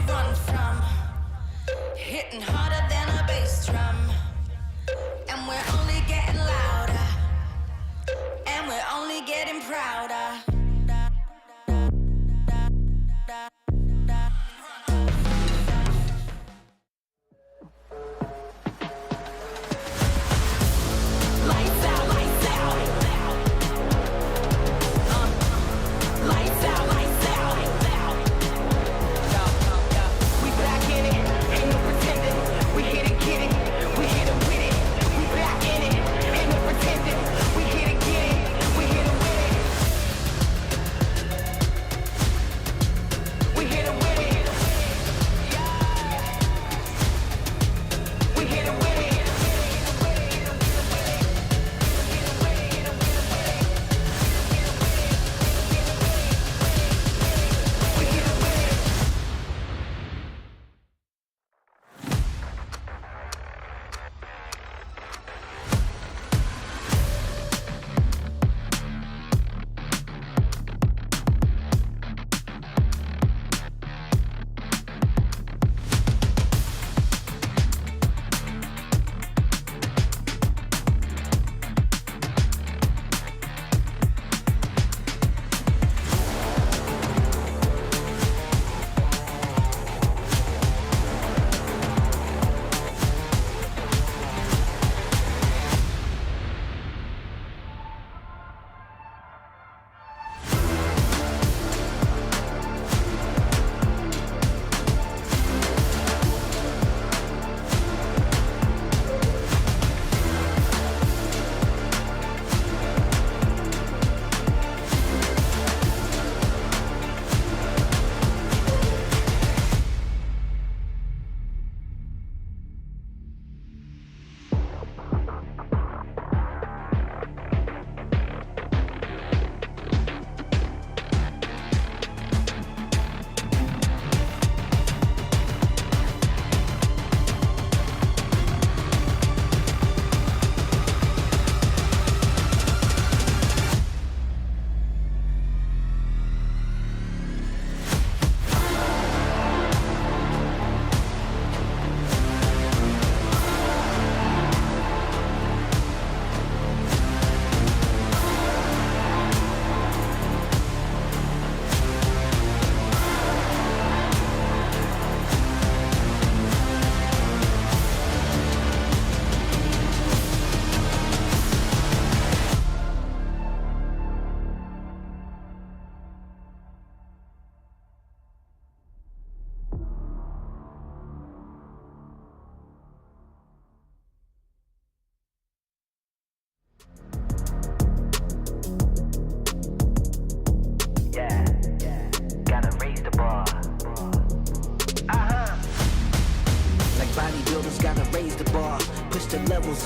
run from, hitting harder than a bass drum. And we're only getting louder, and we're only getting prouder. Lights out, lights out. Lights out, lights out. We back in it, ain't no pretending. We hit it, get it, we hit it with it. We back in it, ain't no pretending. We hit it, get it, we hit it with it. We hit it with it. We hit it with it.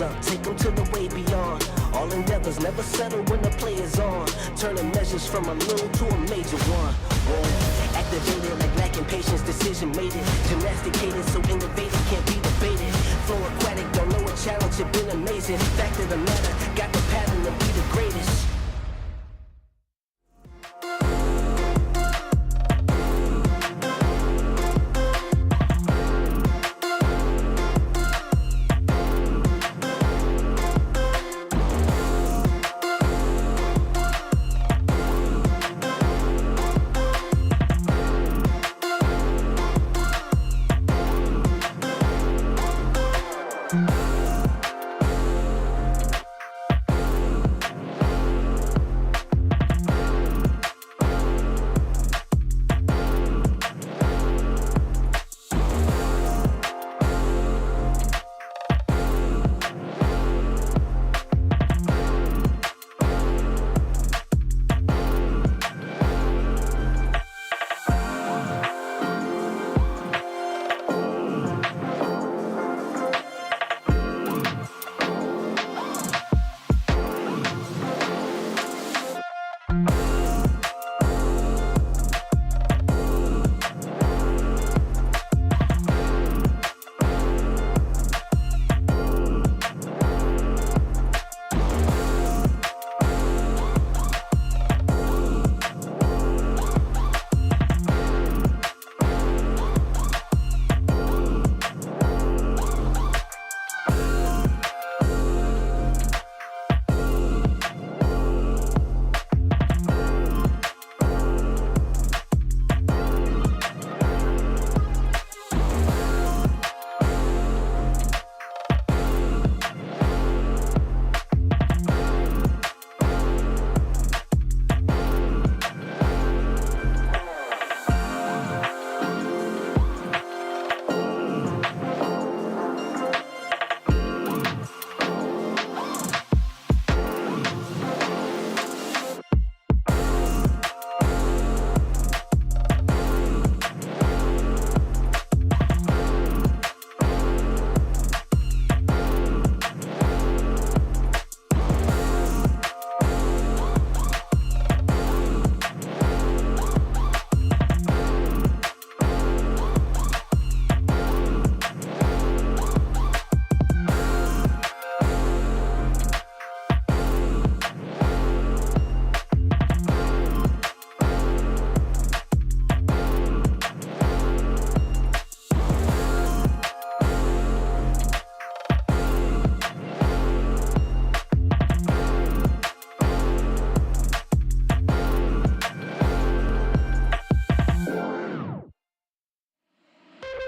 Up, take them to the way beyond. All endeavors never settle when the play is on. Turning measures from a little to a major one. Oh, activated like lacking patience, decision made it. Gymnasticated so innovative can't be debated. Flow aquatic, don't know a challenge, it been amazing. Fact of the matter, got the pattern to be the greatest.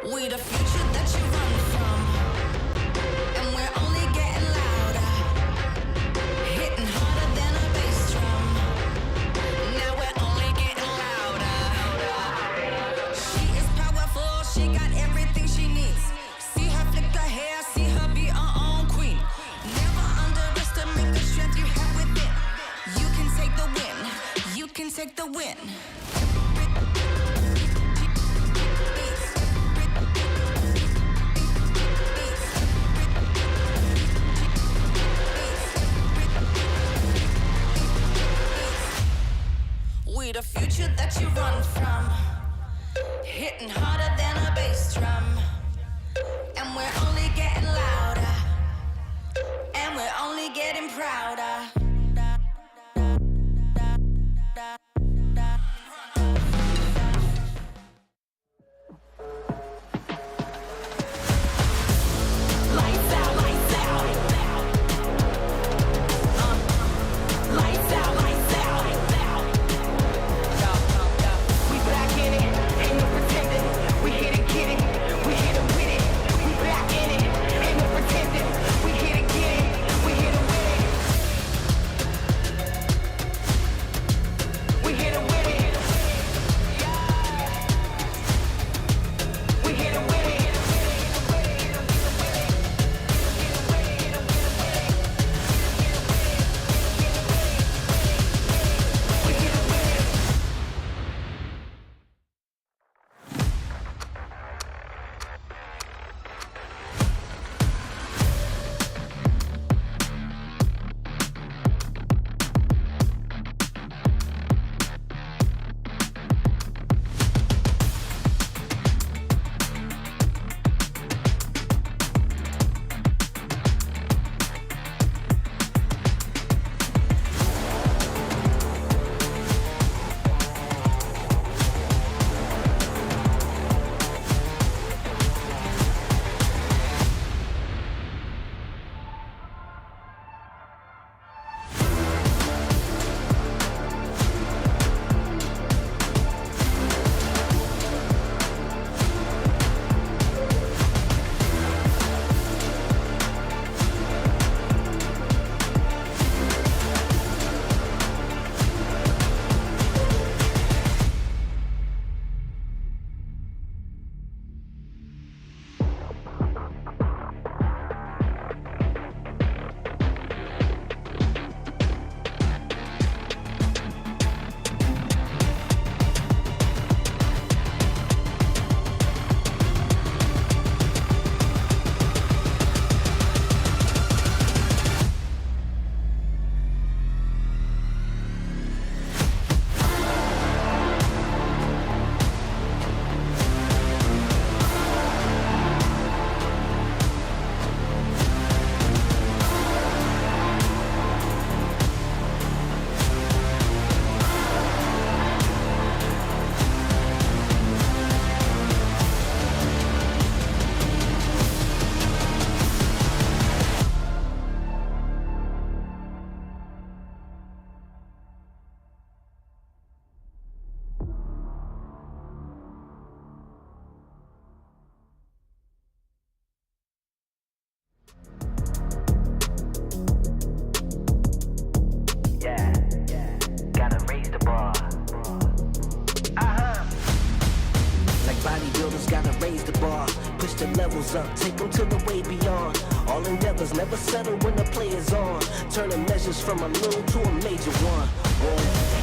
We the future that you run from, and we're only getting louder, hitting harder than a bass drum. Now we're only getting louder. She is powerful, she got everything she needs. See her flick her hair, see her be her own queen. Never underestimate the strength you have within. You can take the win, you can take the win. We the future that you run from, hitting harder than a bass drum. And we're only getting louder, and we're only getting prouder. Lights out, lights out. Lights out, lights out. We back in it, ain't no pretending. We hit it, get it, we hit it with it. We back in it, ain't no pretending. We hit it, get it, we hit it with it. We hit it with it. We hit it with it. Up, take them to the way beyond. All endeavors never settle when the play is on. Turning measures from a little to a major one.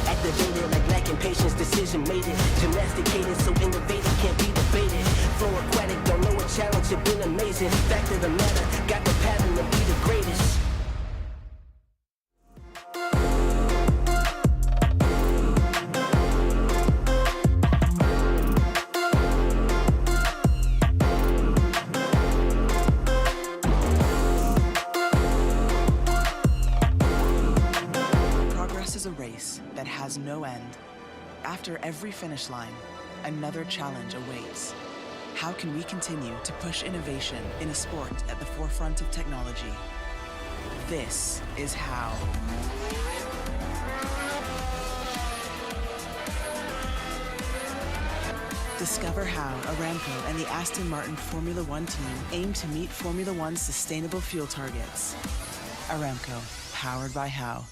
Activated like lacking patience, decision made it. Gymnasticated so innovative can't be debated. Flow aquatic, don't know a challenge, it been amazing. Fact of the matter, got the pattern to be the greatest. That has no end. After every finish line, another challenge awaits. How can we continue to push innovation in a sport at the forefront of technology? This is how. Discover how Aramco and the Aston Martin Formula One team aim to meet Formula One's sustainable fuel targets. Aramco, powered by How.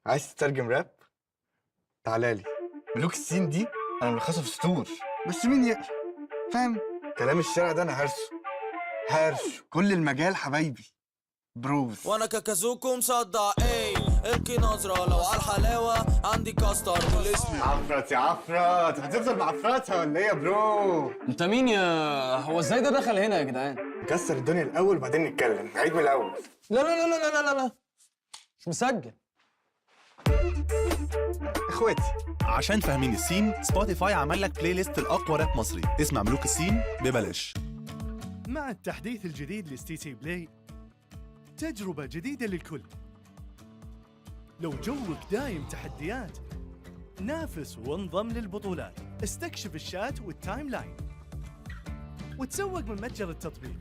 عايز تترجم راب؟ تعالى لي. ملوك السين دي انا ملخصها في سطور، بس مين يقرا؟ فاهم؟ كلام الشارع ده انا هرش كل المجال حبايبي بروز. وانا كاكازوكو مصدع ايه القي نظرة لو على الحلاوة عندي كاستر بالاسم. عفرت يا عفرت، هتفضل معفرتها ولا ايه يا برو؟ انت مين يا هو ازاي ده دخل هنا يا جدعان؟ نكسر الدنيا الاول وبعدين نتكلم، نعيد من الاول. لا لا لا لا لا لا لا مش مسجل. اخواتي عشان فاهمين السين، سبوتيفاي عمل لك بلاي ليست الاقوى راب مصري، اسمع ملوك السين ببلاش. مع التحديث الجديد لستي سي بلاي، تجربة جديدة للكل. لو جوك دايم تحديات، نافس وانضم للبطولات، استكشف الشات والتايم لاين، وتسوق من متجر التطبيق.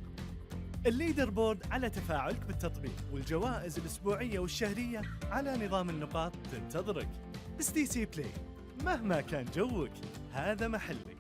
الليدر بورد على تفاعلك بالتطبيق، والجوائز الأسبوعية والشهرية على نظام النقاط تنتظرك. ستي سي بلاي، مهما كان جوك هذا محلك.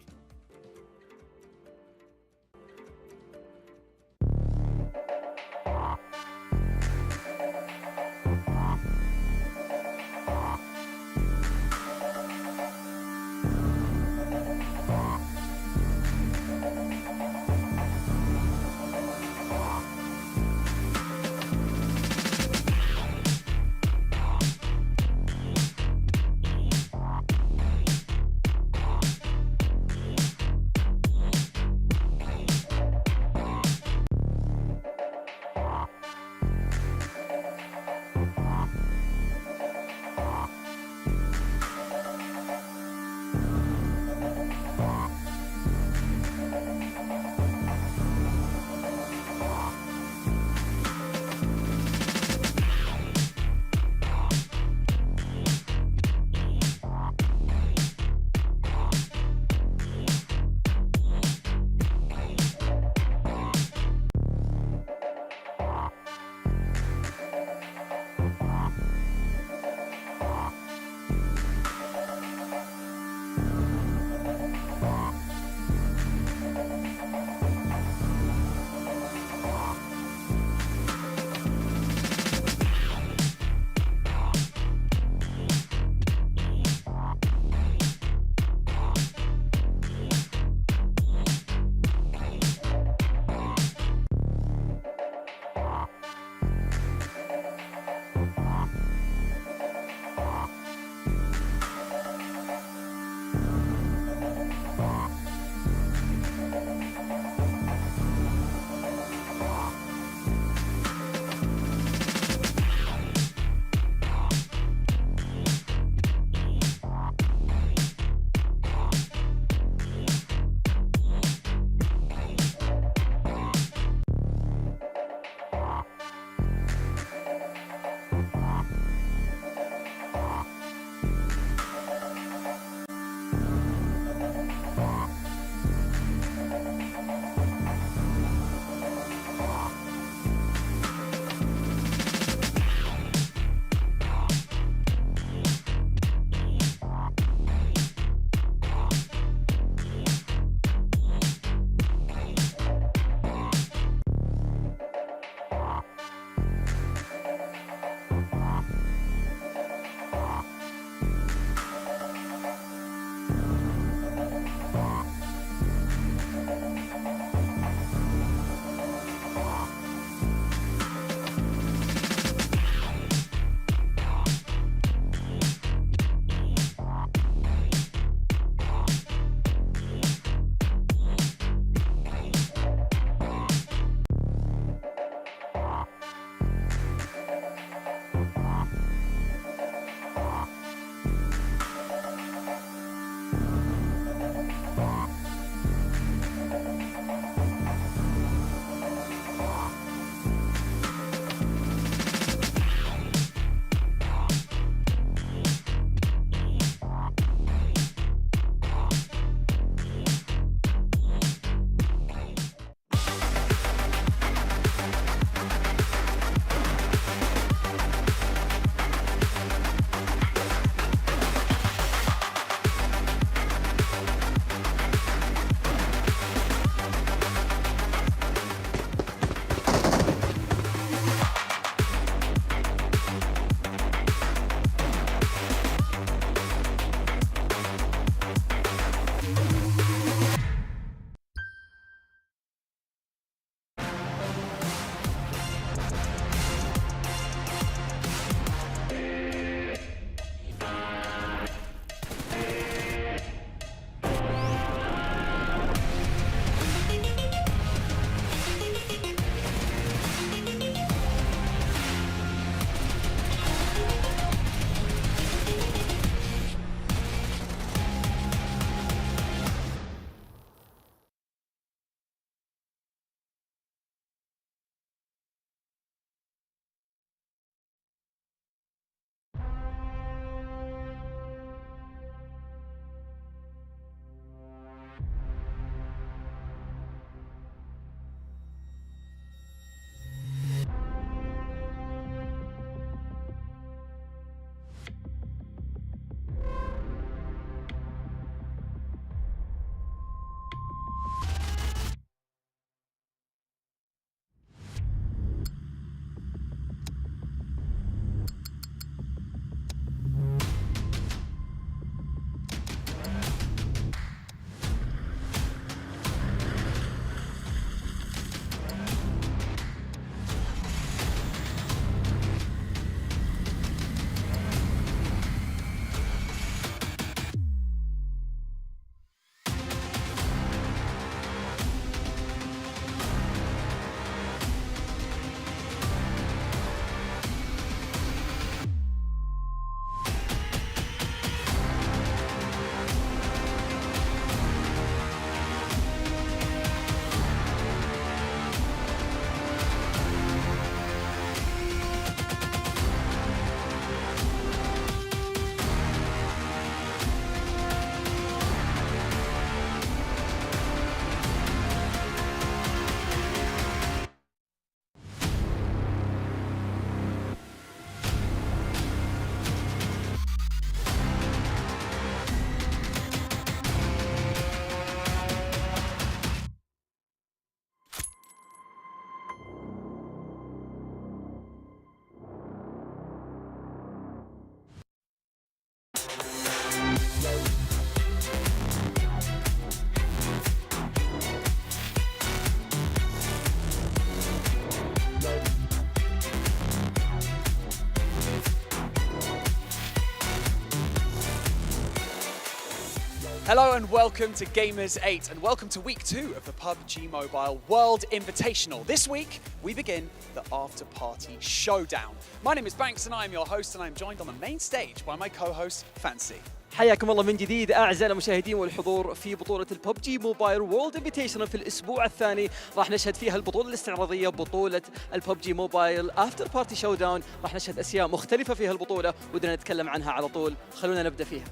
Hello and welcome to Gamers8 and welcome to week 2 of the PUBG Mobile World Invitational. This week, we begin the Afterparty Showdown. My name is Banks and I am your host, and I'm joined on the main stage by my co-host, Fancy. حياكم الله من جديد أعزائنا المشاهدين والحضور في بطولة الببجي موبايل وورلد انفيتيشنال في الأسبوع الثاني. راح نشهد فيها البطولة الاستعراضية بطولة الببجي موبايل افتر بارتي شو داون. راح نشهد أشياء مختلفة في هالبطولة ودنا نتكلم عنها على طول. خلونا نبدأ فيها.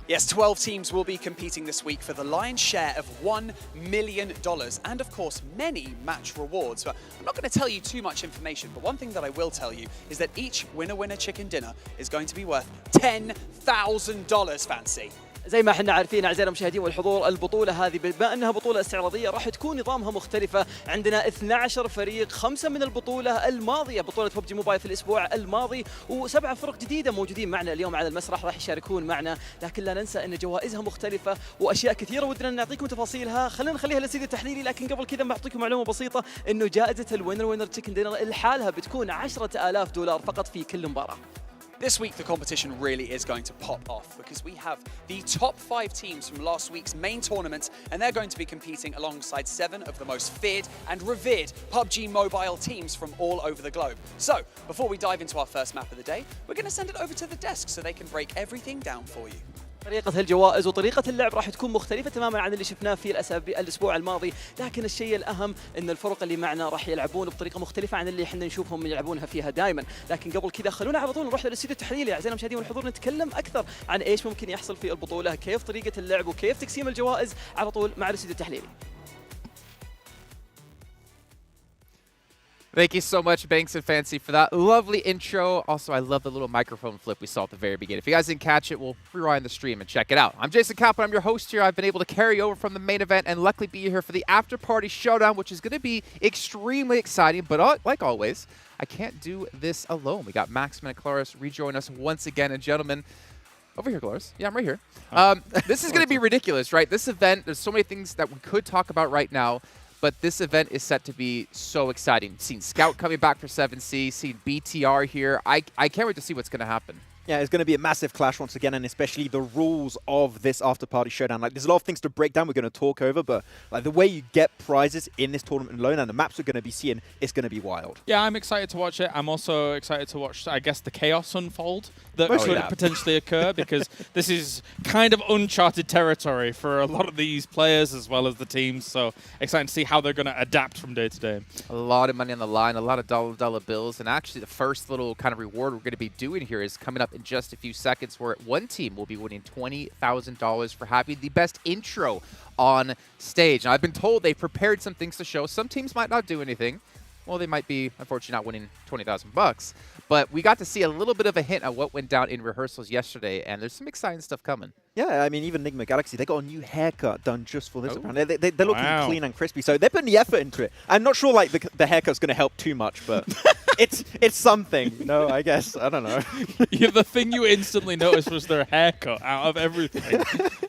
Yes, 12 teams will be competing this week for the lion's share of $1 million and, of course, many match rewards. But I'm not going to tell you too much information, but one thing that I will tell you is that each winner chicken dinner is going to be worth $10,000, Fancy. زي ما احنا عارفين اعزائنا المشاهدين والحضور، البطوله هذه بما انها بطوله استعراضيه راح تكون نظامها مختلفه. عندنا 12 فريق، 5 من البطوله الماضيه بطوله ببجي موبايل في الاسبوع الماضي، و7 فرق جديده موجودين معنا اليوم على المسرح راح يشاركون معنا. لكن لا ننسى ان جوائزها مختلفه واشياء كثيره ودنا نعطيكم تفاصيلها. خلينا نخليها للاستديو التحليلي، لكن قبل كذا بعطيكم معلومه بسيطه انه جائزه الوينر تشيكن دينر لحالها بتكون $10,000 فقط في كل مباراه. This week, the competition really is going to pop off because we have the top 5 teams from last week's main tournament, and they're going to be competing alongside 7 of the most feared and revered PUBG Mobile teams from all over the globe. So, before we dive into our first map of the day, we're going to send it over to the desk so they can break everything down for you. طريقة الجوائز وطريقة اللعب راح تكون مختلفة تماما عن اللي شفناه في الأسبوع الماضي، لكن الشيء الأهم أن الفرق اللي معنا راح يلعبون بطريقة مختلفة عن اللي احنا نشوفهم يلعبونها فيها دائما. لكن قبل كذا خلونا على طول نروح للاستديو التحليلي اعزائنا المشاهدين والحضور، نتكلم أكثر عن ايش ممكن يحصل في البطولة، كيف طريقة اللعب وكيف تقسيم الجوائز. على طول مع الاستديو التحليلي. Thank you so much, Banks and Fancy, for that lovely intro. Also, I love the little microphone flip we saw at the very beginning. If you guys didn't catch it, we'll rewind the stream and check it out. I'm Jason Kaplan. I'm your host here. I've been able to carry over from the main event and luckily be here for the after-party showdown, which is going to be extremely exciting. But like always, I can't do this alone. We got Maxman and Claris rejoin us once again. And gentlemen, over here, Claris. Yeah, I'm right here. This is going to be ridiculous, right? This event, there's so many things that we could talk about right now. But this event is set to be so exciting. Seen Scout coming back for 7C, seen BTR here. I can't wait to see what's going to happen. Yeah, it's going to be a massive clash once again, and especially the rules of this after-party showdown. Like, there's a lot of things to break down we're going to talk over, but like the way you get prizes in this tournament alone and the maps we're going to be seeing, it's going to be wild. Yeah, I'm excited to watch it. I'm also excited to watch, I guess, the chaos unfold that could potentially occur, because this is kind of uncharted territory for a lot of these players as well as the teams. So exciting to see how they're going to adapt from day to day. A lot of money on the line, a lot of dollar bills, and actually the first little kind of reward we're going to be doing here is coming up in just a few seconds, where one team will be winning $20,000 for having the best intro on stage. Now, I've been told they've prepared some things to show. Some teams might not do anything. Well, they might be, unfortunately, not winning $20,000. But we got to see a little bit of a hint at what went down in rehearsals yesterday, and there's some exciting stuff coming. Yeah, I mean, even Nigma Galaxy, they got a new haircut done just for this round. They're looking clean and crispy, so they're putting the effort into it. I'm not sure like the haircut's going to help too much, but it's something, you know, I guess. I don't know. Yeah, the thing you instantly noticed was their haircut out of everything.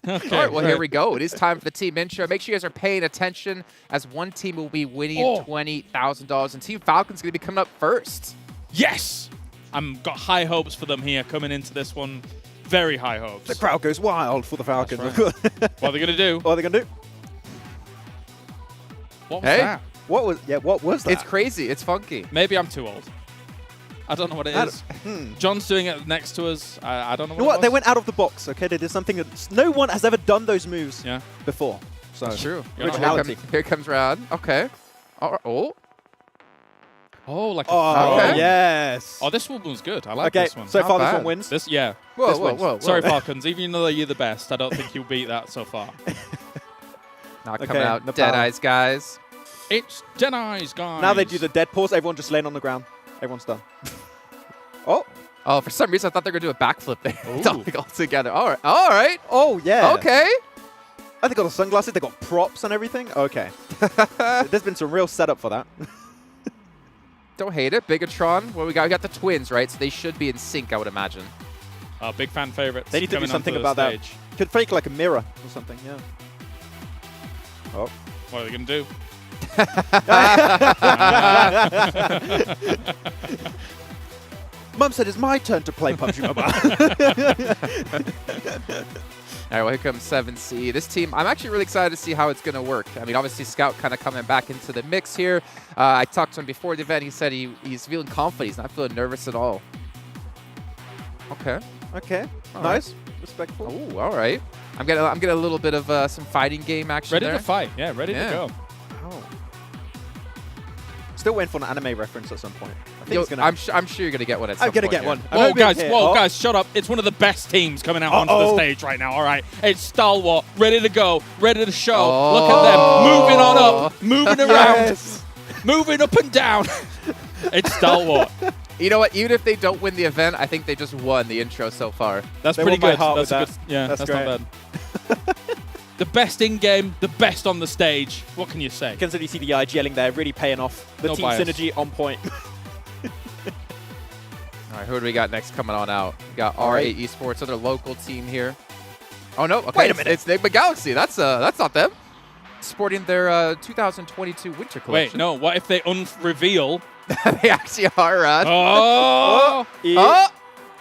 Okay, all right, well, here we go. It is time for the team intro. Make sure you guys are paying attention, as one team will be winning $20,000, and Team Falcons going to be coming up first. Yes! I've got high hopes for them here coming into this one. Very high hopes. The crowd goes wild for the Falcons. Right. What are they going to do? What are they going to do? What was that? What was that? It's crazy. It's funky. Maybe I'm too old. I don't know what it is. John's doing it next to us. I don't know what you know what? They went out of the box, okay? They did something that no one has ever done those moves before. So that's true. Originality. Here comes Riyadh. Okay. Oh, like a okay. Yes. Oh, this one was good. I like this one. So far, this one wins. Whoa. Sorry, Falcons. Even though you're the best, I don't think you'll beat that so far. Not coming out. Deadeyes Guys. It's Deadeyes Guys. Now they do the dead pause. Everyone just laying on the ground. Everyone's done. Oh, for some reason, I thought they were going to do a backflip there. All together. All right. Oh, yeah. Okay. They got the sunglasses. They got props and everything. Okay. There's been some real setup for that. Don't hate it. Bigetron. Well, we got the twins, right? So they should be in sync, I would imagine. Big fan favorites. They need to do something about that. Could fake like a mirror or something, yeah. Oh. What are they going to do? Mum said it's my turn to play PUBG Mobile. All right, well, here comes 7C. This team, I'm actually really excited to see how it's going to work. I mean, obviously, Scout kind of coming back into the mix here. I talked to him before the event. He said he's feeling confident. He's not feeling nervous at all. Okay. Okay. All nice. Right. Respectful. Oh, all right. I'm getting a little bit of some fighting game action Ready there. to fight. Yeah, ready to go. Oh. Still waiting for an anime reference at some point. I think I'm sure you're going to get one at some point. I'm going to get one. Whoa, guys, shut up. It's one of the best teams coming out onto the stage right now. All right. It's Stalwart, ready to go, ready to show. Look at them. Moving on up, moving around, moving up and down. It's Stalwart. You know what? Even if they don't win the event, I think they just won the intro so far. That's pretty good. That's good. Yeah, that's not bad. The best in-game, the best on the stage. What can you say? Consider you see the IGLing there really paying off. The team synergy on point. All right, who do we got next coming on out? We got R8 Esports, another local team here. Oh, no. Okay, wait a minute. It's Nigma Galaxy. That's not them. Sporting their 2022 winter collection. Wait, no. What if they unreveal? They actually are, Rod. Oh!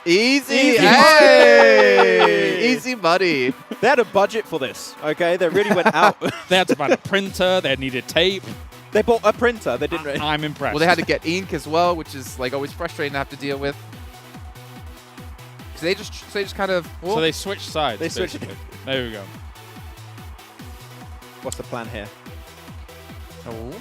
Easy. Hey! Easy, buddy. They had a budget for this, okay? They really went out. They had to buy a printer. They needed tape. They bought a printer. They didn't. I'm impressed. Well, they had to get ink as well, which is like always frustrating to have to deal with. So they just kind of. Well, so they switched sides. They switched. There we go. What's the plan here? Oh.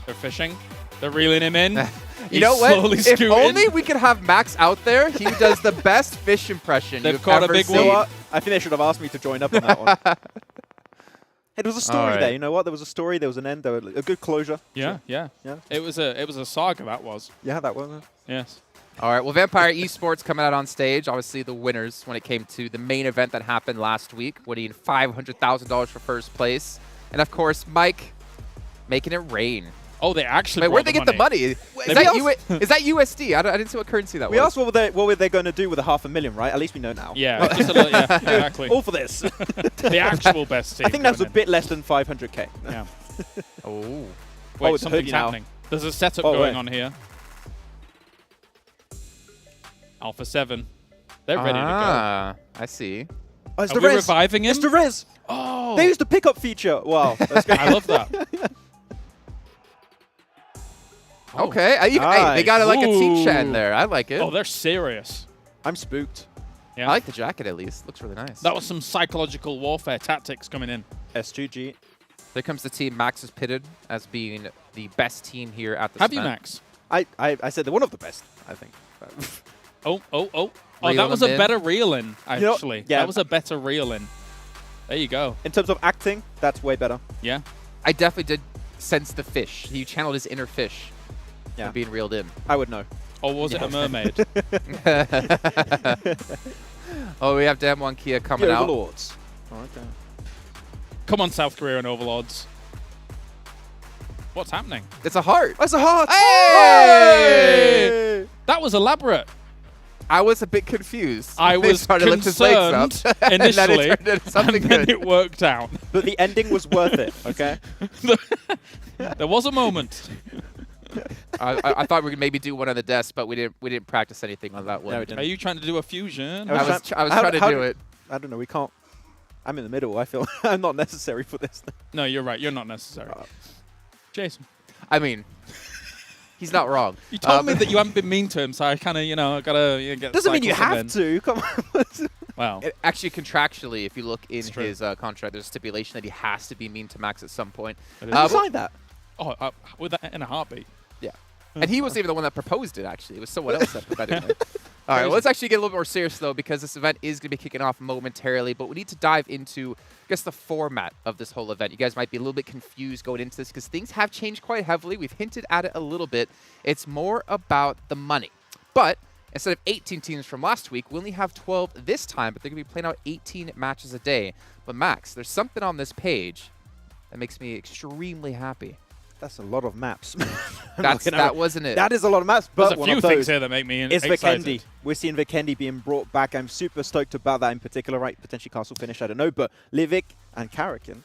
They're fishing. They're reeling him in. You know what? If only we could have Max out there. He does the best fish impression They've you've caught ever a big seen. one. I think they should have asked me to join up on that one. Hey, there was a story there. You know what? There was a story. There was an end. There was a good closure. Yeah, sure. yeah. It was a saga. That was. Yeah, that was. Yes. All right. Well, Vampire Esports coming out on stage. Obviously, the winners when it came to the main event that happened last week, winning $500,000 for first place, and of course, Mike making it rain. Oh, they actually. Wait, where'd they get the money? Is that USD? I didn't see what currency that was. We asked what were they going to do with the $500,000, right? At least we know now. Yeah, just a little, yeah, exactly. All for this. The actual best team. I think that was a bit less than 500K. Yeah. Oh. Wait, something's happening. There's a setup going on here. Alpha 7. They're ready to go. I see. Oh, it's Are we reviving him? It's the Rez. Oh. They used the pickup feature. Wow. That's great. I love that. Okay, they got like a team chat in there. I like it. Oh, they're serious. I'm spooked. Yeah. I like the jacket at least. Looks really nice. That was some psychological warfare tactics coming in. S2G. There comes the team Max is pitted as being the best team here at the Have you, Max? I said they're one of the best, I think. Oh, that was a better reel-in, actually. You know, yeah. That was a better reel-in. There you go. In terms of acting, that's way better. Yeah. I definitely did sense the fish. He channeled his inner fish. Yeah. Being reeled in. I would know. Or was it a mermaid? Oh, we have Damwon Kia coming out. Overlords. Oh, okay. Come on, South Korea and Overlords. What's happening? It's a heart. That's a heart. Hey! That was elaborate. I was a bit confused. I was concerned initially, and then it worked out. But the ending was worth it, okay? There was a moment. I thought we could maybe do one on the desk, but we didn't practice anything on that one. No, we didn't. Are you trying to do a fusion? I was trying to do it. I don't know. We can't. I'm in the middle. I feel I'm not necessary for this. No, you're right. You're not necessary. Jason. I mean, he's not wrong. You told me that you haven't been mean to him, so I kind of, I gotta get. Doesn't mean you have to. Come on. Well, actually, contractually, if you look in his contract, there's a stipulation that he has to be mean to Max at some point. Who signed that? Oh, with that in a heartbeat. Yeah. And he wasn't even the one that proposed it, actually. It was someone else that put that in there. All right, well, let's actually get a little more serious, though, because this event is going to be kicking off momentarily. But we need to dive into, I guess, the format of this whole event. You guys might be a little bit confused going into this because things have changed quite heavily. We've hinted at it a little bit. It's more about the money. But instead of 18 teams from last week, we only have 12 this time, but they're going to be playing out 18 matches a day. But, Max, there's something on this page that makes me extremely happy. That's a lot of maps. That wasn't it. That is a lot of maps, but there's a few things here that make me excited. Vikendi. We're seeing Vikendi being brought back. I'm super stoked about that in particular, right? Potentially castle finish, I don't know. But Livik and Karakin.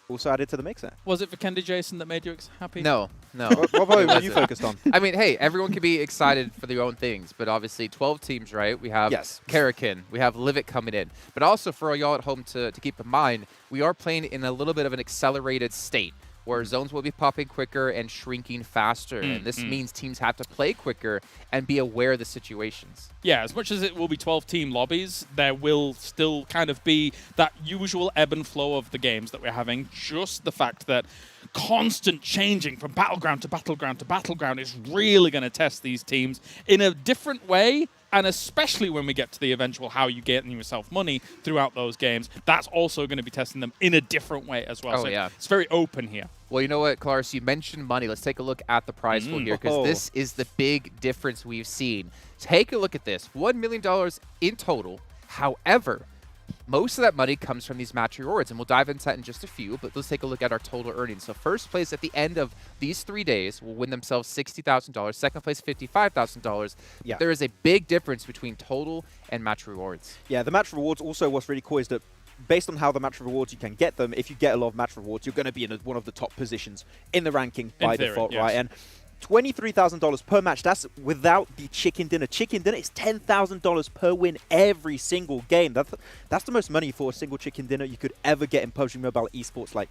also added to the mix there. Was it Vikendi, Jason, that made you happy? No, no. What were you focused on? I mean, hey, everyone can be excited for their own things, but obviously 12 teams, right? We have Karakin, we have Livik coming in. But also for y'all at home to keep in mind, we are playing in a little bit of an accelerated state, where zones will be popping quicker and shrinking faster. And this means teams have to play quicker and be aware of the situations. Yeah, as much as it will be 12-team lobbies, there will still kind of be that usual ebb and flow of the games that we're having. Just the fact that constant changing from battleground to battleground to battleground is really going to test these teams in a different way. And especially when we get to the eventual how you get yourself money throughout those games, that's also going to be testing them in a different way as well. Oh, so yeah. It's very open here. Well, you know what, Klaris, you mentioned money. Let's take a look at the prize pool here, because this is the big difference we've seen. Take a look at this. $1 million in total. However, most of that money comes from these match rewards, and we'll dive into that in just a few, but let's take a look at our total earnings. So first place at the end of these 3 days will win themselves $60,000. Second place, $55,000. Yeah. There is a big difference between total and match rewards. Yeah, the match rewards also, what's really cool is that based on how the match rewards you can get them, if you get a lot of match rewards, you're going to be in one of the top positions in the ranking by default, right? And $23,000 per match, that's without the chicken dinner. Chicken dinner is $10,000 per win every single game. That's the most money for a single chicken dinner you could ever get in PUBG Mobile Esports, like,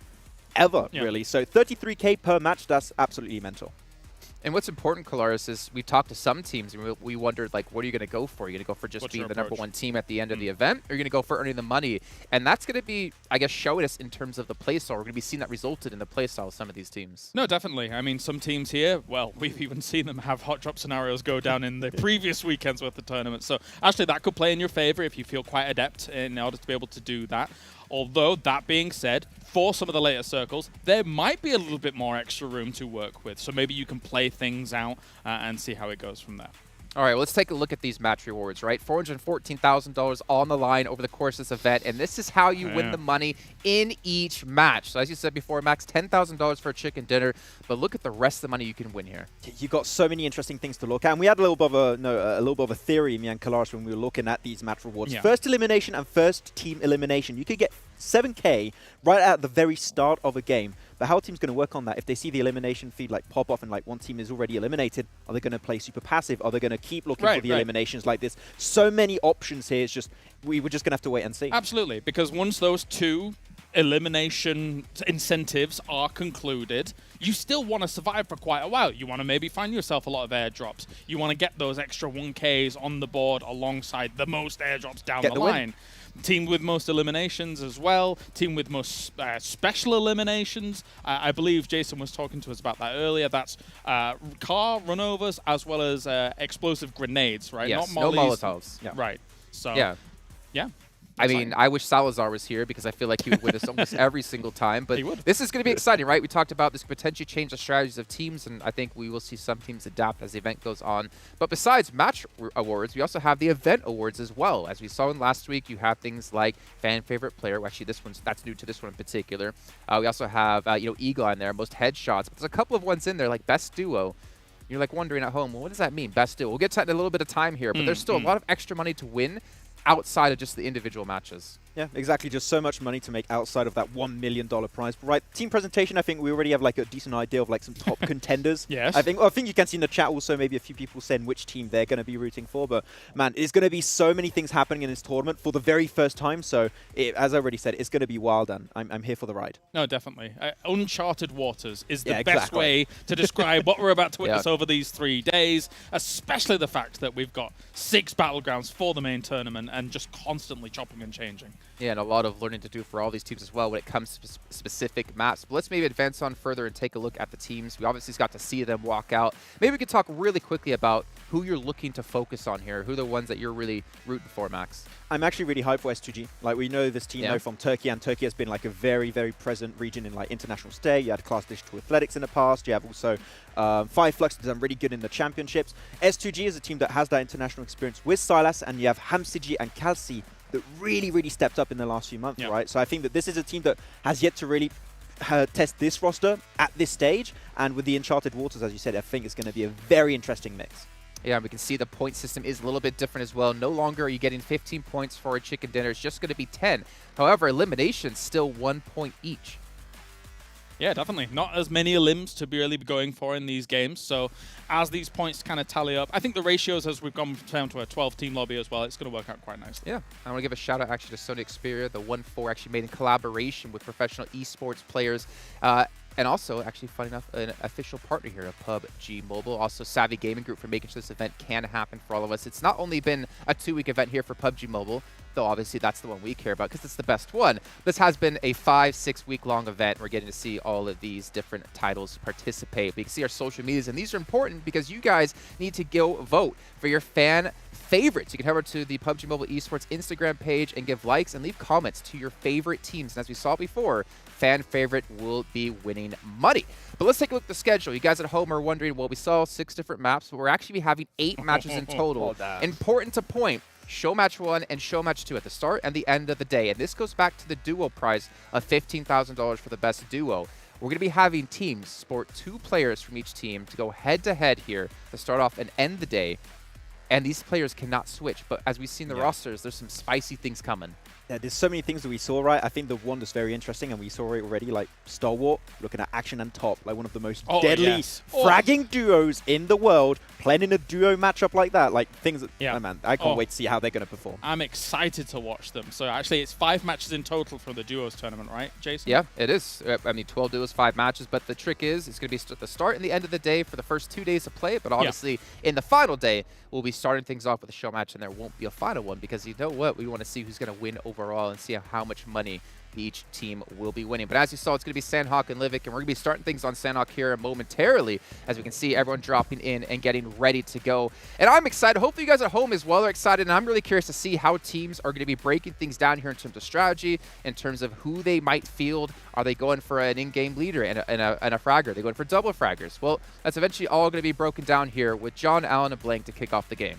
ever, really. So $33K per match, that's absolutely mental. And what's important, Kalaris, is we've talked to some teams and we wondered, like, what are you going to go for? Are you going to go for just being the #1 team at the end of the event? Or are you going to go for earning the money? And that's going to be, I guess, showing us in terms of the playstyle. We're going to be seeing that resulted in the playstyle of some of these teams. No, definitely. I mean, some teams here, well, we've even seen them have hot drop scenarios go down in the previous weekends with the tournament. So actually, that could play in your favor if you feel quite adept in order to be able to do that. Although, that being said, for some of the later circles, there might be a little bit more extra room to work with. So maybe you can play things out and see how it goes from there. All right, well, let's take a look at these match rewards, right? $414,000 on the line over the course of this event, and this is how you win the money in each match. So as you said before, Max, $10,000 for a chicken dinner, but look at the rest of the money you can win here. You got so many interesting things to look at, and we had a little bit of a theory, me and Kalaris, when we were looking at these match rewards. Yeah. First elimination and first team elimination. You could get 7K right at the very start of a game. But how a team's going to work on that? If they see the elimination feed like pop off and like one team is already eliminated, are they going to play super passive? Are they going to keep looking for the eliminations like this? So many options here. It's just we're just going to have to wait and see. Absolutely, because once those two elimination incentives are concluded, you still want to survive for quite a while. You want to maybe find yourself a lot of airdrops. You want to get those extra 1Ks on the board alongside the most airdrops down the line. Team with most eliminations as well. Team with most special eliminations. I believe Jason was talking to us about that earlier. That's car runovers as well as explosive grenades, right? Yes, not no mollies. Molotovs. Yeah. Right. So, yeah. I mean, I wish Salazar was here because I feel like he would win this almost every single time. But this is going to be exciting, right? We talked about this could potentially change the strategies of teams, and I think we will see some teams adapt as the event goes on. But besides match awards, we also have the event awards as well. As we saw in last week, you have things like fan favorite player. Well, actually, that's new to this one in particular. We also have Eagle on there, most headshots. But there's a couple of ones in there like best duo. You're like wondering at home, well, what does that mean, best duo? We'll get to that in a little bit of time here, but there's still a lot of extra money to win outside of just the individual matches. Yeah, exactly. Just so much money to make outside of that $1 million prize. But right, team presentation, I think we already have like a decent idea of like some top contenders. Yes. I think you can see in the chat also maybe a few people saying which team they're going to be rooting for. But man, it's going to be so many things happening in this tournament for the very first time. So as I already said, it's going to be wild, and I'm here for the ride. No, definitely. Uncharted waters is the best way to describe what we're about to witness over these 3 days, especially the fact that we've got 6 battlegrounds for the main tournament and just constantly chopping and changing. Yeah, and a lot of learning to do for all these teams as well when it comes to specific maps. But let's maybe advance on further and take a look at the teams. We obviously got to see them walk out. Maybe we could talk really quickly about who you're looking to focus on here. Who are the ones that you're really rooting for, Max? I'm actually really hyped for S2G. Like, we know this team from Turkey, and Turkey has been like a very, very present region in like international stay. You had Class Digital Athletics in the past. You have also Five Flux has done really good in the championships. S2G is a team that has that international experience with Silas, and you have Hamsiji and Kalsi that really, really stepped up in the last few months, right? So I think that this is a team that has yet to really test this roster at this stage. And with the Uncharted Waters, as you said, I think it's going to be a very interesting mix. Yeah, we can see the point system is a little bit different as well. No longer are you getting 15 points for a chicken dinner. It's just going to be 10. However, eliminations still 1 point each. Yeah, definitely. Not as many limbs to really be going for in these games. So as these points kind of tally up, I think the ratios as we've gone down to a 12-team lobby as well, it's going to work out quite nicely. Yeah, I want to give a shout out actually to Sony Xperia, the 1-4 actually made in collaboration with professional esports players. And also, actually, funny enough, an official partner here of PUBG Mobile. Also, Savvy Gaming Group for making sure this event can happen for all of us. It's not only been a 2-week event here for PUBG Mobile, though obviously that's the one we care about because it's the best one. This has been a 5-6 week long event. We're getting to see all of these different titles participate. We can see our social medias, and these are important because you guys need to go vote for your fan favorites. You can head over to the PUBG Mobile Esports Instagram page and give likes and leave comments to your favorite teams. And as we saw before, fan favorite will be winning money. But let's take a look at the schedule. You guys at home are wondering, well, we saw 6 different maps, but we're actually having 8 matches in total. Important to point, Showmatch 1 and Showmatch 2 at the start and the end of the day. And this goes back to the duo prize of $15,000 for the best duo. We're going to be having teams sport 2 players from each team to go head-to-head here to start off and end the day. And these players cannot switch. But as we've seen the rosters, there's some spicy things coming. Yeah, there's so many things that we saw, right? I think the one that's very interesting, and we saw it already, like Stalwart, looking at action and top, like one of the most deadly fragging duos in the world, playing in a duo matchup like that, like things that, oh man, I can't wait to see how they're going to perform. I'm excited to watch them. So actually, it's 5 matches in total for the duos tournament, right, Jason? Yeah, it is. I mean, 12 duos, 5 matches, but the trick is it's going to be the start and the end of the day for the first 2 days of play, but obviously in the final day, we'll be starting things off with a show match, and there won't be a final one because you know what? We want to see who's going to win overall and see how much money each team will be winning. But as you saw, it's going to be Sanhok and Livik, and we're going to be starting things on Sanhok here momentarily as we can see everyone dropping in and getting ready to go. And I'm excited. Hopefully you guys at home as well are excited, and I'm really curious to see how teams are going to be breaking things down here in terms of strategy, in terms of who they might field. Are they going for an in-game leader and a fragger? Are they going for double fraggers? Well, that's eventually all going to be broken down here with John, Allen, and Blank to kick off the game.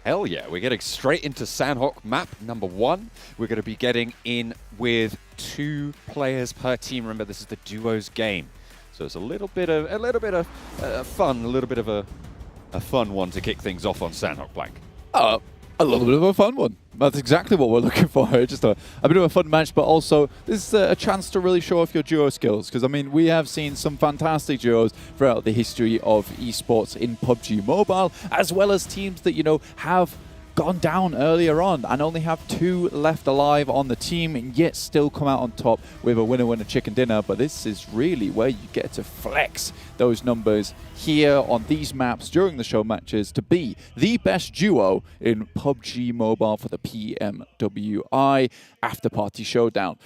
Hell yeah, we're getting straight into Sanhok map number 1. We're going to be getting in with 2 players per team. Remember, this is the duos game, so it's a little bit of fun, a little bit of a fun one to kick things off on Sanhok. Blank. A little bit of a fun one. That's exactly what we're looking for here. Just a bit of a fun match, but also this is a chance to really show off your duo skills. Because, I mean, we have seen some fantastic duos throughout the history of esports in PUBG Mobile, as well as teams that, you know, have gone down earlier on and only have 2 left alive on the team and yet still come out on top with a winner chicken dinner. But this is really where you get to flex those numbers here on these maps during the show matches to be the best duo in PUBG Mobile for the PMWI Afterparty Showdown.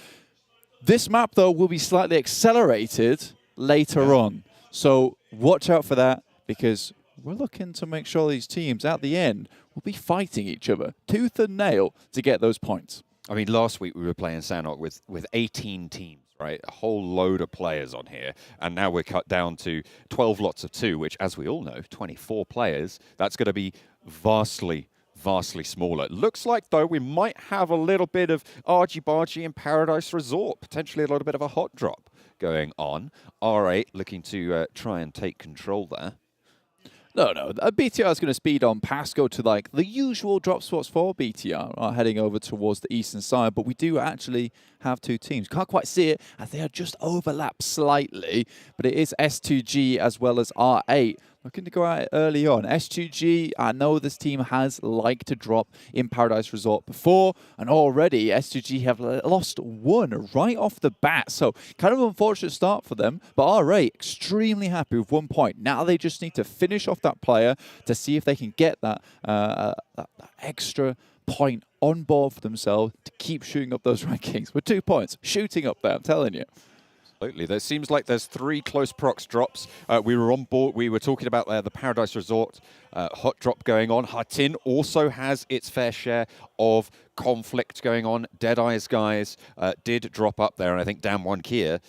This map, though, will be slightly accelerated later on. So watch out for that, because we're looking to make sure these teams at the end will be fighting each other tooth and nail to get those points. I mean, last week we were playing Sanhok with 18 teams, right? A whole load of players on here. And now we're cut down to 12 lots of 2, which, as we all know, 24 players. That's going to be vastly smaller. It looks like, though, we might have a little bit of argy-bargy in Paradise Resort, potentially a little bit of a hot drop going on. R8 looking to try and take control there. No. BTR is going to speed on past, go to like the usual drop spots for BTR, are heading over towards the eastern side, but we do actually have 2 teams. Can't quite see it as they are just overlapped slightly, but it is S2G as well as R8. Looking to go out early on. S2G, I know this team has liked to drop in Paradise Resort before, and already S2G have lost 1 right off the bat. So kind of unfortunate start for them, but R8 extremely happy with 1 point. Now they just need to finish off that player to see if they can get that extra point on board for themselves to keep shooting up those rankings. With 2 points, shooting up there, I'm telling you. Absolutely. There seems like there's 3 close prox drops. We were on board. We were talking about the Paradise Resort hot drop going on. Hatin also has its fair share of conflict going on. Deadeyes Guys did drop up there, and I think Damn One Kia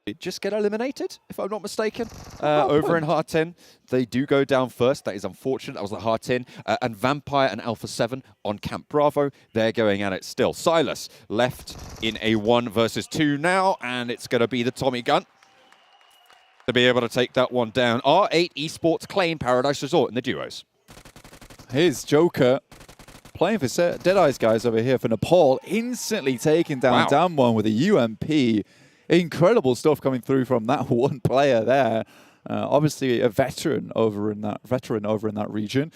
did just get eliminated, if I'm not mistaken, over in Hatin. They do go down first. That is unfortunate. That was the Hatin. And Vampire and Alpha 7 on Camp Bravo. They're going at it still. Silas left in a 1 versus 2 now, and it's going to be the Tommy gun to be able to take that one down. R8 Esports claim Paradise Resort in the duos. Here's Joker playing for Deadeyes Guys over here for Nepal, instantly taking down Damwon with a UMP. Incredible stuff coming through from that one player there. Obviously a veteran over in that region.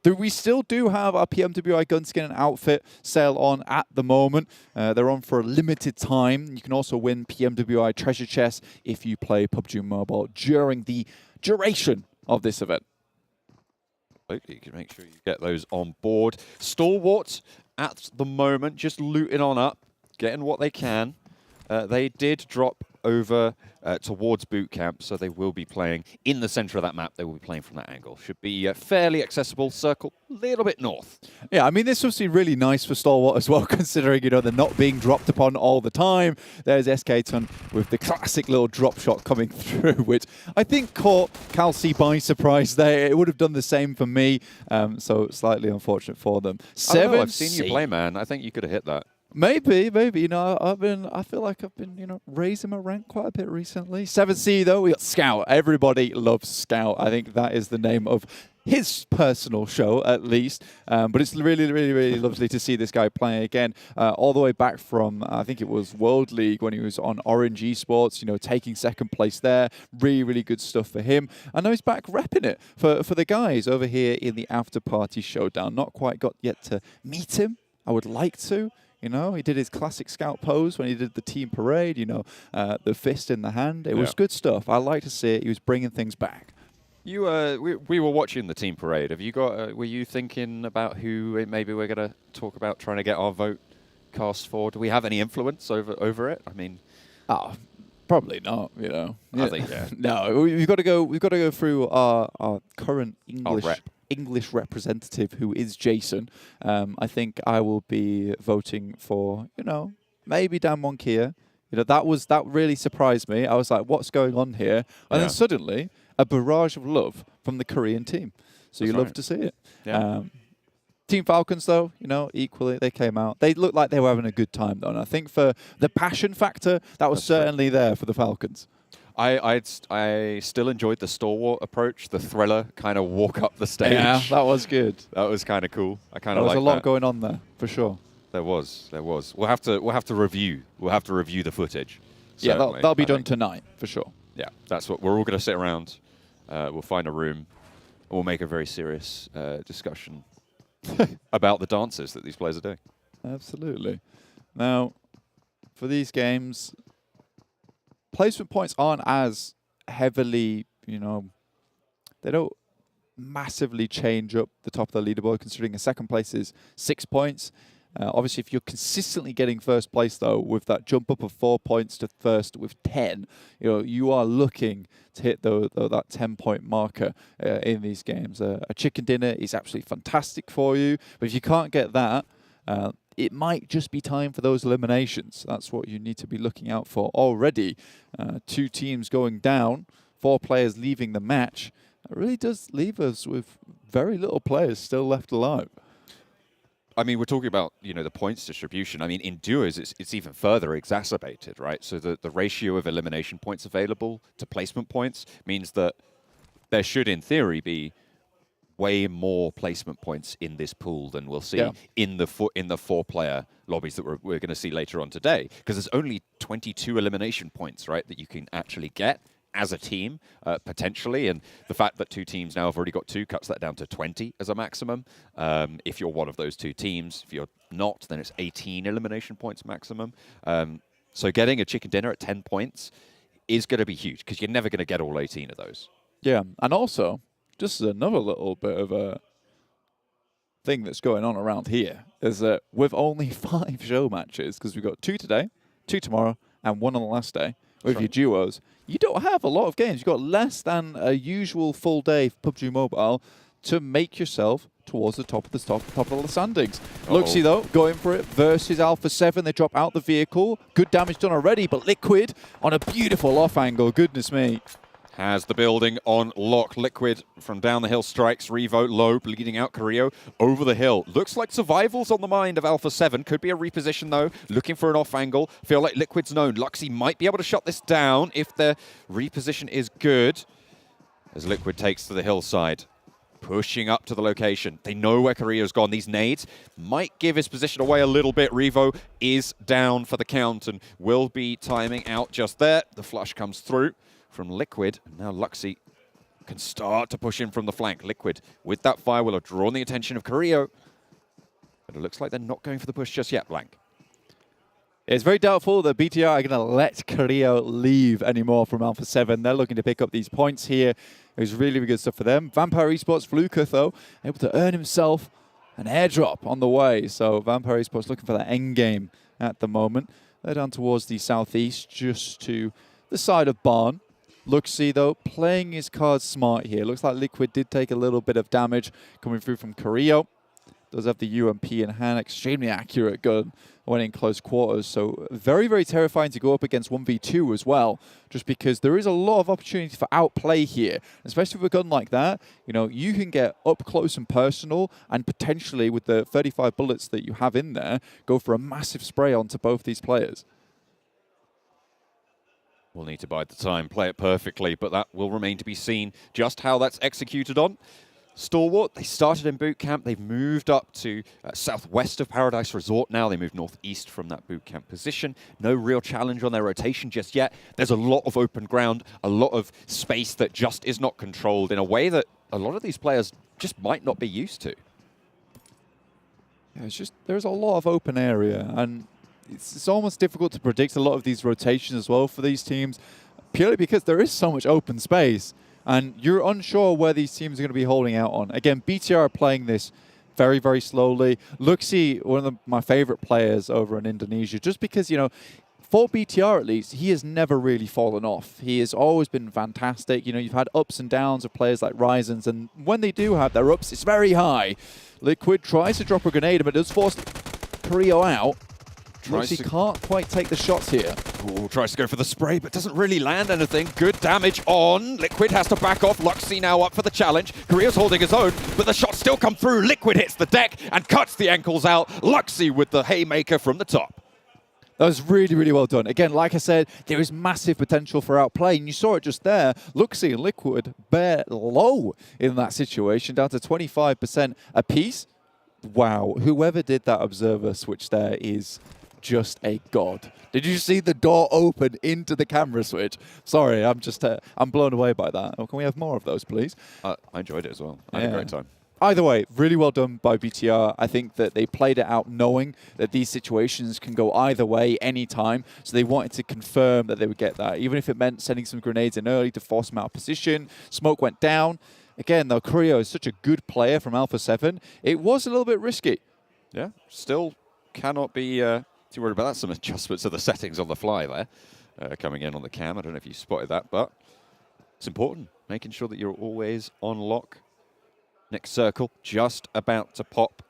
We still do have our PMWI Gunskin and outfit sale on at the moment. They're on for a limited time. You can also win PMWI treasure chests if you play PUBG Mobile during the duration of this event. You can make sure you get those on board. Stalwart at the moment just looting on up, getting what they can. They did drop over towards boot camp, so they will be playing in the center of that map. They will be playing from that angle. Should be fairly accessible. Circle a little bit north. Yeah, I mean, this was really nice for Stalwart as well, considering, you know, they're not being dropped upon all the time. There's SK-Ton with the classic little drop shot coming through, which I think caught Calci by surprise there. It would have done the same for me, so slightly unfortunate for them. I've seen you play, man. I think you could have hit that. Maybe. You know, I feel like I've been, you know, raising my rank quite a bit recently. 7C though, we got Scout. Everybody loves Scout. I think that is the name of his personal show, at least. But it's really lovely to see this guy playing again, all the way back from, I think it was World League when he was on Orange Esports, you know, taking second place there. Really good stuff for him. I know he's back repping it for the guys over here in the Afterparty Showdown. Not quite got yet to meet him. I would like to. You know, he did his classic Scout pose when he did the team parade, you know, the fist in the hand. It was good stuff. I like to see it. He was bringing things back. You, we were watching the team parade. Have you got? Were you thinking about who maybe we're going to talk about trying to get our vote cast for? Do we have any influence over it? I mean, probably not. You know, I think no. We've got to go through our current English representative, who is Jason. I think I will be voting for, you know, maybe Damwon Kia. You know, that really surprised me. I was like, what's going on here? And then suddenly, a barrage of love from the Korean team. So you love to see it. Yeah. Team Falcons, though, you know, equally, they came out. They looked like they were having a good time, though. And I think for the passion factor, that was certainly there for the Falcons. I still enjoyed the Stalwart approach, the thriller kind of walk up the stage. Yeah, that was good. That was kind of cool. I kind of like that. There was a lot that. going on there, for sure. There was. We'll have to review. We'll have to review the footage. Yeah, that'll be done tonight, for sure. Yeah, that's what we're all going to sit around. We'll find a room. And we'll make a very serious discussion about the dances that these players are doing. Absolutely. Now, for these games, placement points aren't as heavily, you know, they don't massively change up the top of the leaderboard, considering a second place is 6 points. Obviously, if you're consistently getting first place, though, with that jump up of 4 points to first with 10, you know, you are looking to hit that 10-point marker in these games. A chicken dinner is absolutely fantastic for you, but if you can't get that, it might just be time for those eliminations. That's what you need to be looking out for already. 2 teams going down, 4 players leaving the match. It really does leave us with very little players still left alive. I mean, we're talking about, you know, the points distribution. I mean, in duos, it's even further exacerbated, right? So the ratio of elimination points available to placement points means that there should, in theory, be way more placement points in this pool than we'll see in the 4-player lobbies that we're going to see later on today. Because there's only 22 elimination points, right, that you can actually get as a team, potentially. And the fact that 2 teams now have already got 2 cuts that down to 20 as a maximum. If you're one of those 2 teams, if you're not, then it's 18 elimination points maximum. So getting a chicken dinner at 10 points is going to be huge, because you're never going to get all 18 of those. Yeah, and also, just another little bit of a thing that's going on around here is that with only 5 show matches, because we've got 2 today, 2 tomorrow, and 1 on the last day, with your duos, you don't have a lot of games. You've got less than a usual full day for PUBG Mobile to make yourself towards the top of the standings. Luxy, though, going for it versus Alpha 7. They drop out the vehicle. Good damage done already, but Liquid on a beautiful off angle. Goodness me. Has the building on lock. Liquid from down the hill strikes. Revo low, bleeding out Carrillo over the hill. Looks like survival's on the mind of Alpha 7. Could be a reposition, though. Looking for an off angle. Feel like Liquid's known. Luxy might be able to shut this down if the reposition is good. As Liquid takes to the hillside. pushing up to the location. They know where Korea's gone. These nades might give his position away a little bit. Revo is down for the count and will be timing out just there. The flush comes through from Liquid. Now Luxy can start to push in from the flank. Liquid, with that fire, will have drawn the attention of Korea. But it looks like they're not going for the push just yet, Blank. It's very doubtful that BTR are going to let Korea leave anymore from Alpha 7. They're looking to pick up these points here. It was really, really good stuff for them. Vampire Esports, Fluker, though, able to earn himself an airdrop on the way. So Vampire Esports looking for that end game at the moment. They're down towards the southeast, just to the side of Barn. Luxy, though, playing his cards smart here. Looks like Liquid did take a little bit of damage coming through from Korea. Does have the UMP in hand, extremely accurate gun when in close quarters. So very, very terrifying to go up against 1v2 as well, just because there is a lot of opportunity for outplay here. Especially with a gun like that, you know, you can get up close and personal and potentially with the 35 bullets that you have in there, go for a massive spray onto both these players. We'll need to bide the time, play it perfectly, but that will remain to be seen just how that's executed on. Stalwart, they started in boot camp. They've moved up to southwest of Paradise Resort now. They moved northeast from that boot camp position. No real challenge on their rotation just yet. There's a lot of open ground, a lot of space that just is not controlled in a way that a lot of these players just might not be used to. Yeah, it's just, there's a lot of open area, and it's almost difficult to predict a lot of these rotations as well for these teams, purely because there is so much open space. And you're unsure where these teams are going to be holding out on. Again, BTR are playing this very, very slowly. Luxy, one of my favorite players over in Indonesia, just because, you know, for BTR at least, he has never really fallen off. He has always been fantastic. You know, you've had ups and downs of players like Ryzens, and when they do have their ups, it's very high. Liquid tries to drop a grenade, but does force Korea out. He can't quite take the shots here. Ooh, tries to go for the spray, but doesn't really land anything. Good damage on. Liquid has to back off. Luxy now up for the challenge. Korea's holding his own, but the shots still come through. Liquid hits the deck and cuts the ankles out. Luxy with the haymaker from the top. That was really, really well done. Again, like I said, there is massive potential for outplay, and you saw it just there. Luxy and Liquid bare low in that situation, down to 25% apiece. Wow, whoever did that observer switch there is just a god. Did you see the door open into the camera switch? Sorry, I'm blown away by that. Oh, can we have more of those, please? I enjoyed it as well. I had a great time. Either way, really well done by BTR. I think that they played it out knowing that these situations can go either way anytime. So they wanted to confirm that they would get that, even if it meant sending some grenades in early to force them out of position. Smoke went down. Again, though, Korea is such a good player from Alpha 7. It was a little bit risky. Yeah, still cannot be too worried about that. Some adjustments to the settings on the fly there coming in on the cam. I don't know if you spotted that, but it's important, making sure that you're always on lock. Next circle, just about to pop.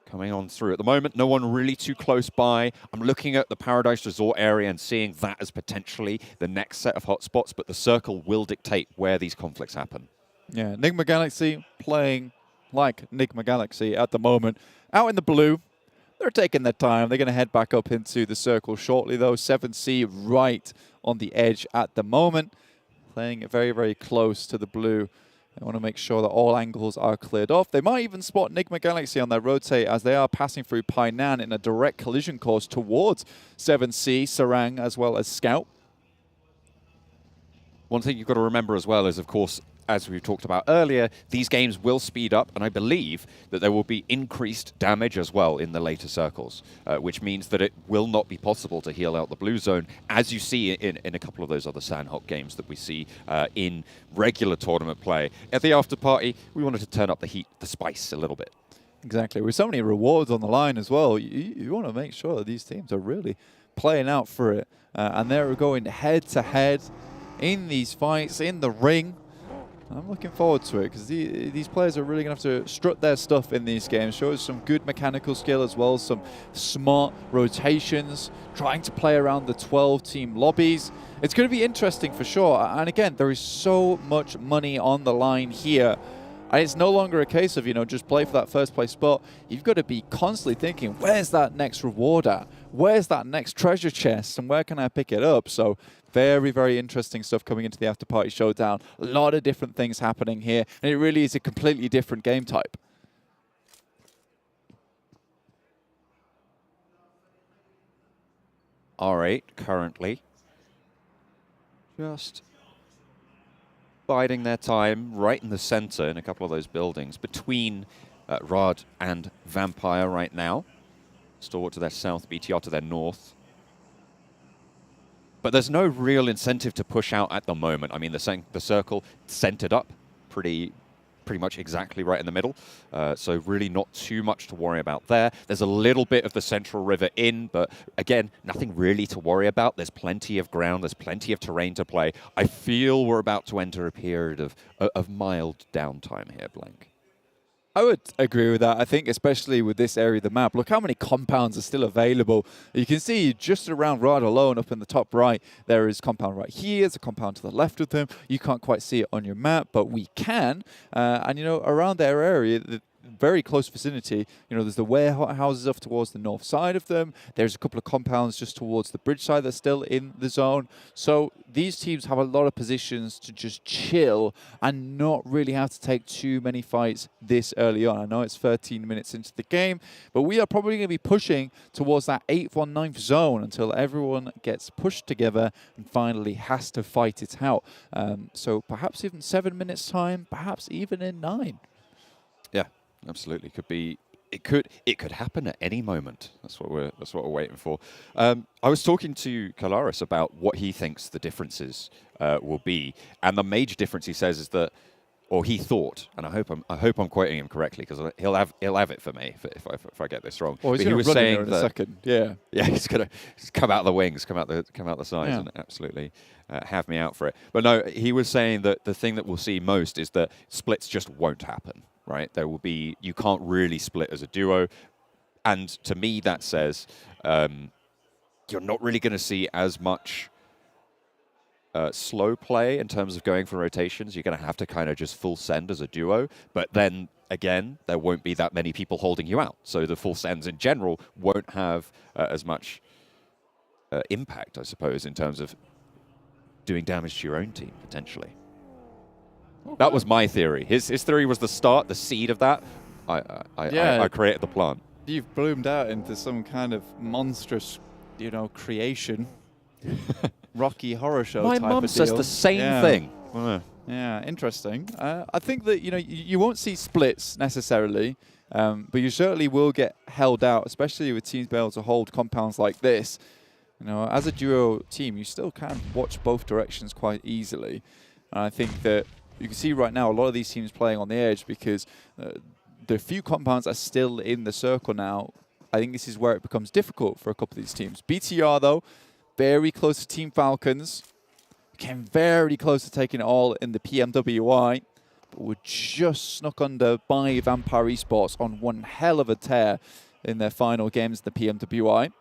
Coming on through at the moment. No one really too close by. I'm looking at the Paradise Resort area and seeing that as potentially the next set of hotspots, but the circle will dictate where these conflicts happen. Yeah, Nigma Galaxy playing like Nigma Galaxy at the moment. Out in the blue. They're taking their time. They're going to head back up into the circle shortly, though. 7C right on the edge at the moment. Playing it very, very close to the blue. They want to make sure that all angles are cleared off. They might even spot Nigma Galaxy on their rotate as they are passing through Painan in a direct collision course towards 7C, Sarang, as well as Scout. One thing you've got to remember as well is, of course, as we talked about earlier, these games will speed up, and I believe that there will be increased damage as well in the later circles, which means that it will not be possible to heal out the blue zone, as you see in a couple of those other Sanhok games that we see in regular tournament play. At the after party, we wanted to turn up the heat, the spice a little bit. Exactly. With so many rewards on the line as well, you want to make sure that these teams are really playing out for it, and they're going head-to-head in these fights, in the ring. I'm looking forward to it because these players are really going to have to strut their stuff in these games, show us some good mechanical skill as well, some smart rotations, trying to play around the 12-team lobbies. It's going to be interesting for sure. And again, there is so much money on the line here. And it's no longer a case of, you know, just play for that first place spot. You've got to be constantly thinking, where's that next reward at? Where's that next treasure chest? And where can I pick it up? So very, very interesting stuff coming into the Afterparty Showdown. A lot of different things happening here. And it really is a completely different game type. R8 currently just biding their time right in the center in a couple of those buildings between Riyadh and Vampire right now. Stalwart to their south, BTR to their north. But there's no real incentive to push out at the moment. I mean, the circle centered up pretty much exactly right in the middle. So really not too much to worry about there. There's a little bit of the central river in, but again, nothing really to worry about. There's plenty of ground. There's plenty of terrain to play. I feel we're about to enter a period of mild downtime here, Blank. I would agree with that. I think especially with this area of the map, look how many compounds are still available. You can see just around Riyadh alone, up in the top right, there is compound right here. There's a compound to the left of them. You can't quite see it on your map, but we can. And, you know, around their area, the very close vicinity, you know, there's the warehouses off towards the north side of them. There's a couple of compounds just towards the bridge side that's still in the zone. So these teams have a lot of positions to just chill and not really have to take too many fights this early on. I know it's 13 minutes into the game, but we are probably going to be pushing towards that 8th or 9th zone until everyone gets pushed together and finally has to fight it out. So perhaps even 7 minutes time, perhaps even in 9. Yeah. Absolutely, it could happen at any moment. That's what we're waiting for. I was talking to Kalaris about what he thinks the differences will be, and the major difference he says is that, or he thought, and I hope I'm quoting him correctly because he'll have it for me if I get this wrong. Well, he was saying in a second. Yeah, he's gonna come out the wings, come out the sides, and absolutely have me out for it. But no, he was saying that the thing that we'll see most is that splits just won't happen. Right, there will be, you can't really split as a duo, and to me that says you're not really going to see as much slow play in terms of going for rotations. You're going to have to kind of just full send as a duo, but then again, there won't be that many people holding you out, so the full sends in general won't have as much impact, I suppose, in terms of doing damage to your own team potentially. That was my theory. His theory was the start, the seed of that. I created the plant. You've bloomed out into some kind of monstrous, you know, creation. Rocky Horror Show My type mum of says deal. the same thing. Yeah, interesting. I think that, you know, you won't see splits necessarily, but you certainly will get held out, especially with teams being able to hold compounds like this. You know, as a duo team, you still can watch both directions quite easily. And I think that you can see right now a lot of these teams playing on the edge because the few compounds are still in the circle now. I think this is where it becomes difficult for a couple of these teams. BTR, though, very close to Team Falcons. Came very close to taking it all in the PMWI. But were just snuck under by Vampire Esports on one hell of a tear in their final games in the PMWI.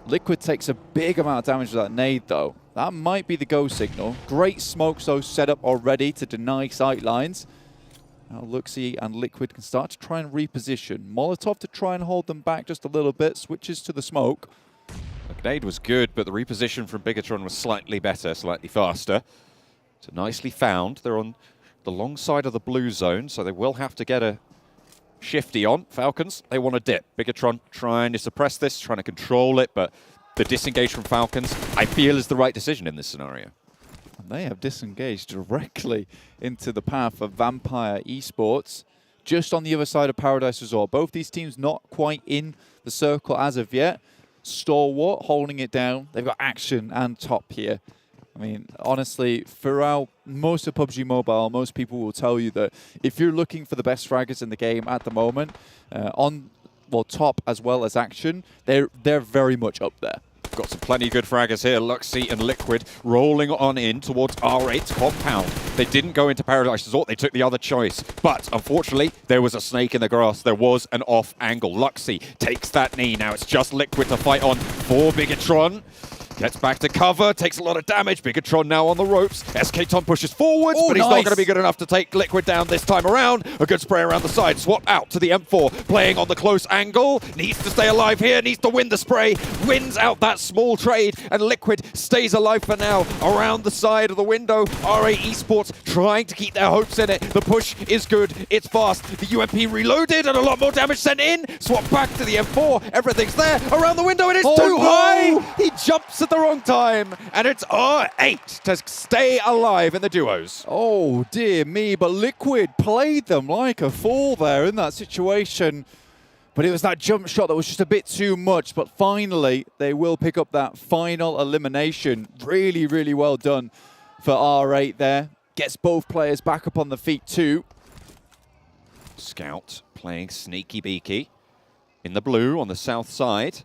Liquid takes a big amount of damage with that nade, though. That might be the go signal. Great smokes, though, set up already to deny sight lines. Now Luxy and Liquid can start to try and reposition. Molotov to try and hold them back just a little bit. Switches to the smoke. The grenade was good, but the reposition from Bigetron was slightly better, slightly faster. So nicely found. They're on the long side of the blue zone, so they will have to get a shifty on. Falcons, they want to dip. Bigetron trying to suppress this, trying to control it, but the disengage from Falcons, I feel, is the right decision in this scenario. And they have disengaged directly into the path of Vampire Esports, just on the other side of Paradise Resort. Both these teams not quite in the circle as of yet. Stalwart holding it down. They've got Action and Top here. I mean, honestly, throughout most of PUBG Mobile, most people will tell you that if you're looking for the best fraggers in the game at the moment, Top as well as Action, they're very much up there. Got some plenty good fraggers here. Luxy and Liquid rolling on in towards R8's compound. They didn't go into Paradise Resort. They took the other choice. But unfortunately, there was a snake in the grass. There was an off angle. Luxy takes that knee. Now it's just Liquid to fight on for Bigetron. Gets back to cover, takes a lot of damage. Bigetron now on the ropes. SK-Ton pushes forwards, but he's not going to be good enough to take Liquid down this time around. A good spray around the side. Swap out to the M4, playing on the close angle. Needs to stay alive here, needs to win the spray. Wins out that small trade, and Liquid stays alive for now. Around the side of the window, R8 Esports trying to keep their hopes in it. The push is good, it's fast. The UMP reloaded and a lot more damage sent in. Swap back to the M4, everything's there. Around the window, it is too high! He jumps at the wrong time, and it's R8 to stay alive in the duos. Oh, dear me, but Liquid played them like a fool there in that situation. But it was that jump shot that was just a bit too much. But finally, they will pick up that final elimination. Really, really well done for R8 there. Gets both players back up on the feet too. Scout playing sneaky beaky in the blue on the south side.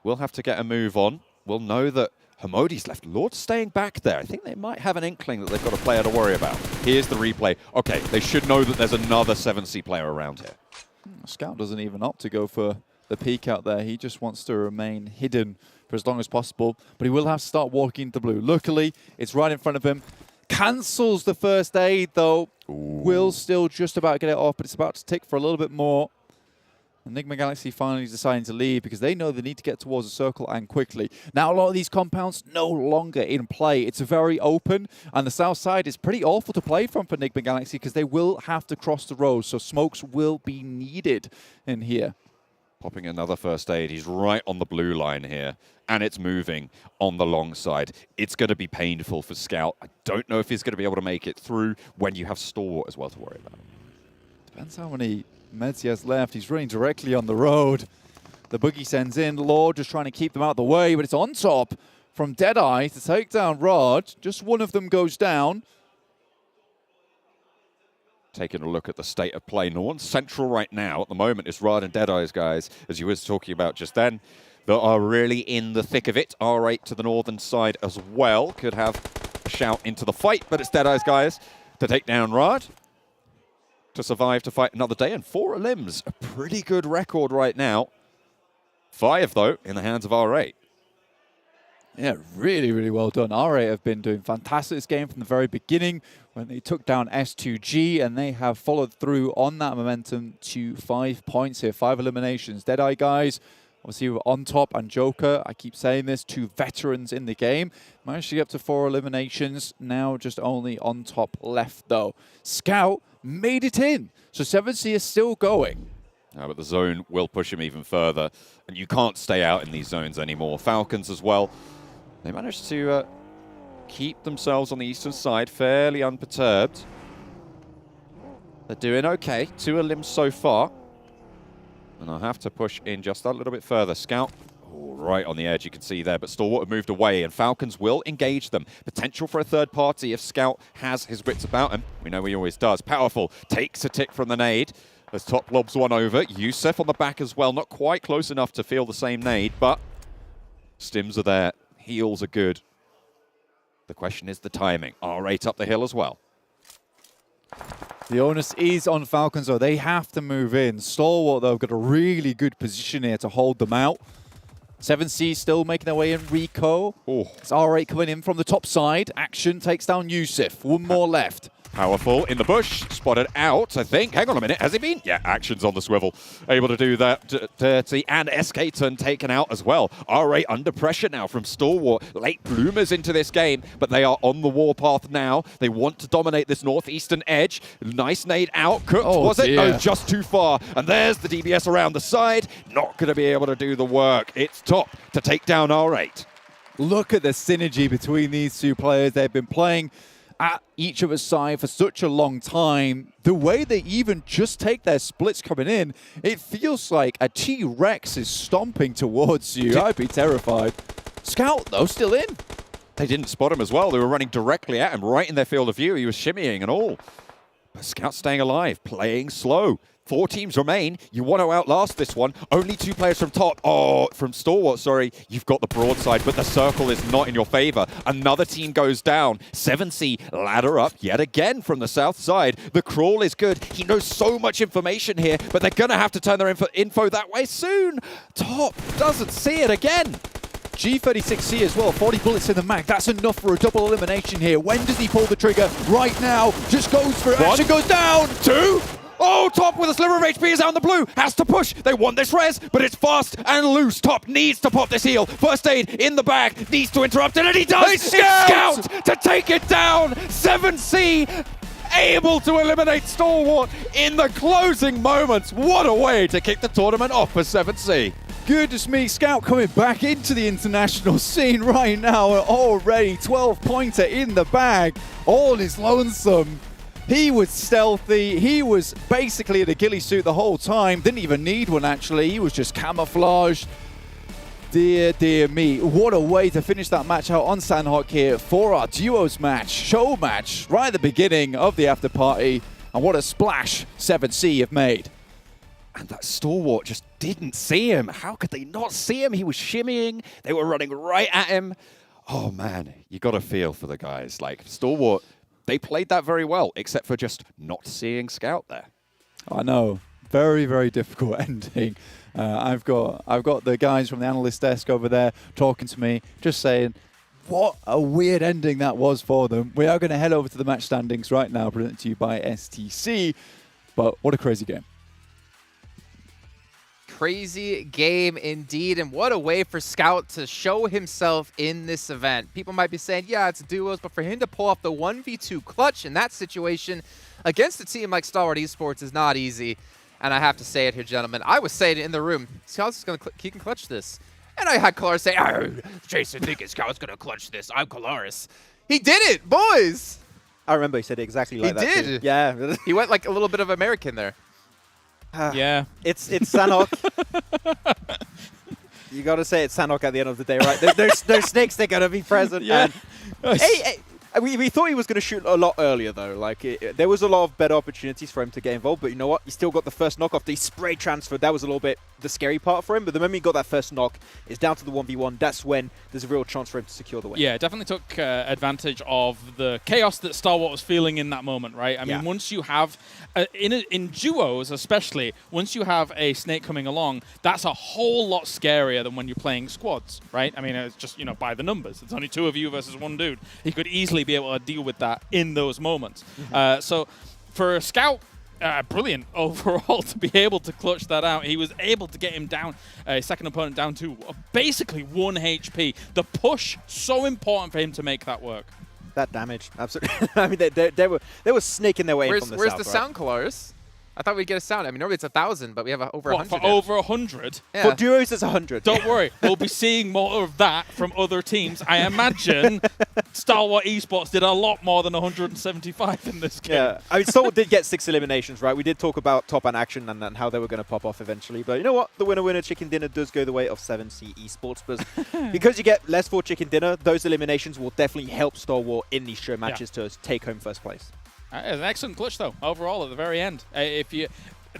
We'll have to get a move on. We'll know that Hamodi's left. Lord staying back there. I think they might have an inkling that they've got a player to worry about. Here's the replay. Okay, they should know that there's another 7C player around here. Scout doesn't even opt to go for the peek out there. He just wants to remain hidden for as long as possible. But he will have to start walking into blue. Luckily, it's right in front of him. Cancels the first aid, though. Ooh. Will still just about get it off, but it's about to tick for a little bit more. And Nigma Galaxy finally deciding to leave because they know they need to get towards the circle and quickly. Now, a lot of these compounds no longer in play. It's very open, and the south side is pretty awful to play from for Nigma Galaxy because they will have to cross the road, so smokes will be needed in here. Popping another first aid. He's right on the blue line here, and it's moving on the long side. It's going to be painful for Scout. I don't know if he's going to be able to make it through when you have Stalwart as well to worry about. Depends how many meds he has left. He's running directly on the road. The boogie sends in. Lord just trying to keep them out of the way, but it's on top from Deadeyes to take down Rod. Just one of them goes down. Taking a look at the state of play. No one's central right now. At the moment, it's Rod and Deadeyes guys, as you were talking about just then, that are really in the thick of it. R8 to the northern side as well. Could have a shout into the fight, but it's Deadeyes guys to take down Rod. To survive to fight another day, and 4 limbs. A pretty good record right now. 5, though, in the hands of R8. Yeah, really, really well done. R8 have been doing fantastic this game from the very beginning when they took down S2G, and they have followed through on that momentum to 5 points here, 5 eliminations. Deadeye guys, obviously we're on top, and Joker, I keep saying this, 2 veterans in the game. Managed to get up to 4 eliminations, now just only on top left though. Scout made it in, so 7C is still going. But the zone will push him even further, and you can't stay out in these zones anymore. Falcons as well, they managed to keep themselves on the eastern side fairly unperturbed. They're doing okay, 2 limbs so far. And I'll have to push in just a little bit further. Scout, right on the edge, you can see there, but Stalwart have moved away, and Falcons will engage them. Potential for a third party if Scout has his wits about him. We know he always does. Powerful, takes a tick from the nade. As top lobs one over. Yusef on the back as well, not quite close enough to feel the same nade, but stims are there. Heals are good. The question is the timing. R8 up the hill as well. The onus is on Falcons, though. They have to move in. Stalwart, though, have got a really good position here to hold them out. 7C still making their way in. Rico. It's R8 coming in from the top side. Action takes down Yusuf. 1 more left. Powerful in the bush, spotted out, I think. Hang on a minute, has he been? Yeah, Action's on the swivel. Able to do that dirty, and SK-Ton taken out as well. R8 under pressure now from Stalwart. Late bloomers into this game, but they are on the warpath now. They want to dominate this northeastern edge. Nice nade out, cooked, was it? No, just too far. And there's the DBS around the side. Not going to be able to do the work. It's top to take down R8. Look at the synergy between these 2 players. They've been playing at each other's side for such a long time. The way they even just take their splits coming in, it feels like a T-Rex is stomping towards you. I'd be terrified. Scout, though, still in. They didn't spot him as well. They were running directly at him, right in their field of view. He was shimmying and all. But Scout staying alive, playing slow. 4 teams remain. You want to outlast this one. Only 2 players from top. Oh, from Stalwart, sorry. You've got the broadside, but the circle is not in your favor. Another team goes down. 7C ladder up yet again from the south side. The crawl is good. He knows so much information here, but they're going to have to turn their info that way soon. Top doesn't see it again. G36C as well, 40 bullets in the mag. That's enough for a double elimination here. When does he pull the trigger? Right now. Just goes for it. Action goes down. 2. Oh, Top with a sliver of HP is out in the blue. Has to push. They want this res, but it's fast and loose. Top needs to pop this heal. First aid in the bag. Needs to interrupt it, and he does. It's Scout to take it down. 7C able to eliminate Stalwart in the closing moments. What a way to kick the tournament off for 7C. Goodness me, Scout coming back into the international scene right now. Already 12-pointer in the bag. All is lonesome. He was stealthy. He was basically in a ghillie suit the whole time. Didn't even need one, actually. He was just camouflaged. Dear, dear me. What a way to finish that match out on Sanhok here for our duos match, show match, right at the beginning of the after party. And what a splash 7C have made. And that Stalwart just didn't see him. How could they not see him? He was shimmying. They were running right at him. Oh, man, you got to feel for the guys. Like, Stalwart, they played that very well, except for just not seeing Scout there. I know. Very, very difficult ending. I've got the guys from the analyst desk over there talking to me, just saying, what a weird ending that was for them. We are going to head over to the match standings right now, presented to you by STC. But what a crazy game. Crazy game indeed, and what a way for Scout to show himself in this event. People might be saying, yeah, it's duos, but for him to pull off the 1v2 clutch in that situation against a team like Stalwart Esports is not easy. And I have to say it here, gentlemen. I was saying it in the room, Scout's going to he can clutch this. And I had Kalaris say, oh, Jason thinking Scout's going to clutch this. I'm Kalaris. He did it, boys. I remember he said it exactly like that. He did. Too. Yeah. He went like a little bit of American there. Yeah. It's Sanhok. You got to say it's Sanhok at the end of the day, right? There's snakes, they're going to be present. Yeah. And we thought he was going to shoot a lot earlier, though. Like, there was a lot of better opportunities for him to get involved. But you know what? He still got the first knock off. The spray transfer, that was a little bit the scary part for him. But the moment he got that first knock, it's down to the 1v1. That's when there's a real chance for him to secure the win. Yeah, definitely took advantage of the chaos that Stalwart was feeling in that moment, right? I mean, once you have, in duos especially, once you have a snake coming along, that's a whole lot scarier than when you're playing squads, right? I mean, it's just, you know, by the numbers. It's only 2 of you versus 1 dude. He could easily be able to deal with that in those moments. So for Scout, brilliant overall to be able to clutch that out. He was able to get him down, second opponent down to basically 1 HP. The push, so important for him to make that work. That damage, absolutely. I mean, they were snaking their way in from the south. Where's the sound, Kalaris? I thought we'd get a sound. I mean, normally it's 1,000, but we have over 100. For over 100? Yeah. For duos, it's 100. Don't worry. We'll be seeing more of that from other teams. I imagine Stalwart Esports did a lot more than 175 in this game. Yeah, I mean, Stalwart did get 6 eliminations, right? We did talk about Top and Action and how they were going to pop off eventually. But you know what? The winner chicken dinner does go the way of 7C Esports. But because you get less for chicken dinner, those eliminations will definitely help Stalwart in these show matches to take home first place. An excellent clutch, though, overall, at the very end.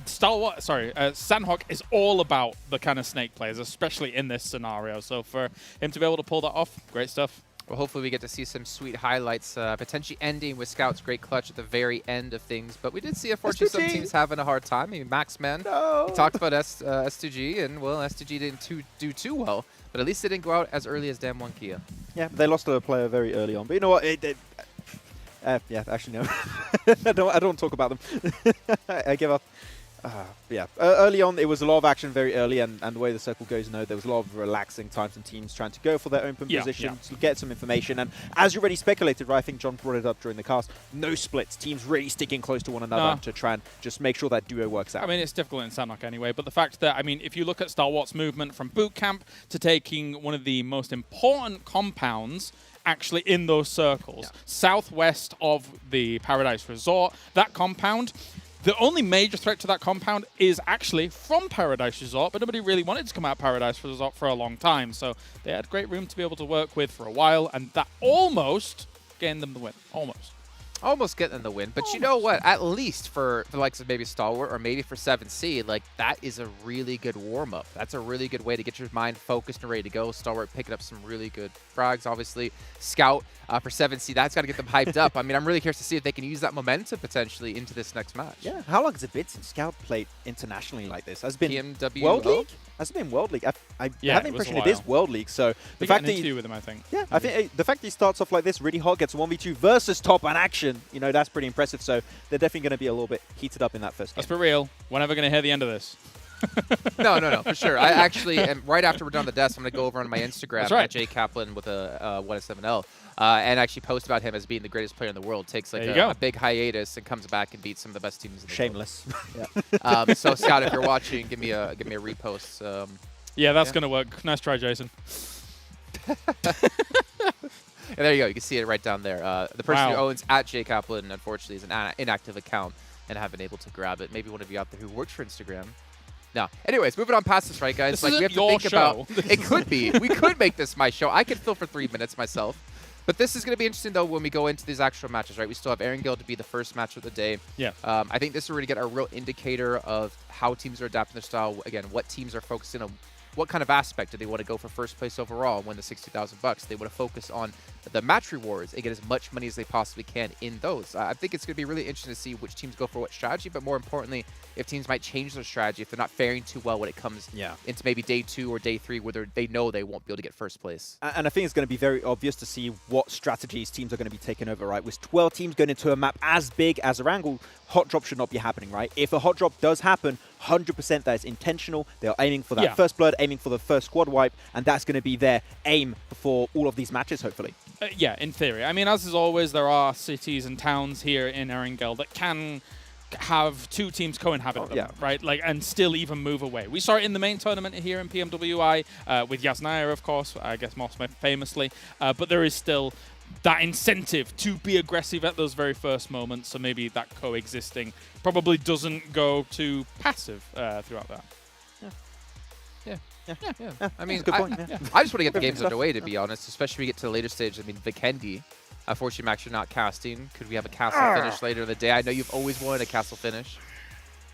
Sanhok is all about the kind of snake players, especially in this scenario. So for him to be able to pull that off, great stuff. Well, hopefully we get to see some sweet highlights, potentially ending with Scout's great clutch at the very end of things. But we did see, unfortunately, some teams having a hard time. I mean, Maxman, he talked about S2G, and, well, S2G didn't do too well. But at least they didn't go out as early as Damn One Kia. Yeah, they lost a player very early on. But you know what? Yeah, actually, no. I don't talk about them. I give up. Yeah, early on, it was a lot of action very early, and the way the circle goes, there was a lot of relaxing times and teams trying to go for their open position to get some information. And as you already speculated, right, I think John brought it up during the cast, no splits, teams really sticking close to one another to try and just make sure that duo works out. I mean, it's difficult in Sanhok anyway, but the fact that, I mean, if you look at Stalwart's movement from boot camp to taking one of the most important compounds actually in those circles, southwest of the Paradise Resort, that compound, the only major threat to that compound is actually from Paradise Resort, but nobody really wanted to come out of Paradise Resort for a long time, so they had great room to be able to work with for a while, and that almost gained them the win. Almost getting them the win, but you know what? At least for the likes of maybe Stalwart or maybe for 7C, like, that is a really good warm-up. That's a really good way to get your mind focused and ready to go. Stalwart picking up some really good frags, obviously. Scout for 7C, that's got to get them hyped up. I mean, I'm really curious to see if they can use that momentum potentially into this next match. Yeah, how long has it been since Scout played internationally like this? Has it been PMWI? World League? Has it been World League? I Yeah, have the it was a impression it is while. World League. So They the got fact an that interview with him, I think. yeah, I think the fact that he starts off like this really hot, gets 1v2 versus top and action, you know, that's pretty impressive. So they're definitely going to be a little bit heated up in that first game. Let's be real. We're never going to hear the end of this. No, for sure. I actually am, right after we're done the desk, I'm going to go over on my Instagram That's right. at Jay Kaplan with a 1S7L and actually post about him as being the greatest player in the world. Takes like a big hiatus and comes back and beats some of the best teams in the Shameless. world. So Scott, if you're watching, give me a repost. Yeah, that's going to work. Nice try, Jason. And there you go. You can see it right down there. The person who owns at Jay Kaplan, unfortunately, is an inactive account and haven't been able to grab it. Maybe one of you out there who works for Instagram. No. Anyways, moving on past this, right, guys? This like we isn't have to think your about. It could be. We could make this my show. I could fill for 3 minutes myself. But this is going to be interesting, though, when we go into these actual matches, right? We still have Erangel to be the first match of the day. Yeah. I think this is where we get a real indicator of how teams are adapting their style. Again, what teams are focusing on. What kind of aspect do they want to go for first place overall and win the $60,000? They want to focus on the match rewards and get as much money as they possibly can in those. I think it's going to be really interesting to see which teams go for what strategy, but more importantly, if teams might change their strategy if they're not faring too well when it comes into maybe day 2 or day 3 where they know they won't be able to get first place. And I think it's going to be very obvious to see what strategies teams are going to be taking over, right? With 12 teams going into a map as big as Erangel, hot drop should not be happening, right? If a hot drop does happen, 100% that is intentional. They are aiming for that first blood, aiming for the first squad wipe, and that's going to be their aim for all of these matches, hopefully. Yeah, in theory. I mean, as is always, there are cities and towns here in Erangel that can have 2 teams co-inhabit them, right? Like, and still even move away. We saw it in the main tournament here in PMWI with Yasnaya, of course, I guess most famously, but there is still that incentive to be aggressive at those very first moments, so maybe that coexisting probably doesn't go too passive throughout that. Yeah. I mean, I just want to get the games underway, to be honest, especially when we get to the later stage. I mean, Vikendi, unfortunately, I'm actually not casting. Could we have a castle finish later in the day? I know you've always wanted a castle finish.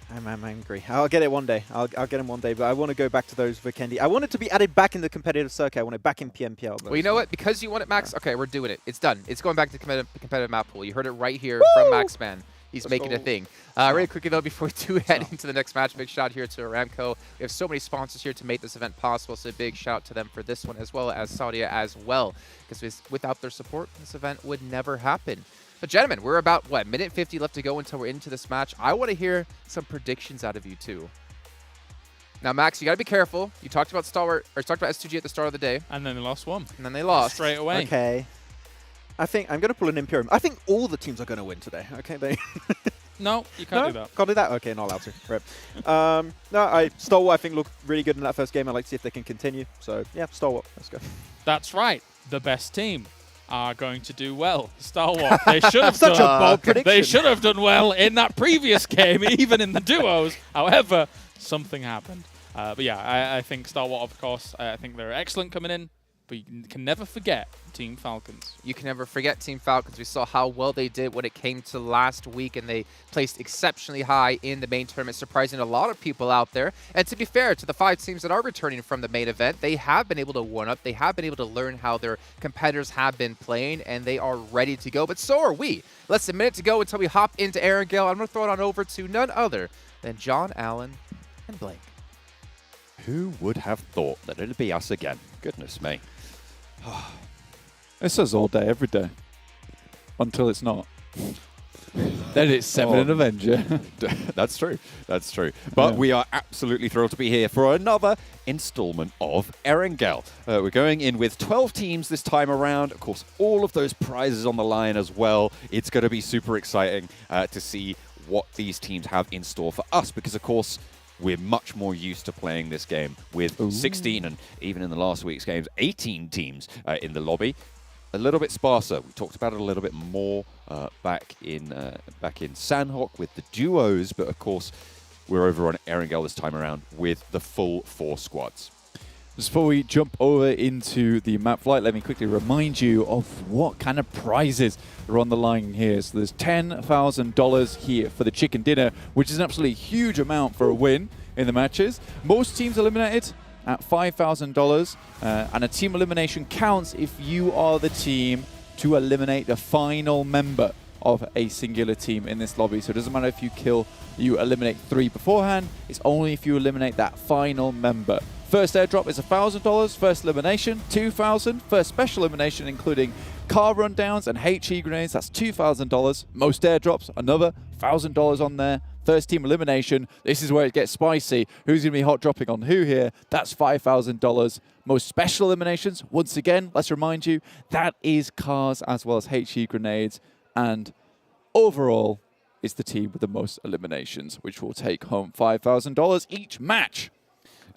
I'm angry. I'll get it one day. I'll get him one day, but I want to go back to those Vikendi. I want it to be added back in the competitive circuit. I want it back in PMPL. Well, you know what? Because you want it, Max, okay, we're doing it. It's done. It's going back to the competitive map pool. You heard it right here from Maxman. He's making a thing. Really quickly, though, before we do head into the next match, big shout out here to Aramco. We have so many sponsors here to make this event possible, so a big shout out to them for this one, as well as Saudia as well, because without their support, this event would never happen. But gentlemen, we're about, what, minute 50 left to go until we're into this match. I want to hear some predictions out of you, too. Now, Max, you got to be careful. You talked about S2G at the start of the day. And then they lost one. And then they lost. Straight away. Okay. I think I'm going to pull an Imperium. I think all the teams are going to win today. Okay, No, you can't do that. Can't do that? Okay, not allowed to. Right. No, Stalwart, I think, looked really good in that first game. I'd like to see if they can continue. So, yeah, Stalwart. Let's go. That's right. The best team are going to do well. Stalwart. They should have Such done, a bold prediction. They should have done well in that previous game, even in the duos. However, something happened. But yeah, I think Stalwart, of course, I think they're excellent coming in. But you can never forget Team Falcons. You can never forget Team Falcons. We saw how well they did when it came to last week, and they placed exceptionally high in the main tournament, surprising a lot of people out there. And to be fair to the 5 teams that are returning from the main event, they have been able to warm up. They have been able to learn how their competitors have been playing, and they are ready to go. But so are we. Less than a minute to go until we hop into Erangel. I'm going to throw it on over to none other than John Allen and Blake. Who would have thought that it'd be us again? Goodness me. It says all day, every day. Until it's not. Then it's 7 and Avenger. That's true. That's true. But we are absolutely thrilled to be here for another installment of Erangel. We're going in with 12 teams this time around. Of course, all of those prizes on the line as well. It's going to be super exciting to see what these teams have in store for us because, of course, we're much more used to playing this game with 16 and even in the last week's games, 18 teams in the lobby. A little bit sparser. We talked about it a little bit more back in Sanhok with the duos, but of course, we're over on Erangel this time around with the full 4 squads. Just before we jump over into the map flight, let me quickly remind you of what kind of prizes are on the line here. So there's $10,000 here for the chicken dinner, which is an absolutely huge amount for a win in the matches. Most teams eliminated at $5,000, and a team elimination counts if you are the team to eliminate the final member of a singular team in this lobby. So it doesn't matter if you eliminate 3 beforehand, it's only if you eliminate that final member First airdrop is $1,000. First elimination, $2,000. First special elimination, including car rundowns and HE grenades, that's $2,000. Most airdrops, another $1,000 on there. First team elimination, this is where it gets spicy. Who's going to be hot dropping on who here? That's $5,000. Most special eliminations, once again, let's remind you, that is cars as well as HE grenades. And overall, it's the team with the most eliminations, which will take home $5,000 each match.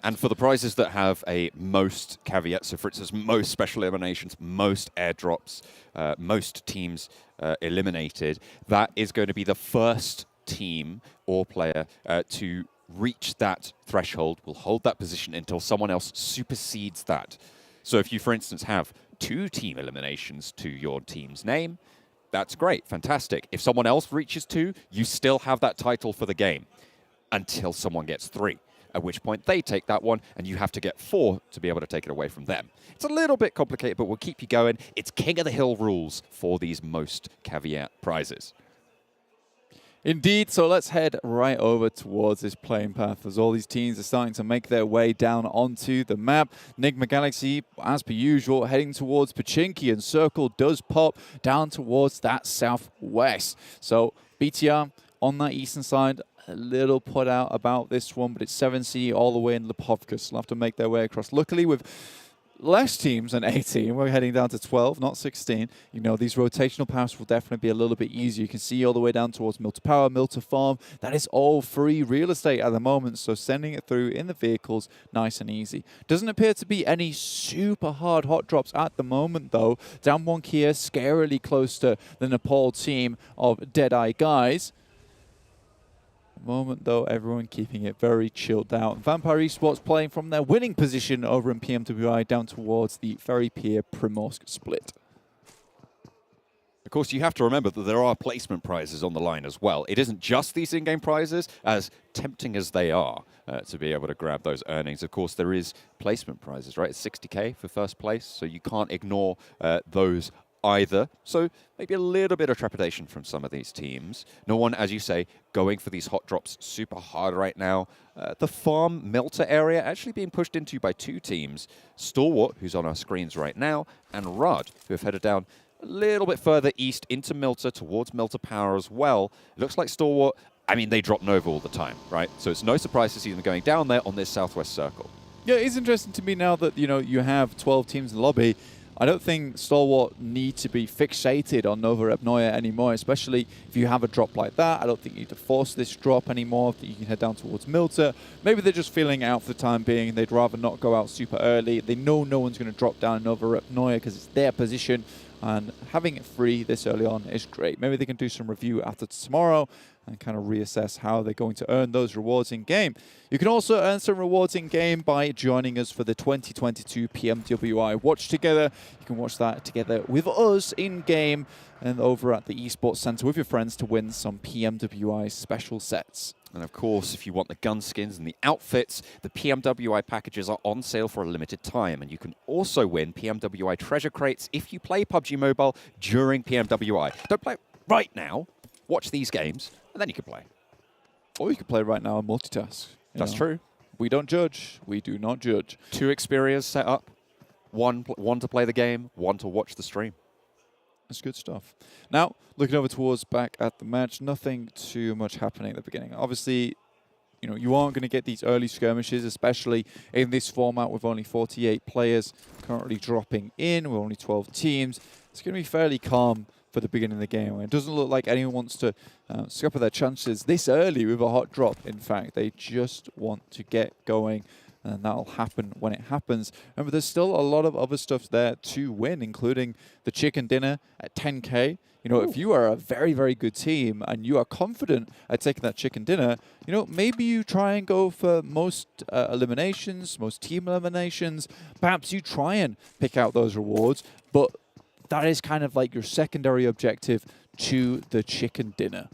And for the prizes that have a most caveat, so for instance, most special eliminations, most airdrops, most teams eliminated, that is going to be the first team or player to reach that threshold, will hold that position until someone else supersedes that. So if you, for instance, have 2 team eliminations to your team's name, that's great, fantastic. If someone else reaches 2, you still have that title for the game until someone gets 3. At which point they take that one, and you have to get 4 to be able to take it away from them. It's a little bit complicated, but we'll keep you going. It's King of the Hill rules for these most caveat prizes. Indeed, so let's head right over towards this playing path as all these teams are starting to make their way down onto the map. Nigma Galaxy, as per usual, heading towards Pachinki, and Circle does pop down towards that southwest. So BTR on that eastern side, a little put out about this one, but it's 7C all the way in Lipovka, so they'll have to make their way across. Luckily, with less teams than 18, we're heading down to 12, not 16. You know, these rotational paths will definitely be a little bit easier. You can see all the way down towards Mill to Power, Mill to Farm. That is all free real estate at the moment, so sending it through in the vehicles, nice and easy. Doesn't appear to be any super hard hot drops at the moment, though. Down one Kia, scarily close to the Nepal team of Deadeyes Guys. Moment though, everyone keeping it very chilled out. Vampire Esports playing from their winning position over in PMWI down towards the Ferry Pier Primorsk split. Of course, you have to remember that there are placement prizes on the line as well. It isn't just these in-game prizes, as tempting as they are to be able to grab those earnings. Of course, there is placement prizes, right? It's 60K for first place, so you can't ignore those either. So maybe a little bit of trepidation from some of these teams. No one, as you say, going for these hot drops super hard right now. The farm Melter area actually being pushed into by 2 teams. Stalwart, who's on our screens right now, and Riyadh, who have headed down a little bit further east into Melter, towards Melter Power as well. It looks like Stalwart, I mean, they drop Nova all the time, right? So it's no surprise to see them going down there on this southwest circle. Yeah, it's interesting to me now that, you know, you have 12 teams in the lobby. I don't think Stalwart need to be fixated on Nova Repnoya anymore, especially if you have a drop like that. I don't think you need to force this drop anymore. You can head down towards Milter. Maybe they're just feeling out for the time being. They'd rather not go out super early. They know no one's going to drop down Nova Repnoya because it's their position. And having it free this early on is great. Maybe they can do some review after tomorrow and kind of reassess how they're going to earn those rewards in-game. You can also earn some rewards in-game by joining us for the 2022 PMWI Watch Together. You can watch that together with us in-game and over at the Esports Center with your friends to win some PMWI special sets. And of course, if you want the gun skins and the outfits, the PMWI packages are on sale for a limited time. And you can also win PMWI treasure crates if you play PUBG Mobile during PMWI. Don't play right now. Watch these games, and then you can play. Or you can play right now and multitask. That's true. We don't judge. We do not judge. 2 Xperias set up. One to play the game, 1 to watch the stream. That's good stuff. Now, looking over towards back at the match, nothing too much happening at the beginning. Obviously, you know, you aren't going to get these early skirmishes, especially in this format with only 48 players currently dropping in, with only 12 teams. It's going to be fairly calm for the beginning of the game. It doesn't look like anyone wants to scupper their chances this early with a hot drop. In fact, they just want to get going, and that'll happen when it happens. Remember, there's still a lot of other stuff there to win, including the chicken dinner at 10K. You know, if you are a very, very good team and you are confident at taking that chicken dinner, you know, maybe you try and go for most eliminations, most team eliminations. Perhaps you try and pick out those rewards, but that is kind of like your secondary objective to the chicken dinner.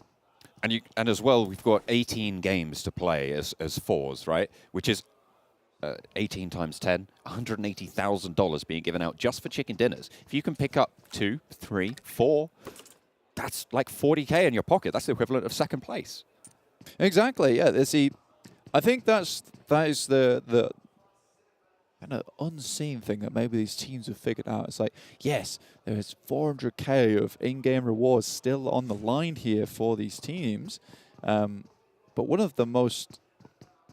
And as well, we've got 18 games to play as 4s, right? Which is 18 times 10, $180,000 being given out just for chicken dinners. If you can pick up 2, 3, 4, that's like 40K in your pocket. That's the equivalent of second place. Exactly. Yeah. See, I think that is the kind of unseen thing that maybe these teams have figured out. It's like, yes, there's 400k of in-game rewards still on the line here for these teams, but one of the most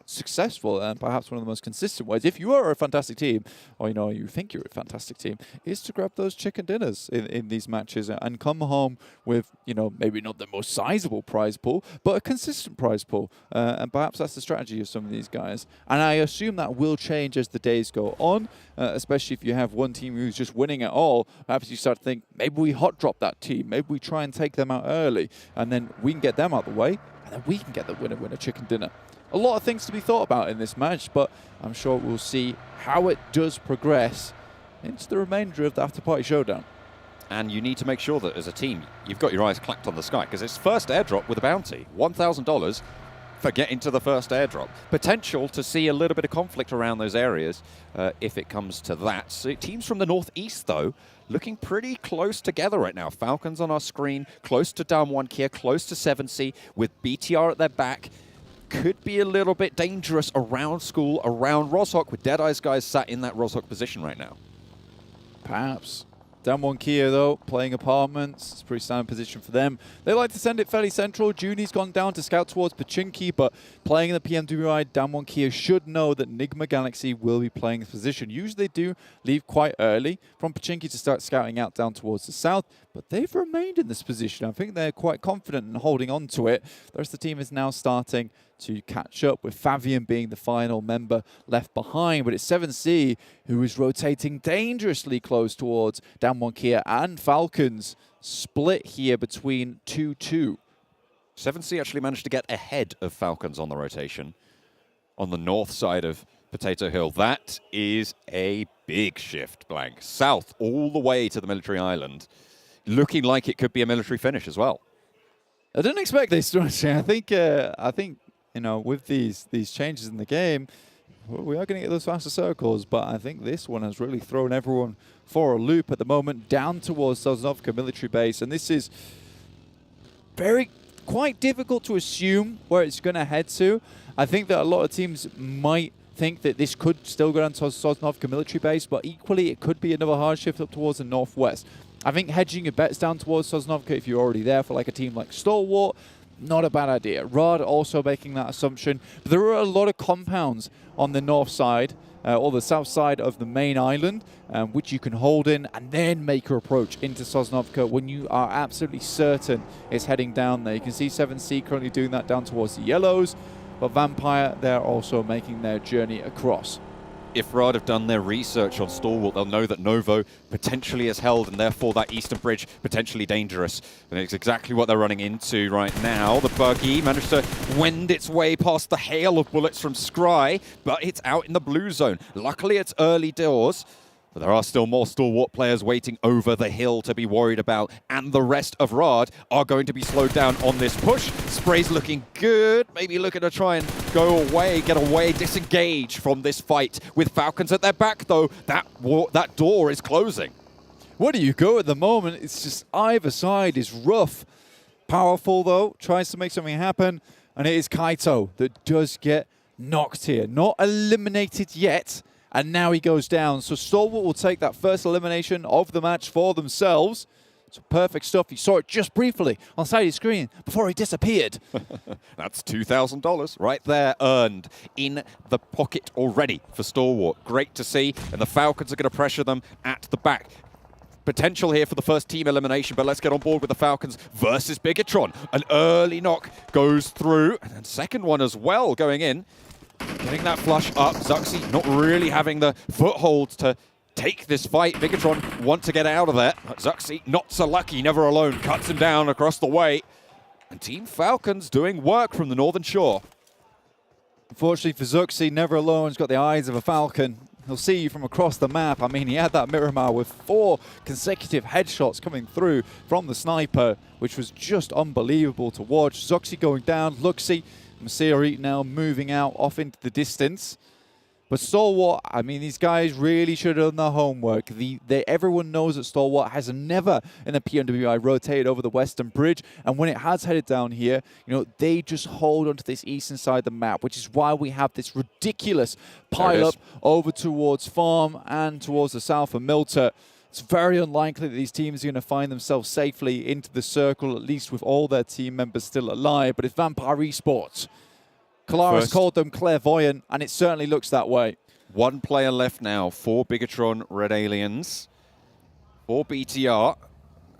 successful and perhaps one of the most consistent ways, if you are a fantastic team, or you think you're a fantastic team, is to grab those chicken dinners in these matches and come home with, maybe not the most sizable prize pool, but a consistent prize pool. And perhaps that's the strategy of some of these guys. And I assume that will change as the days go on, especially if you have one team who's just winning it all. Perhaps you start to think, maybe we hot drop that team, maybe we try and take them out early, and then we can get them out of the way, and then we can get the winner chicken dinner. A lot of things to be thought about in this match, but I'm sure we'll see how it does progress into the remainder of the Afterparty Showdown. And you need to make sure that as a team, you've got your eyes clapped on the sky, because it's first airdrop with a bounty. $1,000 for getting to the first airdrop. Potential to see a little bit of conflict around those areas if it comes to that. So teams from the northeast, though, looking pretty close together right now. Falcons on our screen, close to Damwon Kia, close to 7C, with BTR at their back. Could be a little bit dangerous around school, around Roshok, with Deadeyes Guys sat in that Roshok position right now. Perhaps. Damwon Kia, though, playing apartments. It's a pretty standard position for them. They like to send it fairly central. Junie's gone down to scout towards Pachinki, but playing in the PMWI, Damwon Kia should know that Nigma Galaxy will be playing this position. Usually they do leave quite early from Pachinki to start scouting out down towards the south, but they've remained in this position. I think they're quite confident in holding on to it. The rest of the team is now starting to catch up, with Favian being the final member left behind, but it's 7C who is rotating dangerously close towards Damwon Kia and Falcons, split here between 2-2. 7C actually managed to get ahead of Falcons on the rotation on the north side of Potato Hill. That is a big shift, Blank. South all the way to the military island, looking like it could be a military finish as well. I didn't expect this to actually. I think with these changes in the game, we are going to get those faster circles, but I think this one has really thrown everyone for a loop at the moment, down towards Sosnovka military base, and this is quite difficult to assume where it's going to head to. I think that a lot of teams might think that this could still go down to Sosnovka military base, but equally it could be another hard shift up towards the northwest. I think hedging your bets down towards Sosnovka, if you're already there for like a team like Stalwart, not a bad idea. Rod also making that assumption. But there are a lot of compounds on the north side, or the south side of the main island, which you can hold in and then make your approach into Sosnovka when you are absolutely certain it's heading down there. You can see 7C currently doing that down towards the yellows, but Vampire, they're also making their journey across. If Riyadh have done their research on Stalwart, they'll know that Novo potentially is held, and therefore that eastern bridge potentially dangerous. And it's exactly what they're running into right now. The buggy managed to wend its way past the hail of bullets from Scry, but it's out in the blue zone. Luckily, it's early doors. But there are still more Stalwart players waiting over the hill to be worried about, and the rest of Riyadh are going to be slowed down on this push. Spray's looking good, maybe looking to try and go away, get away, disengage from this fight. With Falcons at their back, though, that door is closing. Where do you go at the moment? It's just either side is rough. Powerful, though, tries to make something happen, and it is Kaito that does get knocked here. Not eliminated yet. And now he goes down. So Stalwart will take that first elimination of the match for themselves. So perfect stuff. You saw it just briefly on the side of your screen before he disappeared. That's $2,000 right there, earned in the pocket already for Stalwart. Great to see. And the Falcons are going to pressure them at the back. Potential here for the first team elimination, but let's get on board with the Falcons versus Bigetron. An early knock goes through, and then second one as well going in. Getting that flush up. Zuxi not really having the foothold to take this fight. Bigetron want to get out of there. But Zuxi not so lucky, never alone. Cuts him down across the way. And Team Falcons doing work from the northern shore. Unfortunately for Zuxi, never alone. He's got the eyes of a Falcon. He'll see you from across the map. I mean, he had that Miramar with 4 consecutive headshots coming through from the sniper, which was just unbelievable to watch. Zuxi going down. Luxi, Masiri now moving out off into the distance. But Stalwart, I mean, these guys really should have done their homework. Everyone knows that Stalwart has never in the PMWI rotated over the Western Bridge. And when it has headed down here, they just hold onto this eastern side of the map, which is why we have this ridiculous pile-up over towards Farm and towards the south of Milter. It's very unlikely that these teams are going to find themselves safely into the circle, at least with all their team members still alive. But it's Vampire Esports. Kalaris called them clairvoyant, and it certainly looks that way. One player left now for Bigetron Red Aliens, for BTR.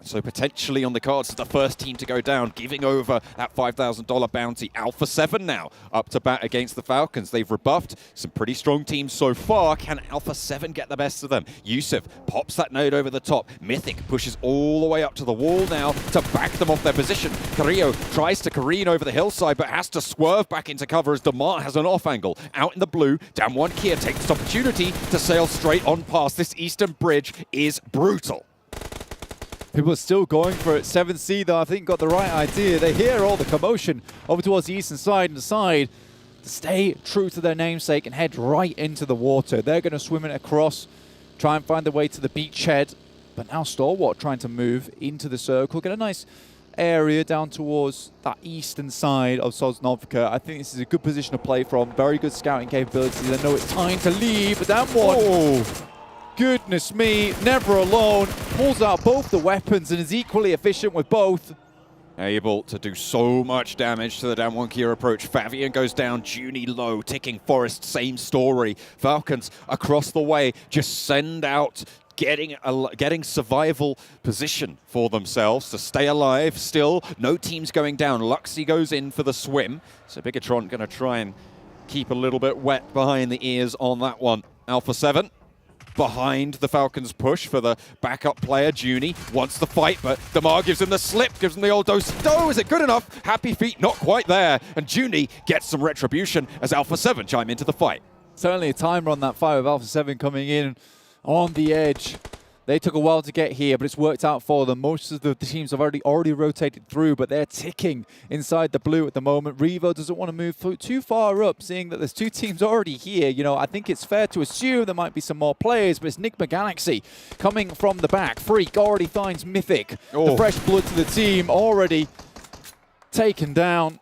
So potentially on the cards as the first team to go down, giving over that $5,000 bounty. Alpha 7 now up to bat against the Falcons. They've rebuffed some pretty strong teams so far. Can Alpha 7 get the best of them? Yusuf pops that node over the top. Mythic pushes all the way up to the wall now to back them off their position. Carrillo tries to careen over the hillside, but has to swerve back into cover as Demar has an off angle. Out in the blue, Damwon Kia takes this opportunity to sail straight on past. This eastern bridge is brutal. People are still going for it. 7C, though, I think got the right idea. They hear all the commotion over towards the eastern side and decide to stay true to their namesake and head right into the water. They're going to swim it across, try and find their way to the beachhead. But now Stalwart trying to move into the circle, get a nice area down towards that eastern side of Sosnovka. I think this is a good position to play from. Very good scouting capabilities. I know it's time to leave, but that one... Oh. Goodness me, never alone, pulls out both the weapons and is equally efficient with both. Able to do so much damage to the Damwon Kia approach. Favian goes down, Junie low, ticking Forest, same story. Falcons across the way, just send out, getting survival position for themselves to stay alive. Still, no teams going down. Luxy goes in for the swim. So Bigetron going to try and keep a little bit wet behind the ears on that one. Alpha 7. Behind the Falcons push for the backup player. Junie wants the fight, but Demar gives him the slip, gives him the old dose. Oh, is it good enough? Happy Feet not quite there. And Junie gets some retribution as Alpha 7 chime into the fight. Certainly a timer on that fight with Alpha 7 coming in on the edge. They took a while to get here, but it's worked out for them. Most of the teams have already rotated through, but they're ticking inside the blue at the moment. Revo doesn't want to move too far up, seeing that there's two teams already here. I think it's fair to assume there might be some more players, but it's Nigma Galaxy coming from the back. Freak already finds Mythic. Oh. The fresh blood to the team already taken down.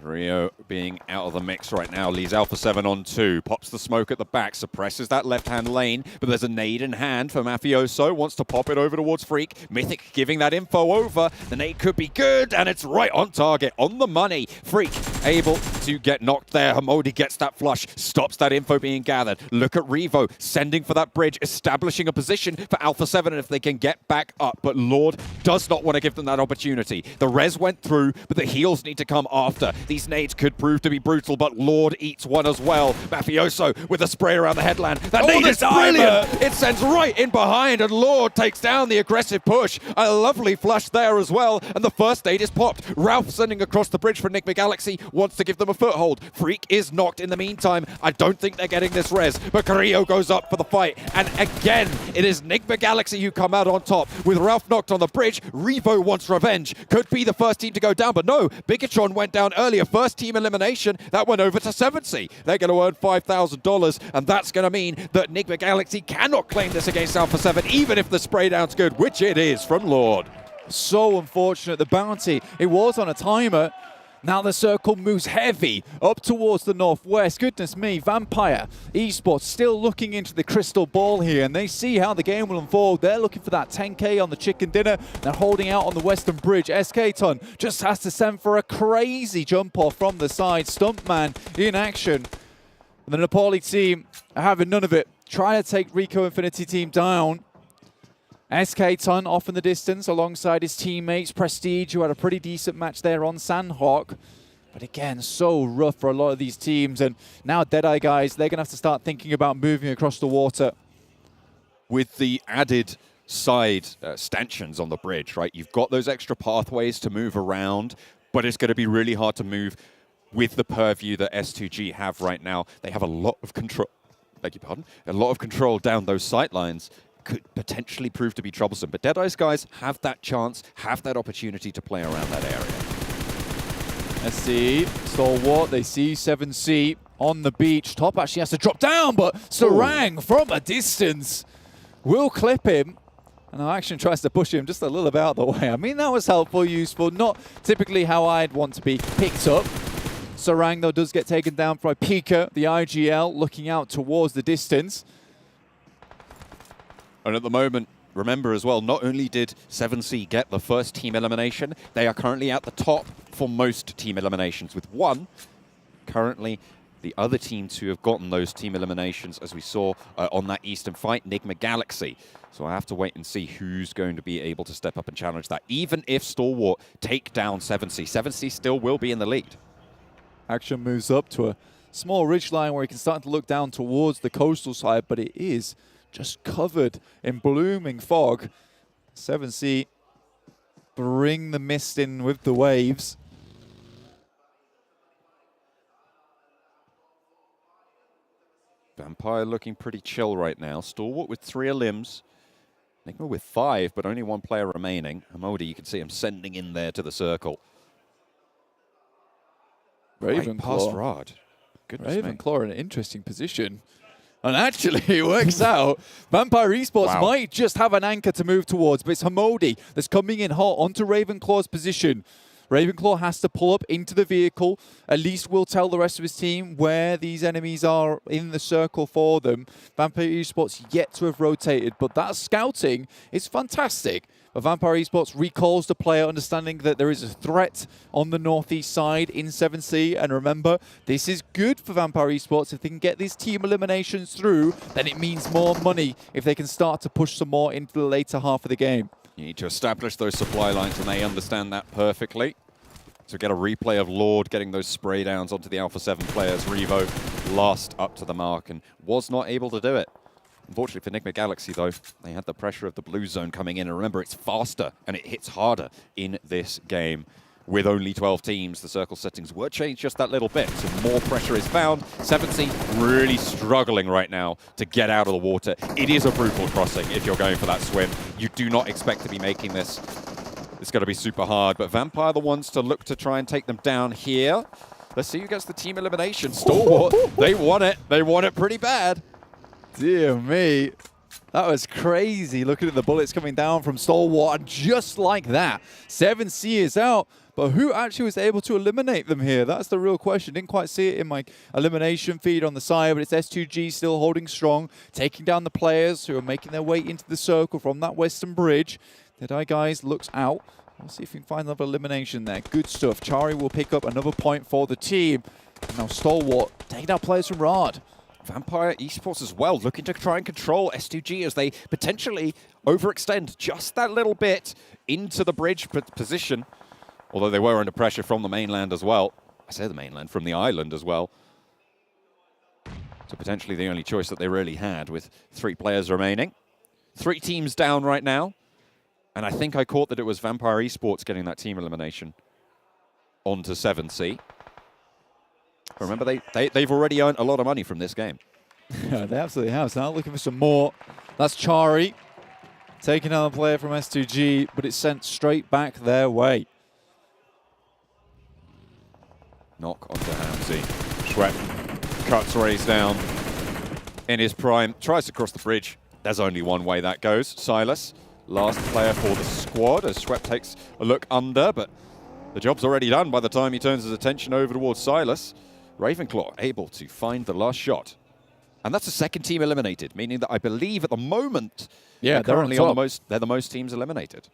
Rio being out of the mix right now, leaves Alpha 7 on 2, pops the smoke at the back, suppresses that left-hand lane, but there's a nade in hand for Mafioso, wants to pop it over towards Freak. Mythic giving that info over, the nade could be good, and it's right on target, on the money. Freak able to get knocked there, Hamodi gets that flush, stops that info being gathered. Look at Revo, sending for that bridge, establishing a position for Alpha 7, and if they can get back up, but Lord does not want to give them that opportunity. The res went through, but the heals need to come after. These nades could prove to be brutal, but Lord eats one as well. Mafioso with a spray around the headland. That nade is brilliant! It sends right in behind, and Lord takes down the aggressive push. A lovely flush there as well, and the first nade is popped. Ralph sending across the bridge for Nigma Galaxy, wants to give them a foothold. Freak is knocked in the meantime. I don't think they're getting this res, but Carrillo goes up for the fight, and again, it is Nigma Galaxy who come out on top. With Ralph knocked on the bridge, Revo wants revenge. Could be the first team to go down, but no, Bigetron went down earlier. First team elimination, that went over to 7C. They're going to earn $5,000, and that's going to mean that Nigma Galaxy cannot claim this against Alpha 7, even if the spray down's good, which it is from Lord. So unfortunate. The bounty, it was on a timer. Now the circle moves heavy up towards the northwest. Goodness me, Vampire Esports still looking into the crystal ball here, and they see how the game will unfold. They're looking for that 10K on the chicken dinner. They're holding out on the western bridge. SK-Ton just has to send for a crazy jump off from the side. Stuntman in action. And the Nepali team are having none of it. Trying to take Rico Infinity team down. SK-Ton off in the distance alongside his teammates. Prestige, who had a pretty decent match there on Sanhok. But again, so rough for a lot of these teams. And now Deadeye Guys, they're going to have to start thinking about moving across the water. With the added side stanchions on the bridge, right? You've got those extra pathways to move around, but it's going to be really hard to move with the purview that S2G have right now. They have a lot of control. Beg your pardon? A lot of control down those sight lines. Could potentially prove to be troublesome. But Deadeyes Guys have that chance, have that opportunity to play around that area. Let's see. Stalwart, they see 7C. on the beach. Top actually has to drop down, but Sarang from a distance will clip him. And Action tries to push him just a little bit out of the way. I mean, that was helpful, useful. Not typically how I'd want to be picked up. Sarang, though, does get taken down by Pika, the IGL, looking out towards the distance. And at the moment, remember as well, not only did 7C get the first team elimination, they are currently at the top for most team eliminations, with one currently the other team to have gotten those team eliminations, as we saw on that Eastern fight, Nigma Galaxy. So I have to wait and see who's going to be able to step up and challenge that. Even if Stalwart take down 7C, 7C still will be in the lead. Action moves up to a small ridgeline where he can start to look down towards the coastal side, but it is just covered in blooming fog. 7C bring the mist in with the waves. Vampire looking pretty chill right now. Stalwart with 3 limbs. Nigma with 5, but only 1 player remaining. Hamodi, you can see him sending in there to the circle. Ravenclaw. Right past Rod. Goodness me. Ravenclaw in an interesting position. And actually, it works out. Vampire Esports might just have an anchor to move towards, but it's Hamodi that's coming in hot onto Ravenclaw's position. Ravenclaw has to pull up into the vehicle. At least will tell the rest of his team where these enemies are in the circle for them. Vampire Esports yet to have rotated, but that scouting is fantastic. But Vampire Esports recalls the player, understanding that there is a threat on the northeast side in 7C. And remember, this is good for Vampire Esports. If they can get these team eliminations through, then it means more money if they can start to push some more into the later half of the game. You need to establish those supply lines, and they understand that perfectly. So get a replay of Lord getting those spray downs onto the Alpha 7 players. Revo last up to the mark and was not able to do it. Unfortunately for Nigma Galaxy, though, they had the pressure of the blue zone coming in. And remember, it's faster and it hits harder in this game. With only 12 teams, the circle settings were changed just that little bit. So more pressure is found. 7C really struggling right now to get out of the water. It is a brutal crossing if you're going for that swim. You do not expect to be making this. It's going to be super hard, but Vampire the ones to look to try and take them down here. Let's see who gets the team elimination. Stalwart, they want it. They want it pretty bad. Dear me. That was crazy, looking at the bullets coming down from Stalwart, and just like that, 7C is out. But who actually was able to eliminate them here? That's the real question. Didn't quite see it in my elimination feed on the side, but it's S2G still holding strong, taking down the players who are making their way into the circle from that western bridge. Deadeyes Guys looks out. We'll see if we can find another elimination there. Good stuff. Chari will pick up another point for the team. And now Stalwart taking out players from Riyadh. Vampire Esports as well, looking to try and control S2G as they potentially overextend just that little bit into the bridge position. Although they were under pressure from the mainland as well. I say the mainland, from the island as well. So potentially the only choice that they really had with 3 players remaining. 3 teams down right now. And I think I caught that it was Vampire Esports getting that team elimination onto 7C. Remember, they've already earned a lot of money from this game. Yeah, they absolutely have. So now looking for some more. That's Chari taking out a player from S2G, but it's sent straight back their way. Knock onto Hamzy. Schwepp cuts Rays down in his prime. Tries to cross the bridge. There's only one way that goes. Silas, last player for the squad as Schwepp takes a look under, but the job's already done by the time he turns his attention over towards Silas. Ravenclaw able to find the last shot. And that's the second team eliminated, meaning that I believe at the moment they're currently on they're the most teams eliminated.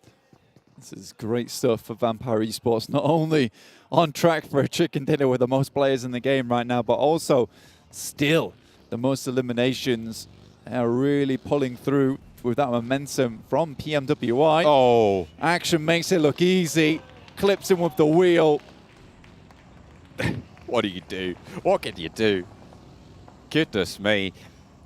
This is great stuff for Vampire Esports. Not only on track for a chicken dinner with the most players in the game right now, but also still the most eliminations. Are really pulling through with that momentum from PMWI. Oh. Action makes it look easy. Clips him with the wheel. What do you do? What can you do? Goodness me.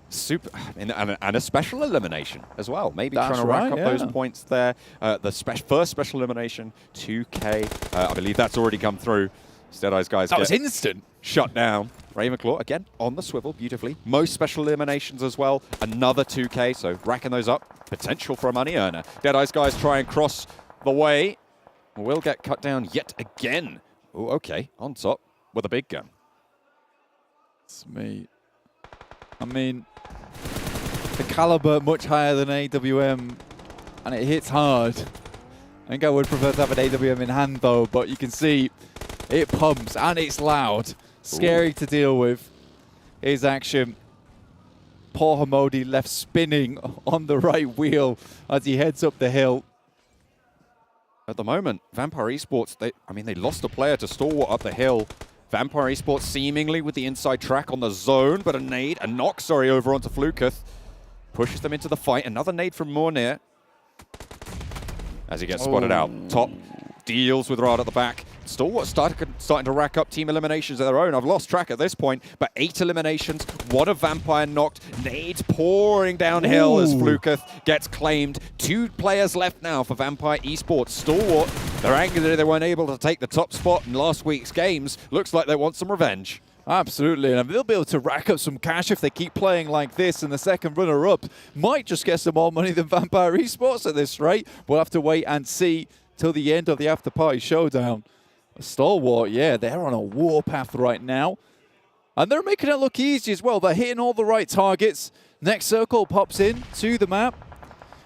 Super, and a special elimination as well. Maybe trying to rack up those points there. The first special elimination, 2K. I believe that's already come through. Deadeyes Guys. That was instant. Shut down. Ravenclaw, again, on the swivel, beautifully. Most special eliminations as well. Another 2K, so racking those up. Potential for a money earner. Deadeyes Guys try and cross the way. Will get cut dodown yet again. Oh, okay, on top with a big gun. Goodness me. I mean, the caliber much higher than AWM, and it hits hard. I think I would prefer to have an AWM in hand though, but you can see it pumps and it's loud. Scary to deal with. His action. Poor Hamodi left spinning on the right wheel as he heads up the hill. At the moment, Vampire Esports, they lost a player to Stalwart up the hill. Vampire Esports seemingly with the inside track on the zone, but a knock, over onto Fluketh. Pushes them into the fight. Another nade from Mornir. As he gets spotted out. Top deals with Riyadh at the back. Stalwart starting to rack up team eliminations of their own. I've lost track at this point, but 8 eliminations. One of Vampire knocked. Nades pouring downhill as Fluketh gets claimed. 2 players left now for Vampire Esports. Stalwart, they're angry that they weren't able to take the top spot in last week's games. Looks like they want some revenge. Absolutely, and they'll be able to rack up some cash if they keep playing like this, and the second runner-up might just get some more money than Vampire Esports at this rate. We'll have to wait and see till the end of the Afterparty Showdown. Stalwart, yeah, they're on a warpath right now. And they're making it look easy as well. They're hitting all the right targets. Next circle pops in to the map.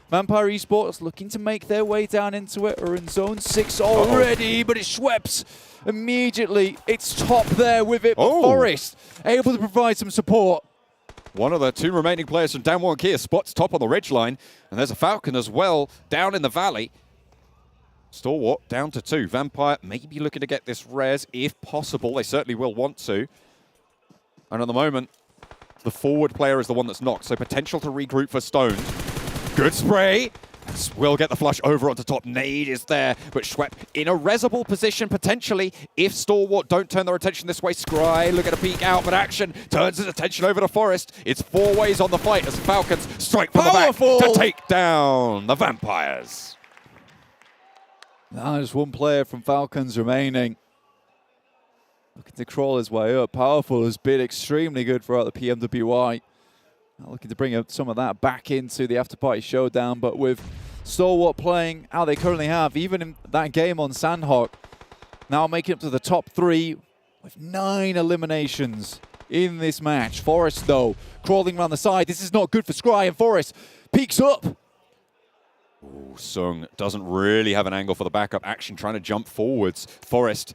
Vampire Esports looking to make their way down into it. Are in zone 6 already, but it's Schweppes immediately. It's top there with it, but Forest able to provide some support. One of the 2 remaining players from Damwon Kia spots top on the ridgeline. And there's a Falcon as well down in the valley. Stalwart down to 2. Vampire maybe looking to get this res if possible. They certainly will want to. And at the moment, the forward player is the one that's knocked, so potential to regroup for Stoned. Good spray. Will get the flush over onto top. Nade is there, but Schwepp in a resable position potentially if Stalwart don't turn their attention this way. Scry look at a peek out, but action turns his attention over to Forest. It's 4 ways on the fight as Falcons strike from the back to take down the Vampires. Now there's 1 player from Falcons remaining. Looking to crawl his way up. Powerful has been extremely good throughout the PMWI. Now looking to bring up some of that back into the Afterparty Showdown, but with Stalwart playing how they currently have, even in that game on Sanhok, now making it to the top 3 with 9 eliminations in this match. Forest, though, crawling around the side. This is not good for Scry, and Forest peeks up. Ooh, Sung doesn't really have an angle for the backup action, trying to jump forwards. Forest,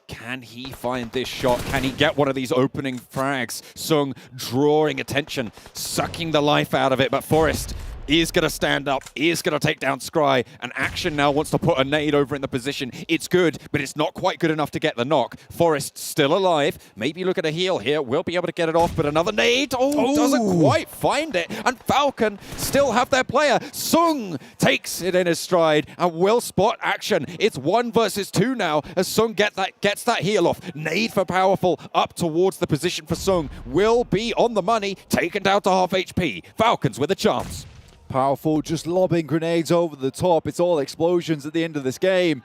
can he find this shot? Can he get one of these opening frags? Sung drawing attention, sucking the life out of it, but Forest is going to stand up, is going to take down Scry, and Action now wants to put a nade over in the position. It's good, but it's not quite good enough to get the knock. Forest still alive. Maybe look at a heal here. We'll be able to get it off, but another nade. Doesn't quite find it. And Falcon still have their player. Sung takes it in his stride and will spot Action. It's 1 versus 2 now as Sung gets that heal off. Nade for Powerful up towards the position for Sung. Will be on the money, taken down to half HP. Falcons with a chance. Powerful, just lobbing grenades over the top. It's all explosions at the end of this game.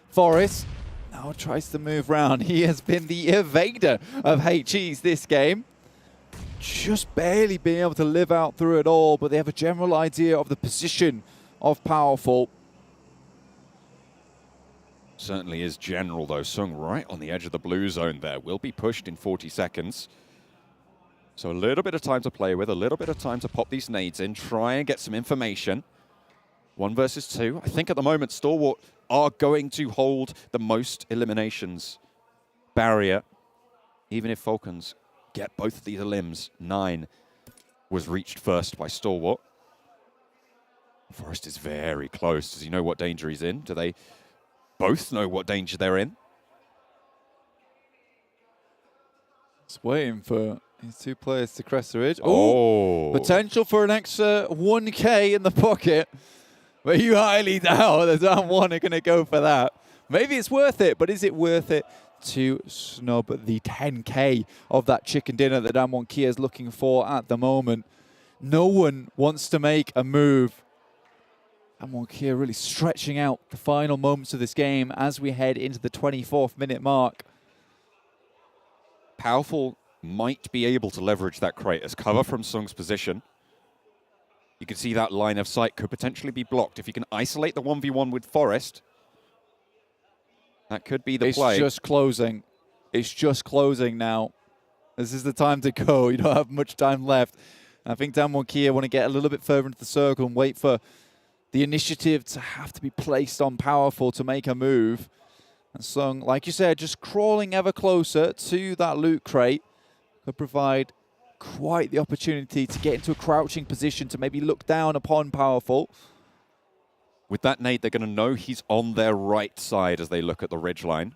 Forest now tries to move round. He has been the evader of HEs this game. Just barely being able to live out through it all, but they have a general idea of the position of Powerful. Certainly is general, though. Sung right on the edge of the blue zone there. Will be pushed in 40 seconds. So a little bit of time to play with, a little bit of time to pop these nades in, try and get some information. 1 versus 2. I think at the moment, Stalwart are going to hold the most eliminations barrier. Even if Falcons get both of these elims, 9 was reached first by Stalwart. Forest is very close. Does he know what danger he's in? Do they both know what danger they're in? Just waiting for these 2 players to crest the ridge. Oh. Potential for an extra 1K in the pocket. But you highly doubt the down 1 are going to go for that. Maybe it's worth it, but is it worth it to snub the 10K of that chicken dinner that Damwon Kia is looking for at the moment? No one wants to make a move. Damwon Kia really stretching out the final moments of this game as we head into the 24th minute mark. Powerful might be able to leverage that crate as cover from Sung's position. You can see that line of sight could potentially be blocked. If you can isolate the 1v1 with Forest, that could be the play. It's just closing. It's just closing now. This is the time to go. You don't have much time left. I think Damwon Kia want to get a little bit further into the circle and wait for the initiative to have to be placed on Powerful to make a move. And Sung, like you said, just crawling ever closer to that loot crate could provide quite the opportunity to get into a crouching position to maybe look down upon Powerful. With that nade, they're going to know he's on their right side as they look at the ridgeline.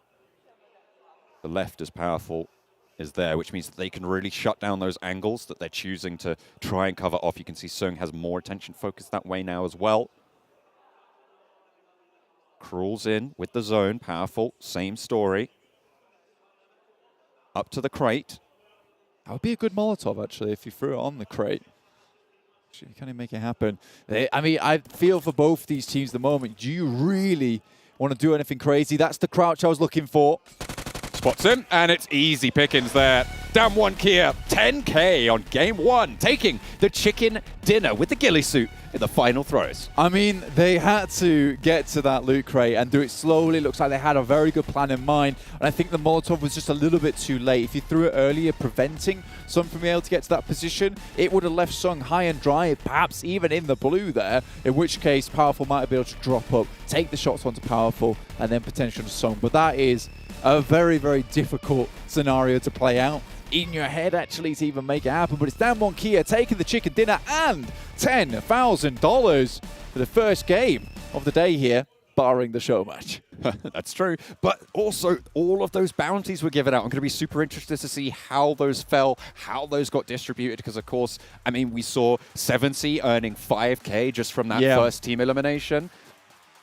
The left is Powerful is there, which means that they can really shut down those angles that they're choosing to try and cover off. You can see Sung has more attention focused that way now as well. Crawls in with the zone. Powerful, same story. Up to the crate. That would be a good Molotov, actually, if you threw it on the crate. Actually, can he make it happen? I mean, I feel for both these teams at the moment. Do you really want to do anything crazy? That's the crouch I was looking for. Spots him, and it's easy pickings there. Damwon Kia, 10K on game 1, taking the chicken dinner with the ghillie suit in the final throws. I mean, they had to get to that loot crate and do it slowly. Looks like they had a very good plan in mind. And I think the Molotov was just a little bit too late. If you threw it earlier, preventing Sung from being able to get to that position, it would have left Sung high and dry, perhaps even in the blue there, in which case Powerful might be able to drop up, take the shots onto Powerful, and then potentially Sung. But that is a very, very difficult scenario to play out in your head, actually, to even make it happen. But it's Damwon Kia taking the chicken dinner and $10,000 for the first game of the day here, barring the show match. That's true. But also, all of those bounties were given out. I'm going to be super interested to see how those fell, how those got distributed, because, of course, I mean, we saw 7C earning 5K just from that first team elimination.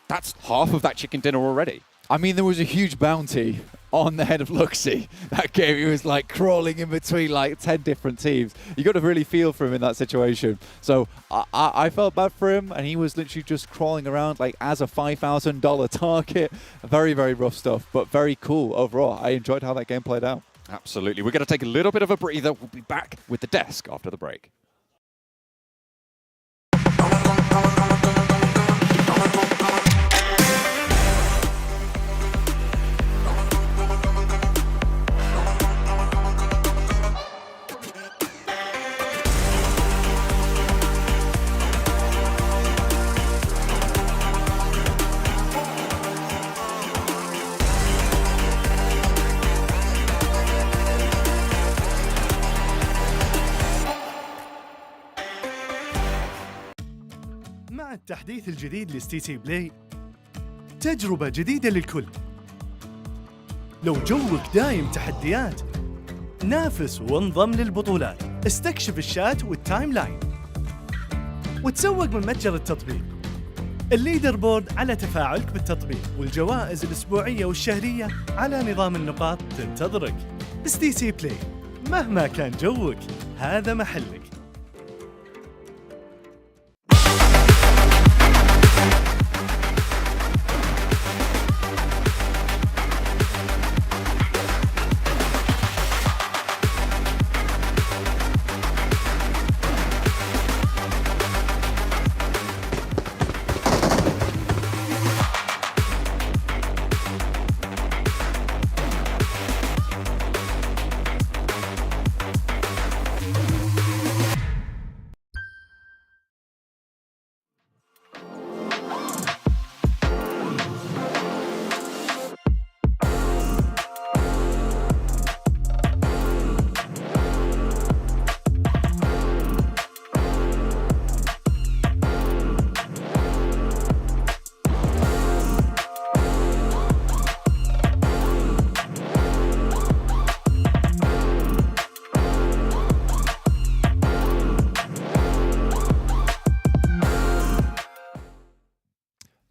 That's half of that chicken dinner already. I mean, there was a huge bounty on the head of Luxy. That game, he was like crawling in between like 10 different teams. You got to really feel for him in that situation. So I felt bad for him, and he was literally just crawling around like as a $5,000 target. Very, very rough stuff, but very cool overall. I enjoyed how that game played out. Absolutely. We're going to take a little bit of a breather. We'll be back with the desk after the break. مع التحديث الجديد لستي سي بلاي تجربة جديدة للكل. لو جوك دايم تحديات، نافس وانضم للبطولات. استكشف الشات والتايم لاين وتسوق من متجر التطبيق. الليدر بورد على تفاعلك بالتطبيق، والجوائز الأسبوعية والشهرية على نظام النقاط تنتظرك. ستي سي بلاي، مهما كان جوك هذا محلك.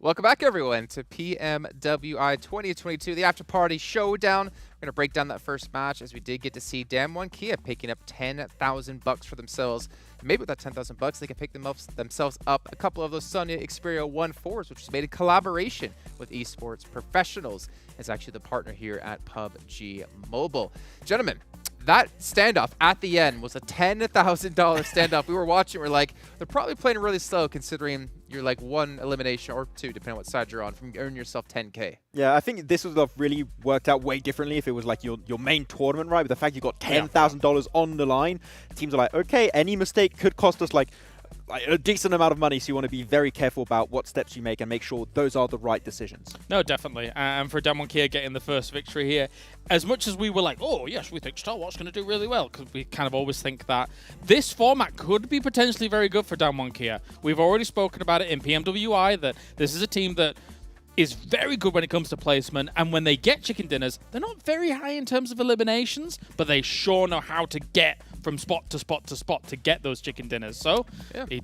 Welcome back, everyone, to PMWI 2022, the Afterparty Showdown. We're going to break down that first match, as we did get to see Damwon Kia picking up $10,000 for themselves. And maybe with that $10,000, they can pick themselves up a couple of those Sonya Xperia 1.4s, which was made in collaboration with Esports Professionals. It's actually the partner here at PUBG Mobile. Gentlemen, that standoff at the end was a $10,000 standoff. We were watching, we're like, they're probably playing really slow considering you're like 1 elimination or 2, depending on what side you're on, from earning yourself 10K. Yeah, I think this would have really worked out way differently if it was like your main tournament, right? But the fact you got $10,000 on the line, teams are like, okay, any mistake could cost us like a decent amount of money, so you want to be very careful about what steps you make and make sure those are the right decisions. No, definitely. And for Damwon getting the first victory here, as much as we were like, oh, yes, we think Stalwart's going to do really well, because we kind of always think that this format could be potentially very good for Damwon. We've already spoken about it in PMWI, that this is a team that is very good when it comes to placement, and when they get chicken dinners, they're not very high in terms of eliminations, but they sure know how to get from spot to spot to spot to get those chicken dinners. So,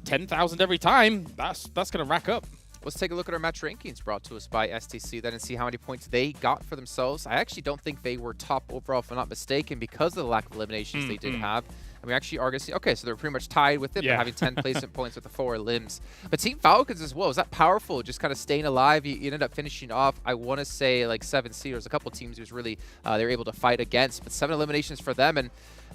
10,000 every time, that's going to rack up. Let's take a look at our match rankings brought to us by STC then and see how many points they got for themselves. I actually don't think they were top overall, if I'm not mistaken, because of the lack of eliminations they did have. And we actually are going to see, okay, so they're pretty much tied with it, but having 10 placement points with the 4 limbs. But Team Falcons as well, is that powerful? Just kind of staying alive. You ended up finishing off, I want to say, like 7 seed. There's a couple teams who's really, they were able to fight against, but 7 eliminations for them. And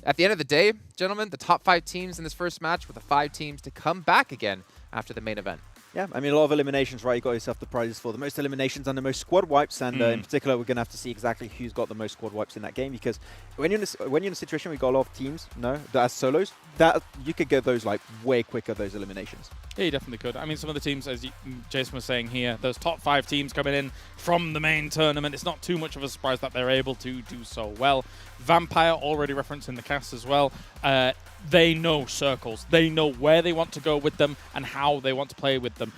at the end of the day, gentlemen, the top 5 teams in this first match were the 5 teams to come back again after the main event. Yeah, I mean, a lot of eliminations, right? You got yourself the prizes for the most eliminations and the most squad wipes, and in particular, we're going to have to see exactly who's got the most squad wipes in that game, because when you're in a situation where you got a lot of teams, that as solos, that you could get those like way quicker, those eliminations. Yeah, you definitely could. I mean, some of the teams, as Jason was saying here, those top 5 teams coming in from the main tournament, it's not too much of a surprise that they're able to do so well. Vampire, already referenced in the cast as well, they know circles. They know where they want to go with them and how they want to play with them.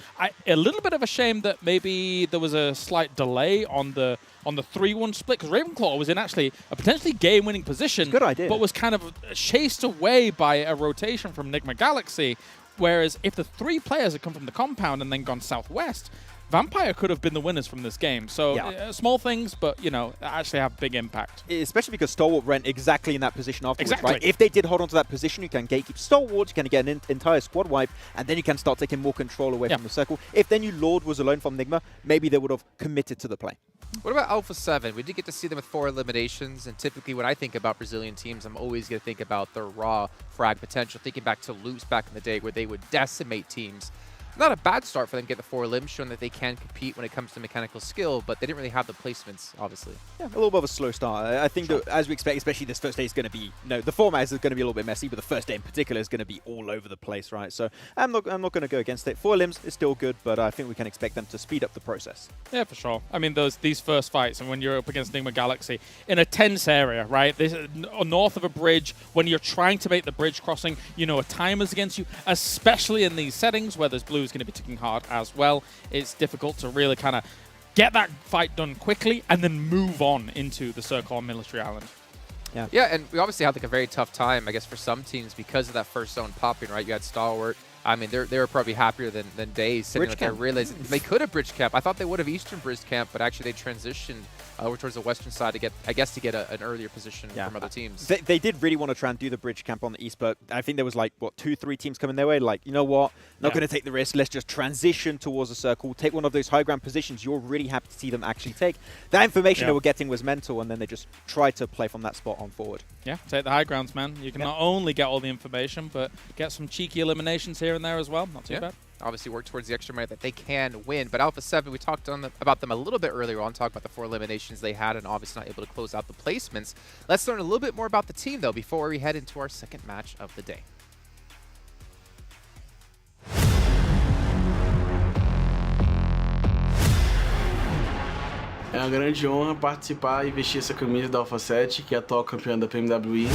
A little bit of a shame that maybe there was a slight delay on the 3-1 split, because Ravenclaw was in actually a potentially game-winning position. Good idea. But was kind of chased away by a rotation from Nigma Galaxy. Whereas if the 3 players had come from the compound and then gone southwest, Vampire could have been the winners from this game. So small things, but, you know, actually have big impact. Especially because Stalwart ran exactly in that position afterwards, right? If they did hold on to that position, you can gatekeep Stalwart, you can get an entire squad wipe, and then you can start taking more control away from the circle. If then Lord was alone from Nigma, maybe they would have committed to the play. What about Alpha 7? We did get to see them with 4 eliminations, and typically when I think about Brazilian teams, I'm always going to think about their raw frag potential, thinking back to Loops back in the day where they would decimate teams. Not a bad start for them to get the 4 limbs, showing that they can compete when it comes to mechanical skill, but they didn't really have the placements, obviously. Yeah, a little bit of a slow start. I think that, as we expect, especially this first day is going to be, the format is going to be a little bit messy, but the first day in particular is going to be all over the place, right? So I'm not going to go against it. 4 limbs is still good, but I think we can expect them to speed up the process. Yeah, for sure. I mean, these first fights, and when you're up against Nigma Galaxy, in a tense area, right? This is north of a bridge, when you're trying to make the bridge crossing, you know, a timer's against you, especially in these settings where there's blue is going to be ticking hard as well. It's difficult to really kind of get that fight done quickly and then move on into the circle on Military Island. Yeah, and we obviously had like a very tough time, I guess, for some teams because of that first zone popping, right? You had Stalwart. I mean, they were probably happier than Deadeyes sitting with their relays. They could have bridge camp. I thought they would have Eastern bridge camp, but actually they transitioned over towards the Western side to get, I guess, an earlier position from other teams. They did really want to try and do the bridge camp on the East, but I think there was like, what, 2-3 teams coming their way? Like, you know what? Not going to take the risk. Let's just transition towards the circle, take one of those high ground positions you're really happy to see them actually take. That information they were getting was mental, and then they just tried to play from that spot on forward. Yeah, take the high grounds, man. You can not only get all the information, but get some cheeky eliminations here and there as well. Not too bad. Obviously work towards the extra minute that they can win. But Alpha 7, we talked about them a little bit earlier on, talked about the 4 eliminations they had and obviously not able to close out the placements. Let's learn a little bit more about the team, though, before we head into our second match of the day. É uma grande honra participar e vestir essa camisa da Alpha 7, que é a atual campeã da PMWI.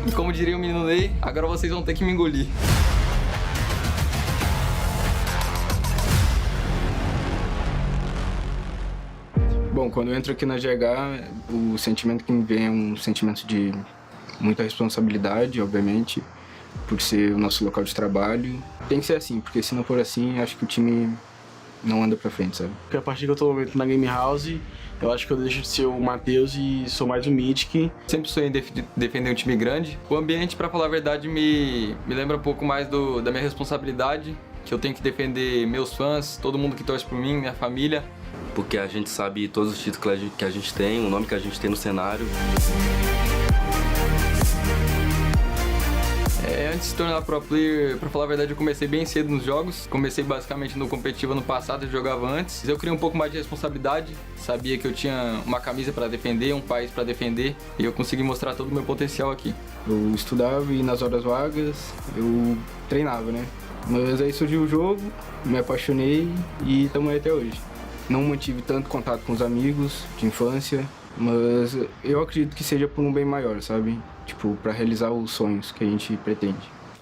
E como diria o menino Ney, agora vocês vão ter que me engolir. Bom, quando eu entro aqui na GH, o sentimento que me vem é um sentimento de muita responsabilidade, obviamente, por ser o nosso local de trabalho. Tem que ser assim, porque se não for assim, acho que o time não anda pra frente, sabe? Porque a partir que eu tô na Game House, eu acho que eu deixo de ser o Matheus e sou mais o Mythic. Sempre sonhei em defender um time grande. O ambiente, pra falar a verdade, me lembra um pouco mais da minha responsabilidade, que eu tenho que defender meus fãs, todo mundo que torce por mim, minha família. porque a gente sabe todos os títulos que a gente tem, o nome que a gente tem no cenário. Antes de se tornar pro player, pra falar a verdade, eu comecei bem cedo nos jogos. Comecei basicamente no competitivo ano passado, eu jogava antes. Eu criei um pouco mais de responsabilidade, sabia que eu tinha uma camisa para defender, um país para defender, e eu consegui mostrar todo o meu potencial aqui. Eu estudava e nas horas vagas eu treinava, né? Mas aí surgiu o jogo, me apaixonei e estamos aí até hoje. Não mantive tanto contato com os amigos de infância, mas eu acredito que seja por um bem maior, sabe? Tipo, para realizar os sonhos que a gente pretende.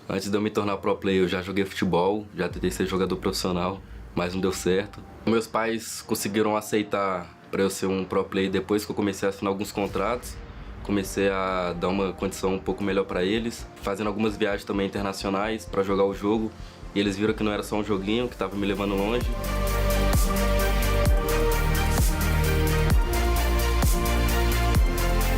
Antes de eu me tornar pro player, eu já joguei futebol, já tentei ser jogador profissional, mas não deu certo. Meus pais conseguiram aceitar para eu ser um pro player depois que eu comecei a assinar alguns contratos. Comecei a dar uma condição um pouco melhor para eles, fazendo algumas viagens também internacionais para jogar o jogo. E eles viram que não era só um joguinho, que estava me levando longe.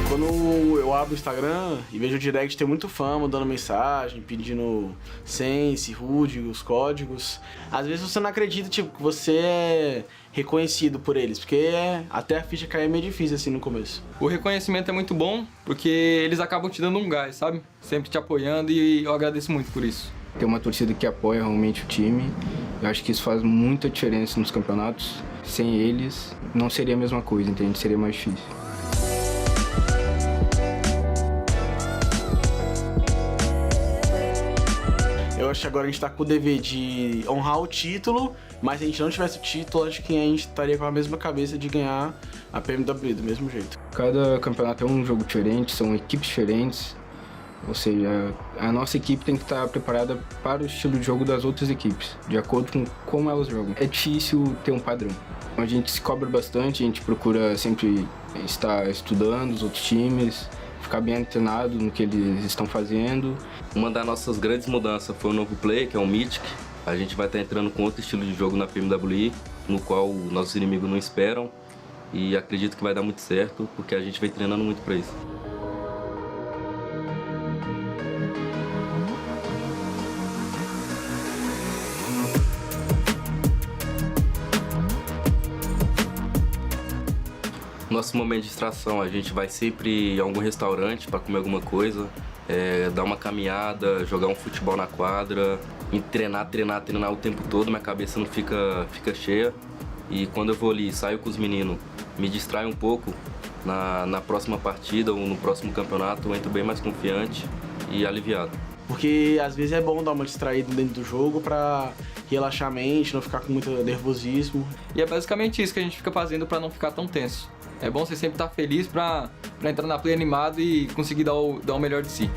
Quando eu abro o Instagram e vejo o direct, tem muito fã mandando mensagem, pedindo sense, HUD, os códigos. Às vezes você não acredita, tipo, que você é reconhecido por eles, porque até a ficha cair é meio difícil assim no começo. O reconhecimento é muito bom, porque eles acabam te dando um gás, sabe? Sempre te apoiando e eu agradeço muito por isso. Tem uma torcida que apoia realmente o time. Eu acho que isso faz muita diferença nos campeonatos. Sem eles, não seria a mesma coisa, entende? Seria mais difícil. Eu acho que agora a gente tá com o dever de honrar o título, mas se a gente não tivesse o título, acho que a gente estaria com a mesma cabeça de ganhar a PMWI do mesmo jeito. Cada campeonato é um jogo diferente, são equipes diferentes, ou seja, a nossa equipe tem que estar preparada para o estilo de jogo das outras equipes, de acordo com como elas jogam. É difícil ter um padrão. A gente se cobra bastante, a gente procura sempre estar estudando os outros times, ficar bem antenado no que eles estão fazendo. Uma das nossas grandes mudanças foi o novo player, que é o Mythic. A gente vai estar entrando com outro estilo de jogo na PMWI, no qual nossos inimigos não esperam. E acredito que vai dar muito certo, porque a gente vem treinando muito para isso. Nosso momento de distração, a gente vai sempre em algum restaurante para comer alguma coisa, dar uma caminhada, jogar um futebol na quadra, e treinar o tempo todo, minha cabeça não fica cheia. E quando eu vou ali, saio com os meninos, me distraio um pouco, na próxima partida ou no próximo campeonato eu entro bem mais confiante e aliviado. Porque às vezes é bom dar uma distraída dentro do jogo pra relaxar a mente, não ficar com muito nervosismo. E é basicamente isso que a gente fica fazendo pra não ficar tão tenso. É bom você sempre estar feliz pra entrar na play animado e conseguir dar o melhor de si.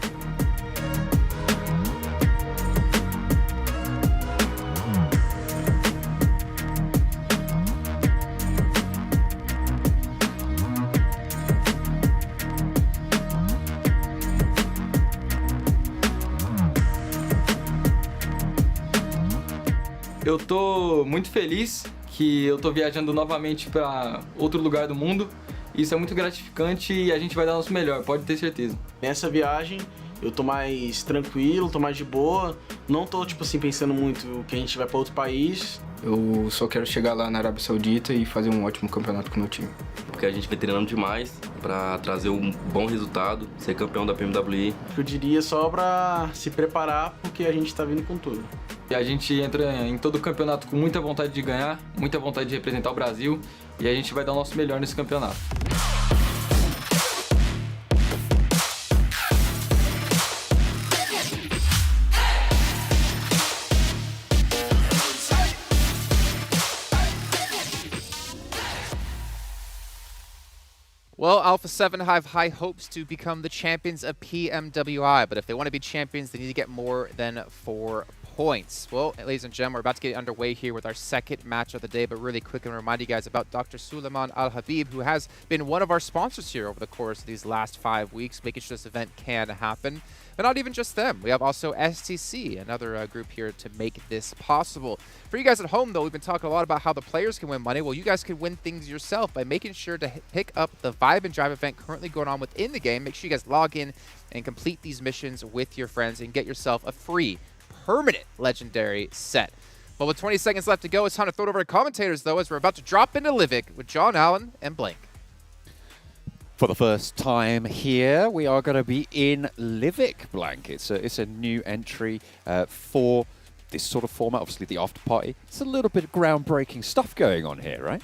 Eu tô muito feliz que eu tô viajando novamente para outro lugar do mundo. Isso é muito gratificante e a gente vai dar nosso melhor, pode ter certeza. Nessa viagem eu tô mais tranquilo, tô mais de boa. Não tô, tipo assim, pensando muito que a gente vai para outro país. Eu só quero chegar lá na Arábia Saudita e fazer um ótimo campeonato com o meu time. Porque a gente vem treinando demais para trazer um bom resultado, ser campeão da PMWI. Eu diria só para se preparar, porque a gente tá vindo com tudo. E a gente entra em todo o campeonato com muita vontade de ganhar, muita vontade de representar o Brasil, e a gente vai dar o nosso melhor nesse campeonato. Well, Alpha 7 have high hopes to become the champions of PMWI, but if they want to be champions, they need to get more than 4 points. Well, ladies and gentlemen, we're about to get underway here with our second match of the day, but really quick and remind you guys about Dr. Suleiman Al-Habib, who has been one of our sponsors here over the course of these last 5 weeks, making sure this event can happen. But not even just them. We have also STC, another group here to make this possible. For you guys at home, though, we've been talking a lot about how the players can win money. Well, you guys can win things yourself by making sure to pick up the Vibe and Drive event currently going on within the game. Make sure you guys log in and complete these missions with your friends and get yourself a free permanent legendary set. Well, with 20 seconds left to go, it's time to throw it over to commentators, though, as we're about to drop into Livik with John Allen and Blank. For the first time here, we are going to be in Livik, Blank. It's a new entry for this sort of format, obviously the after party. It's a little bit of groundbreaking stuff going on here, right?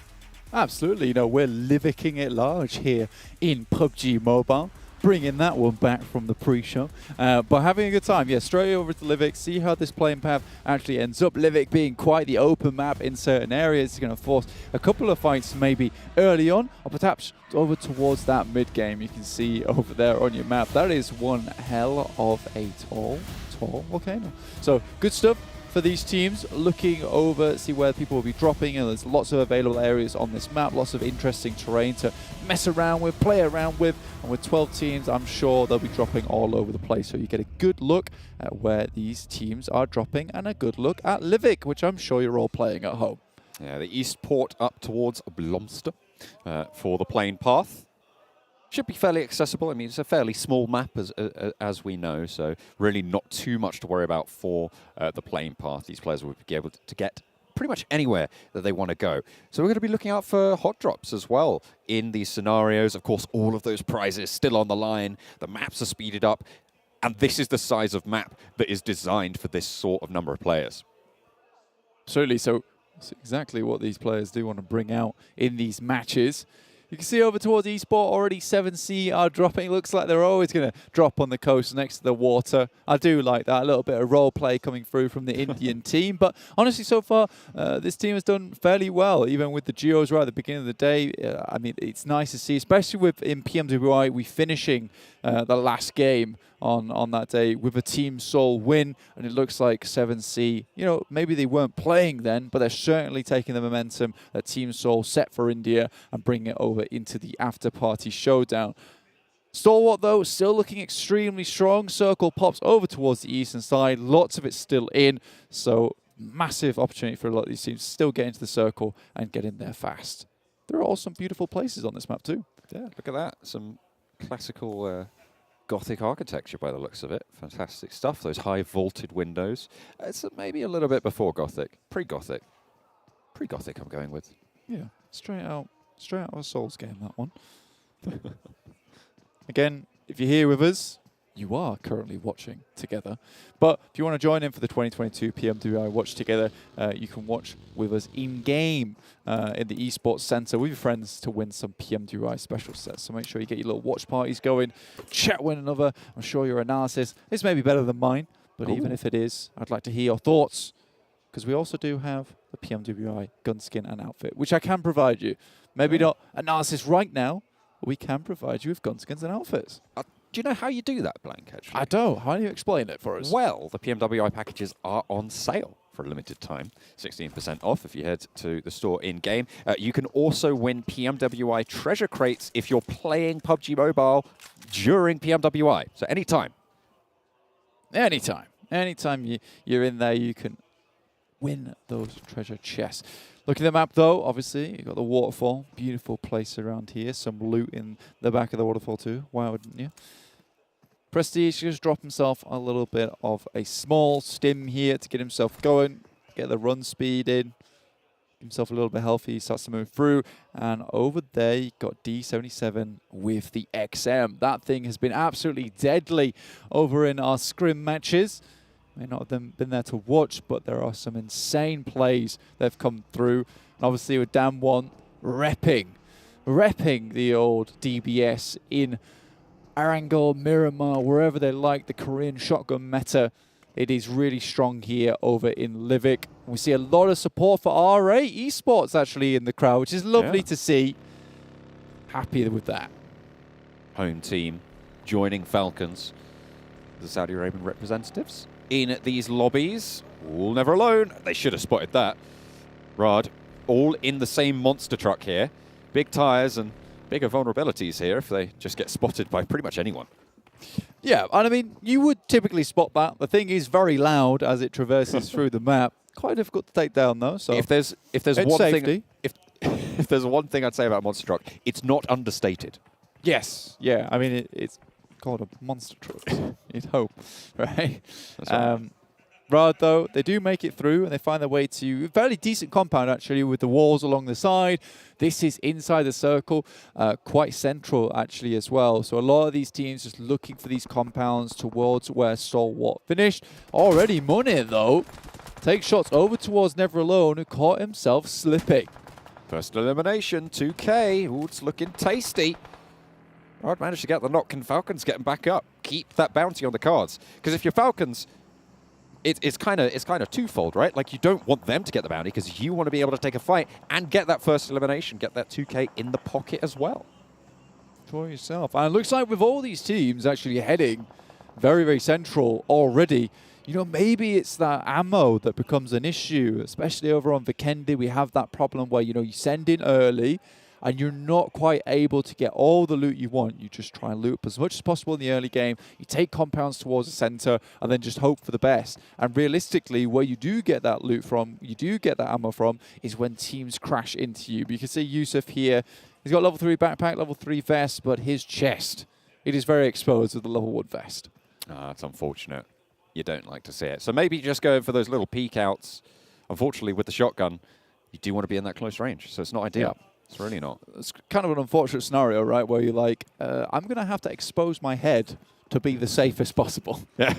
Absolutely. You know, we're Liviking it large here in PUBG Mobile. Bringing that one back from the pre-show. But having a good time. Yeah, straight over to Livik, see how this playing path actually ends up. Livik being quite the open map in certain areas. It's going to force a couple of fights maybe early on, or perhaps over towards that mid-game. You can see over there on your map. That is one hell of a tall volcano. So, good stuff for these teams, looking over, see where people will be dropping, and there's lots of available areas on this map, lots of interesting terrain to mess around with, play around with, and with 12 teams, I'm sure they'll be dropping all over the place, so you get a good look at where these teams are dropping, and a good look at Livik, which I'm sure you're all playing at home. Yeah, the east port up towards Blomster for the plane path. Should be fairly accessible. I mean, it's a fairly small map, as we know, so really not too much to worry about for the playing path. These players will be able to get pretty much anywhere that they want to go. So we're going to be looking out for hot drops as well in these scenarios. Of course, all of those prizes still on the line. The maps are speeded up, and this is the size of map that is designed for this sort of number of players. Absolutely. So that's exactly what these players do want to bring out in these matches. You can see over towards eSport already 7C are dropping. Looks like they're always going to drop on the coast next to the water. I do like that. A little bit of role play coming through from the Indian team. But honestly, so far, this team has done fairly well, even with the Geos right at the beginning of the day. I mean, it's nice to see, especially with in PMWI, we finishing the last game on that day with a Team Soul win, and it looks like 7C, you know, maybe they weren't playing then, but they're certainly taking the momentum that Team Soul set for India and bringing it over into the Afterparty Showdown. Stalwart, though, still looking extremely strong. Circle pops over towards the eastern side. Lots of it still in, so massive opportunity for a lot of these teams to still get into the circle and get in there fast. There are all some beautiful places on this map, too. Yeah, look at that. Some classical Gothic architecture by the looks of it. Fantastic stuff. Those high vaulted windows. It's maybe a little bit before Gothic. Pre-Gothic. Pre-Gothic I'm going with. Yeah, straight out of a Souls game, that one. Again, if you're here with us, you are currently watching together. But if you want to join in for the 2022 PMWI Watch Together, you can watch with us in-game in the Esports Center with your friends to win some PMWI special sets. So make sure you get your little watch parties going, chat one another. I'm sure your analysis is maybe better than mine, but even if it is, I'd like to hear your thoughts, because we also do have the PMWI gun skin and outfit, which I can provide you. Maybe not analysis right now, but we can provide you with gun skins and outfits. Do you know how you do that, Blank, actually? I don't. How do you explain it for us? Well, the PMWI packages are on sale for a limited time. 16% off if you head to the store in-game. You can also win PMWI treasure crates if you're playing PUBG Mobile during PMWI. So anytime. Anytime. Anytime you're in there, you can win those treasure chests. Looking at the map, though, obviously, you've got the waterfall. Beautiful place around here. Some loot in the back of the waterfall, too. Why wouldn't you? Prestige just dropped himself a little bit of a small stim here to get himself going, get the run speed in, get himself a little bit healthy. He starts to move through. And over there, you got D77 with the XM. That thing has been absolutely deadly over in our scrim matches. May not have been there to watch, but there are some insane plays that have come through. And obviously with Dam1 repping the old DBS in Erangel, Miramar, wherever they like, the Korean shotgun meta. It is really strong here over in Livik. We see a lot of support for R8 Esports actually in the crowd, which is lovely to see. Happy with that. Home team joining Falcons, the Saudi Arabian representatives. In these lobbies, all never alone. They should have spotted that. Riyadh, all in the same monster truck here. Big tires and bigger vulnerabilities here if they just get spotted by pretty much anyone. Yeah, and I mean, you would typically spot that. The thing is very loud as it traverses through the map. Quite difficult to take down, though. So if there's one thing, if there's one thing I'd say about monster truck, it's not understated. Yes. Yeah. I mean, it's called a monster truck. So you'd hope, right? Riyadh, though, they do make it through and they find their way to a fairly decent compound, actually, with the walls along the side. This is inside the circle, quite central, actually, as well. So a lot of these teams just looking for these compounds towards where Stalwart finished. Already money, though. Takes shots over towards Never Alone, who caught himself slipping. First elimination, 2K. Ooh, it's looking tasty. I'd managed to get the knock. Can Falcons getting back up? Keep that bounty on the cards. Because if you're Falcons, it's kind of twofold, right? Like, you don't want them to get the bounty because you want to be able to take a fight and get that first elimination, get that 2K in the pocket as well. For yourself. And it looks like with all these teams actually heading very, very central already, you know, maybe it's that ammo that becomes an issue, especially over on Vikendi. We have that problem where, you know, you send in early and you're not quite able to get all the loot you want. You just try and loot up as much as possible in the early game. You take compounds towards the center and then just hope for the best. And realistically, where you do get that loot from, you do get that ammo from, is when teams crash into you. You can see Yusuf here. He's got level 3 backpack, level 3 vest, but his chest, it is very exposed with the level 1 vest. That's unfortunate. You don't like to see it. So maybe just going for those little peek outs. Unfortunately, with the shotgun, you do want to be in that close range. So it's not ideal. Yeah. It's really not. It's kind of an unfortunate scenario, right, where you're like, I'm going to have to expose my head to be the safest possible. Yeah,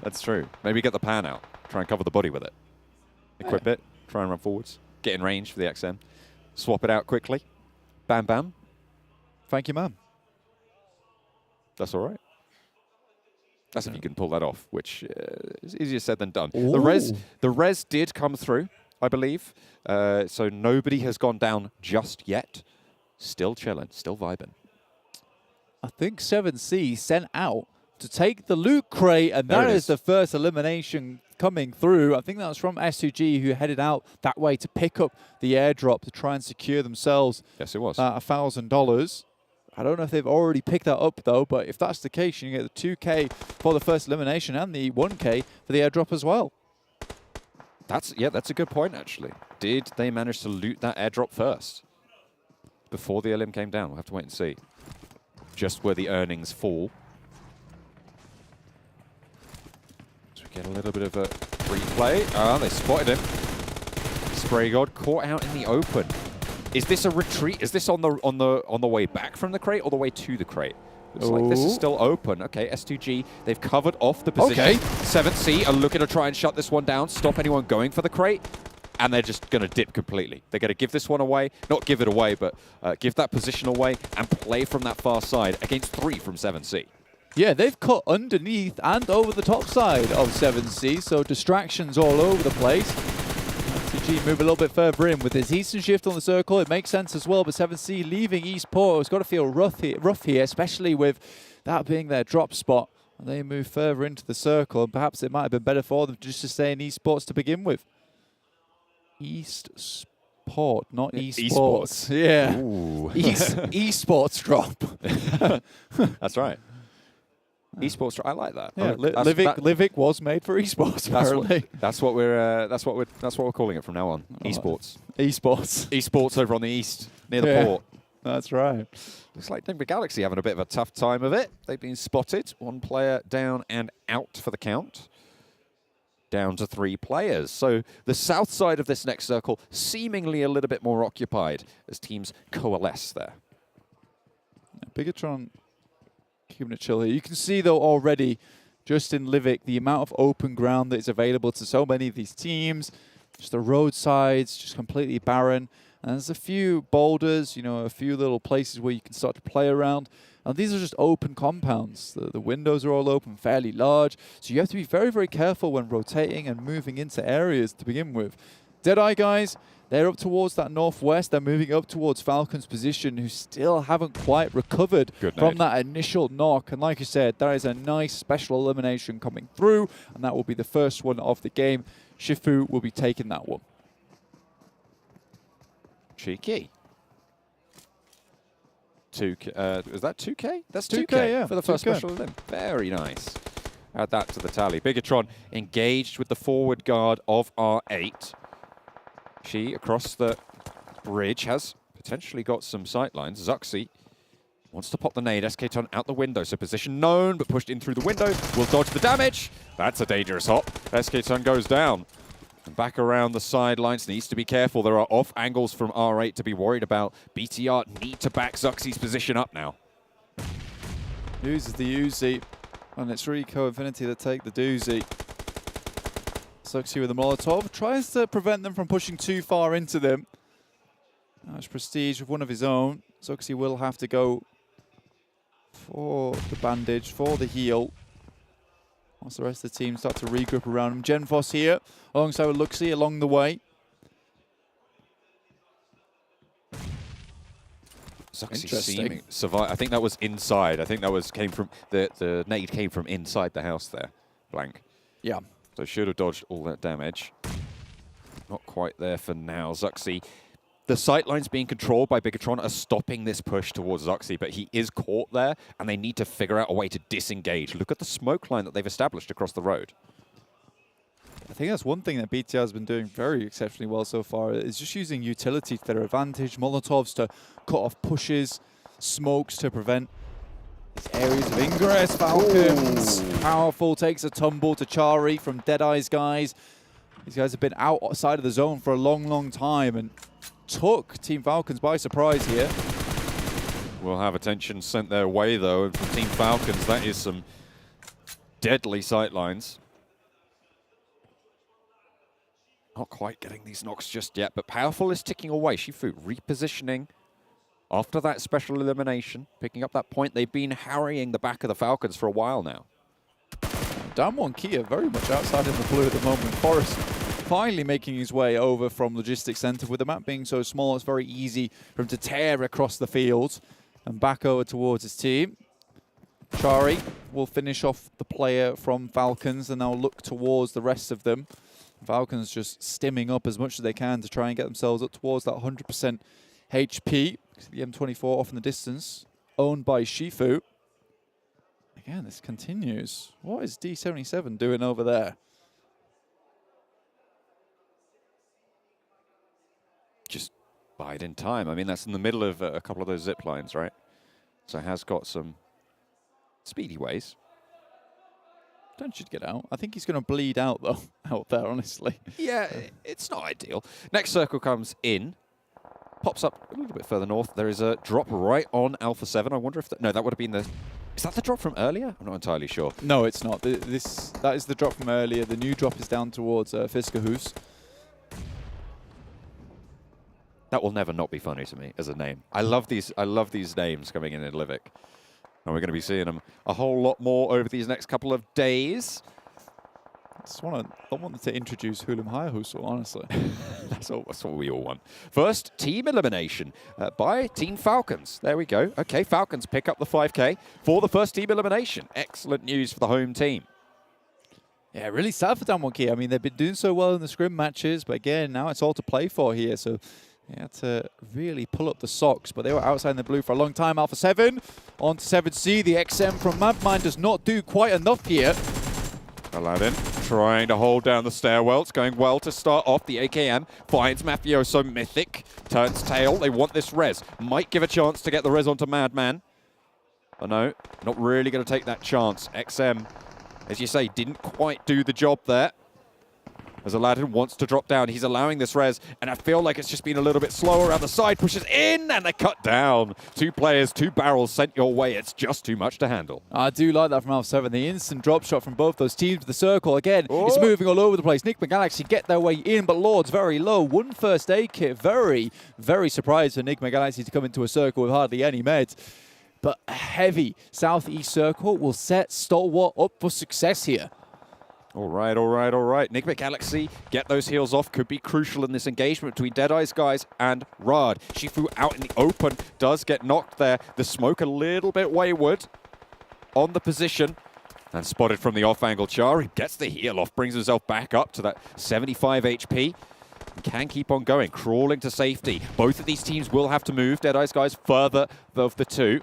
that's true. Maybe get the pan out. Try and cover the body with it. Equip it. Try and run forwards. Get in range for the XM. Swap it out quickly. Bam, bam. Thank you, ma'am. That's all right. That's if you can pull that off, which is easier said than done. Ooh. The res did come through, I believe. So nobody has gone down just yet. Still chilling, still vibing. I think 7C sent out to take the loot crate, and that is the first elimination coming through. I think that was from S2G, who headed out that way to pick up the airdrop to try and secure themselves. Yes, it was. $1,000. I don't know if they've already picked that up, though, but if that's the case, you get the 2K for the first elimination and the 1K for the airdrop as well. That's a good point, actually. Did they manage to loot that airdrop first before the LM came down? We'll have to wait and see. Just where the earnings fall. So we get a little bit of a replay. Ah, they spotted him. Spray God caught out in the open. Is this a retreat? Is this on the way back from the crate or the way to the crate? Looks like this is still open. Okay, S2G, they've covered off the position. Okay. 7C are looking to try and shut this one down, stop anyone going for the crate, and they're just going to dip completely. They're going to give this one away, not give it away, but give that position away and play from that far side against 3 from 7C. Yeah, they've cut underneath and over the top side of 7C, so distractions all over the place. S2G move a little bit further in with his Eastern shift on the circle. It makes sense as well, but 7C leaving Eastport has got to feel rough here, especially with that being their drop spot. And they move further into the circle, and perhaps it might have been better for them just to stay in Esports to begin with. Eastport, not Esports. Yeah. Esports drop. That's right. Esports, I like that. Yeah, Livik was made for esports. Apparently, that's what we're calling it from now on. Esports. Esports over on the east near the port. That's right. Looks like Nigma Galaxy having a bit of a tough time of it. They've been spotted. 1 player down and out for the count. Down to 3 players. So the south side of this next circle seemingly a little bit more occupied as teams coalesce there. Bigetron keeping it chill here. You can see, though, already, just in Livik, the amount of open ground that is available to so many of these teams. Just the roadsides, just completely barren. And there's a few boulders, you know, a few little places where you can start to play around. And these are just open compounds. The windows are all open, fairly large. So you have to be very, very careful when rotating and moving into areas to begin with. Deadeye Guys, they're up towards that northwest. They're moving up towards Falcons' position, who still haven't quite recovered from that initial knock. And like you said, there is a nice special elimination coming through, and that will be the first one of the game. Shifu will be taking that one. Cheeky. 2K. Is that 2K? That's 2K, yeah. For the first special elim. Very nice. Add that to the tally. Bigetron engaged with the forward guard of R8. She, across the bridge, has potentially got some sightlines. Zuxi Wants to pop the nade. SK-Ton out the window. So position known, but pushed in through the window. Will dodge the damage. That's a dangerous hop. SK-Ton goes down. And back around the sidelines. Needs to be careful. There are off angles from R8 to be worried about. BTR need to back Zuxi's position up now. Uses the Uzi. And it's Rico Infinity that take the doozy. Zuxi with the Molotov. Tries to prevent them from pushing too far into them. Now it's Prestige with one of his own. Zuxi will have to go for the bandage, for the heal. Once the rest of the team start to regroup around him. Genfos here, alongside with Luxi along the way. Zuxi seeming survive. I think that was inside. I think that was came from the nade came from inside the house there. Blank. Yeah. So should have dodged all that damage. Not quite there for now. Zuxi. The sightlines being controlled by Bigetron are stopping this push towards Zuxi, but he is caught there, and they need to figure out a way to disengage. Look at the smoke line that they've established across the road. I think that's one thing that BTR has been doing very exceptionally well so far, is just using utility to their advantage, Molotovs to cut off pushes, smokes to prevent these areas of ingress. Falcons, powerful, takes a tumble to Chari from Deadeyes Guys. These guys have been outside of the zone for a long, long time, and took Team Falcons by surprise here. We'll have attention sent their way, though, and from Team Falcons, that is some deadly sightlines. Not quite getting these knocks just yet, but Powerful is ticking away. Shifu repositioning after that special elimination, picking up that point. They've been harrying the back of the Falcons for a while now. Damwon Kia very much outside in the blue at the moment. Forrest finally making his way over from Logistics Center. With the map being so small, it's very easy for him to tear across the field and back over towards his team. Chari will finish off the player from Falcons and now look towards the rest of them. Falcons just stimming up as much as they can to try and get themselves up towards that 100% HP. The M24 off in the distance, owned by Shifu. Again, this continues. What is D77 doing over there? Just bide in time. I mean, that's in the middle of a couple of those zip lines, right? So has got some speedy ways. Don't you get out? I think he's going to bleed out, though, out there, honestly. Yeah, it's not ideal. Next circle comes in. Pops up a little bit further north. There is a drop right on Alpha 7. I wonder if... no, that would have been the... Is that the drop from earlier? I'm not entirely sure. No, it's not. That is the drop from earlier. The new drop is down towards Fiskahus. That will never not be funny to me as a name. I love these names coming in Livik. And we're going to be seeing them a whole lot more over these next couple of days. I wanted to introduce Hulim Hayahusu, honestly. That's what we all want. First, team elimination by Team Falcons. There we go. Okay, Falcons pick up the 5K for the first team elimination. Excellent news for the home team. Yeah, really sad for Damwon Kia. I mean, they've been doing so well in the scrim matches, but again, now it's all to play for here. So they had to really pull up the socks, but they were outside in the blue for a long time. Alpha 7 on to 7C. The XM from Madmine does not do quite enough here. Aladdin trying to hold down the stairwell. It's going well to start off. The AKM finds Mafioso Mythic. Turns tail. They want this res. Might give a chance to get the res onto Madman. Oh no, not really going to take that chance. XM, as you say, didn't quite do the job there. As Aladdin wants to drop down, he's allowing this res, and I feel like it's just been a little bit slower around the side, pushes in, and they cut down. 2 players, 2 barrels sent your way. It's just too much to handle. I do like that from Alpha 7. The instant drop shot from both those teams. The circle, again, it's moving all over the place. Nigma Galaxy get their way in, but Lord's very low. 1 first aid kit. Very, very surprised for Nigma Galaxy to come into a circle with hardly any meds. But a heavy southeast circle will set Stalwart up for success here. All right. Nigma Galaxy, get those heals off. Could be crucial in this engagement between Deadeyes Guys and Riyadh. Shifu out in the open, does get knocked there. The smoke a little bit wayward on the position. And spotted from the off angle. Chari gets the heal off, brings himself back up to that 75 HP. Can keep on going, crawling to safety. Both of these teams will have to move. Deadeyes Guys further of the 2.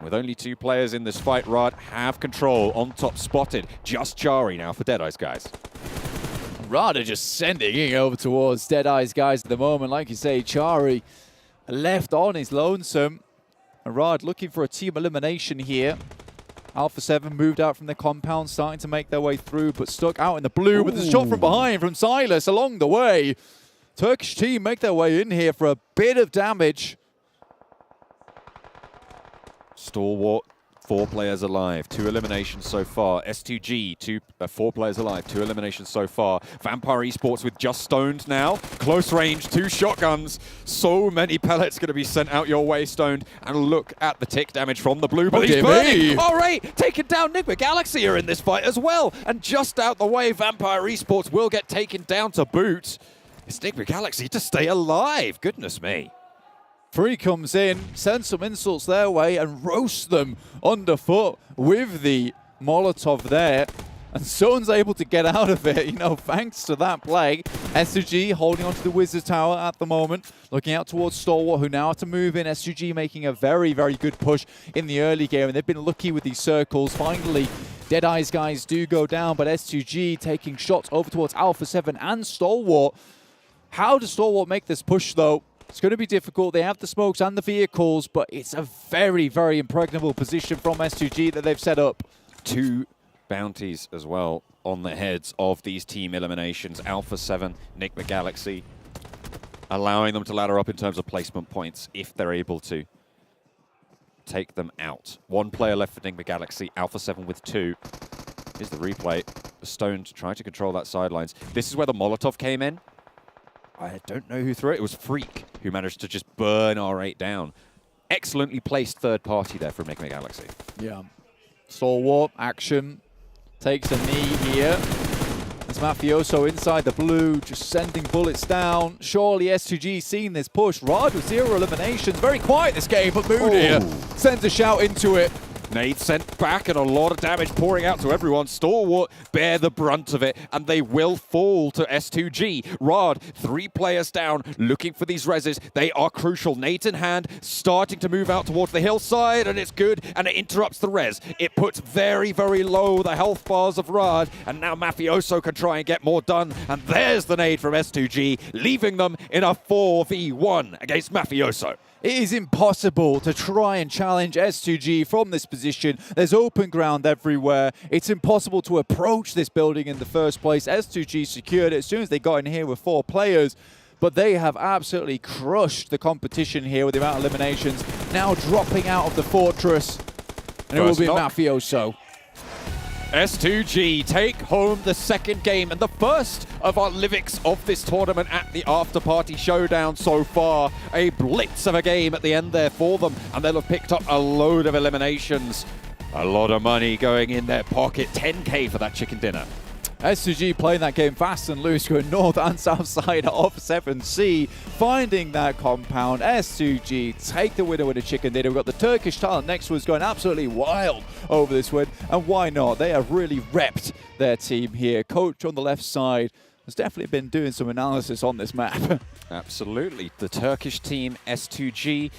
With only 2 players in this fight, Riyadh have control. On top, spotted. Just Chari now for Deadeyes Guys. Riyadh are just sending it over towards Deadeyes Guys at the moment. Like you say, Chari left on his lonesome. And Riyadh looking for a team elimination here. Alpha 7 moved out from their compound, starting to make their way through, but stuck out in the blue with a shot from behind from Silas along the way. Turkish team make their way in here for a bit of damage. Stalwart, 4 players alive, 2 eliminations so far. S2G, 4 players alive, 2 eliminations so far. Vampire Esports with just Stoned now. Close range, 2 shotguns. So many pellets going to be sent out your way, Stoned. And look at the tick damage from the blue, but he's burning. All right, taking down Nigma Galaxy are in this fight as well. And just out the way, Vampire Esports will get taken down to boot. It's Nigma Galaxy to stay alive. Goodness me. Free comes in, sends some insults their way and roasts them underfoot with the Molotov there. And Stone's able to get out of it, you know, thanks to that play. S2G holding onto the Wizard Tower at the moment, looking out towards Stalwart, who now have to move in. S2G making a very, very good push in the early game, and they've been lucky with these circles. Finally, Deadeyes Guys do go down, but S2G taking shots over towards Alpha 7 and Stalwart. How does Stalwart make this push, though? It's going to be difficult. They have the smokes and the vehicles, but it's a very, very impregnable position from S2G that they've set up. 2 bounties as well on the heads of these team eliminations. Alpha 7, Nigma Galaxy, allowing them to ladder up in terms of placement points if they're able to take them out. 1 player left for Nigma Galaxy, Alpha 7 with 2. Here's the replay. Stone to try to control that sidelines. This is where the Molotov came in. I don't know who threw it. It was Freak who managed to just burn R8 down. Excellently placed third party there from Nigma Galaxy. Yeah. Stalwart, action. Takes a knee here. It's Mafioso inside the blue, just sending bullets down. Surely S2G seeing this push. Riyadh with 0 eliminations. Very quiet this game, but Moon here sends a shout into it. Nade sent back and a lot of damage pouring out to everyone. Stalwart bear the brunt of it, and they will fall to S2G. Riyadh, 3 players down, looking for these reses. They are crucial. Nade in hand, starting to move out towards the hillside, and it's good, and it interrupts the res. It puts very, very low the health bars of Riyadh, and now Mafioso can try and get more done, and there's the nade from S2G, leaving them in a 4v1 against Mafioso. It is impossible to try and challenge S2G from this position. There's open ground everywhere. It's impossible to approach this building in the first place. S2G secured it as soon as they got in here with 4 players. But they have absolutely crushed the competition here with the amount of eliminations. Now dropping out of the fortress. And it will be Mafioso. S2G take home the 2nd game and the first of our Liviks of this tournament at the Afterparty Showdown so far. A blitz of a game at the end there for them, and they'll have picked up a load of eliminations. A lot of money going in their pocket, 10K for that chicken dinner. S2G playing that game fast and loose, going north and south side of 7C, finding that compound. S2G take the winner with a chicken dinner. We've got the Turkish talent next to us going absolutely wild over this win, and why not? They have really repped their team here. Coach on the left side has definitely been doing some analysis on this map. Absolutely. The Turkish team, S2G,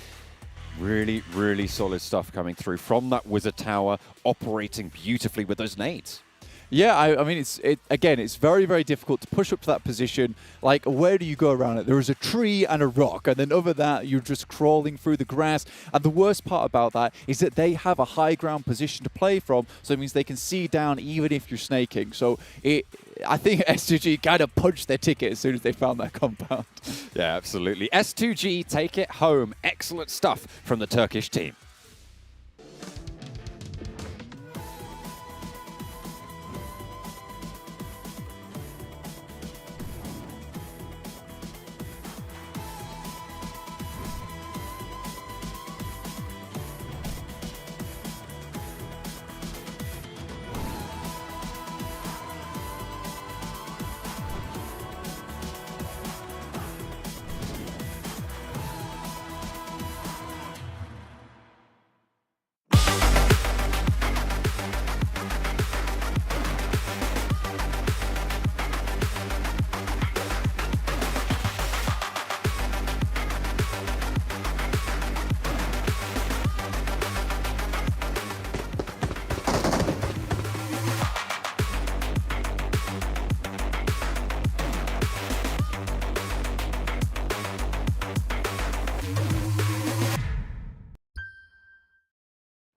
really, really solid stuff coming through from that Wizard Tower, operating beautifully with those nades. Yeah, I mean, again, it's very, very difficult to push up to that position. Like, where do you go around it? There is a tree and a rock, and then over that, you're just crawling through the grass. And the worst part about that is that they have a high ground position to play from, so it means they can see down even if you're snaking. So I think S2G kind of punched their ticket as soon as they found that compound. Yeah, absolutely. S2G take it home. Excellent stuff from the Turkish team.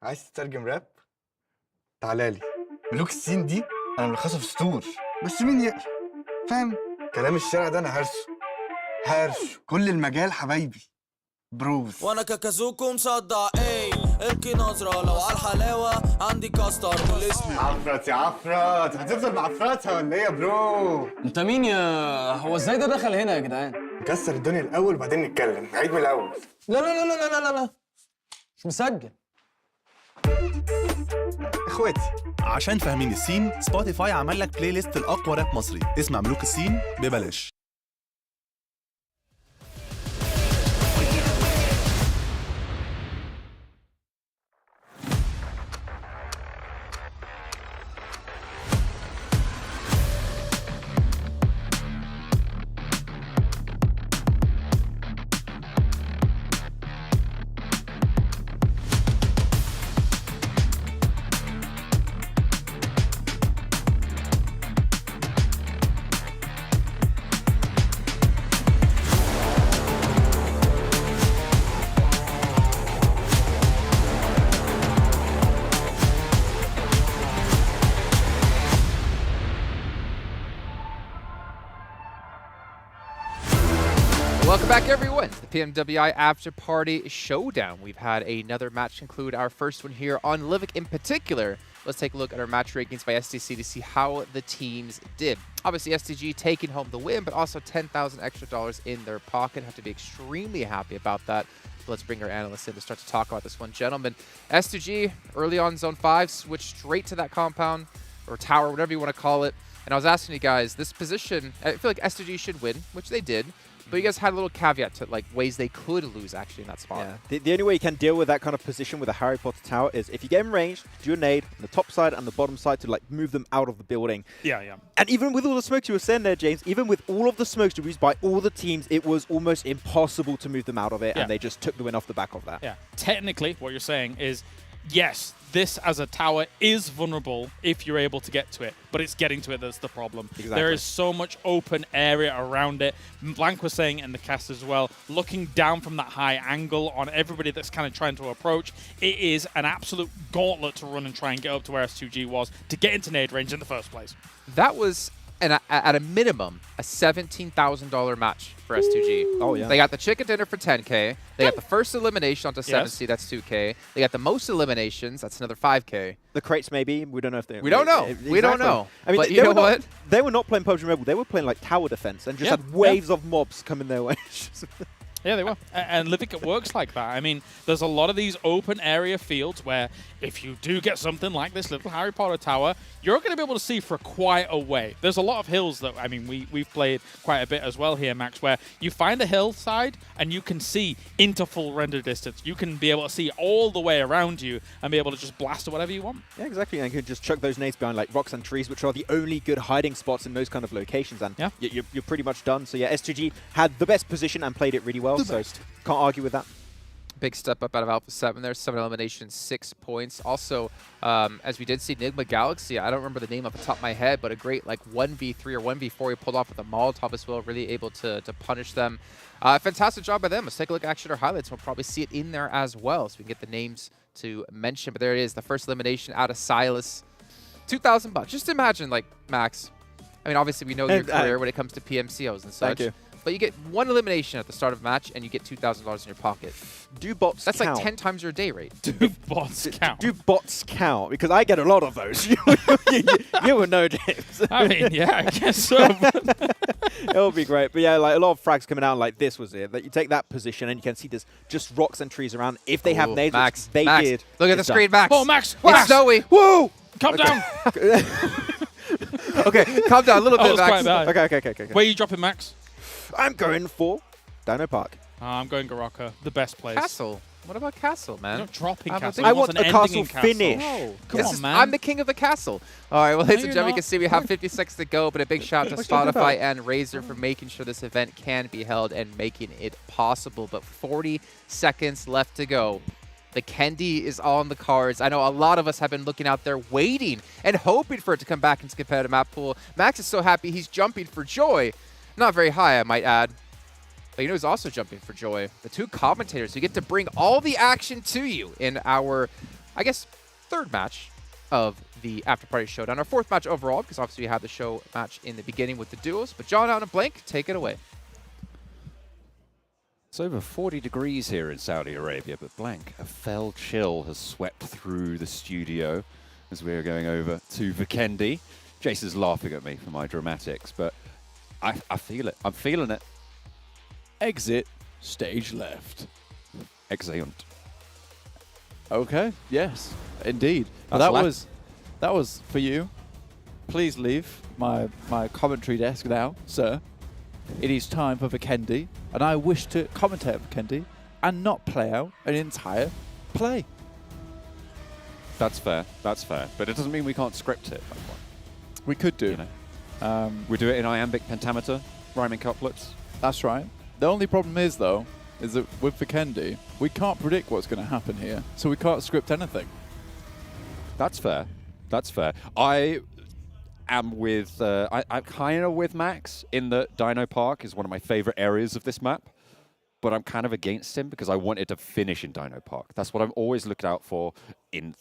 عايز تترجم راب؟ تعالى لي. ملوك السين دي انا ملخصها في سطور، بس مين يقرا؟ فاهم؟ كلام الشارع ده انا هرشه كل المجال حبايبي بروز. وانا كاكازوكو مصدع ايه القي نظرة لو على الحلاوة عندي كاستر كل اسمي عفرت يا عفرت، هتفضل معفرتها ولا ايه يا برو؟ انت مين يا هو ازاي ده دخل هنا يا جدعان؟ نكسر الدنيا الاول وبعدين نتكلم، نعيد من الاول. لا لا لا لا لا لا مش مسجل. اخواتي عشان فاهمين السين، سبوتيفاي عمل لك بلاي ليست الاقوى راب مصري، اسمع ملوك السين ببلاش. Welcome back, everyone, to the PMWI Afterparty Showdown. We've had another match conclude, our first one here on Livik in particular. Let's take a look at our match rankings by STC to see how the teams did. Obviously, STG taking home the win, but also $10,000 extra in their pocket. Have to be extremely happy about that. Let's bring our analysts in to start to talk about this one. Gentlemen, S2G, early on Zone 5, switched straight to that compound, or tower, whatever you want to call it. And I was asking you guys, this position, I feel like S2G should win, which they did. But you guys had a little caveat to like ways they could lose actually in that spot. Yeah. The only way you can deal with that kind of position with a Harry Potter tower is if you get in range, do a nade on the top side and the bottom side to like move them out of the building. Yeah, yeah. And even with all the smokes you were saying there, James, even with all of the smokes used by all the teams, it was almost impossible to move them out of it, and they just took the win off the back of that. Yeah. Technically, what you're saying is, yes, this as a tower is vulnerable if you're able to get to it, but it's getting to it that's the problem. Exactly. There is so much open area around it. Blank was saying in the cast as well, looking down from that high angle on everybody that's kind of trying to approach, it is an absolute gauntlet to run and try and get up to where S2G was to get into nade range in the first place. That was, at a minimum, a $17,000 match for S2G. Oh, yeah. They got the chicken dinner for 10K. They got the first elimination onto 7C, that's 2K. They got the most eliminations, that's another 5K. The crates, maybe. We don't know if they... We don't know. Exactly. We don't know. I mean, but you know what? They were not playing PUBG Mobile. They were playing like tower defense and just had waves of mobs coming their way. Yeah, they were. And Livik works like that. I mean, there's a lot of these open area fields where if you do get something like this little Harry Potter tower, you're going to be able to see for quite a way. There's a lot of hills that, I mean, we've played quite a bit as well here, Max, where you find a hillside and you can see into full render distance. You can be able to see all the way around you and be able to just blast whatever you want. Yeah, exactly. And you can just chuck those nades behind like rocks and trees, which are the only good hiding spots in those kind of locations. And you're pretty much done. So yeah, S2G had the best position and played it really well. So can't argue with that. Big step up out of Alpha 7 there. 7 eliminations, 6 points. Also, as we did see, Nigma Galaxy, I don't remember the name off the top of my head, but a great like 1v3 or 1v4 he pulled off with a Molotov as well, really able to punish them. Fantastic job by them. Let's take a look at our highlights. We'll probably see it in there as well, so we can get the names to mention. But there it is, the first elimination out of Silas. $2,000. Just imagine, like, Max, I mean, obviously we know your career when it comes to PMCOs and such. Thank you. But you get one elimination at the start of a match, and you get $2,000 in your pocket. Do bots That's count? like 10 times your day rate. Do bots count? Do bots count? Because I get a lot of those. you would know, James. I mean, yeah, I guess so. It'll be great. But yeah, like a lot of frags coming out like this was it. That you take that position and you can see there's just rocks and trees around. If they have nades, Max, they Max, did. look at the screen, Max. Oh, Max. It's snowy. Whoa! Calm down. Okay, calm down a little bit, Max. Quite bad. Okay. Where are you dropping, Max? I'm going for Dino Park. I'm going Garaka, the best place. Castle. What about Castle, man? You're not dropping Castle. I You want an a ending castle in Castle. finish. No. Come on, man. I'm the king of the castle. All right, well, ladies and you're gentlemen, you not. can see we have 50 seconds to go, but a big shout out to What are you talking Spotify and Razer for making sure this event can be held and making it possible. But 40 seconds left to go. The Kendi is on the cards. I know a lot of us have been looking out there waiting and hoping for it to come back into competitive map pool. Max is so happy he's jumping for joy. Not very high, I might add. But you know who's also jumping for joy? The two commentators who get to bring all the action to you in our I guess, third match of the Afterparty Showdown. Our fourth match overall, because obviously we had the show match in the beginning with the duos. But John out and Blank, take it away. It's over 40 degrees here in Saudi Arabia, but Blank, a fell chill has swept through the studio as we are going over to Vikendi. Jason's laughing at me for my dramatics, but I feel it. I'm feeling it. Exit stage left. Excellent. Okay, yes, indeed. But that was for you. Please leave my commentary desk now, sir. It is time for Vikendi, and I wish to commentate Vikendi and not play out an entire play. That's fair. That's fair. But it doesn't mean we can't script it. We could do. You know? We do it in iambic pentameter, rhyming couplets. That's right. The only problem is, though, is that with Vikendi, we can't predict what's going to happen here, so we can't script anything. That's fair. That's fair. I am with, I'm kind of with Max in that Dino Park is one of my favorite areas of this map, but I'm kind of against him because I wanted to finish in Dino Park. That's what I'm always looking out for in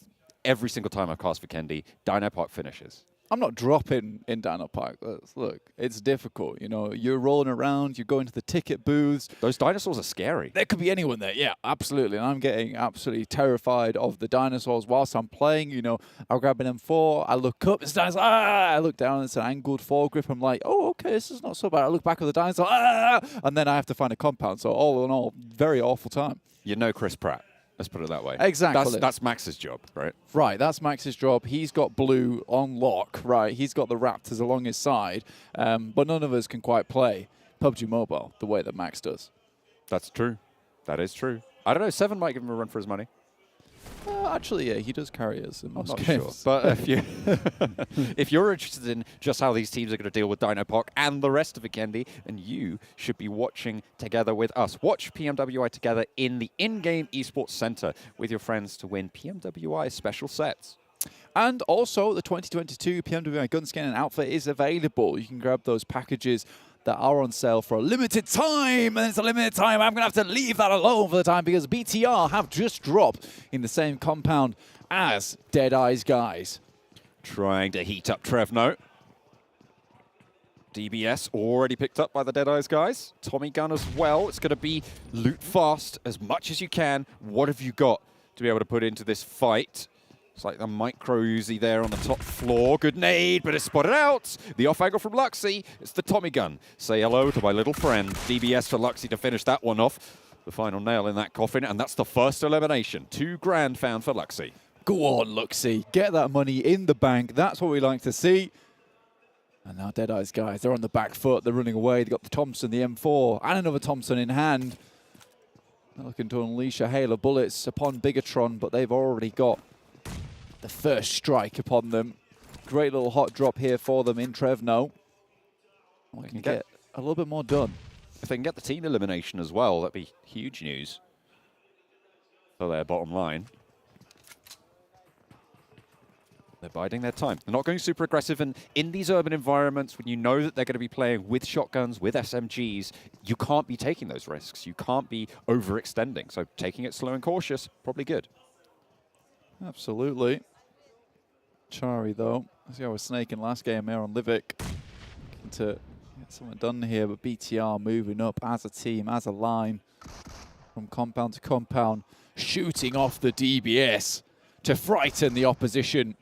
every single time I cast Vikendi. Dino Park finishes. I'm not dropping in Dino Park. Look, it's difficult. You know, you're rolling around, you're going to the ticket booths. Those dinosaurs are scary. There could be anyone there. Yeah, absolutely. And I'm getting absolutely terrified of the dinosaurs whilst I'm playing. You know, I'll grab an M4, I look up, it's dinosaur, I look down, it's an angled foregrip. I'm like, oh, okay, this is not so bad. I look back at the dinosaur, and then I have to find a compound. So all in all, very awful time. You know Chris Pratt. Let's put it that way. Exactly. That's Max's job, right? Right, that's Max's job. He's got blue on lock, right? He's got the Raptors along his side, but none of us can quite play PUBG Mobile the way that Max does. That's true. That is true. I don't know, Seven might give him a run for his money. Actually, yeah, he does carry us in most I'm not games. sure. But if you're interested in just how these teams are going to deal with Dino Park and the rest of Vikendi, then you should be watching together with us. Watch PMWI together in the in-game esports center with your friends to win PMWI special sets. And also, the 2022 PMWI gun skin and outfit is available. You can grab those packages that are on sale for a limited time, and it's a limited time. I'm going to have to leave that alone for the time because BTR have just dropped in the same compound as Deadeyes Guys. Trying to heat up Trevno. DBS already picked up by the Deadeyes Guys. Tommy gun as well. It's going to be loot fast as much as you can. What have you got to be able to put into this fight? It's like the micro Uzi there on the top floor. Good nade, but it's spotted out. The off angle from Luxy. It's the Tommy gun. Say hello to my little friend. DBS for Luxy to finish that one off. The final nail in that coffin, and that's the first elimination. $2 grand found for Luxy. Go on, Luxy. Get that money in the bank. That's what we like to see. And now Deadeyes Guys, they're on the back foot. They're running away. They've got the Thompson, the M4, and another Thompson in hand. They're looking to unleash a hail of bullets upon Bigetron, but they've already got the first strike upon them. Great little hot drop here for them in Trevno. We can get a little bit more done. If they can get the team elimination as well, that'd be huge news for their bottom line. They're biding their time. They're not going super aggressive, and in these urban environments, when you know that they're going to be playing with shotguns, with SMGs, you can't be taking those risks. You can't be overextending. So taking it slow and cautious, probably good. Absolutely. Chari, though, as I was snaking last game here on Livik, looking to get something done here, but BTR moving up as a team, as a line, from compound to compound, shooting off the DBS to frighten the opposition.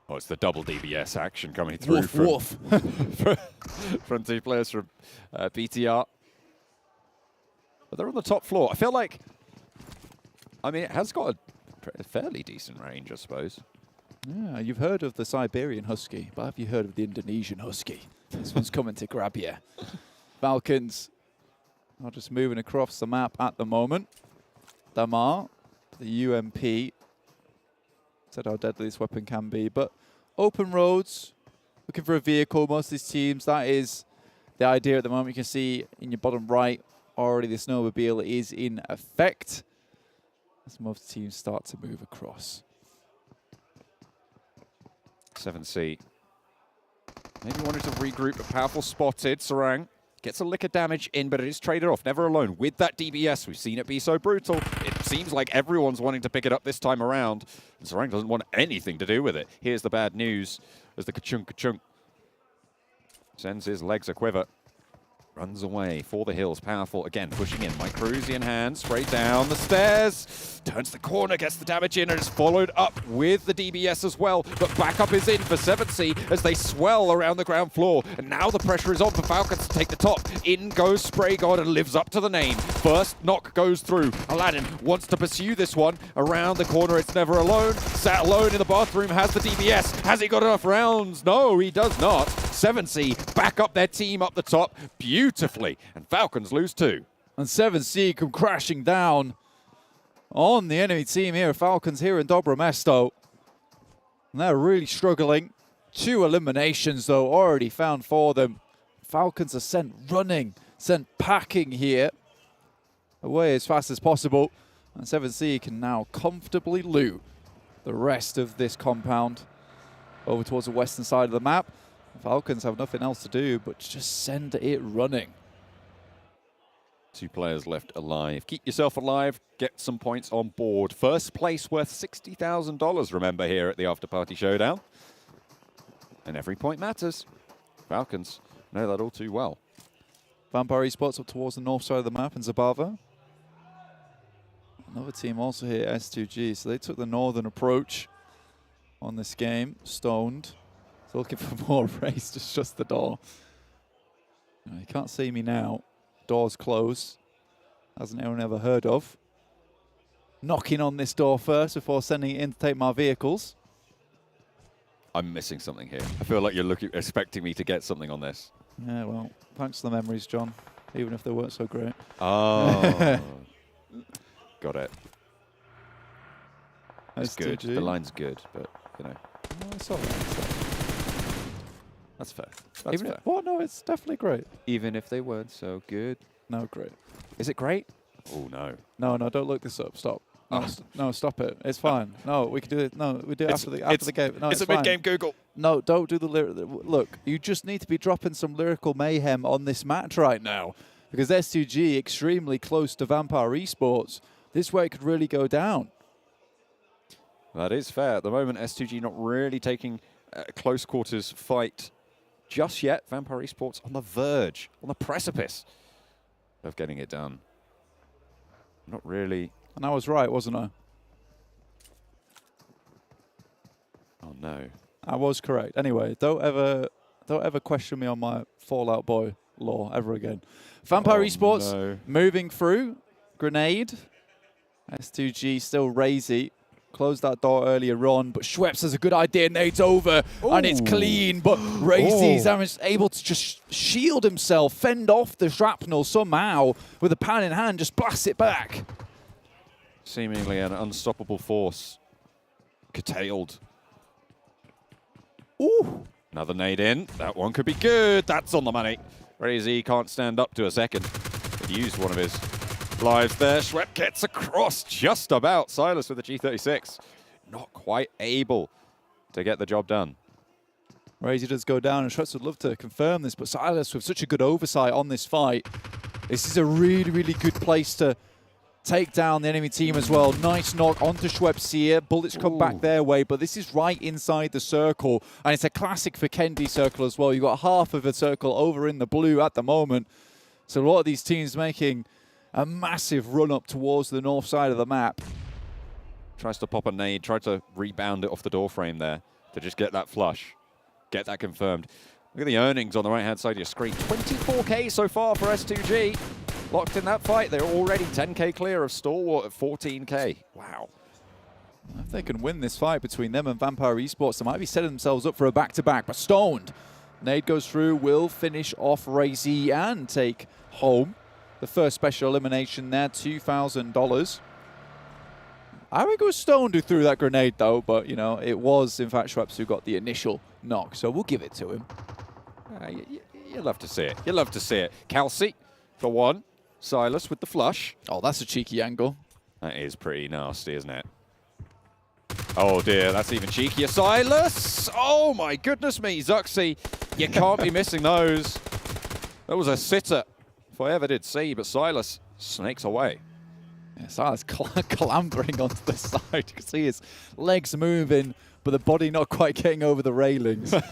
Oh, it's the double DBS action coming through from two players from BTR. But they're on the top floor. I feel like, I mean, it has got a fairly decent range, I suppose. Yeah, you've heard of the Siberian Husky, but have you heard of the Indonesian Husky? This one's coming to grab you. Falcons are just moving across the map at the moment. Damar, the UMP, said how deadly this weapon can be, but open roads, looking for a vehicle. Most of these teams, that is the idea at the moment. You can see in your bottom right, already the snowmobile is in effect as most teams start to move across. 7C. Maybe wanted to regroup, but powerful spotted. Sarang gets a lick of damage in, but it is traded off. Never alone with that DBS. We've seen it be so brutal. It seems like everyone's wanting to pick it up this time around. And Erangel doesn't want anything to do with it. Here's the bad news as the ka-chunk sends his legs a quiver. Runs away for the hills, powerful again, pushing in. Mike Cruzy in hand, straight down the stairs. Turns the corner, gets the damage in, and is followed up with the DBS as well. But backup is in for 7C as they swell around the ground floor. And now the pressure is on for Falcons to take the top. In goes Spray God and lives up to the name. First knock goes through. Aladdin wants to pursue this one. Around the corner, it's never alone. Sat alone in the bathroom, has the DBS. Has he got enough rounds? No, he does not. 7C back up their team up the top beautifully, and Falcons lose 2. And 7C come crashing down on the enemy team here. Falcons here in Dobro Mesto. And they're really struggling. 2 eliminations, though, already found for them. Falcons are sent running, sent packing here. Away as fast as possible. And 7C can now comfortably loot the rest of this compound over towards the western side of the map. Falcons have nothing else to do but just send it running. 2 players left alive. Keep yourself alive, get some points on board. First place worth $60,000, remember, here at the Afterparty Showdown. And every point matters. Falcons know that all too well. Vampire Esports up towards the north side of the map in Zabava. Another team also here, S2G, so they took the northern approach on this game. Stoned. Looking for more race to shut the door. No, you can't see me now. Door's closed. Hasn't anyone ever heard of. Knocking on this door first before sending it in to take my vehicles. I'm missing something here. I feel like you're expecting me to get something on this. Yeah, well, thanks for the memories, John. Even if they weren't so great. Oh. Got it. It's good. S2G. The line's good, but, you know. No, it's all right. That's fair. That's fair. Well, no, it's definitely great. Even if they weren't so good. No, great. Is it great? Oh, no. No, don't look this up. Stop. No, no, stop it. It's fine. No, we can do it. No, we do it after the game. No, it's a fine. mid-game Google. No, don't do the lyric. Look, you just need to be dropping some lyrical mayhem on this match right now, because S2G extremely close to Vampire Esports. This way it could really go down. That is fair. At the moment, S2G not really taking a close quarters fight just yet. Vampire Esports on the verge, on the precipice of getting it done. Not really. And I was right, wasn't I? Oh no. I was correct. Anyway, don't ever question me on my Fallout Boy lore ever again. Vampire Esports moving through. Grenade. S2G still Razy. Closed that door earlier on, but Schweppes has a good idea. Nades over, and it's clean, but Razy's able to just shield himself, fend off the shrapnel somehow with a pan in hand, just blast it back. Seemingly an unstoppable force. Curtailed. Ooh. Another nade in. That one could be good. That's on the money. Razy can't stand up to a second. He used one of his lives there. Schwepp gets across just about. Silas with the G36. Not quite able to get the job done. Razy does go down, and Schweppes would love to confirm this, but Silas with such a good oversight on this fight. This is a really, really good place to take down the enemy team as well. Nice knock onto Schweppes here. Bullets come back their way, but this is right inside the circle, and it's a classic Vikendi circle as well. You've got half of a circle over in the blue at the moment. So a lot of these teams making a massive run up towards the north side of the map. Tries to pop a nade, tried to rebound it off the door frame there to just get that flush, get that confirmed. Look at the earnings on the right-hand side of your screen. 24K so far for S2G. Locked in that fight. They're already 10K clear of Stalwart at 14K. Wow. If they can win this fight between them and Vampire Esports, they might be setting themselves up for a back-to-back, but Stoned. Nade goes through, will finish off Razy and take home the first special elimination there, $2,000. I think it was Stoned who threw that grenade, though, but, you know, it was, in fact, Schweppes who got the initial knock, so we'll give it to him. You love to see it. You love to see it. Kelsey for one. Silas with the flush. Oh, that's a cheeky angle. That is pretty nasty, isn't it? Oh, dear. That's even cheekier. Silas! Oh, my goodness me. Zuxi, you can't be missing those. That was a sitter, if I ever did see, but Silas snakes away. Yeah, Silas clambering onto the side. You can see his legs moving, but the body not quite getting over the railings. And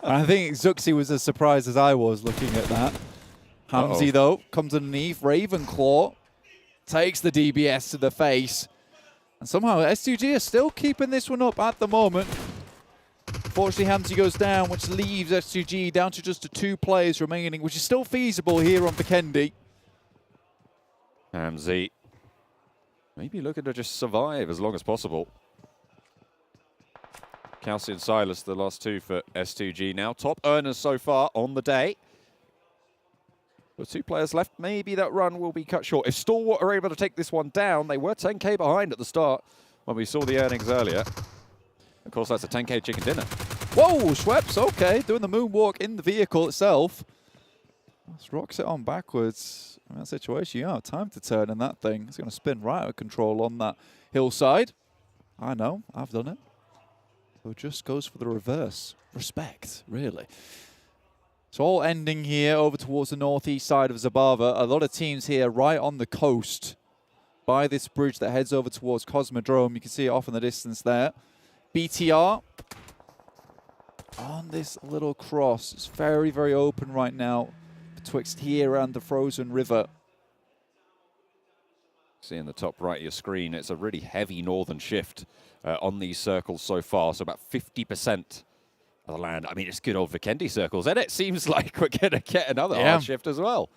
I think Zuxi was as surprised as I was looking at that. Hamzy, though, comes underneath. Ravenclaw takes the DBS to the face. And somehow S2G are still keeping this one up at the moment. Unfortunately, Hamzy goes down, which leaves S2G down to just the 2 players remaining, which is still feasible here on Vikendi. Hamzy maybe looking to just survive as long as possible. Kelsey and Silas, the last 2 for S2G now. Top earners so far on the day. With 2 players left, maybe that run will be cut short. If Stalwart are able to take this one down, they were 10k behind at the start when we saw the earnings earlier. Of course, that's a 10k chicken dinner. Whoa, Schweppes, okay, doing the moonwalk in the vehicle itself. Just rocks it on backwards. In that situation, you have time to turn in that thing. It's going to spin right out of control on that hillside. I know, I've done it. So it just goes for the reverse. Respect, really. It's all ending here over towards the northeast side of Zabava. A lot of teams here right on the coast by this bridge that heads over towards Cosmodrome. You can see it off in the distance there. BTR on this little cross. It's very, very open right now betwixt here and the frozen river. See in the top right of your screen, it's a really heavy northern shift on these circles so far. So about 50% of the land. I mean, it's good old Vikendi circles, and it seems like we're going to get another hard shift as well.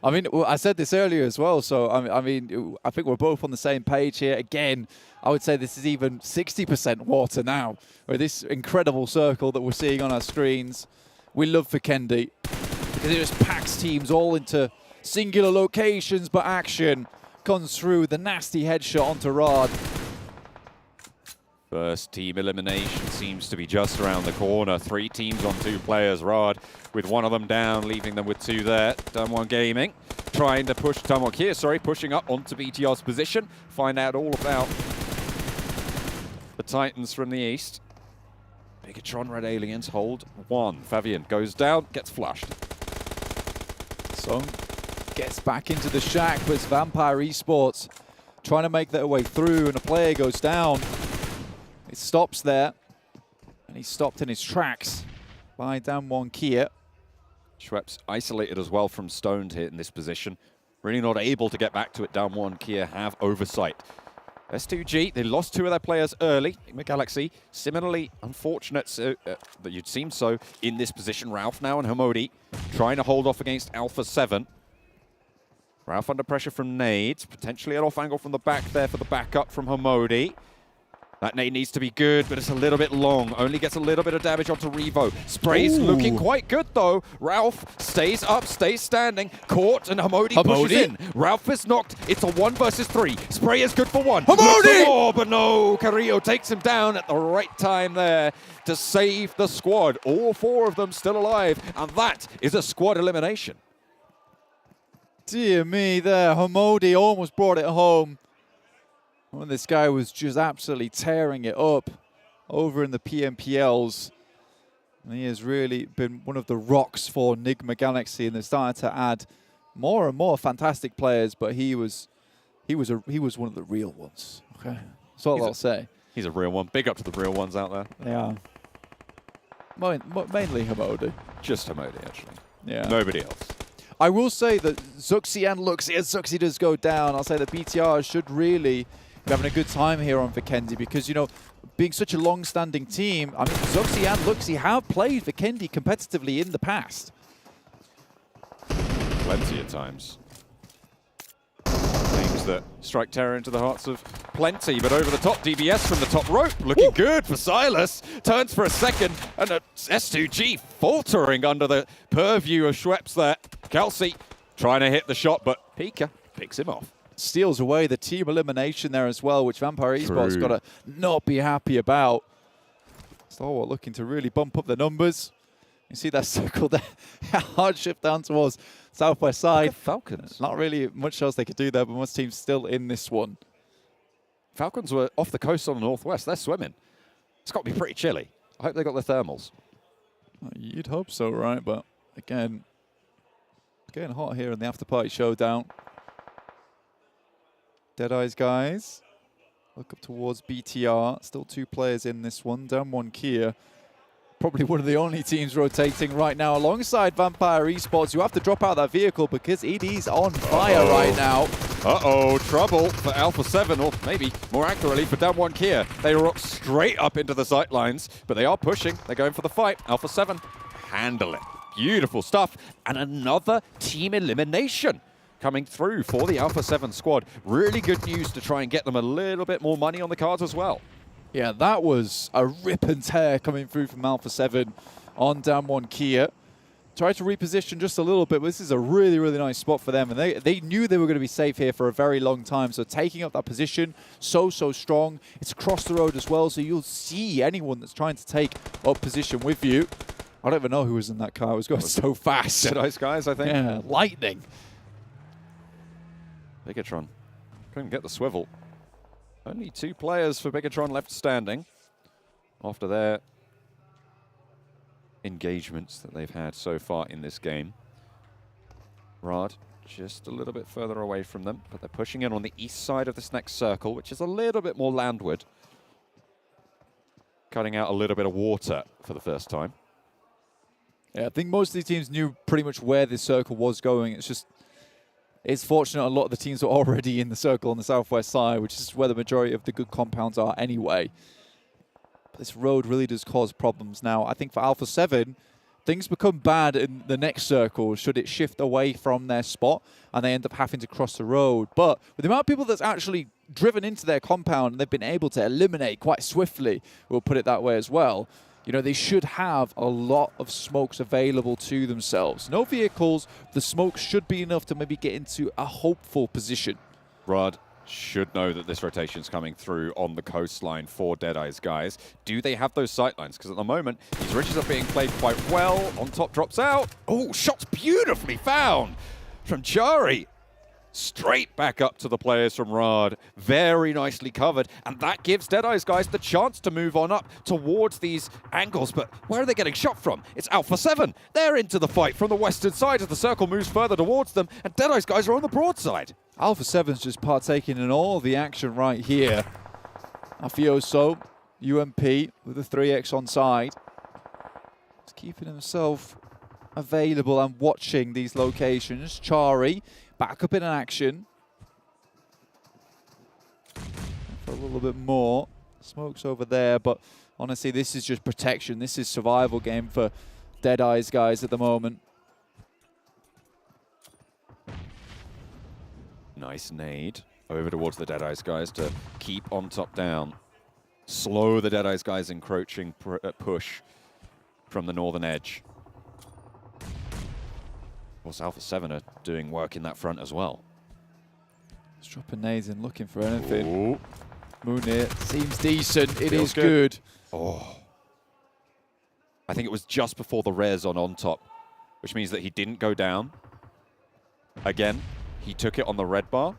I mean, I said this earlier as well, so I mean, I think we're both on the same page here. Again, I would say this is even 60% water now, or this incredible circle that we're seeing on our screens. We love Vikendi because it just packs teams all into singular locations, but action comes through. The nasty headshot onto Riyadh. First team elimination seems to be just around the corner. 3 teams on 2 players. Riyadh with one of them down, leaving them with 2 there. Damwon Gaming trying to push Damwon here, pushing up onto BTR's position. Find out all about the Titans from the east. Bigetron Red Aliens hold 1. Fabian goes down, gets flushed. So gets back into the shack, but it's Vampire Esports trying to make their way through, and a player goes down. It stops there, and he's stopped in his tracks by Damwon Kia. Schweppes isolated as well from Stoned here in this position. Really not able to get back to it. Damwon Kia have oversight. S2G, they lost 2 of their players early. Nigma Galaxy, similarly unfortunate that you'd seem so in this position. Ralph now and Hamodi trying to hold off against Alpha 7. Ralph under pressure from nades, potentially an off angle from the back there for the backup from Hamodi. That nade needs to be good, but it's a little bit long. Only gets a little bit of damage onto Revo. Spray's looking quite good, though. Ralph stays up, stays standing. Caught, and Hamodi pushes in. Ralph is knocked. It's a 1 versus 3. Spray is good for 1. Hamodi! More, but no, Carrillo takes him down at the right time there to save the squad. All 4 of them still alive, and that is a squad elimination. Dear me there, Hamodi almost brought it home. When this guy was just absolutely tearing it up over in the PMPLs. And he has really been one of the rocks for Nigma Galaxy, and they're starting to add more and more fantastic players, but he was one of the real ones. Okay. That's all I'll say. He's a real one. Big up to the real ones out there. Yeah. Mainly Hamodi. Just Hamodi, actually. Yeah. Nobody else. I will say that Zuxi and Luxi, as Zuxi does go down, I'll say that BTR should really be having a good time here on Vikendi because, you know, being such a long-standing team, I mean, Zuxi and Luxi have played Vikendi competitively in the past. Plenty of times. Things that strike terror into the hearts of plenty, but over the top, DBS from the top rope, looking good for Silas. Turns for a second, and a S2G faltering under the purview of Schweppes there. Kelsey trying to hit the shot, but Pika picks him off. Steals away the team elimination there as well, which Vampire Esports got to not be happy about. Stalwart looking to really bump up the numbers. You see that circle there, hard shift down towards southwest side. Falcons. Not really much else they could do there, but most teams still in this one. Falcons were off the coast on the northwest. They're swimming. It's got to be pretty chilly. I hope they got their thermals. You'd hope so, right? But again, it's getting hot here in the Afterparty Showdown. Deadeyes Guys look up towards BTR. Still 2 players in this one. Down 1 Kia. Probably one of the only teams rotating right now alongside Vampire Esports. You have to drop out that vehicle because it is on fire right now. Trouble for Alpha 7, or maybe more accurately for Down 1 Kia. They rock straight up into the sight lines, but they are pushing. They're going for the fight. Alpha 7 handle it. Beautiful stuff. And another team elimination coming through for the Alpha 7 squad. Really good news to try and get them a little bit more money on the cards as well. Yeah, that was a rip and tear coming through from Alpha 7 on Down 1 Kia. Tried to reposition just a little bit, but this is a really, really nice spot for them. And they knew they were going to be safe here for a very long time. So taking up that position, so strong. It's across the road as well, so you'll see anyone that's trying to take up position with you. I don't even know who was in that car. It was going so fast. Deadeyes Guys, I think. Yeah, lightning. Bigetron couldn't get the swivel. Only 2 players for Bigetron left standing after their engagements that they've had so far in this game. Riyadh just a little bit further away from them, but they're pushing in on the east side of this next circle, which is a little bit more landward. Cutting out a little bit of water for the first time. Yeah, I think most of these teams knew pretty much where this circle was going. It's fortunate a lot of the teams were already in the circle on the southwest side, which is where the majority of the good compounds are anyway. But this road really does cause problems now. I think for Alpha 7, things become bad in the next circle should it shift away from their spot and they end up having to cross the road. But with the amount of people that's actually driven into their compound and they've been able to eliminate quite swiftly, we'll put it that way as well, you know, they should have a lot of smokes available to themselves. No vehicles, the smoke should be enough to maybe get into a hopeful position. Riyadh should know that this rotation's coming through on the coastline for Deadeyes Guys. Do they have those sightlines? Because at the moment, these ridges are being played quite well. On top drops out. Oh, shots beautifully found from Jari. Straight back up to the players from Riyadh. Very nicely covered. And that gives Deadeyes Guys the chance to move on up towards these angles. But where are they getting shot from? It's Alpha 7. They're into the fight from the western side as the circle moves further towards them. And Deadeyes Guys are on the broadside. Alpha 7's just partaking in all the action right here. Afioso, UMP with the 3x on side. He's keeping himself available and watching these locations. Chari back up in action. For a little bit more. Smoke's over there, but honestly, this is just protection. This is survival game for Deadeyes Guys at the moment. Nice nade over towards the Deadeyes Guys to keep on top down. Slow the Deadeyes Guys encroaching push from the northern edge. Of course, Alpha 7 are doing work in that front as well. Just dropping nades and looking for anything. Moonir seems decent. It is good. Oh. I think it was just before the res on top, which means that he didn't go down. Again, he took it on the red bar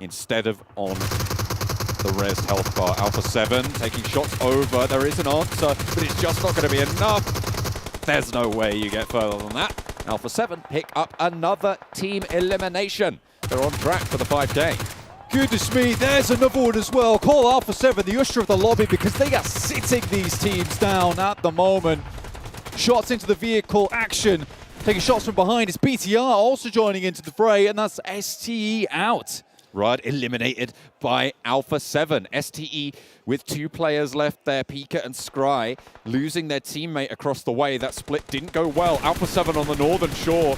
instead of on the res health bar. Alpha 7 taking shots over. There is an answer, but it's just not going to be enough. There's no way you get further than that. Alpha 7 pick up another team elimination. They're on track for the 5K. Goodness me, there's another one as well. Call Alpha 7 the usher of the lobby because they are sitting these teams down at the moment. Shots into the vehicle, action. Taking shots from behind. It's BTR also joining into the fray, and that's STE out. Riyadh eliminated by Alpha 7. STE with 2 players left there, Pika and Scry, losing their teammate across the way. That split didn't go well. Alpha 7 on the northern shore.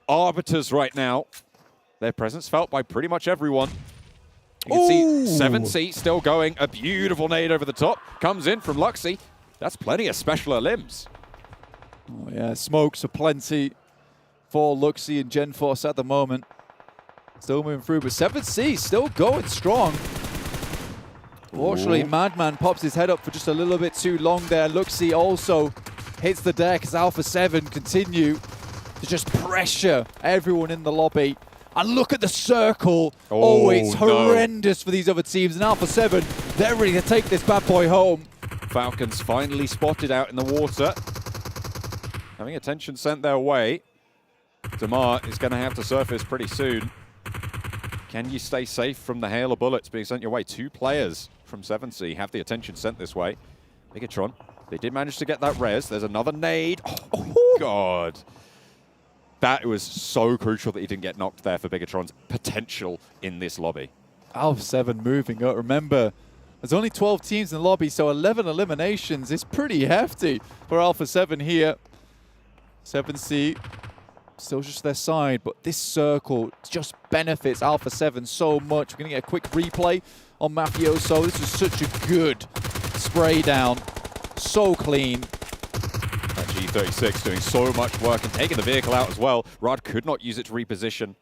Arbiters right now. Their presence felt by pretty much everyone. You can see 7C still going. A beautiful nade over the top. Comes in from Luxy. That's plenty of specialer limbs. Oh yeah, smokes are plenty for Luxy and GenForce at the moment. Still moving through, but 7C still going strong. Fortunately, Madman pops his head up for just a little bit too long there. Luxy also hits the deck as Alpha 7 continue to just pressure everyone in the lobby. And look at the circle. Oh, it's horrendous for these other teams. And Alpha 7, they're ready to take this bad boy home. Falcons finally spotted out in the water. Having attention sent their way. Damar is going to have to surface pretty soon. Can you stay safe from the hail of bullets being sent your way? 2 players from 7C have the attention sent this way. Bigetron, they did manage to get that res. There's another nade. Oh, God. That was so crucial that he didn't get knocked there for Bigetron's potential in this lobby. Alpha 7 moving up. Remember, there's only 12 teams in the lobby, so 11 eliminations is pretty hefty for Alpha 7 here. 7C still just their side, but this circle just benefits Alpha 7 so much. We're going to get a quick replay on Mafioso. This is such a good spray down. So clean. That G36 doing so much work and taking the vehicle out as well. Rod could not use it to reposition.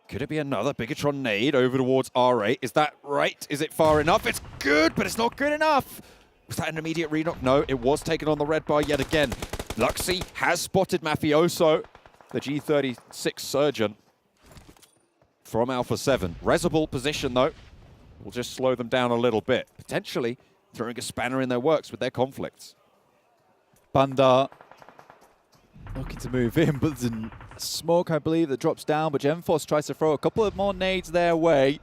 Could it be another Bigetron nade over towards R8? Is that right? Is it far enough? It's good, but it's not good enough. Was that an immediate re-knock? No, it was taken on the red bar yet again. Luxy has spotted Mafioso, the G36 surgeon from Alpha 7. Resable position, though. Will just slow them down a little bit. Potentially throwing a spanner in their works with their conflicts. Bandar looking to move in, but there's a smoke, I believe, that drops down, but Genforce tries to throw a couple of more nades their way.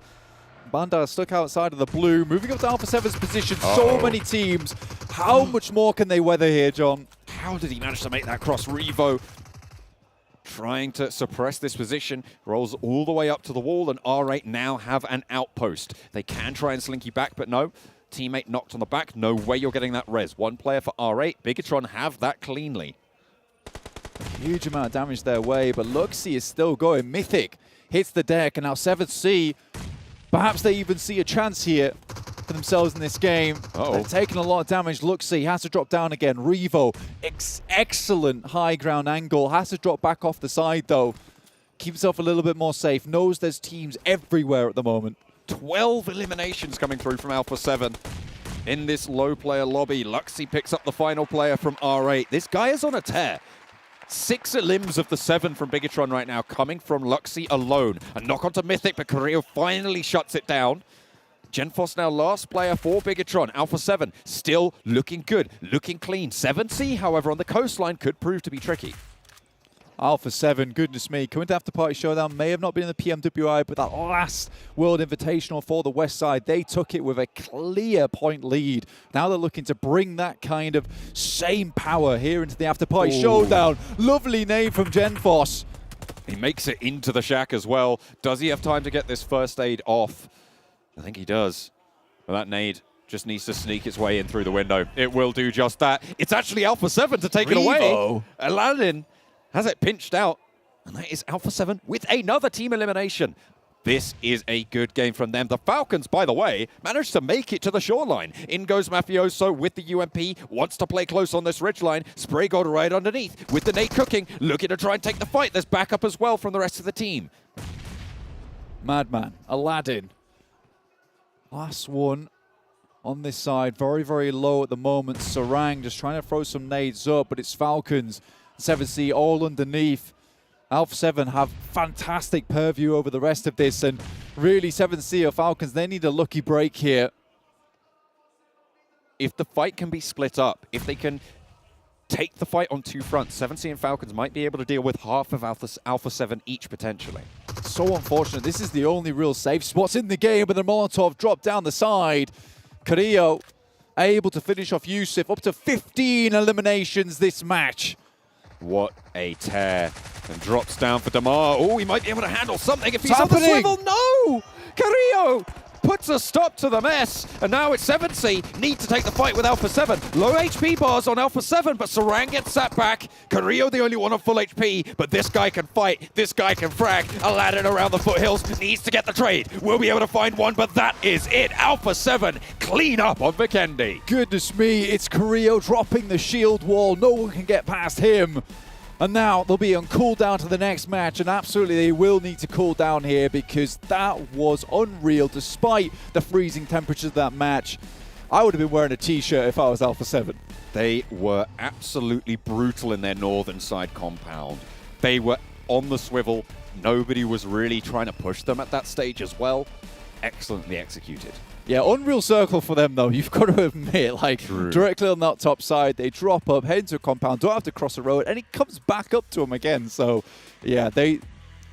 Bandar stuck outside of the blue, moving up to Alpha 7's position. So many teams. How much more can they weather here, John? How did he manage to make that cross? Revo trying to suppress this position, rolls all the way up to the wall, and R8 now have an outpost. They can try and slinky back, but no. Teammate knocked on the back. No way you're getting that res. One player for R8. Bigetron have that cleanly. Huge amount of damage their way, but Luxy is still going. Mythic hits the deck, and now 7C, perhaps they even see a chance here for themselves in this game. They're taking a lot of damage. Luxy has to drop down again. Revo, excellent high ground angle. Has to drop back off the side, though. Keep himself a little bit more safe. Knows there's teams everywhere at the moment. 12 eliminations coming through from Alpha 7 in this low player lobby. Luxy picks up the final player from R8. This guy is on a tear. 6 elims of the 7 from Bigetron right now coming from Luxy alone. A knock onto Mythic, but Carrillo finally shuts it down. Genforce now last player for Bigetron. Alpha 7 still looking good, looking clean. 7C, however, on the coastline could prove to be tricky. Alpha 7, goodness me, coming to Afterparty Showdown, may have not been in the PMWI, but that last World Invitational for the West Side, they took it with a clear point lead. Now they're looking to bring that kind of same power here into the Afterparty Showdown. Lovely name from Genforce. He makes it into the shack as well. Does he have time to get this first aid off? I think he does. But that nade just needs to sneak its way in through the window. It will do just that. It's actually Alpha 7 to take it away. Aladdin has it pinched out, and that is Alpha 7 with another team elimination. This is a good game from them. The Falcons, by the way, managed to make it to the shoreline. In goes Mafioso with the UMP, wants to play close on this ridgeline. Spray God right underneath with the nade cooking, looking to try and take the fight. There's backup as well from the rest of the team. Madman, Aladdin. Last one on this side, very, very low at the moment. Sarang just trying to throw some nades up, but it's Falcons. 7C all underneath. Alpha 7 have fantastic purview over the rest of this, and really 7C or Falcons, they need a lucky break here. If the fight can be split up, if they can take the fight on 2 fronts, 7C and Falcons might be able to deal with half of Alpha 7 each potentially. So unfortunate. This is the only real safe spots in the game, but the Molotov dropped down the side. Carrillo able to finish off Yusuf. Up to 15 eliminations this match. What a tear. And drops down for Damar. Oh, he might be able to handle something if he's on the swivel. No! Carrillo puts a stop to the mess. And now it's 7C. Need to take the fight with Alpha 7. Low HP bars on Alpha 7, but Sarang gets sat back. Carrillo the only one on full HP, but this guy can fight. This guy can frag. Aladdin around the foothills needs to get the trade. We'll be able to find one, but that is it. Alpha 7 clean up on Vikendi. Goodness me, it's Carrillo dropping the shield wall. No one can get past him. And now they'll be on cooldown to the next match, and absolutely they will need to cool down here because that was unreal despite the freezing temperatures of that match. I would have been wearing a t-shirt if I was Alpha 7. They were absolutely brutal in their northern side compound. They were on the swivel. Nobody was really trying to push them at that stage as well. Excellently executed. Yeah, unreal circle for them, though. You've got to admit, like, directly on that top side, they drop up, head into a compound, don't have to cross a road, and it comes back up to them again. So, yeah, they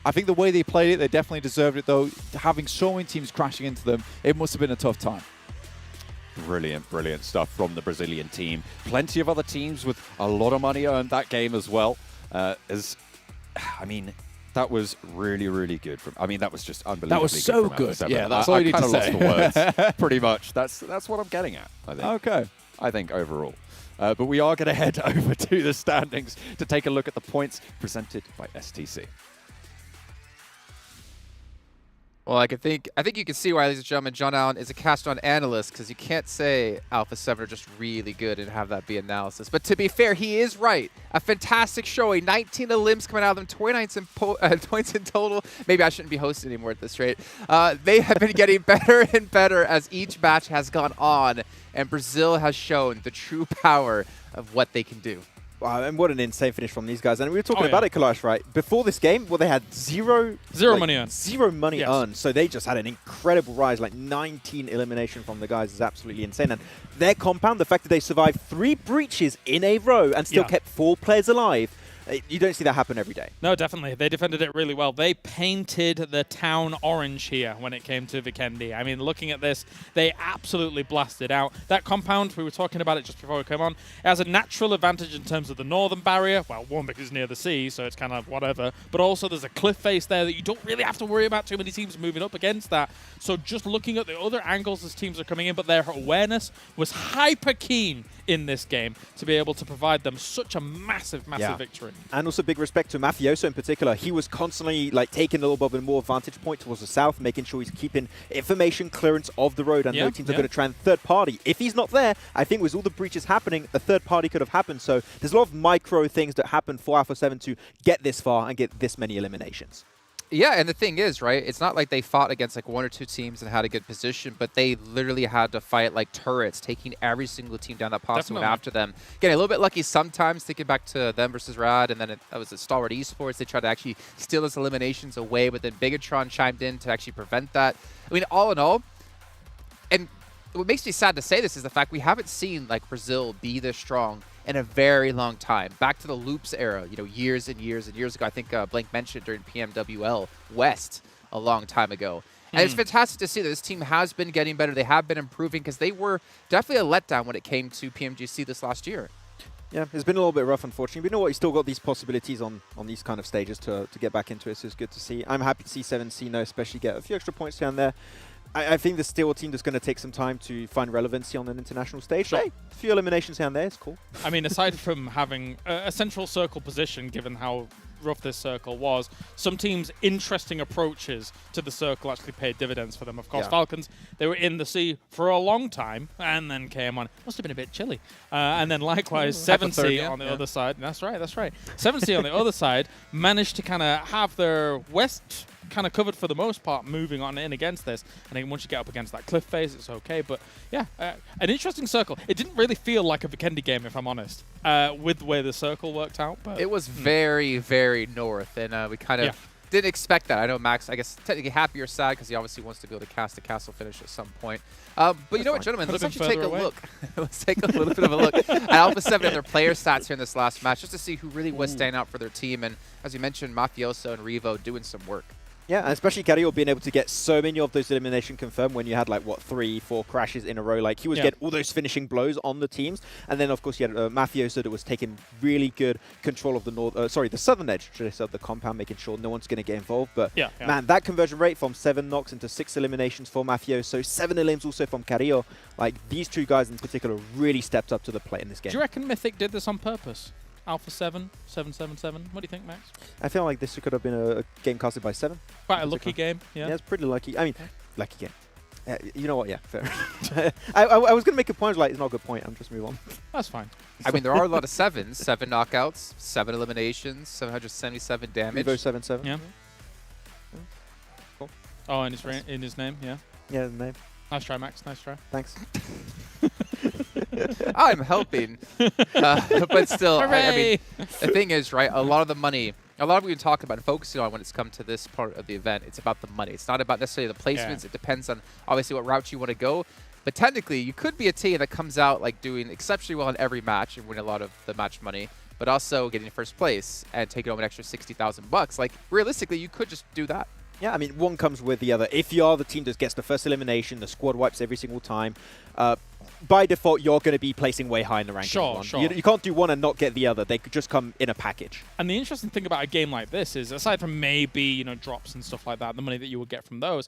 I think the way they played it, they definitely deserved it, though. Having so many teams crashing into them, it must have been a tough time. Brilliant, brilliant stuff from the Brazilian team. Plenty of other teams with a lot of money earned that game as well. That was really, really good. That was just unbelievably That was so good. good. From Yeah, that's all you need to say. I kind of lost the words, pretty much. That's what I'm getting at, I think. Okay. I think overall. But we are going to head over to the standings to take a look at the points presented by STC. Well, I think you can see why, ladies and gentlemen, John Allen is a cast-on analyst, because you can't say Alpha 7 are just really good and have that be analysis. But to be fair, he is right. A fantastic showing. 19 elims coming out of them, 29 points in total. Maybe I shouldn't be hosting anymore at this rate. They have been getting better and better as each match has gone on, and Brazil has shown the true power of what they can do. Wow, and what an insane finish from these guys. And we were talking about it, Kalash, right? Before this game, well, they had zero money earned. Zero money earned. So they just had an incredible rise, like 19 elimination from the guys is absolutely insane. And their compound, the fact that they survived 3 breaches in a row and still kept 4 players alive, you don't see that happen every day. No, definitely. They defended it really well. They painted the town orange here when it came to Vikendi. I mean, looking at this, they absolutely blasted out. That compound, we were talking about it just before we came on, it has a natural advantage in terms of the northern barrier. Well, one, because it's near the sea, so it's kind of whatever. But also there's a cliff face there that you don't really have to worry about too many teams moving up against that. So just looking at the other angles as teams are coming in, but their awareness was hyper keen in this game to be able to provide them such a massive victory. And also big respect to Mafioso in particular. He was constantly taking a little bit of a more vantage point towards the south, making sure he's keeping information clearance of the road, and no teams are going to try and third party. If he's not there, I think with all the breaches happening, a third party could have happened. So there's a lot of micro things that happen for Alpha 7 to get this far and get this many eliminations. Yeah, and the thing is, right, it's not like they fought against 1 or 2 teams and had a good position, but they literally had to fight like turrets, taking every single team down that possible went after them. Getting a little bit lucky sometimes, thinking back to them versus Riyadh, and then that was at Stalwart Esports. They tried to actually steal those eliminations away, but then Bigetron chimed in to actually prevent that. I mean, all in all, and what makes me sad to say this is the fact we haven't seen Brazil be this strong in a very long time. Back to the Loops era, years and years and years ago. I think Blank mentioned during PMWL West a long time ago. And it's fantastic to see that this team has been getting better. They have been improving, because they were definitely a letdown when it came to PMGC this last year. Yeah, it's been a little bit rough, unfortunately. But you know what? You still got these possibilities on these kind of stages to get back into it, so it's good to see. I'm happy to see 7C especially get a few extra points down there. I think the Stalwart team is going to take some time to find relevancy on an international stage. Hey, a few eliminations down there, it's cool. I mean, aside from having a central circle position, given how rough this circle was, some teams' interesting approaches to the circle actually paid dividends for them. Of course, Falcons, they were in the sea for a long time and then came on. Must have been a bit chilly. And then likewise, 7C on the other side. That's right. 7C on the other side managed to kind of have their west kind of covered for the most part, moving on in against this. And then once you get up against that cliff face, it's okay. But yeah, an interesting circle. It didn't really feel like a Vikendi game, if I'm honest, with the way the circle worked out. But it was very, very north, and we kind of didn't expect that. I know Max, I guess, technically happy or sad, because he obviously wants to be able to cast the castle finish at some point. But you know what, gentlemen, let's actually take a look. Let's take a little bit of a look at Alpha 7 and their player stats here in this last match, just to see who really was standing out for their team. And as you mentioned, Mafioso and Revo doing some work. Yeah, and especially Cario being able to get so many of those elimination confirmed when you had 3, 4 crashes in a row. He was getting all those finishing blows on the teams. And then, of course, you had Mafioso that was taking really good control of the the southern edge, should I say, of the compound, making sure no one's going to get involved. But, man, that conversion rate from 7 knocks into 6 eliminations for Mafioso, 7 elims also from Cario. These 2 guys in particular really stepped up to the plate in this game. Do you reckon Mythic did this on purpose? Alpha 7, 777. What do you think, Max? I feel like this could have been a game casted by 7. Quite a lucky game, yeah. Yeah, it's pretty lucky. I mean, lucky game. You know what? Yeah, fair. I was going to make a point, it's not a good point. I'm just move on. That's fine. I mean, there are a lot of 7s. 7 knockouts, 7 eliminations, 777 damage. Revo 7-7. Yeah. Cool. Oh, in his name, yeah. Yeah, the name. Nice try, Max. Nice try. Thanks. I'm helping. But still, I mean, the thing is, right, a lot of the money, a lot of what we talk about and focusing on when it's come to this part of the event, it's about the money. It's not about necessarily the placements. It depends on, obviously, what route you want to go. But technically, you could be a team that comes out doing exceptionally well in every match and win a lot of the match money. but also getting first place and taking home an extra $60,000. Like, realistically, you could just do that. Yeah, I mean, one comes with the other. If you are the team that gets the first elimination, the squad wipes every single time, by default, you're going to be placing way high in the ranking. Sure. You can't do one and not get the other. They could just come in a package. And the interesting thing about a game like this is, aside from maybe, you know, drops and stuff like that, the money that you would get from those,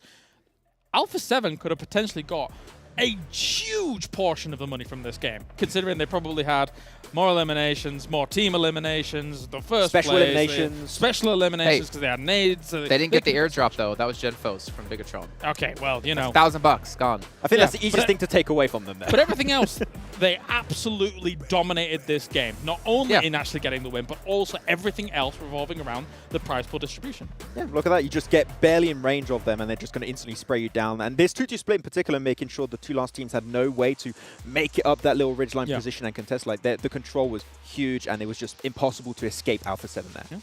Alpha 7 could have potentially got a huge portion of the money from this game, considering they probably had more eliminations, more team eliminations, the first special place, eliminations. Special eliminations because they had nades. So they didn't get the airdrop, though. That was Genfos from Bigetron. Okay, well, you know. $1,000 gone. I think that's the easiest thing to take away from them there. But everything else, they absolutely dominated this game. Not only in actually getting the win, but also everything else revolving around the prize pool distribution. Yeah, look at that. You just get barely in range of them, and they're just going to instantly spray you down. And this 2-2 split in particular, making sure the two last teams had no way to make it up that little ridgeline position and contest. Like, the control was huge, and it was just impossible to escape Alpha 7 there. Yeah.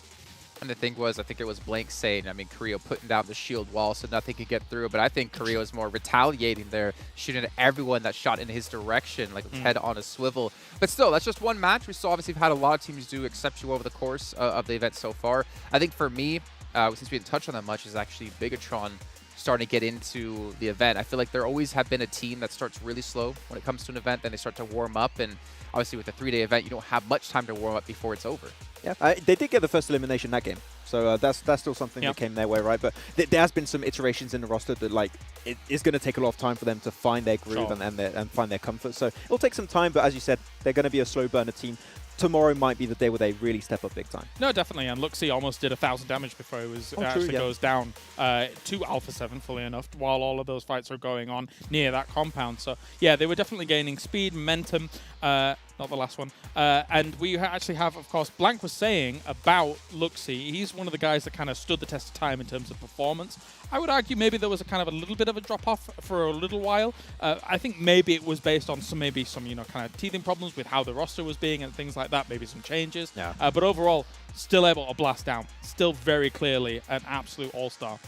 And the thing was, I think it was Blank saying, I mean, Carrillo putting down the shield wall so nothing could get through, but I think Carrillo was more retaliating there, shooting at everyone that shot in his direction, like head on a swivel. But still, that's just one match. We still obviously have had a lot of teams do exceptional over the course of the event so far. I think for me, since we didn't touch on that much, is actually Bigetron starting to get into the event. I feel like there always have been a team that starts really slow when it comes to an event, then they start to warm up, and obviously with a 3-day event, you don't have much time to warm up before it's over. Yeah, they did get the first elimination that game, so that's still something that came their way, right? But there has been some iterations in the roster that, like, it is going to take a lot of time for them to find their groove and find their comfort. So it'll take some time, but as you said, they're going to be a slow burner team. Tomorrow might be the day where they really step up big time. No, definitely. And Luxy almost did 1,000 damage before it was goes down to Alpha 7, fully enough, while all of those fights are going on near that compound. So, yeah, they were definitely gaining speed, momentum, not the last one. And we actually have, of course, Blank was saying about Luxy. He's one of the guys that kind of stood the test of time in terms of performance. I would argue maybe there was a kind of a little bit of a drop-off for a little while. I think maybe it was based on some you know, kind of teething problems with how the roster was being and things like that, maybe some changes. Yeah. But overall, still able to blast down. Still very clearly an absolute all-star.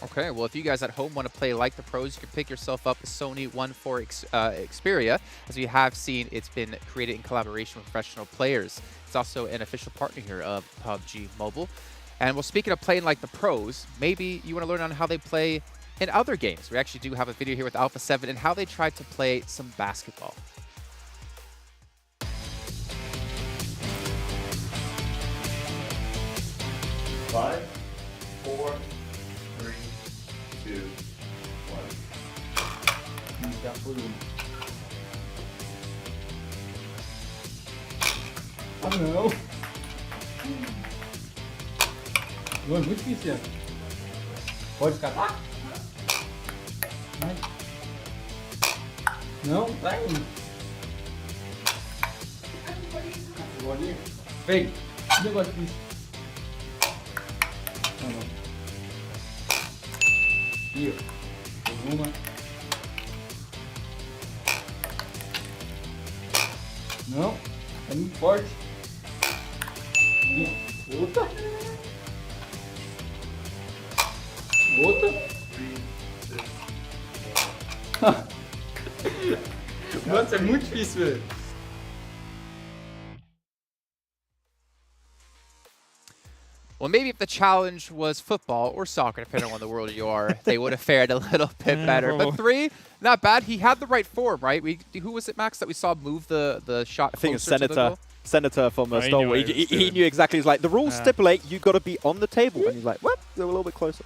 Okay, well, if you guys at home want to play like the pros, you can pick yourself up a Sony 1.4 Xperia. As we have seen, it's been created in collaboration with professional players. It's also an official partner here of PUBG Mobile. And well, speaking of playing like the pros, maybe you want to learn on how they play in other games. We actually do have a video here with Alpha 7 and how they tried to play some basketball. Five, 4, 3, 2, 1. Got blue. I don't know. Luan, muito difícil. Pode catar? Vai. Não, vai. Vem, que negócio difícil. Não, não. Aqui, ó. Uma. Não, é muito forte. Outra. Outra. Nossa, é muito difícil, velho. Well, maybe if the challenge was football or soccer, depending on the world you are, they would have fared a little bit better. But 3, not bad. He had the right form, right? Who was it, Max, that we saw move the shot? I think it's Senator. Senator from Stalwart. He knew exactly. He's like, the rules stipulate you got to be on the table. And he's like, what? They were a little bit closer.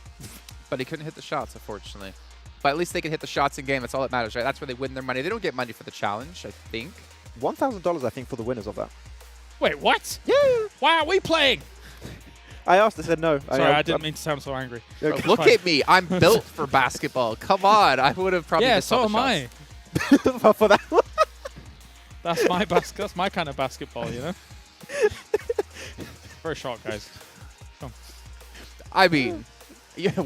But he couldn't hit the shots, unfortunately. But at least they can hit the shots in game. That's all that matters, right? That's where they win their money. They don't get money for the challenge, I think. $1,000, I think, for the winners of that. Wait, what? Yeah. Why are we playing? I asked, I said no. Sorry, I didn't mean to sound so angry. Bro, look at me. I'm built for basketball. Come on. I would have probably so am I. For that one. That's my that's my kind of basketball, you know? Very short, guys. Come. I mean,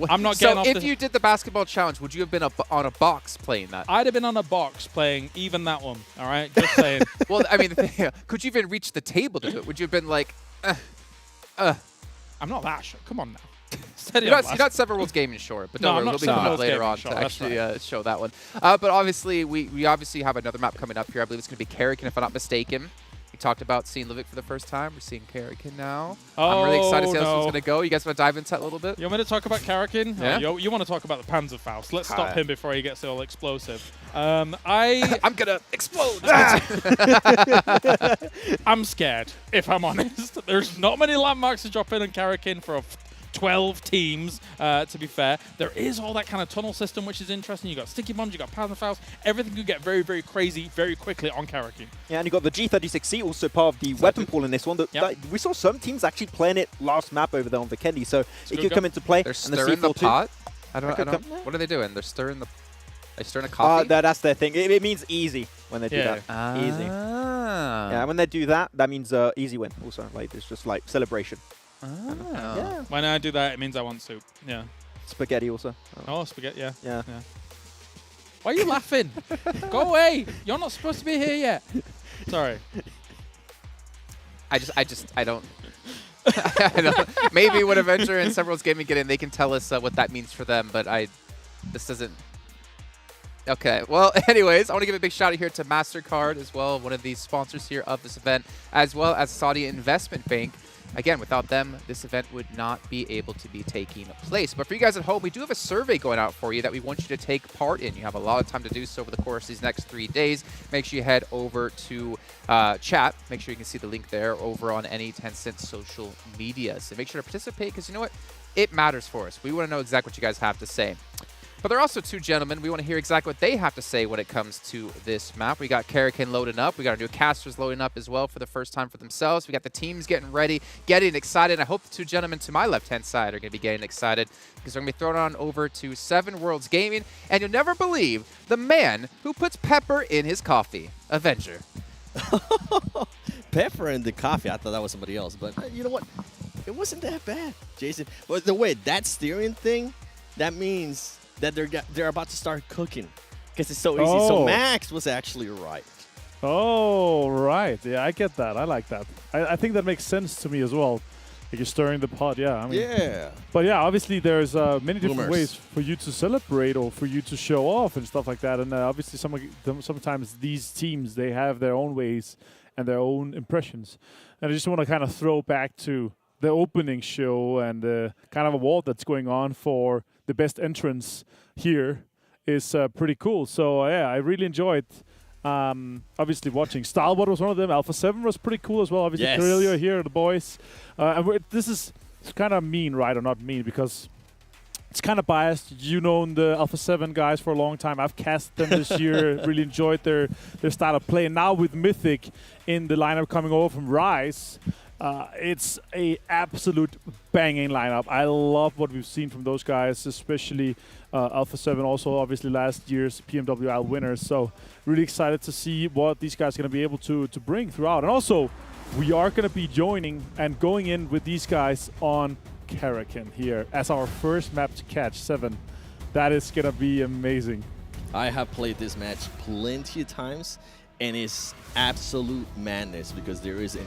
I'm not getting off if you did the basketball challenge, would you have been on a box playing that? I'd have been on a box playing even that one, all right? Just saying. Well, I mean, could you even reach the table to do it? Would you have been like, I'm not that short. Come on now. You're not Seven Worlds Gaming short, but don't worry, we'll be coming up later on to actually show that one. But obviously, we obviously have another map coming up here. I believe it's going to be Karakin, if I'm not mistaken. We talked about seeing Livik for the first time. We're seeing Karakin now. I'm really excited to see how this one's going to go. You guys want to dive into that a little bit? You want me to talk about Karakin? Yeah. You want to talk about the Panzerfaust. Let's stop him before he gets all explosive. I'm going to explode. I'm scared, if I'm honest. There's not many landmarks to drop in on Karakin for 12 teams, to be fair. There is all that kind of tunnel system, which is interesting. You got sticky bombs, you got Panzerfaust. Everything could get very, very crazy very quickly on Karakin. Yeah, and you got the G36C, also part of the weapon pool in this one. We saw some teams actually playing it last map over there on Vikendi, so it could come into play. They're stirring the pot? I don't. What are they doing? They're stirring the... They stirring a coffee? That's their thing. It means easy when they do that. Easy. Yeah, when they do that, that means easy win also. Like, it's just like celebration. Yeah. When I do that, it means I want soup. Yeah. Spaghetti also. Oh, spaghetti, yeah. Yeah. Why are you laughing? Go away. You're not supposed to be here yet. Sorry. I don't... I don't. Maybe when Avenger and Several's Gaming get in, they can tell us what that means for them, but this doesn't... Okay, well, anyways, I want to give a big shout out here to MasterCard as well, one of the sponsors here of this event, as well as Saudi Investment Bank. Again, without them, this event would not be able to be taking place. But for you guys at home, we do have a survey going out for you that we want you to take part in. You have a lot of time to do so over the course of these next 3 days. Make sure you head over to chat. Make sure you can see the link there over on any Tencent social media. So make sure to participate because you know what? It matters for us. We want to know exactly what you guys have to say. But there are also two gentlemen. We want to hear exactly what they have to say when it comes to this map. We got Karakin loading up. We got our new casters loading up as well for the first time for themselves. We got the teams getting ready, getting excited. I hope the two gentlemen to my left-hand side are going to be getting excited because they're going to be thrown on over to 7 Worlds Gaming. And you'll never believe the man who puts pepper in his coffee, Avenger. Pepper in the coffee. I thought that was somebody else. But you know what? It wasn't that bad, Jason. But the way that steering thing, that means that they're about to start cooking because it's so easy. So Max was actually right. Oh, right. Yeah, I get that. I like that. I think that makes sense to me as well. Like you're stirring the pot, yeah. I mean, yeah. But yeah, obviously there's many different ways for you to celebrate or for you to show off and stuff like that. And obviously sometimes these teams, they have their own ways and their own impressions. And I just want to kind of throw back to the opening show and the kind of award that's going on for the best entrance here is pretty cool. So yeah, I really enjoyed obviously watching. Stalwart was one of them. Alpha 7 was pretty cool as well. Obviously, yes. Corellia here, the boys. And this is kind of mean, right? Or not mean, because it's kind of biased. You know the Alpha 7 guys for a long time. I've cast them this year. Really enjoyed their style of play. And now with Mythic in the lineup coming over from Rise, it's a absolute banging lineup. I love what we've seen from those guys, especially Alpha 7, also obviously last year's PMWI winners. So really excited to see what these guys are going to be able to bring throughout. And also, we are going to be joining and going in with these guys on Karakin here as our first map to catch 7. That is going to be amazing. I have played this match plenty of times, and it's absolute madness because there is an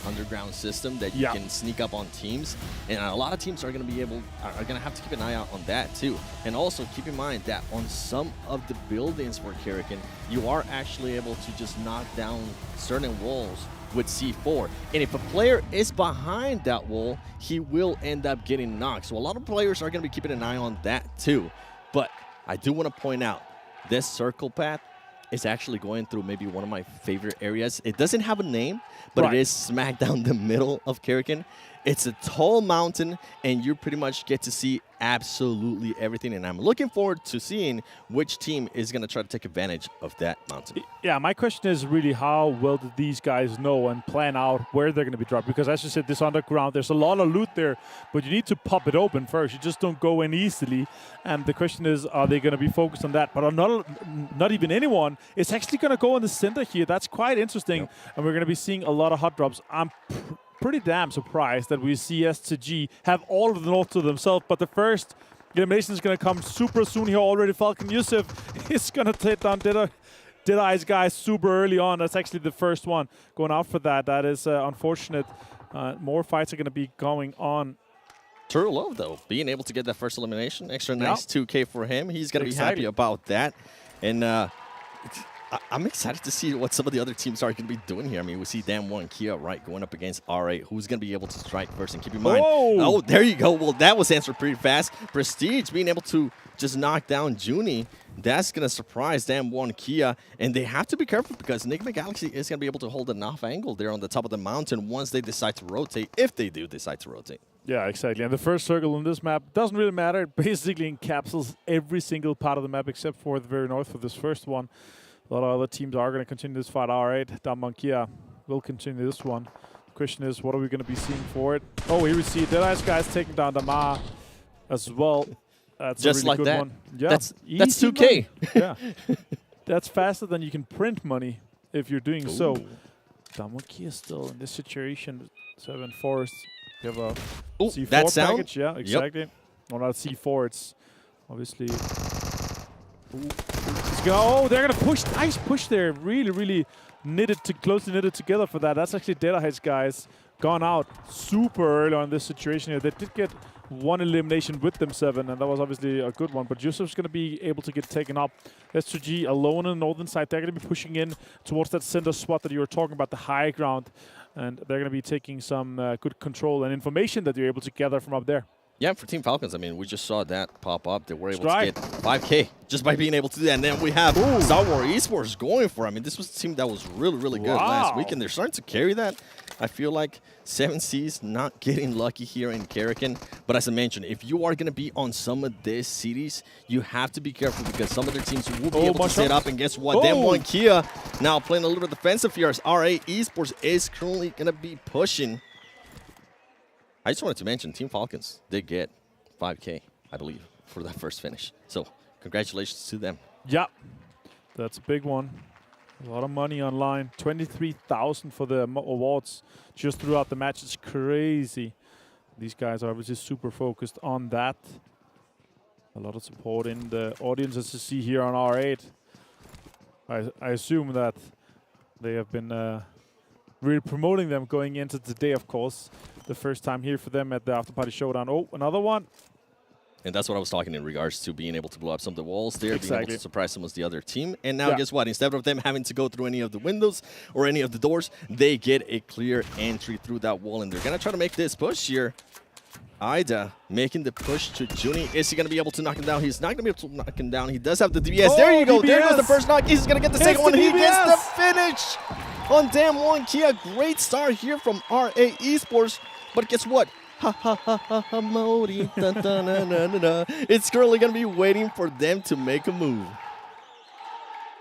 underground system that you can sneak up on teams, and a lot of teams are going to have to keep an eye out on that too. And also keep in mind that on some of the buildings for Karakin, you are actually able to just knock down certain walls with C4, and if a player is behind that wall, he will end up getting knocked. So a lot of players are going to be keeping an eye on that too. But I do want to point out this circle path is actually going through maybe one of my favorite areas. It doesn't have a name, but it is smack down the middle of Karakin. It's a tall mountain, and you pretty much get to see absolutely everything. And I'm looking forward to seeing which team is going to try to take advantage of that mountain. Yeah, my question is really how well do these guys know and plan out where they're going to be dropped? Because as you said, this underground, there's a lot of loot there, but you need to pop it open first. You just don't go in easily. And the question is, are they going to be focused on that? But not even anyone is actually going to go in the center here. That's quite interesting. And we're going to be seeing a lot of hot drops. I'm pretty damn surprised that we see S2G have all of the north to themselves, but the first elimination is going to come super soon here already. Falcon Yusuf is going to take down Deadeyes Guys super early on. That's actually the first one going out for that. That is unfortunate. More fights are going to be going on. True love, though, being able to get that first elimination. Extra nice 2K for him. He's going to be happy about that. And I'm excited to see what some of the other teams are going to be doing here. I mean, we see Damwon Kia, right, going up against R8. Who's going to be able to strike first? And keep in mind, oh, there you go. Well, that was answered pretty fast. Prestige being able to just knock down Junie. That's going to surprise Damwon Kia. And they have to be careful because Nigma Galaxy is going to be able to hold enough angle there on the top of the mountain once they decide to rotate, if they do decide to rotate. Yeah, exactly. And the first circle on this map doesn't really matter. It basically encapsulates every single part of the map except for the very north for this first one. A lot of other teams are going to continue this fight. R8, Damwon Kia will continue this one. The question is, what are we going to be seeing for it? Oh, here we see Deadeyes Guys taking down Damar as well. That's just a really like good that. one. Yeah, that's 2K. Yeah, that's faster than you can print money if you're doing so. Damwon Kia still in this situation. 7 Forest. You have a C4 that sound? package. Yeah, exactly. Or not C4. It's obviously. Let's go. Oh, they're gonna push. Nice push there. Really, really closely knitted together for that. That's actually Deadeyes Guys gone out super early on this situation here. They did get one elimination with them 7, and that was obviously a good one. But Yusuf's going to be able to get taken up. S2G alone on the northern side. They're going to be pushing in towards that center spot that you were talking about, the high ground. And they're going to be taking some good control and information that you're able to gather from up there. Yeah, for Team Falcons, I mean, we just saw that pop up. They were able to get 5K just by being able to do that. And then we have Stalwart Esports going for it. I mean, this was a team that was really, really good last week, and they're starting to carry that. I feel like 7C's not getting lucky here in Karakin. But as I mentioned, if you are going to be on some of these cities, you have to be careful because some of their teams will be able to set up. And guess what? Damwon Kia now playing a little bit defensive here as R8 Esports is currently going to be pushing. I just wanted to mention Team Falcons did get 5K, I believe, for that first finish. So congratulations to them. Yeah, that's a big one. A lot of money online. 23,000 for the awards just throughout the match. It's crazy. These guys are obviously super focused on that. A lot of support in the audience, as you see here on R8. I assume that they have been really promoting them going into today, of course. The first time here for them at the Afterparty Showdown. Oh, another one. And that's what I was talking in regards to being able to blow up some of the walls there, being able to surprise some of the other team. And now guess what? Instead of them having to go through any of the windows or any of the doors, they get a clear entry through that wall. And they're going to try to make this push here. Ida making the push to Junie. Is he going to be able to knock him down? He's not going to be able to knock him down. He does have the DBS. Oh, there you go. DBS. There goes the first knock. He's going to get the second one. He gets the finish on Damwon Kia. Great start here from R8 Esports. But guess what? Ha ha ha ha ha Modi. It's currently going to be waiting for them to make a move.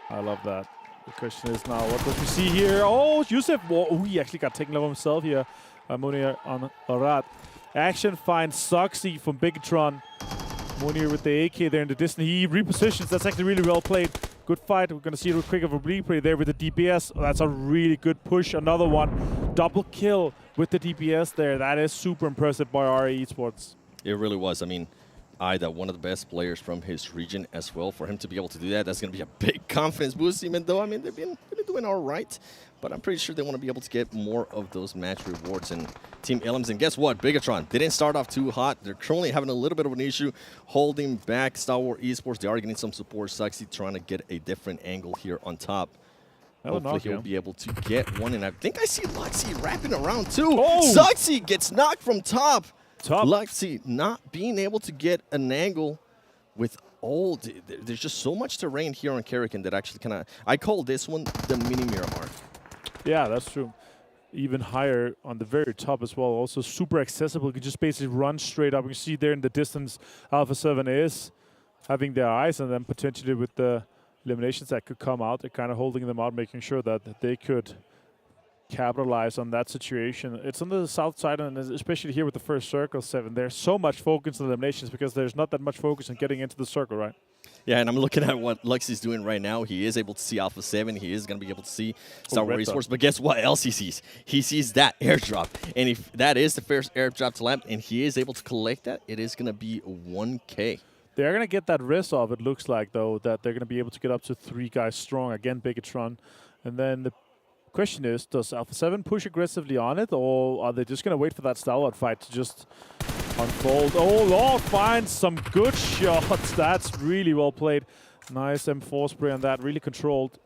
I love that. The question is now, what does we see here? Oh, Yusuf. Oh, he actually got taken over himself here. Munir on Riyadh. Action finds Soxy from Bigetron. Munir with the AK there in the distance. He repositions. That's actually really well played. Good fight. We're going to see a real quick of a replay there with the DPS. Oh, that's a really good push. Another one. Double kill with the DPS there. That is super impressive by R8 Esports. It really was. I mean, Ida, one of the best players from his region as well. For him to be able to do that, that's going to be a big confidence boost, even though, I mean, they've been doing all right. But I'm pretty sure they want to be able to get more of those match rewards in Team Elims. And guess what? Bigetron didn't start off too hot. They're currently having a little bit of an issue holding back Stalwart Esports. They are getting some support. Suxy trying to get a different angle here on top. Hopefully he'll be able to get one. And I think I see Luxy wrapping around too. Oh! Suxy gets knocked from top. Luxy not being able to get an angle with all. There's just so much terrain here on Karakin that actually kind of, I call this one the mini Miramar. Yeah, that's true. Even higher on the very top as well. Also super accessible. You can just basically run straight up. You see there in the distance, Alpha 7 is having their eyes on them potentially with the eliminations that could come out. They're kind of holding them out, making sure that they could capitalize on that situation. It's on the south side, and especially here with the first circle, 7. There's so much focus on eliminations because there's not that much focus on getting into the circle, right? Yeah, and I'm looking at what Luxy's doing right now. He is able to see Alpha 7. He is going to be able to see Stalwart Esports. But guess what else he sees? He sees that airdrop. And if that is the first airdrop to land, and he is able to collect that, it is going to be 1K. They're going to get that res off, it looks like, though, that they're going to be able to get up to 3 guys strong. Again, Bigetron. And then the question is, does Alpha 7 push aggressively on it, or are they just going to wait for that Stalwart fight to just unfold? Oh, Lord finds some good shots. That's really well played. Nice M4 spray on that, really controlled.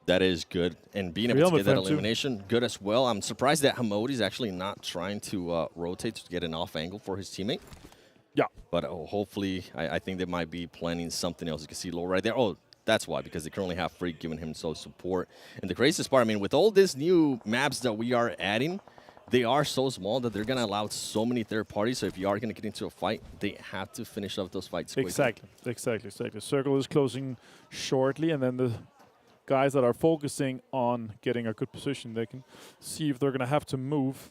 That is good. And being able to get that elimination, good as well. I'm surprised that Hamodi's actually not trying to rotate to get an off angle for his teammate. Yeah. But hopefully, I think they might be planning something else. You can see low right there. Oh, that's why, because they currently have Freak giving him so support. And the craziest part, I mean, with all these new maps that we are adding, they are so small that they're going to allow so many third parties. So if you are going to get into a fight, they have to finish off those fights quickly. Exactly. Circle is closing shortly, and then the guys that are focusing on getting a good position, they can see if they're going to have to move.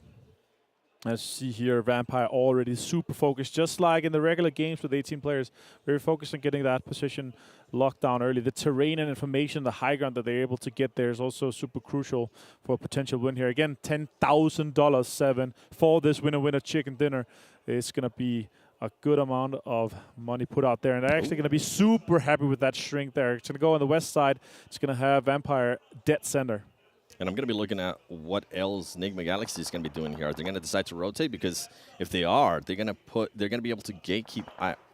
As you see here, Vampire already super focused, just like in the regular games with 18 players. Very focused on getting that position locked down early. The terrain and information, the high ground that they're able to get there is also super crucial for a potential win here. Again, $10,000, 7 for this winner chicken dinner. It's going to be a good amount of money put out there. And they're actually going to be super happy with that shrink there. It's going to go on the west side. It's going to have Vampire dead center. And I'm going to be looking at what else Nigma Galaxy is going to be doing here. Are they going to decide to rotate? Because if they are, they're going to be able to gatekeep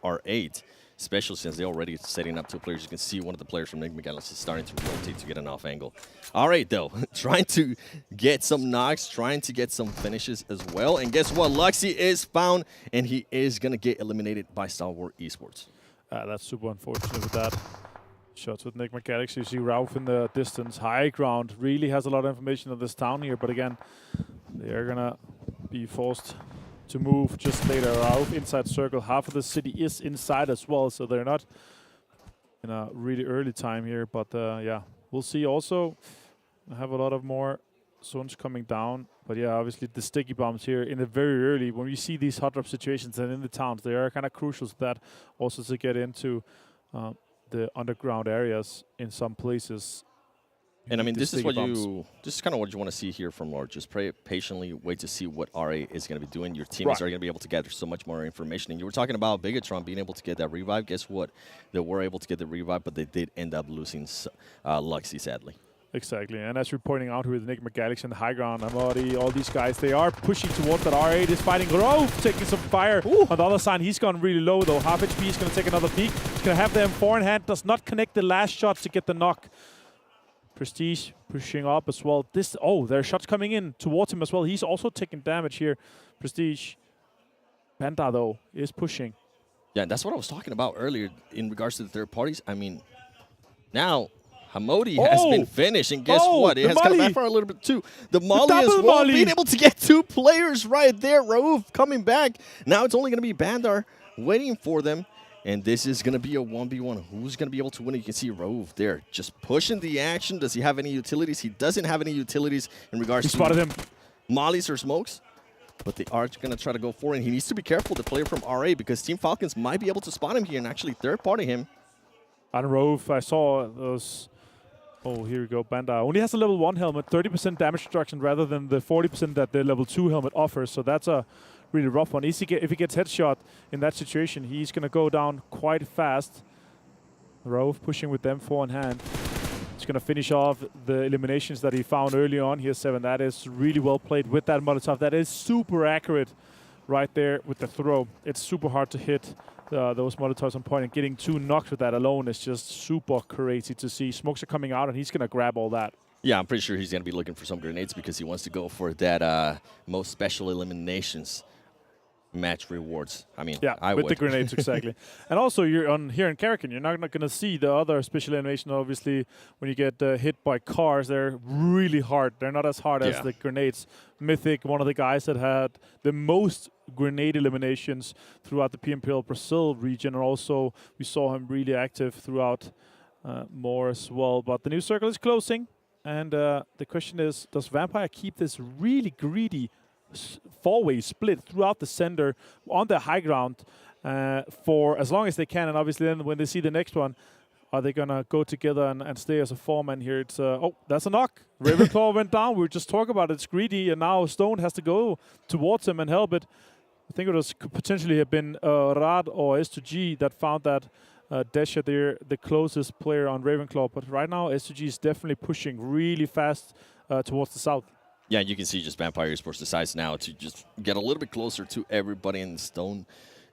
R8, especially since they're already setting up 2 players. You can see one of the players from Nigma Galaxy starting to rotate to get an off angle. R8, though, trying to get some knocks, trying to get some finishes as well. And guess what? Luxy is found, and he is going to get eliminated by Stalwart Esports. That's super unfortunate with that. Shots with Nigma Galaxy. You see Rauf in the distance. High ground really has a lot of information on this town here, but again, they're going to be forced to move just later. Rauf inside circle. Half of the city is inside as well, so they're not in a really early time here, but yeah, we'll see. Also, I have a lot of more zones coming down, but yeah, obviously the sticky bombs here in the very early, when we see these hot drop situations and in the towns, they are kind of crucial to that, also to get into the underground areas in some places. And I mean, this is kind of what you want to see here from Lord. Just pray patiently, wait to see what RA is going to be doing. Your teammates are going to be able to gather so much more information. And you were talking about Bigetron being able to get that revive. Guess what? They were able to get the revive, but they did end up losing Luxy, sadly. Exactly, and as you're pointing out here with Nigma Galaxy and the high ground, Amadi, all these guys, they are pushing towards that R8, is fighting Grove, taking some fire. On the other side, he's gone really low though. Half HP is going to take another peek. He's going to have the M4 in hand, does not connect the last shot to get the knock. Prestige pushing up as well. There are shots coming in towards him as well. He's also taking damage here. Prestige. Penta though is pushing. Yeah, that's what I was talking about earlier in regards to the third parties. I mean, now Hamodi has been finished, and guess what? It has come back for a little bit too. The Molly as well, being able to get 2 players right there. Rauf coming back. Now it's only going to be Bandar waiting for them, and this is going to be a 1v1. Who's going to be able to win? You can see Rauf there just pushing the action. Does he have any utilities? He doesn't have any utilities in regards to spotted him. Mollies or smokes, but they are going to try to go for it, and he needs to be careful, the player from RA, because Team Falcons might be able to spot him here and actually third-party him. On Rauf, I saw those. Oh, here we go. Bandai only has a level 1 helmet, 30% damage reduction rather than the 40% that the level 2 helmet offers. So that's a really rough one. If he gets headshot in that situation, he's going to go down quite fast. Rauf pushing with them 4 in hand. He's going to finish off the eliminations that he found early on. Here's 7. That is really well played with that Molotov. That is super accurate right there with the throw. It's super hard to hit those Molotovs on point, and getting 2 knocks with that alone is just super crazy to see. Smokes are coming out, and he's going to grab all that. Yeah, I'm pretty sure he's going to be looking for some grenades because he wants to go for that most special eliminations match rewards. I mean, yeah, with the grenades, exactly. And also, you're on here in Karakin, you're not going to see the other special elimination. Obviously, when you get hit by cars, they're really hard. They're not as hard as the grenades. Mythic, one of the guys that had the most grenade eliminations throughout the PMPL Brazil region, and also we saw him really active throughout more as well. But the new circle is closing, and the question is, does Vampire keep this really greedy 4-way split throughout the center on the high ground for as long as they can? And obviously then when they see the next one, are they going to go together and stay as a 4-man here? It's that's a knock. Ravenclaw went down. We were just talking about it. It's greedy, and now Stone has to go towards him and help it. I think it could potentially have been Rad or S2G that found that Desha there, the closest player on Ravenclaw. But right now, S2G is definitely pushing really fast towards the south. Yeah, you can see just Vampire Esports decides now to just get a little bit closer to everybody in Stone.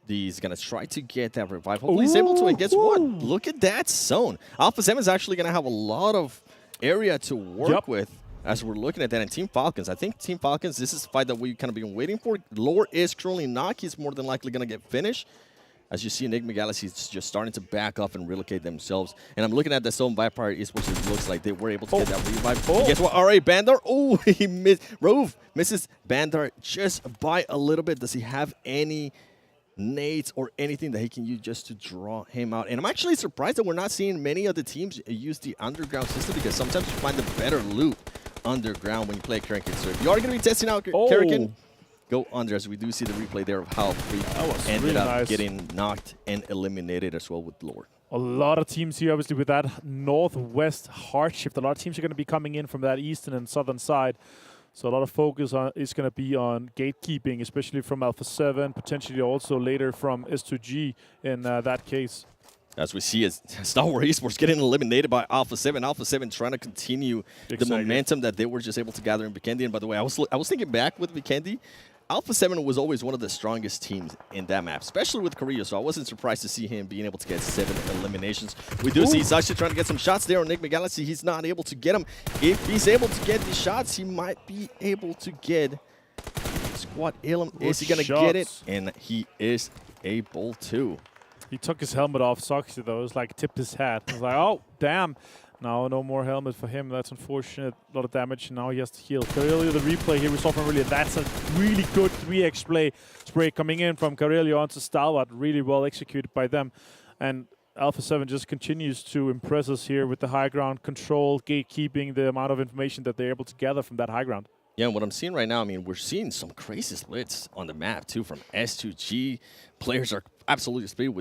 He's going to try to get that revive. Hopefully he's able to, and guess what? Look at that zone. Alpha 7 is actually going to have a lot of area to work with as we're looking at that. And Team Falcons, I think Team Falcons, this is a fight that we've kind of been waiting for. Lord is currently knocked. He's more than likely going to get finished. As you see, Nigma Galaxy is just starting to back off and relocate themselves. And I'm looking at the Zone Vampire Esports. It looks like they were able to get that revive. Guess what? All right, Bandar. Oh, he missed. Rove misses Bandar just by a little bit. Does he have any nades or anything that he can use just to draw him out? And I'm actually surprised that we're not seeing many of the teams use the underground system, because sometimes you find the better loot underground when you play Karakin. So if you are going to be testing out Karakin, go under, as we do see the replay there of how Free ended up getting knocked and eliminated as well with Lord. A lot of teams here, obviously, with that northwest hard shift. A lot of teams are going to be coming in from that eastern and southern side. So a lot of focus is going to be on gatekeeping, especially from Alpha 7, potentially also later from S2G in that case. As we see, as Stalwart Esports getting eliminated by Alpha 7. Alpha 7 trying to continue the momentum that they were just able to gather in Vikendi. And by the way, I was thinking back with Vikendi, Alpha 7 was always one of the strongest teams in that map, especially with Korea, so I wasn't surprised to see him being able to get 7 eliminations. We do see Sasha trying to get some shots there on Nigma Galaxy. He's not able to get them. If he's able to get the shots, he might be able to get Squad Ilum. Is he going to get it? And he is able to. He took his helmet off, Soxy, though. It was like tipped his hat. I was like, oh, damn. Now no more helmet for him. That's unfortunate. A lot of damage. Now he has to heal. Carelio, the replay here we saw from Aurelia. That's a really good 3x spray coming in from Carelio onto Stalwart. Really well executed by them. And Alpha 7 just continues to impress us here with the high ground control, gatekeeping, the amount of information that they're able to gather from that high ground. Yeah, and what I'm seeing right now, I mean, we're seeing some crazy splits on the map, too, from S2G. Players are absolutely split.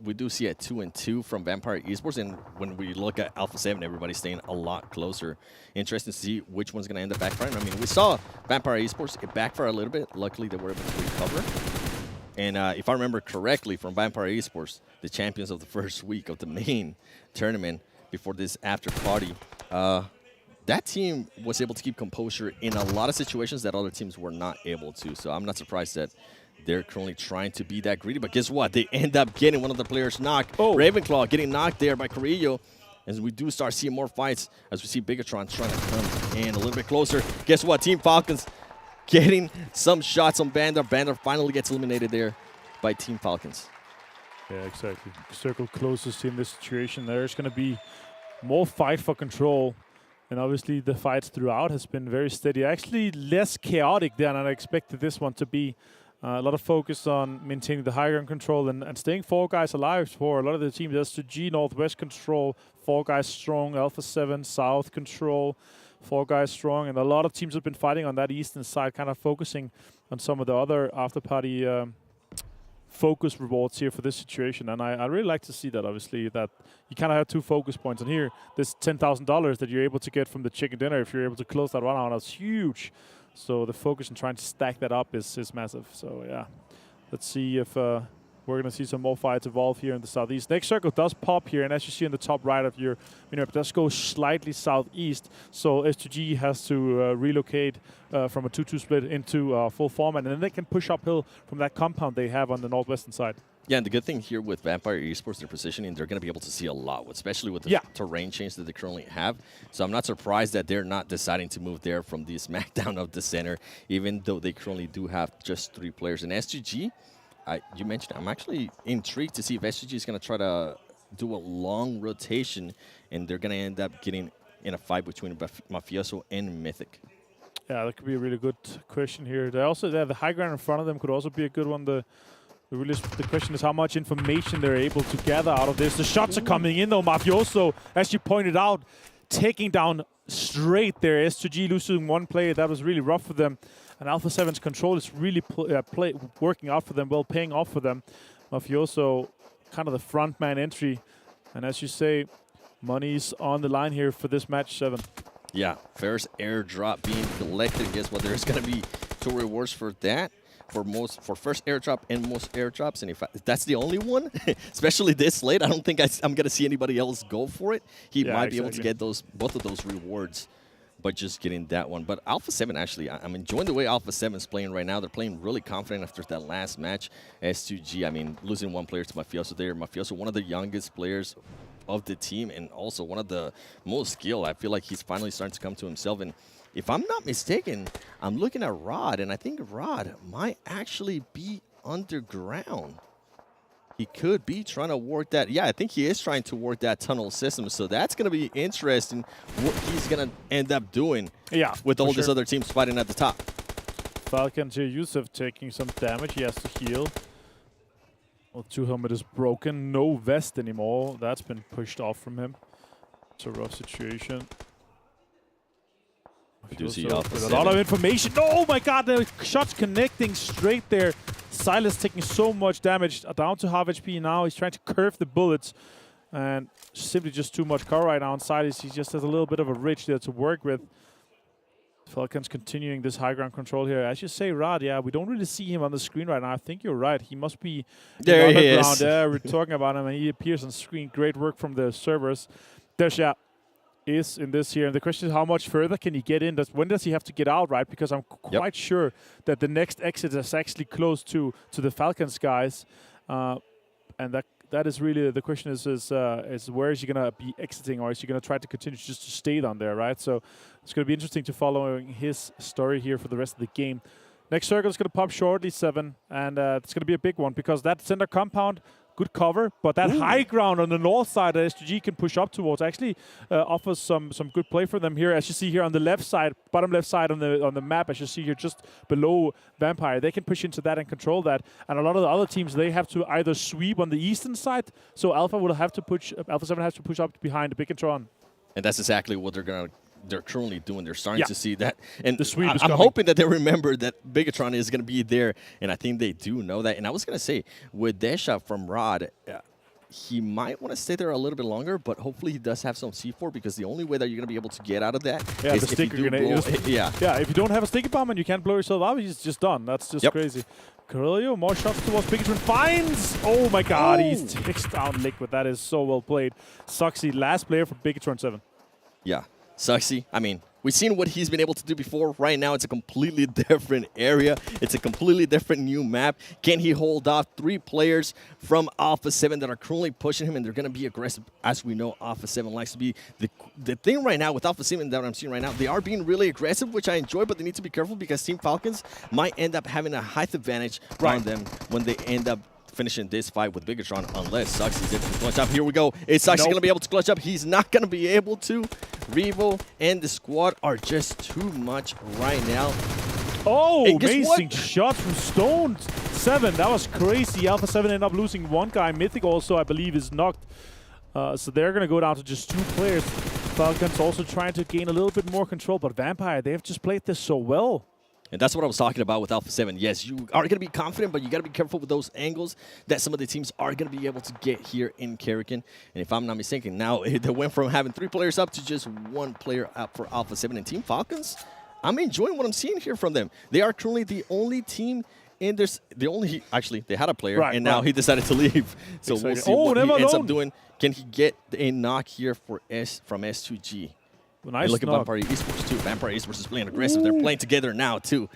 We do see a 2-2 from Vampire Esports, and when we look at Alpha 7, everybody's staying a lot closer. Interesting to see which one's going to end up backfiring. I mean, we saw Vampire Esports, it backfired a little bit. Luckily, they were able to recover. And if I remember correctly from Vampire Esports, the champions of the first week of the main tournament before this after party, that team was able to keep composure in a lot of situations that other teams were not able to. So I'm not surprised that they're currently trying to be that greedy. But guess what? They end up getting one of the players knocked. Ravenclaw getting knocked there by Carrillo. As we do start seeing more fights, as we see Bigetron trying to come in a little bit closer. Guess what? Team Falcons getting some shots on Bandar. Bandar finally gets eliminated there by Team Falcons. Yeah, exactly. Circle closest in this situation. There's going to be more fight for control. And obviously the fights throughout has been very steady. Actually less chaotic than I expected this one to be. A lot of focus on maintaining the high ground control and staying 4 guys alive for a lot of the teams. S2G, Northwest control, 4 guys strong, Alpha 7, South control, 4 guys strong. And a lot of teams have been fighting on that eastern side, kind of focusing on some of the other after-party focus rewards here for this situation. And I really like to see that, obviously, that you kind of have 2 focus points. And here, this $10,000 that you're able to get from the chicken dinner, if you're able to close that one out, that's huge. So the focus on trying to stack that up is massive. So, yeah, let's see if we're going to see some more fights evolve here in the southeast. Next circle does pop here, and as you see in the top right of your map, it does go slightly southeast. So S2G has to relocate from a 2-2 split into full format, and then they can push uphill from that compound they have on the northwestern side. Yeah, and the good thing here with Vampire Esports, their positioning, they're going to be able to see a lot, especially with the terrain change that they currently have. So I'm not surprised that they're not deciding to move there from the smackdown of the center, even though they currently do have just 3 players. And S2G, you mentioned, I'm actually intrigued to see if S2G is going to try to do a long rotation, and they're going to end up getting in a fight between Mafioso and Mythic. Yeah, that could be a really good question here. They also have the high ground in front of them, could also be a good one. The question is how much information they're able to gather out of this. The shots are coming in, though. Mafioso, as you pointed out, taking down straight there. S2G losing 1 player. That was really rough for them. And Alpha 7's control is really working out for them, well, paying off for them. Mafioso, kind of the front man entry. And as you say, money's on the line here for this match 7. Yeah, first airdrop being collected. Guess what? There's going to be 2 rewards for that. For first airdrop and most airdrops, and if that's the only one, especially this late, I don't think I'm going to see anybody else go for it. He might be able to get both of those rewards by just getting that one. But Alpha 7, actually, I'm enjoying the way Alpha 7 is playing right now. They're playing really confident after that last match. S2G, I mean, losing 1 player to Mafioso there. Mafioso, one of the youngest players of the team and also one of the most skilled. I feel like he's finally starting to come to himself. And if I'm not mistaken, I'm looking at Rod, and I think Rod might actually be underground. He could be trying to work that. Yeah, I think he is trying to work that tunnel system. So that's going to be interesting what he's going to end up doing with all these other teams fighting at the top. Falcons here, Yusuf taking some damage. He has to heal. Well, 2 helmet is broken. No vest anymore. That's been pushed off from him. It's a rough situation. With a lot of information. Oh my god, the shots connecting straight there. Silas taking so much damage. Down to half HP now. He's trying to curve the bullets. And simply just too much cover right now on Silas. He just has a little bit of a ridge there to work with. Falcons continuing this high ground control here. As you say, Rod, yeah, we don't really see him on the screen right now. I think you're right. He must be there. He is. Yeah, we're talking about him, and he appears on screen. Great work from the servers. Desha is in this here, and the question is how much further can he get in? When does he have to get out, right? Because I'm quite sure that the next exit is actually close to the Falcons guys, and that is really the question is where is he gonna be exiting, or is he gonna try to continue just to stay down there, right? So it's gonna be interesting to follow his story here for the rest of the game. Next circle is gonna pop shortly, 7, and it's gonna be a big one because that center compound. Good cover, but that high ground on the north side that S2G can push up towards actually offers some good play for them here. As you see here on the left side, bottom left side on the map, as you see here just below Vampire, they can push into that and control that. And a lot of the other teams, they have to either sweep on the eastern side, so Alpha will have to push. Alpha 7 has to push up behind the Bigetron. And that's exactly what they're currently doing. They're starting to see that. And the sweep is I'm coming. hoping that they remember that Bigetron is going to be there. And I think they do know that. And I was going to say, with Desha from Rod, he might want to stay there a little bit longer, but hopefully he does have some C4 because the only way that you're going to be able to get out of that is the sticker grenade. Yeah, if you don't have a sticky bomb and you can't blow yourself out, he's just done. That's just crazy. Carrillo, more shots towards Bigetron. Finds! Oh my god, he takes down Liquid. That is so well played. Suxy, last player for Bigetron 7. Yeah. Suxy, I mean, we've seen what he's been able to do before. Right now, it's a completely different area. It's a completely different new map. Can he hold off 3 players from Alpha 7 that are currently pushing him, and they're going to be aggressive? As we know, Alpha 7 likes to be. The thing right now with Alpha 7 that I'm seeing right now, they are being really aggressive, which I enjoy, but they need to be careful because Team Falcons might end up having a height advantage on them when they end up finishing this fight with Bigetron, unless Suxy is able to clutch up. Here we go. Is Suxy going to be able to clutch up? He's not going to be able to. Revo and the squad are just too much right now. Oh, amazing shot from Stone 7. That was crazy. Alpha 7 ended up losing 1 guy. Mythic also, I believe, is knocked. So they're going to go down to just 2 players. Falcons also trying to gain a little bit more control, but Vampire, they have just played this so well. And that's what I was talking about with Alpha 7. Yes, you are going to be confident, but you got to be careful with those angles that some of the teams are going to be able to get here in Karakin. And if I'm not mistaken, now they went from having 3 players up to just 1 player up for Alpha 7. And Team Falcons, I'm enjoying what I'm seeing here from them. They are currently the only team in this. Actually, they had a player, and now he decided to leave. So we'll see what he ends up doing. Can he get a knock here from S2G? Nice look at Vampire Esports too. Vampire Esports is playing aggressive. They're playing together now too.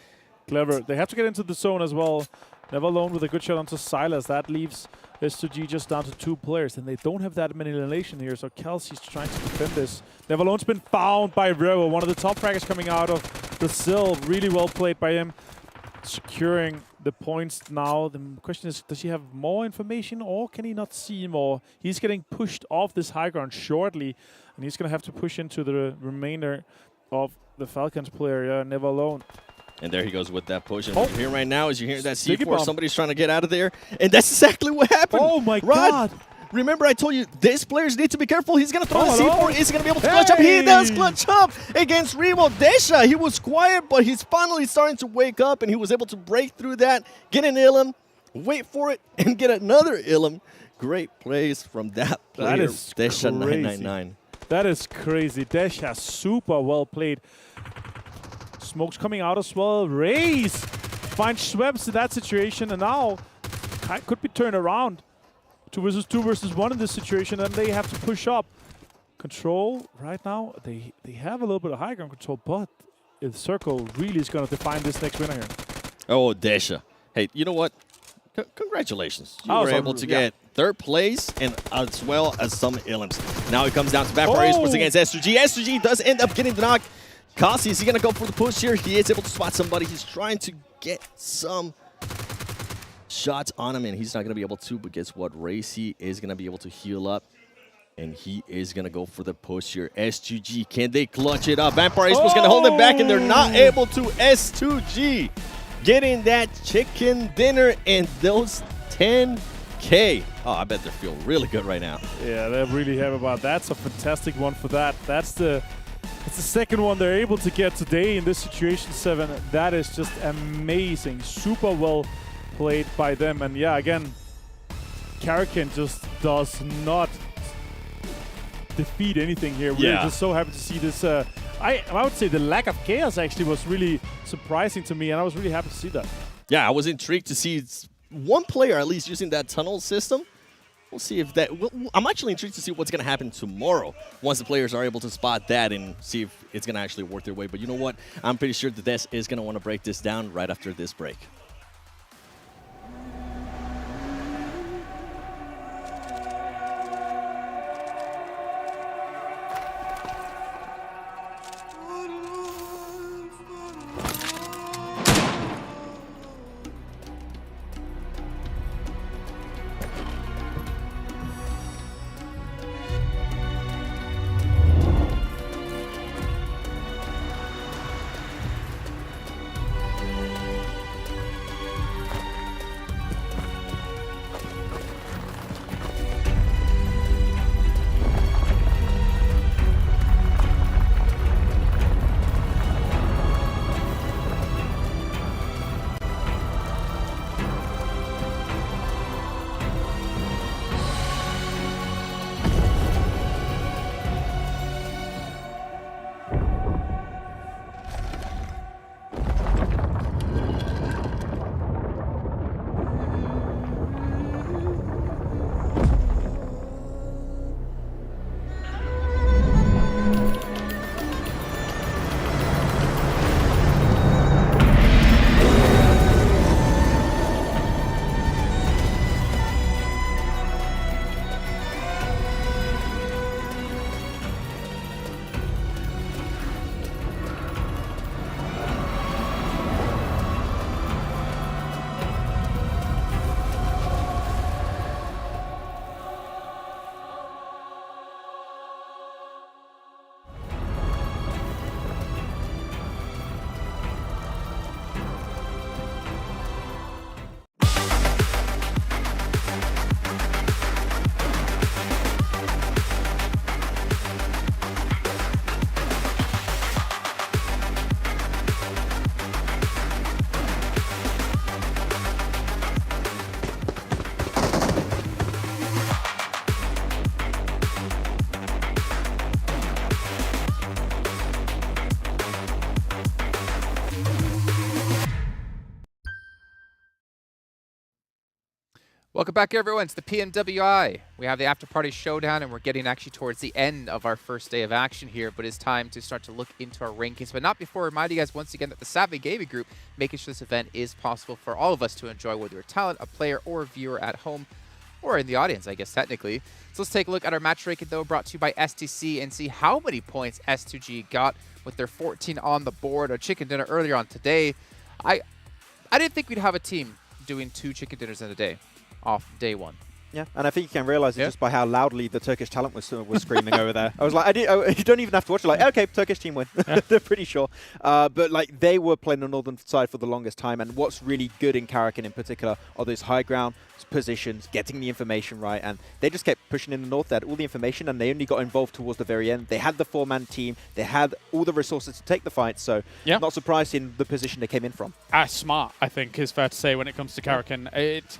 Clever. They have to get into the zone as well. Never Alone with a good shot onto Silas. That leaves S2G just down to 2 players, and they don't have that many elimination here. So Kelsey's trying to defend this. Never Alone's been found by Revo, one of the top fraggers coming out of Brazil. Really well played by him. Securing the points now. The question is, does he have more information, or can he not see more? He's getting pushed off this high ground shortly, and he's going to have to push into the remainder of the Falcons player. Yeah, Never Alone. And there he goes with that push. And what you're hearing right now is you're hearing that C4. Somebody's trying to get out of there. And that's exactly what happened. Oh, my God. Remember, I told you, these players need to be careful. He's going to throw a C4. Is he going to be able to clutch up? He does clutch up against Revo. Desha, he was quiet, but he's finally starting to wake up, and he was able to break through that, get an Ilum, wait for it, and get another Ilum. Great plays from that player. That is Desha crazy. 999. That is crazy. Desha, super well played. Smoke's coming out as well. Raze finds Schweppes in that situation, and now could be turned around. 2 versus 2 versus 1 in this situation, and they have to push up. Control right now, they have a little bit of high ground control, but the circle really is going to define this next winner here. Oh, Desha. Hey, you know what? Congratulations. You were able to get third place, and as well as some Illims. Now it comes down to Vampire Esports against S2G. S2G does end up getting the knock. Kasi, is he going to go for the push here? He is able to spot somebody. He's trying to get some shots on him, and he's not going to be able to. But guess what? Racy is going to be able to heal up, and he is going to go for the push here. S2G, can they clutch it up? Vampire Esports going to hold them back, and they're not able to. S2G getting that chicken dinner and those 10K. Oh, I bet they feel really good right now. Yeah, they're really happy about that. That's a fantastic one for that. That's the second one they're able to get today in this situation 7. That is just amazing. Super well played by them. And yeah, again, Karakin just does not defeat anything here. We're just so happy to see this. I would say the lack of chaos actually was really surprising to me, and I was really happy to see that. Yeah, I was intrigued to see one player at least using that tunnel system. We'll see if that... I'm actually intrigued to see what's going to happen tomorrow once the players are able to spot that and see if it's going to actually work their way. But you know what? I'm pretty sure that Des is going to want to break this down right after this break. Welcome back, everyone. It's the PMWI. We have the Afterparty Showdown, and we're getting actually towards the end of our first day of action here, but it's time to start to look into our rankings. But not before reminding you guys once again that the Savvy Gaming Group, making sure this event is possible for all of us to enjoy, whether you're a talent, a player, or a viewer at home, or in the audience, I guess, technically. So let's take a look at our match ranking, though, brought to you by STC, and see how many points S2G got with their 14 on the board. A chicken dinner earlier on today. I didn't think we'd have a team doing 2 chicken dinners in a day off day 1. Yeah, and I think you can realize it just by how loudly the Turkish talent was screaming over there. I was like, you don't even have to watch it. Like, okay, Turkish team win. They're pretty sure. But like, they were playing the northern side for the longest time, and what's really good in Karakin in particular are those high ground positions, getting the information right, and they just kept pushing in the north. They had all the information, and they only got involved towards the very end. They had the 4-man team. They had all the resources to take the fight, so not surprised in the position they came in from. Smart, I think, is fair to say when it comes to Karakin. It's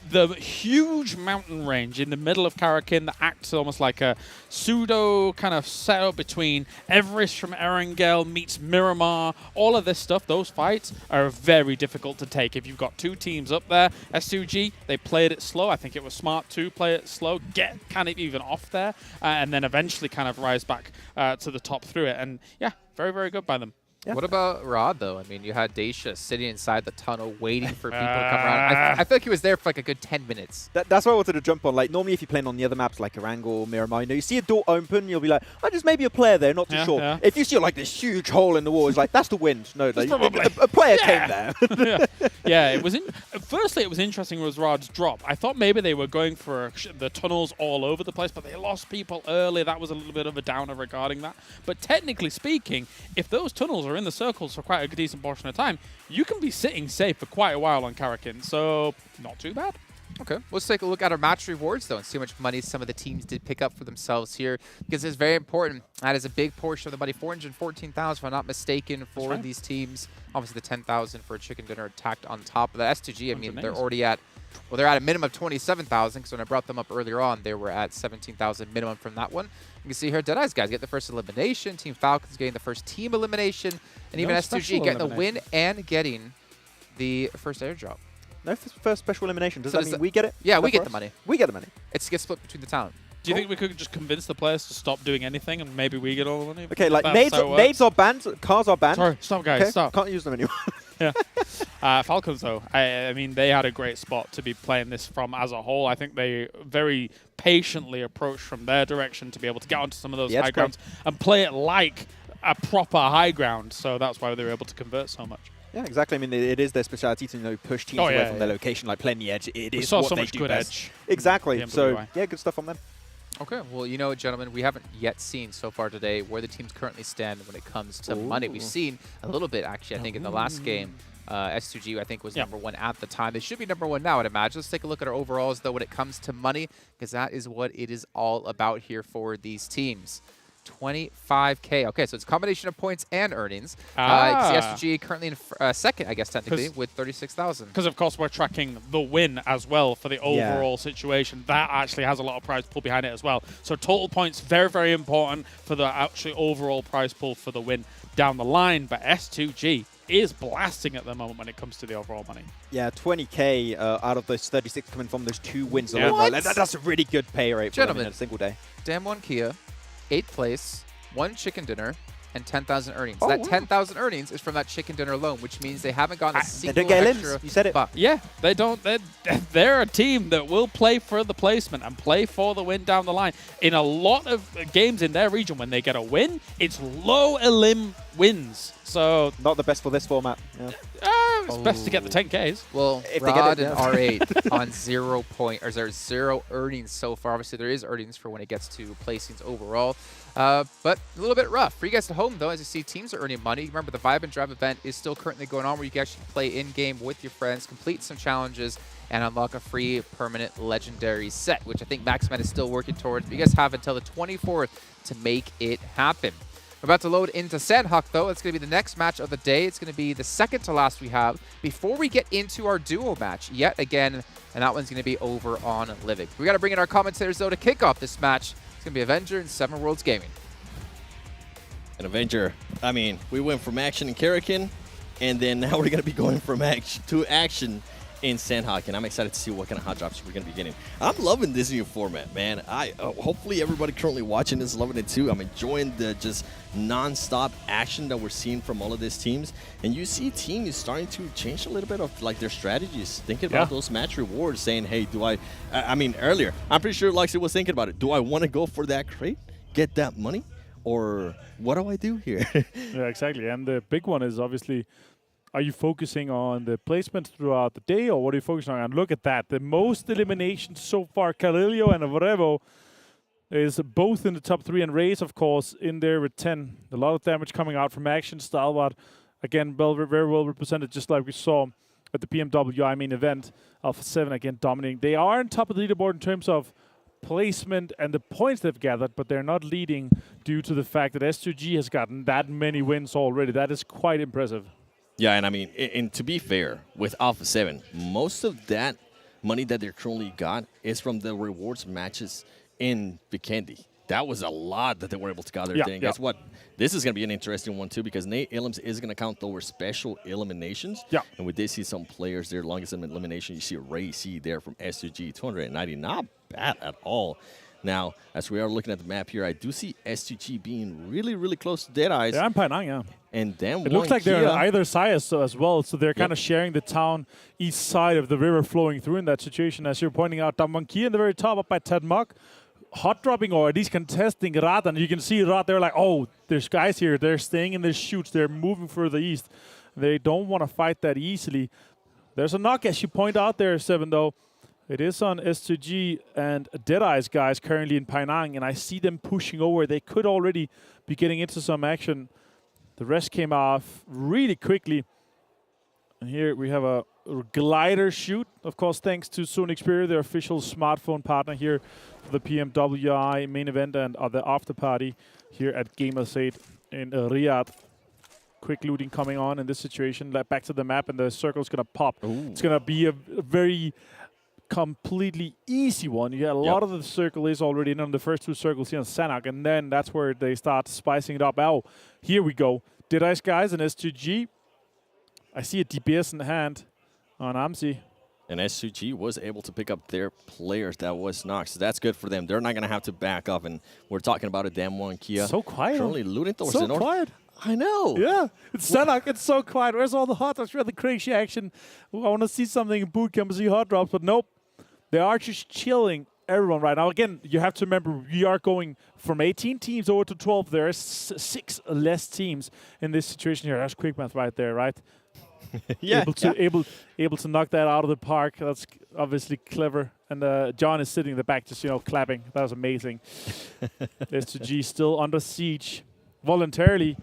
the huge mountain range in the middle of Karakin that acts almost like a pseudo kind of setup between Everest from Erangel meets Miramar. All of this stuff, those fights are very difficult to take. If you've got 2 teams up there, S2G, they played it slow. I think it was smart to play it slow, get kind of even off there, and then eventually kind of rise back to the top through it. And yeah, very, very good by them. Yeah. What about Rod, though? I mean, you had Daisha sitting inside the tunnel waiting for people to come around. I feel like he was there for like a good 10 minutes. That's what I wanted to jump on. Like, normally if you're playing on the other maps like Erangel, Miramar, you see a door open, you'll be like, oh, there's maybe a player there, not too sure. Yeah. If you see like this huge hole in the wall, it's like, that's the wind. No, like, probably a player came there. Yeah, it was. Firstly, it was interesting was Rod's drop. I thought maybe they were going for the tunnels all over the place, but they lost people early. That was a little bit of a downer regarding that. But technically speaking, if those tunnels are in the circles for quite a decent portion of time, you can be sitting safe for quite a while on Karakin. So not too bad. Okay, let's take a look at our match rewards, though, and see how much money some of the teams did pick up for themselves here, because it's very important. That is a big portion of the money, 414,000, if I'm not mistaken, for these teams. Obviously, the 10,000 for a chicken dinner tacked on top of that. S2G, I mean, they're already at, well, they're at a minimum of 27,000, because when I brought them up earlier on, they were at 17,000 minimum from that one. You can see here, Deadeyes Guys get the first elimination, Team Falcons getting the first team elimination, and even S2G getting the win and getting the first airdrop. No first special elimination. Does So that does mean that- we get it? Yeah, Is we that get for the us? money. We get the money. It gets split between the town. Do you think we could just convince the players to stop doing anything and maybe we get all the money? Okay, like That's how it works. nades are banned, cars are banned. Sorry, stop, guys, Okay, stop. Can't use them anymore. Yeah. Falcons, though, I mean, they had a great spot to be playing this from as a whole. I think they very patiently approached from their direction to be able to get onto some of those high grounds and play it like a proper high ground. So that's why they were able to convert so much. Yeah, exactly. I mean, it is their speciality to push teams away from their location, like playing the edge. It We is saw what so they much do good best. edge. Exactly. So, PMWI. yeah, good stuff on them. Okay, well, you know, gentlemen, we haven't yet seen so far today where the teams currently stand when it comes to money. We've seen a little bit, actually, I think, in the last game. S2G, I think, was number one at the time. They should be number one now, I'd imagine. Let's take a look at our overalls, though, when it comes to money, because that is what it is all about here for these teams. 25K. Okay, so it's a combination of points and earnings. S2G currently in second, I guess, technically, with 36,000. Because, of course, we're tracking the win as well for the overall situation. That actually has a lot of prize pool behind it as well. So total points, very, very important for the actually overall prize pool for the win down the line. But S2G is blasting at the moment when it comes to the overall money. Yeah, 20K out of those 36 coming from those 2 wins Yeah. alone. What? That's a really good pay rate for them Gentlemen, in a single day. Damn one Kia, 8th place, 1 chicken dinner, and 10,000 earnings. Oh, That wow. 10,000 earnings is from that chicken dinner alone, which means they haven't gotten a single get extra limbs. You said it. buck. Yeah, they don't. They're a team that will play for the placement and play for the win down the line. In a lot of games in their region, when they get a win, it's low elim wins. So not the best for this format. Yeah. It's best to get the 10Ks. Well, If they get Rod it, and yeah. R8 on 0 point, or there's 0 earnings so far. Obviously, there is earnings for when it gets to placings overall. But a little bit rough. For you guys at home, though, as you see, teams are earning money. Remember, the Vibe and Drive event is still currently going on where you can actually play in-game with your friends, complete some challenges, and unlock a free permanent legendary set, which I think Maxman is still working towards. But you guys have until the 24th to make it happen. We're about to load into Sanhok, though. It's going to be the next match of the day. It's going to be the second to last we have before we get into our duo match yet again, and that one's going to be over on Livik. We got to bring in our commentators, though, to kick off this match. It's going to be Avenger and Seven Worlds Gaming. And Avenger, I mean, we went from action in Karakin, and then now we're going to be going from action to action in Sanhok, and I'm excited to see what kind of hot drops we're going to be getting. I'm loving this new format, man. Hopefully everybody currently watching this is loving it too. I'm enjoying the just non-stop action that we're seeing from all of these teams, and you see teams starting to change a little bit of like their strategies, thinking about those match rewards, saying, hey, do I mean, earlier, I'm pretty sure Lexi was thinking about it. Do I want to go for that crate, get that money, or what do I do here? Yeah, exactly. And the big one is obviously, are you focusing on the placements throughout the day, or what are you focusing on? And look at that. The most eliminations so far, Kalilio and Avrevo is both in the top 3, and Raze, of course, in there with 10. A lot of damage coming out from action. Stalwart, again, very well represented, just like we saw at the PMWI main event. Alpha 7, again, dominating. They are on top of the leaderboard in terms of placement and the points they've gathered, but they're not leading due to the fact that S2G has gotten that many wins already. That is quite impressive. Yeah, and I mean, and to be fair, with Alpha 7, most of that money that they currently got is from the rewards matches in Vikendi. That was a lot that they were able to gather. And guess what? This is going to be an interesting one, too, because Nate Illims is going to count towards special eliminations. Yeah. And we did see some players there, longest elimination. You see Ray C there from S2G, 290. Not bad at all. Now, as we are looking at the map here, I do see S2G being really, really close to Deadeyes. Yeah, I'm playing, yeah. And then it looks like they're on either side as well, so they're kind of sharing the town east side of the river flowing through in that situation. As you're pointing out, Damwon in the very top up by Tedmok, hot dropping or at least contesting Riyadh, and you can see Riyadh, they're like, oh, there's guys here, they're staying in their chutes, they're moving further east. They don't want to fight that easily. There's a knock, as you point out there, Seven, though. It is on S2G and Deadeyes Guys currently in Penang, and I see them pushing over. They could already be getting into some action. The rest came off really quickly. And here we have a glider shoot, of course, thanks to Sony Xperia, their official smartphone partner here for the PMWI main event and the after party here at Gamers8 in Riyadh. Quick looting coming on in this situation. Back to the map, and the circle's going to pop. Ooh. It's going to be a very completely easy one. Yeah, a lot of the circle is already in on the first two circles here on Sanhok, and then that's where they start spicing it up. Oh, here we go. Deadeyes Guys and S2G. I see a DPS in hand on Amsi. And S2G was able to pick up their players that was knocked, so that's good for them. They're not going to have to back up, and we're talking about a Damwon Kia. So quiet. Currently looting towards the north. Quiet. I know. Yeah, it's Sanhok. It's so quiet. Where's all the hot drops? Where's the crazy action? I want to see something in boot camp and see hot drops, but nope. They are just chilling everyone right now. Again, you have to remember, we are going from 18 teams over to 12. There are 6 less teams in this situation here. That's quick math right there, right? Able to knock that out of the park. That's obviously clever. And John is sitting in the back just, clapping. That was amazing. S2G still under siege voluntarily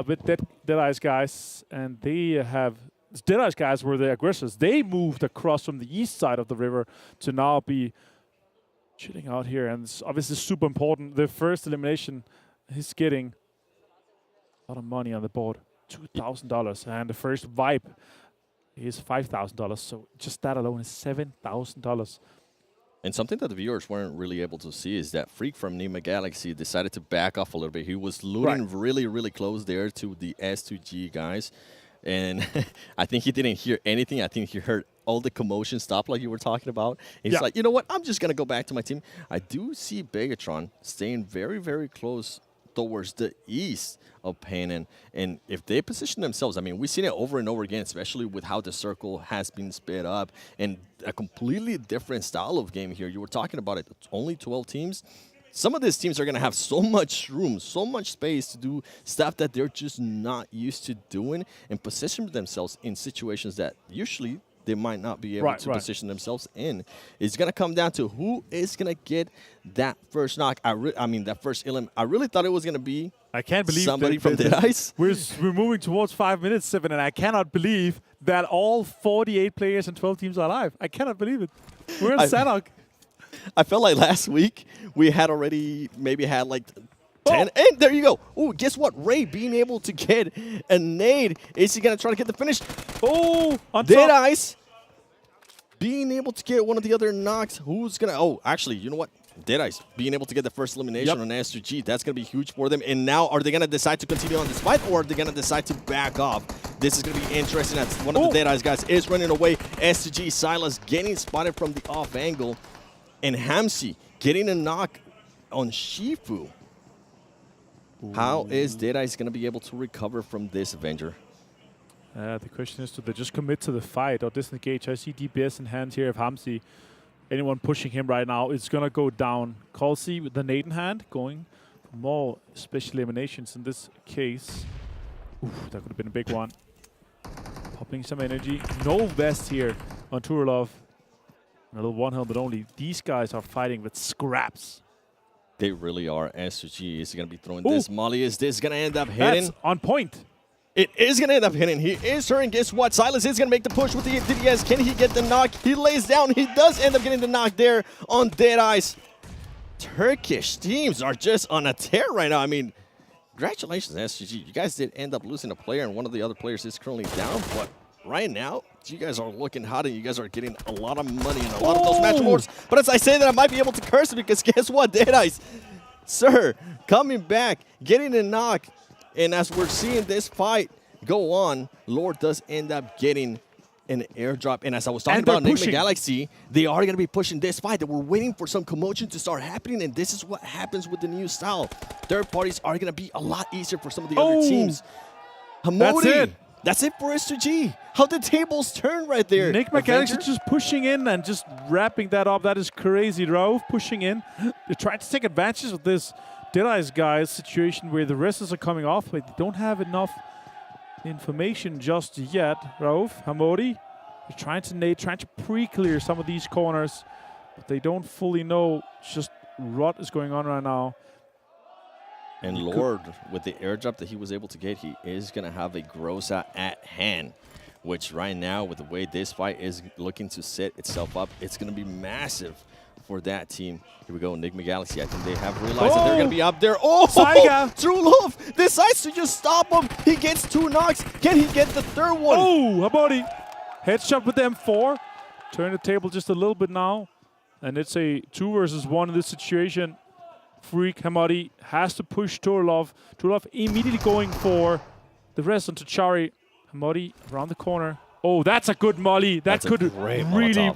with Deadeyes Guys. And they have... Deadeyes Guys were the aggressors. They moved across from the east side of the river to now be chilling out here. And it's obviously super important. The first elimination is getting a lot of money on the board. $2,000. And the first wipe is $5,000. So just that alone is $7,000. And something that the viewers weren't really able to see is that Freak from Nigma Galaxy decided to back off a little bit. He was looting really, really close there to the S2G guys. And I think he didn't hear anything. I think he heard all the commotion stop like you were talking about. And he's like, you know what? I'm just going to go back to my team. I do see Bigetron staying very, very close towards the east of Penang. And if they position themselves, I mean, we've seen it over and over again, especially with how the circle has been sped up and a completely different style of game here. You were talking about it. It's only 12 teams. Some of these teams are going to have so much room, so much space to do stuff that they're just not used to doing and position themselves in situations that usually they might not be able to position themselves in. It's going to come down to who is going to get that first knock. I mean, that first elim. I really thought it was going to be somebody from Deadeyes. We're moving towards 5 minutes, 7, and I cannot believe that all 48 players and 12 teams are alive. I cannot believe it. We're in Sanhok. I felt like last week we had already maybe had like 10. And there you go. Oh, guess what? Ray being able to get a nade. Is he going to try to get the finish? Oh, Deadeyes being able to get one of the other knocks. Who's going to... Oh, actually, you know what? Deadeyes being able to get the first elimination on S2G. That's going to be huge for them. And now, are they going to decide to continue on this fight, or are they going to decide to back off? This is going to be interesting. As one of the Deadeyes guys is running away. S2G Silas getting spotted from the off angle. And Hamsi getting a knock on Shifu. How is Deadeyes going to be able to recover from this Avenger? The question is, do they just commit to the fight or disengage? I see DPS in hand here of Hamsi. Anyone pushing him right now, it's going to go down. Kalsi with the nade in hand, going for more special eliminations in this case. Oof, that could have been a big one. Popping some energy. No vest here on Turlov. A little one helmet only. These guys are fighting with scraps. They really are. S2G is going to be throwing this. Molly, is this going to end up hitting? That's on point. It is going to end up hitting. He is hurting. Guess what? Silas is going to make the push with the DDS. Can he get the knock? He lays down. He does end up getting the knock there on Deadeyes. Turkish teams are just on a tear right now. I mean, congratulations, S2G. You guys did end up losing a player, and one of the other players is currently down. But right now, you guys are looking hot, and you guys are getting a lot of money and a lot of those match awards. But as I say that, I might be able to curse it, because guess what? Deadeyes, sir, coming back, getting a knock. And as we're seeing this fight go on, Lord does end up getting an airdrop. And as I was talking about Nigma Galaxy, they are going to be pushing this fight. They were waiting for some commotion to start happening, and this is what happens with the new style. Third parties are going to be a lot easier for some of the other teams. Hamodi. That's it for S2G. How the tables turn right there. Nigma Galaxy just pushing in and just wrapping that up. That is crazy. Rauf pushing in. They're trying to take advantage of this Deadeyes Guys situation where the wrestlers are coming off, but they don't have enough information just yet. Rauf, Hamodi, they're trying to nade, trying to pre-clear some of these corners, but they don't fully know just what is going on right now. And Lord, with the airdrop that he was able to get, he is going to have a Groza at hand, which right now, with the way this fight is looking to set itself up, it's going to be massive for that team. Here we go, Nigma Galaxy. I think they have realized that they're going to be up there. Oh, Saiga! True Love decides to just stop him. He gets 2 knocks. Can he get the 3rd one? Oh, Hamodi. Headshot with the M4. Turn the table just a little bit now. And it's a 2 versus 1 in this situation. Freak Hamodi has to push Turlov. Turlov immediately going for the rest onto Chari. Hamodi around the corner. Oh, that's a good molly. That could really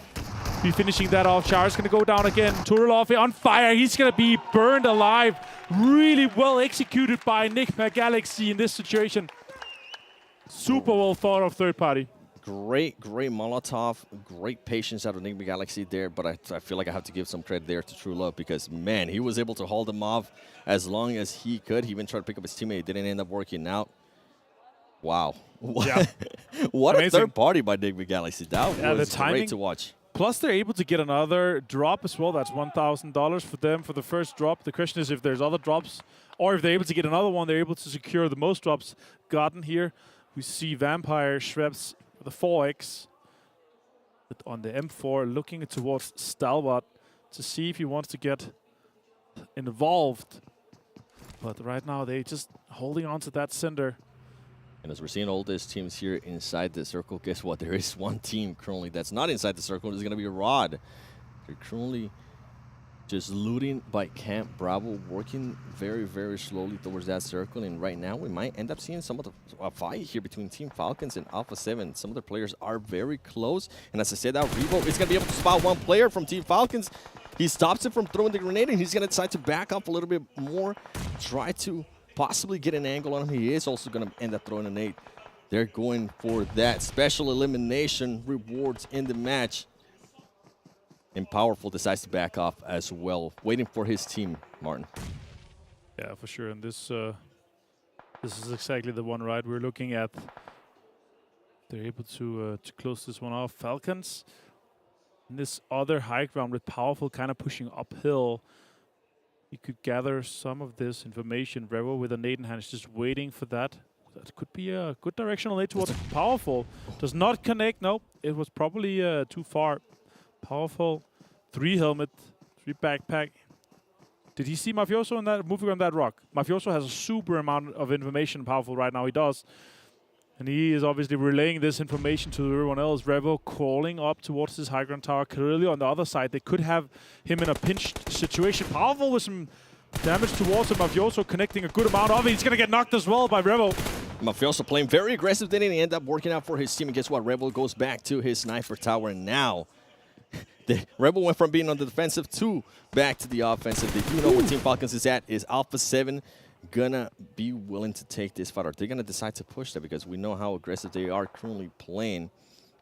be finishing that off. Chari's going to go down again. Turlov on fire. He's going to be burned alive. Really well executed by Nigma Galaxy in this situation. Super well thought of third party. Great Molotov. Great patience out of Nigma Galaxy there, but I feel like I have to give some credit there to True Love because, man, he was able to hold him off as long as he could. He even tried to pick up his teammate. It didn't end up working out. Wow. Yeah. What a third party by Nigma Galaxy. That was great to watch. Plus, they're able to get another drop as well. That's $1,000 for them for the first drop. The question is if there's other drops or if they're able to get another one, they're able to secure the most drops gotten here. We see Vampire Schweppes the 4X on the M4 looking towards Stalwart to see if he wants to get involved. But right now they're just holding on to that center. And as we're seeing all these teams here inside the circle, guess what? There is one team currently that's not inside the circle. It's going to be Riyadh. They're currently just looting by Camp Bravo, working very slowly towards that circle. And right now, we might end up seeing some of the fight here between Team Falcons and Alpha 7. Some of the players are very close. And as I said, that Revo is going to be able to spot one player from Team Falcons. He stops him from throwing the grenade, and he's going to decide to back up a little bit more, try to possibly get an angle on him. He is also going to end up throwing a nade. They're going for that special elimination rewards in the match. And Powerful decides to back off as well, waiting for his team, Martin. Yeah, for sure. And this is exactly the one, right? We're looking at. They're able to close this one off. Falcons in this other high ground with Powerful kind of pushing uphill. You could gather some of this information. Revo with a nade in hand is just waiting for that. That could be a good directional nade towards Powerful. Does not connect. No, it was probably too far. Powerful, 3 helmet, 3 backpack. Did he see Mafioso in that moving on that rock? Mafioso has a super amount of information. Powerful right now. He does. And he is obviously relaying this information to everyone else. Revo crawling up towards this high ground tower. Clearly on the other side, they could have him in a pinched situation. Powerful with some damage towards him. Mafioso connecting a good amount of it. He's going to get knocked as well by Revo. Mafioso playing very aggressive. Didn't end up working out for his team. And guess what? Revo goes back to his sniper tower. And now the Rebel went from being on the defensive to back to the offensive. They do know where Team Falcons is at. Is Alpha 7 gonna be willing to take this fight? Or they're gonna decide to push that because we know how aggressive they are currently playing.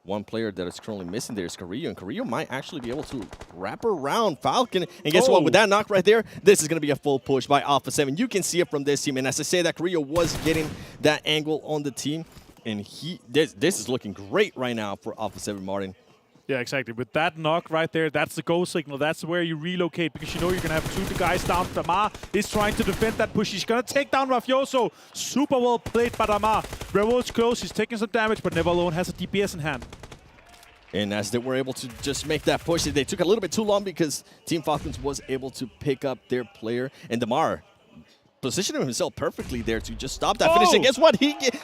One player that is currently missing there is Carrillo, and Carrillo might actually be able to wrap around Falcon. And guess what? With that knock right there, this is going to be a full push by Alpha 7. You can see it from this team. And as I say that, Carrillo was getting that angle on the team. And this is looking great right now for Alpha 7, Martin. Yeah, exactly. With that knock right there, that's the go signal. That's where you relocate because you know you're going to have 2 guys down. Damar is trying to defend that push. He's going to take down Mafioso. Super well played by Damar. Revo's close. He's taking some damage, but Never Alone has a DPS in hand. And as they were able to just make that push, they took a little bit too long because Team Falcons was able to pick up their player. And Damar positioning himself perfectly there to just stop that finish. And guess what?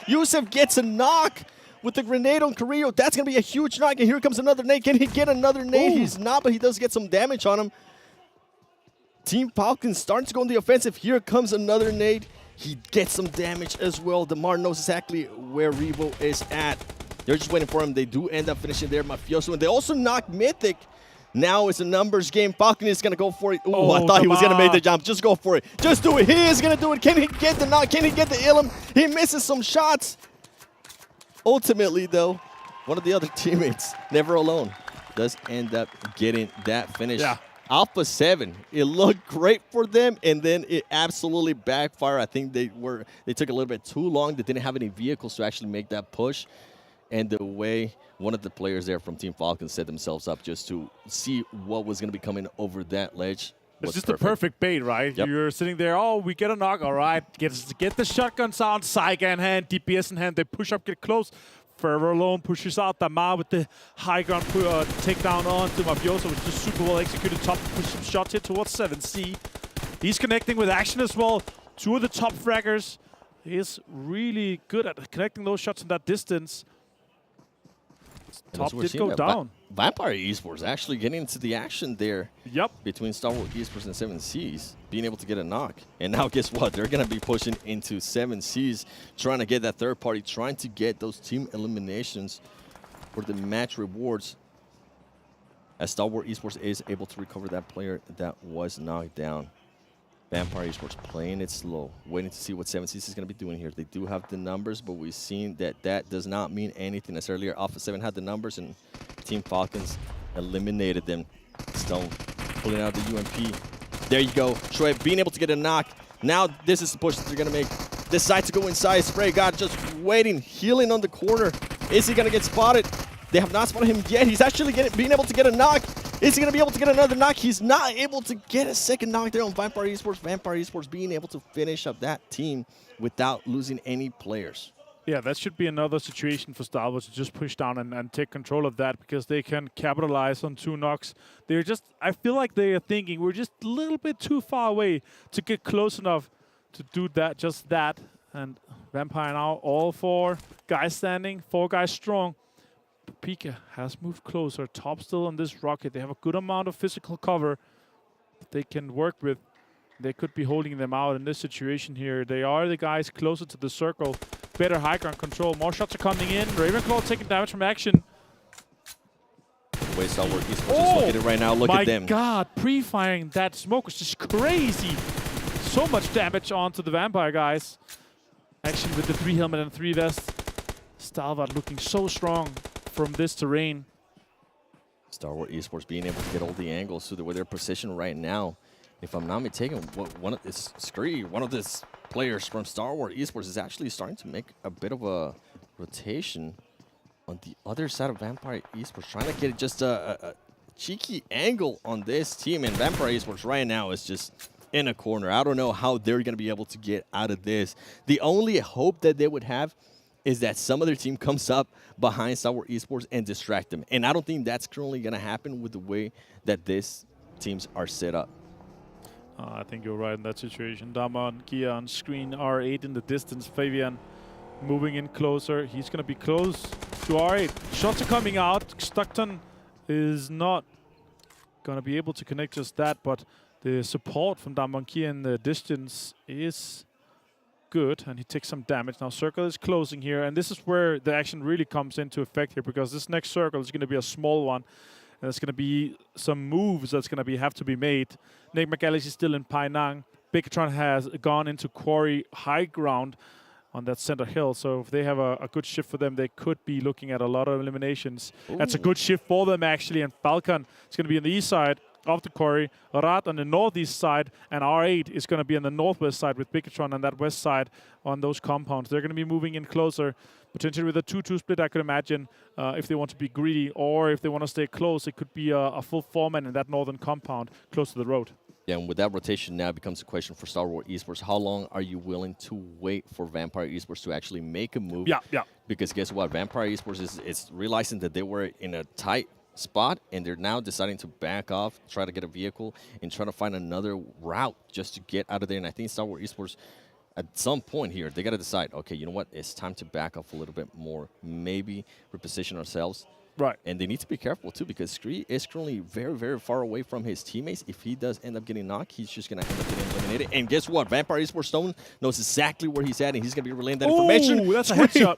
Yusuf gets a knock with the grenade on Carrillo. That's going to be a huge knock. And here comes another nade. Can he get another nade? He's not, but he does get some damage on him. Team Falcons starting to go on the offensive. Here comes another nade. He gets some damage as well. Damar knows exactly where Revo is at. They're just waiting for him. They do end up finishing there, Mafioso. And they also knock Mythic. Now it's a numbers game. Falcon is going to go for it. Ooh, I thought he was going to make the jump. Just go for it. Just do it. He is going to do it. Can he get the knock? Can he get the Ilum? He misses some shots. Ultimately, though, one of the other teammates, never alone, does end up getting that finish. Yeah. Alpha 7, it looked great for them, and then it absolutely backfired. I think they took a little bit too long. They didn't have any vehicles to actually make that push. And the way one of the players there from Team Falcons set themselves up just to see what was going to be coming over that ledge. It's just the perfect bait, right? Yep. You're sitting there, oh, we get a knock, all right. Get the shotgun sound, Saiga in hand, DPS in hand. They push up, get close. Forever Alone pushes out Damar with the high ground takedown on to Mafioso, which is super well executed. Top push some shots here towards 7C. He's connecting with action as well. Two of the top fraggers. He's really good at connecting those shots in that distance. Top did go down. Vampire Esports actually getting into the action there. Yep. Between Stalwart Esports and 7Cs, being able to get a knock. And now guess what? They're going to be pushing into 7Cs, trying to get that third party, trying to get those team eliminations for the match rewards. As Stalwart Esports is able to recover that player that was knocked down. Vampire Esports playing it slow, waiting to see what 7Cs is going to be doing here. They do have the numbers, but we've seen that that does not mean anything. As earlier, Alpha 7 had the numbers, and Team Falcons eliminated them. Stone pulling out the UMP. There you go. Troy being able to get a knock. Now this is the push that they're going to make. Decide to go inside. Spray God just waiting, healing on the corner. Is he going to get spotted? They have not spotted him yet. He's actually being able to get a knock. Is he going to be able to get another knock? He's not able to get a second knock there on Vampire Esports. Vampire Esports being able to finish up that team without losing any players. Yeah, that should be another situation for Stalwart to just push down and take control of that, because they can capitalize on 2 knocks. They're just, I feel like they are thinking we're just a little bit too far away to get close enough to do that, just that. And Vampire now, all 4 guys standing, 4 guys strong. Pika has moved closer. Top still on this rocket. They have a good amount of physical cover that they can work with. They could be holding them out in this situation here. They are the guys closer to the circle. Better high ground control. More shots are coming in. Ravenclaw taking damage from action. The way Stalwart Esports is located right now, look at them. My God, pre-firing that smoke was just crazy. So much damage onto the Vampire guys. Action with the 3 helmet and 3 vest. Stalwart looking so strong from this terrain. Stalwart Esports being able to get all the angles to where they're positioned right now. If I'm not mistaken, one of this players from Stalwart Esports is actually starting to make a bit of a rotation on the other side of Vampire Esports, trying to get just a cheeky angle on this team. And Vampire Esports right now is just in a corner. I don't know how they're going to be able to get out of this. The only hope that they would have is that some other team comes up behind Stalwart Esports and distract them. And I don't think that's currently going to happen with the way that these teams are set up. I think you're right in that situation. Damon, Gia on screen, R8 in the distance. Fabian moving in closer. He's going to be close to R8. Shots are coming out. Stockton is not going to be able to connect just that, but the support from Damon Gia in the distance is good, and he takes some damage. Now circle is closing here, and this is where the action really comes into effect here, because this next circle is going to be a small one, and there's going to be some moves that's going to have to be made. Nigma Galaxy still in Painang. Bigetron has gone into Quarry high ground on that center hill, so if they have a good shift for them, they could be looking at a lot of eliminations. Ooh. That's a good shift for them actually, and Falcon is going to be on the east side of the quarry, Riyadh on the northeast side, and R8 is going to be on the northwest side with Bigetron on that west side on those compounds. They're going to be moving in closer, potentially with a 2-2 split, I could imagine, if they want to be greedy, or if they want to stay close, it could be a full 4-man in that northern compound close to the road. Yeah, and with that rotation now becomes a question for Stalwart Esports. How long are you willing to wait for Vampire Esports to actually make a move? Yeah. Because guess what? Vampire Esports is realizing that they were in a tight spot, and they're now deciding to back off, try to get a vehicle, and try to find another route just to get out of there. And I think Stalwart Esports, at some point here, they got to decide, okay, you know what? It's time to back off a little bit more. Maybe reposition ourselves. Right. And they need to be careful, too, because Scree is currently very, very far away from his teammates. If he does end up getting knocked, he's just going to end up getting eliminated. And guess what? Vampire Esports Stone knows exactly where he's at, and he's going to be relaying that information. Ooh, that's a headshot.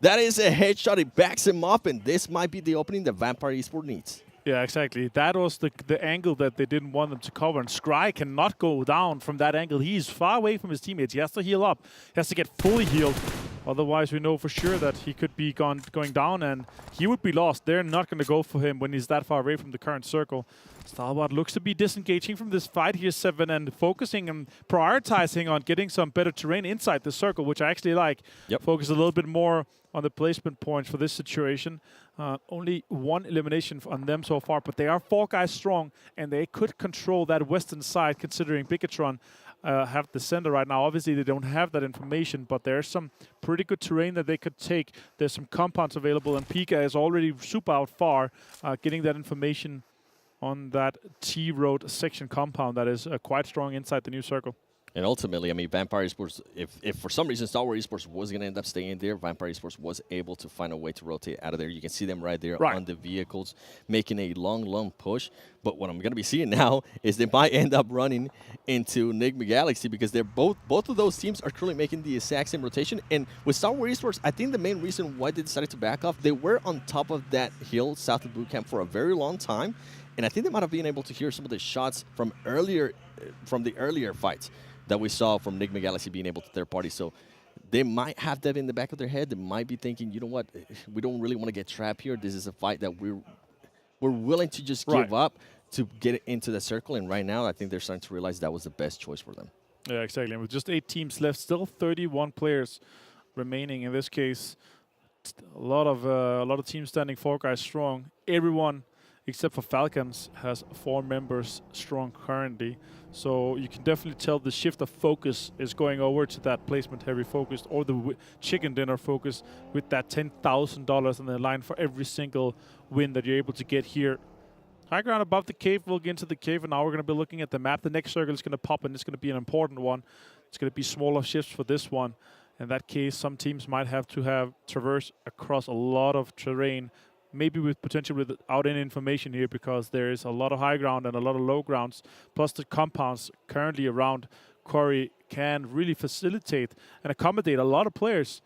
That is a headshot. It backs him up, and this might be the opening that Vampire Esports needs. Yeah, exactly. That was the angle that they didn't want them to cover, and Scry cannot go down from that angle. He's far away from his teammates. He has to heal up. He has to get fully healed. Otherwise, we know for sure that he could be going down and he would be lost. They're not going to go for him when he's that far away from the current circle. Stalwart looks to be disengaging from this fight here, 7, and focusing and prioritizing on getting some better terrain inside the circle, which I actually like. Focus a little bit more on the placement points for this situation. Only 1 elimination on them so far, but they are 4 guys strong, and they could control that western side, considering Bigetron have the center right now. Obviously, they don't have that information, but there's some pretty good terrain that they could take. There's some compounds available, and Pika is already super out far, getting that information on that T-Road section compound that is quite strong inside the new circle. And ultimately, I mean, Vampire Esports, if for some reason Stalwart Esports was going to end up staying there, Vampire Esports was able to find a way to rotate out of there. You can see them right there on the vehicles, making a long push. But what I'm going to be seeing now is they might end up running into Nigma Galaxy, because they're both of those teams are currently making the exact same rotation. And with Stalwart Esports, I think the main reason why they decided to back off, they were on top of that hill south of bootcamp for a very long time. And I think they might have been able to hear some of the shots from the earlier fights that we saw from Nigma Galaxy being able to third party. So they might have that in the back of their head. They might be thinking, you know what, we don't really want to get trapped here. This is a fight that we're willing to just give up to get into the circle. And right now, I think they're starting to realize that was the best choice for them. Yeah, exactly. And with just 8 teams left, still 31 players remaining. In this case, a lot of teams standing 4 guys strong. Everyone except for Falcons has 4 members strong currently. So you can definitely tell the shift of focus is going over to that placement heavy focus, or the chicken dinner focus, with that $10,000 on the line for every single win that you're able to get here. High ground above the cave. We'll get into the cave, and now we're going to be looking at the map. The next circle is going to pop, and it's going to be an important one. It's going to be smaller shifts for this one. In that case, some teams might have to traverse across a lot of terrain, maybe with potential without any information here, because there is a lot of high ground and a lot of low grounds, plus the compounds currently around Quarry can really facilitate and accommodate a lot of players,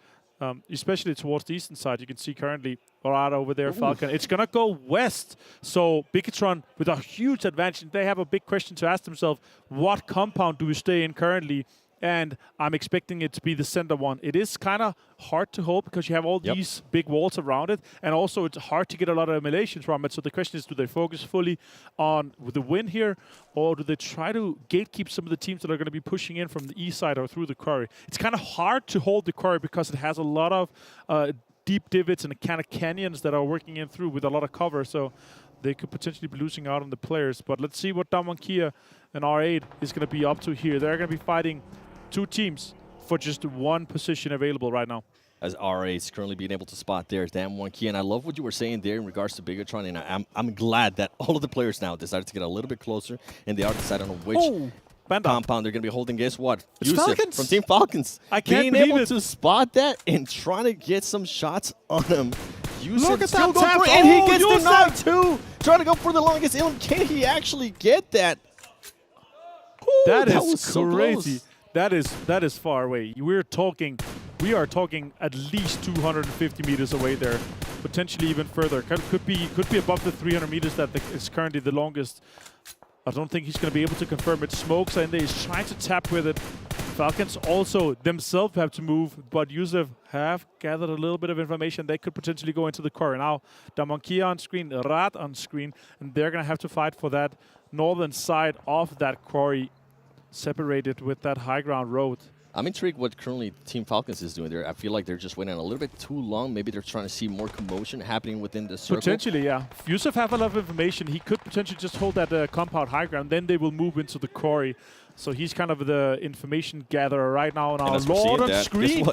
especially towards the eastern side. You can see currently right over there, Falcon. It's going to go west. So Bigetron with a huge advantage. They have a big question to ask themselves, what compound do we stay in currently? And I'm expecting it to be the center one. It is kind of hard to hold because you have all these big walls around it. And also it's hard to get a lot of emulations from it. So the question is, do they focus fully on the win here? Or do they try to gatekeep some of the teams that are going to be pushing in from the east side or through the quarry? It's kind of hard to hold the quarry because it has a lot of deep divots and kind of canyons that are working in through with a lot of cover. So they could potentially be losing out on the players. But let's see what Damankia and R8 is going to be up to here. They're going to be fighting 2 teams for just 1 position available right now. As R8 is currently being able to spot there, Damankia. And I love what you were saying there in regards to Bigetron. And I'm glad that all of the players now decided to get a little bit closer, and they are deciding on which compound they're going to be holding. Guess what? Yusuf from Team Falcons. I can't being believe able to spot that and trying to get some shots on him. Yusuf Look at still that going tap. for it, and he gets Yusuf! the knock too. Trying to go for the longest ilm. Can he actually get that? Ooh, that was is so crazy. close. That is far away. We are talking at least 250 meters away there, potentially even further. Could be above the 300 meters that is currently the longest. I don't think he's going to be able to confirm it. Smokes and he's trying to tap with it. Falcons also themselves have to move, but Yusuf have gathered a little bit of information. They could potentially go into the quarry. Now, Damankia on screen, Riyadh on screen, and they're going to have to fight for that northern side of that quarry, separated with that high ground road. I'm intrigued what currently Team Falcons is doing there. I feel like they're just waiting a little bit too long. Maybe they're trying to see more commotion happening within the circle. Potentially, yeah. If Yusuf have a lot of information, he could potentially just hold that compound high ground. Then they will move into the quarry. So he's kind of the information gatherer right now. And our Lord on screen.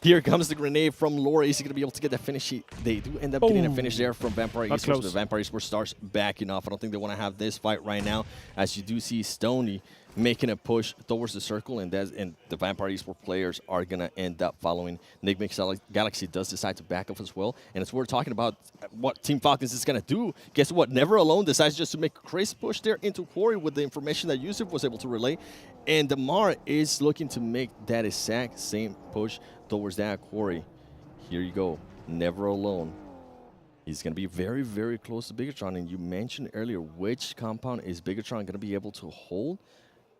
Here comes the grenade from Laura. Is he going to be able to get that finish? They do end up getting a finish there from Vampire Esports. The Vampire Esports starts backing off. I don't think they want to have this fight right now, as you do see Stony making a push towards the circle, and the Vampire Esports players are going to end up following. Nigma Galaxy does decide to back off as well, and as we're talking about what Team Falcons is going to do, guess what? Never Alone decides just to make a crazy push there into Quarry with the information that Yusuf was able to relay, and Damar is looking to make that exact same push towards that Quarry. Here you go. Never Alone. He's going to be very, very close to Bigetron, and you mentioned earlier which compound is Bigetron going to be able to hold.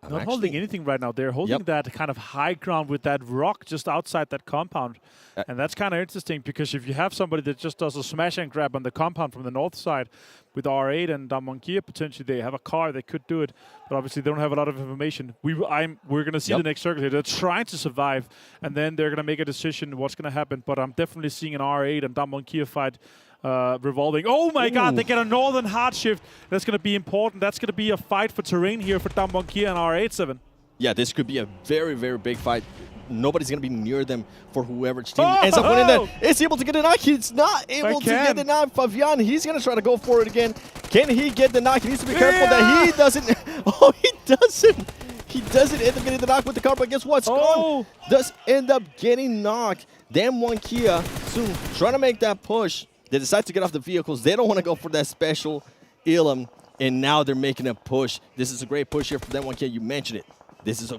Not holding anything right now. They're holding that kind of high ground with that rock just outside that compound. And that's kind of interesting because if you have somebody that just does a smash and grab on the compound from the north side with R8 and Damonkia, potentially they have a car, they could do it. But obviously they don't have a lot of information. We're going to see the next circle here. They're trying to survive, and then they're going to make a decision what's going to happen. But I'm definitely seeing an R8 and Damonkia fight revolving. Oh my God, they get a northern hard shift. That's going to be important. That's going to be a fight for terrain here for Damonkia and R87. Yeah, this could be a very, very big fight. Nobody's going to be near them for whoever's team ends up winning that. Is he able to get a knock? He's not able to get the knock. Fabian, he's going to try to go for it again. Can he get the knock? He needs to be careful that he doesn't. Oh, he doesn't. He doesn't end up getting the knock with the car, but guess what? Scon does end up getting knocked. Damwon Kia soon trying to make that push. They decide to get off the vehicles. They don't want to go for that special Elam, and now they're making a push. This is a great push here for Damwon Kia. You mentioned it. This is a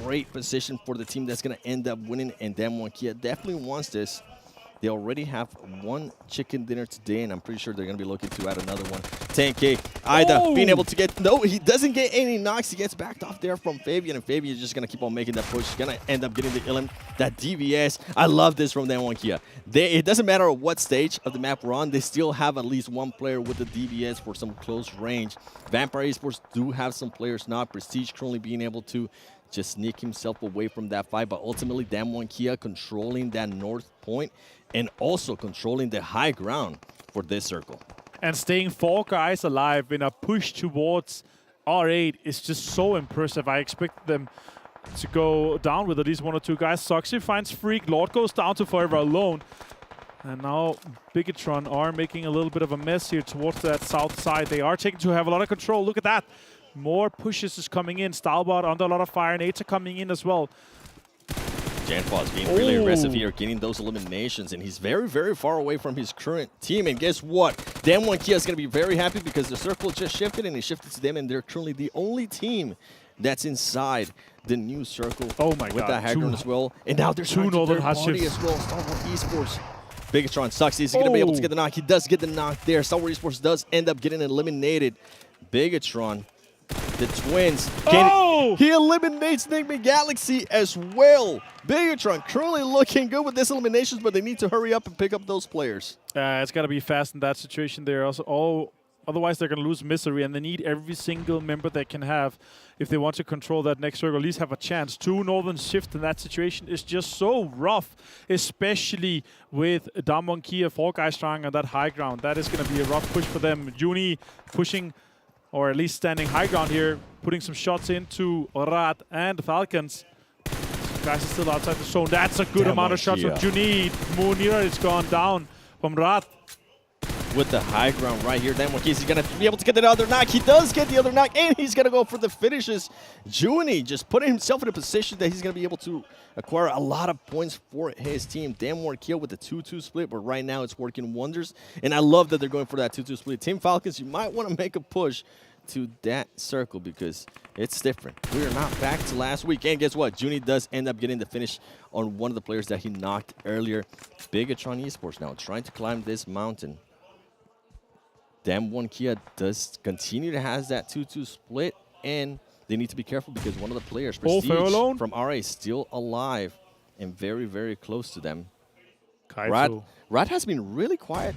great position for the team that's going to end up winning, and Damwon Kia definitely wants this. They already have one chicken dinner today, and I'm pretty sure they're going to be looking to add another one. 10K, Ida being able to get, no, he doesn't get any knocks. He gets backed off there from Fabian, and Fabian is just going to keep on making that push. He's going to end up getting the Ilum, that DVS. I love this from Damwon Kia. It doesn't matter what stage of the map we're on, they still have at least one player with the DVS for some close range. Vampire Esports do have some players now. Prestige currently being able to just sneak himself away from that fight, but ultimately Damwon Kia controlling that north point and also controlling the high ground for this circle. And staying 4 guys alive in a push towards R8 is just so impressive. I expect them to go down with at least 1 or 2 guys. Soxy finds Freak, Lord goes down to Forever Alone. And now Bigetron are making a little bit of a mess here towards that south side. They are taking to have a lot of control. Look at that. More pushes is coming in. Stalwart under a lot of fire, and 8s are coming in as well. Janfos being really aggressive here, getting those eliminations, and he's very, very far away from his current team. And guess what? Damwon Kia is going to be very happy because the circle just shifted, and he shifted to them, and they're currently the only team that's inside the new circle. Oh my with God. that high ground as well. And now they're trying to third party as well. Stalwart Esports. Bigetron sucks. He's going to be able to get the knock. He does get the knock there. Stalwart Esports does end up getting eliminated. Bigetron, the twins, he eliminates Nigma Galaxy as well. Bigetron currently looking good with this eliminations, but they need to hurry up and pick up those players. It's got to be fast in that situation there. Also, otherwise they're going to lose Misery, and they need every single member they can have if they want to control that next circle, at least have a chance. 2 northern shifts in that situation is just so rough, especially with Damwon Kia, 4 guys strong on that high ground. That is going to be a rough push for them. Juni pushing, or at least standing high ground here, putting some shots into Riyadh and Falcons. Guys are still outside the zone. That's a good amount of shots from Juni. Munira is gone down from Riyadh. With the high ground right here, Damwon Kia is going to be able to get the other knock. He does get the other knock, and he's going to go for the finishes. Juni just putting himself in a position that he's going to be able to acquire a lot of points for his team. Damwon Kia with the 2-2 split, but right now it's working wonders. And I love that they're going for that 2-2 split. Team Falcons, you might want to make a push to that circle because it's different. We are not back to last week. And guess what? Juni does end up getting the finish on one of the players that he knocked earlier. Bigetron Esports now trying to climb this mountain. Damwon Kia does continue to have that 2-2 split, and they need to be careful because one of the players, Prestige from RA, is still alive and very, very close to them. Rad has been really quiet.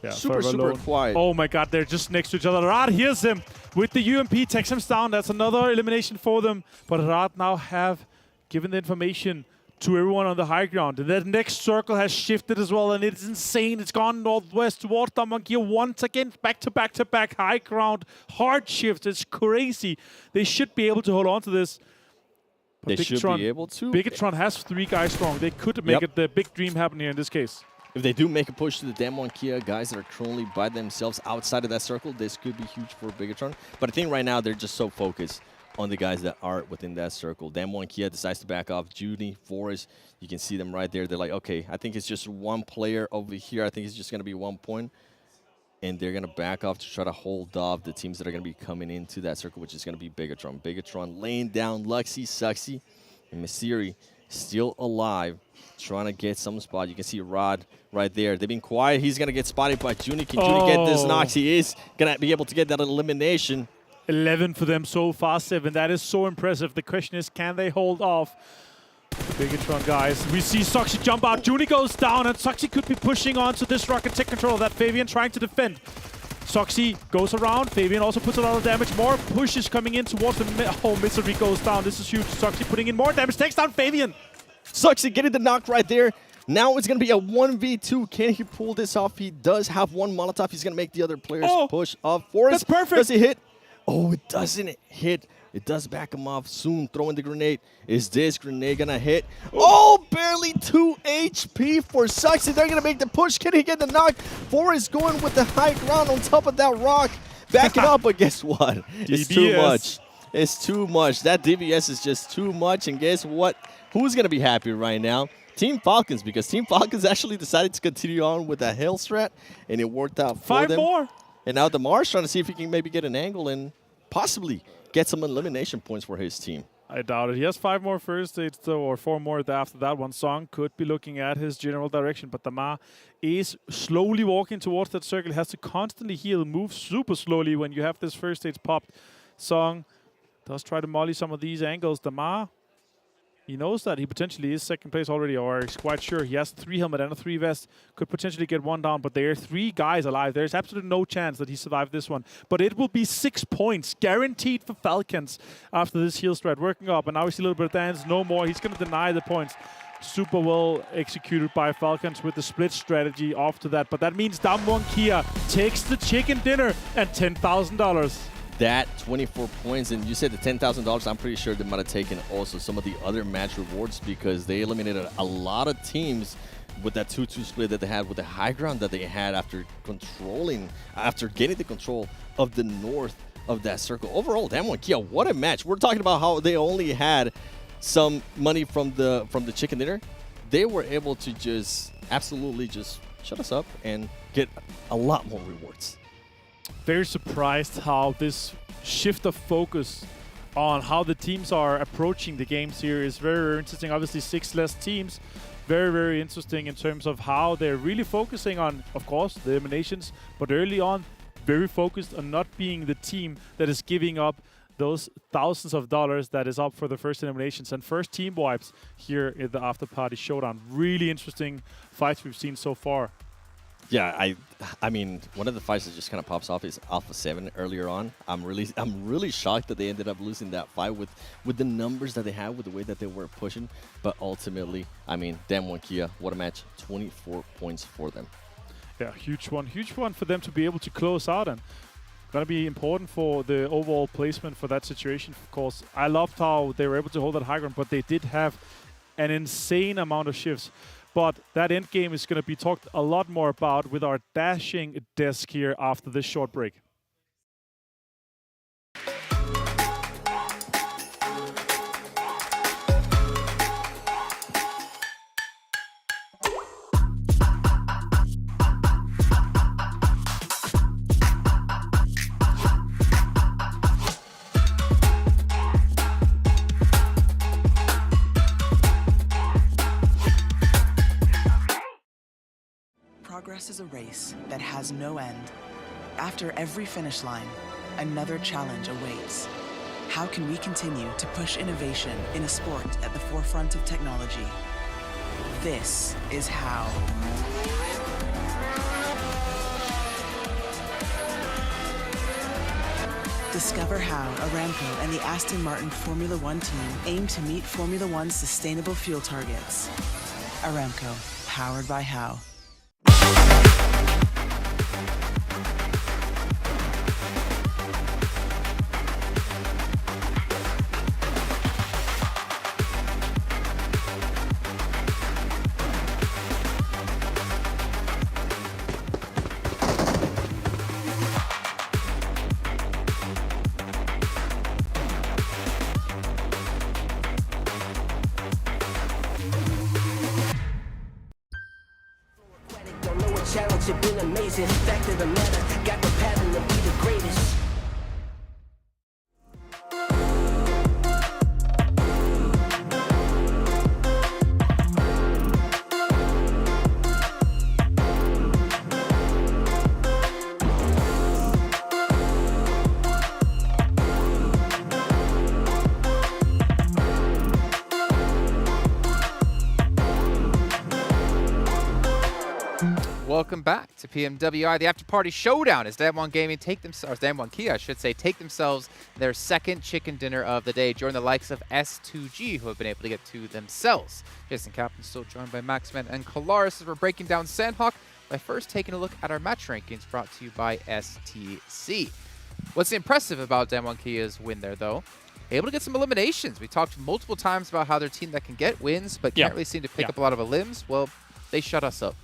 Yeah, super quiet. Oh my God, they're just next to each other. Rad hears him with the UMP, takes him down. That's another elimination for them. But Rad now have given the information to everyone on the high ground. And that next circle has shifted as well, and it's insane. It's gone northwest towards Damwon Kia once again. Back to back to back high ground, hard shift. It's crazy. They should be able to hold on to this. But they should be able to. Bigetron has 3 guys strong. They could make it the big dream happen here in this case. If they do make a push to the Damwon Kia guys that are currently by themselves outside of that circle, this could be huge for Bigetron. But I think right now they're just so focused on the guys that are within that circle. Damwon Kia decides to back off. Judy, Forrest, you can see them right there. They're like, okay, I think it's just one player over here. I think it's just going to be 1 point. And they're going to back off to try to hold off the teams that are going to be coming into that circle, which is going to be Bigetron. Bigetron laying down Luxy, Suxy, and Misiri still alive, trying to get some spot. You can see Rod right there. They've been quiet. He's going to get spotted by Juni. Can Juni get this knock? He is going to be able to get that elimination. 11 for them so far, 7. That is so impressive. The question is, can they hold off the Bigetron guys? We see Soxy jump out. Juni goes down, and Soxy could be pushing onto this rock and take control of that. Fabian trying to defend. Soxy goes around. Fabian also puts a lot of damage. More pushes coming in towards the... Oh, Misery goes down. This is huge. Soxy putting in more damage. Takes down Fabian. Soxy getting the knock right there. Now it's going to be a 1v2. Can he pull this off? He does have one Molotov. He's going to make the other players push up for it. That's perfect. Does it hit? Oh, it doesn't hit. It does back him off soon. Throwing the grenade. Is this grenade going to hit? Oh, barely 2 HP for Soxy. They're going to make the push. Can he get the knock? Forrest going with the high ground on top of that rock. Back it up, but guess what? It's too much. It's too much. That DBS is just too much. And guess what? Who's going to be happy right now? Team Falcons, because Team Falcons actually decided to continue on with that Hail strat, and it worked out for 5 them. more. And now Damar's trying to see if he can maybe get an angle and possibly get some elimination points for his team. I doubt it. He has 5 more first aids, though, or 4 more after that one. Song could be looking at his general direction, but Damar is slowly walking towards that circle. He has to constantly heal, move super slowly when you have this first aids popped. Song does try to molly some of these angles. Damar, he knows that he potentially is second place already, or is quite sure. He has 3 helmet and a 3 vest. Could potentially get 1 down, but there are 3 guys alive. There's absolutely no chance that he survived this one. But it will be 6 points guaranteed for Falcons after this heal strat working up. And now we see a little bit of dance. No more. He's going to deny the points. Super well executed by Falcons with the split strategy after that. But that means Damwon Kia takes the chicken dinner and $10,000. That 24 points, and you said the $10,000, I'm pretty sure they might have taken also some of the other match rewards because they eliminated a lot of teams with that 2-2 split that they had with the high ground that they had after getting the control of the north of that circle. Overall, Damwon Kia, what a match. We're talking about how they only had some money from the chicken dinner. They were able to just absolutely just shut us up and get a lot more rewards. Very surprised how this shift of focus on how the teams are approaching the games here is very, very interesting. Obviously, 6 less teams. Very, very interesting in terms of how they're really focusing on, of course, the eliminations, but early on, very focused on not being the team that is giving up those thousands of dollars that is up for the first eliminations and first team wipes here in the Afterparty Showdown. Really interesting fights we've seen so far. Yeah, I mean, one of the fights that just kind of pops off is Alpha 7 earlier on. I'm really shocked that they ended up losing that fight with the numbers that they had, with the way that they were pushing. But ultimately, I mean, Damwon Kia, what a match. 24 points for them. Yeah, huge one for them to be able to close out, and gonna be important for the overall placement for that situation. Of course, I loved how they were able to hold that high ground, but they did have an insane amount of shifts. But that end game is going to be talked a lot more about with our dashing desk here after this short break. Progress is a race that has no end. After every finish line, another challenge awaits. How can we continue to push innovation in a sport at the forefront of technology? This is how. Discover how Aramco and the Aston Martin Formula One team aim to meet Formula One's sustainable fuel targets. Aramco, powered by How. Challenge have been amazing. Fact of the matter, got the pattern to be the greatest. Welcome back to PMWI, the Afterparty Showdown, as Damwon Gaming Damwon Kia, I should say, take themselves their second chicken dinner of the day, join the likes of S2G, who have been able to get two themselves. Jason Kaplan still joined by Maxman and Kalaris as we're breaking down Sanhok by first taking a look at our match rankings brought to you by STC. What's impressive about Damwon Kia's win there, though, able to get some eliminations. We talked multiple times about how they're a team that can get wins, but can't really seem to pick up a lot of elims. Well, they shut us up.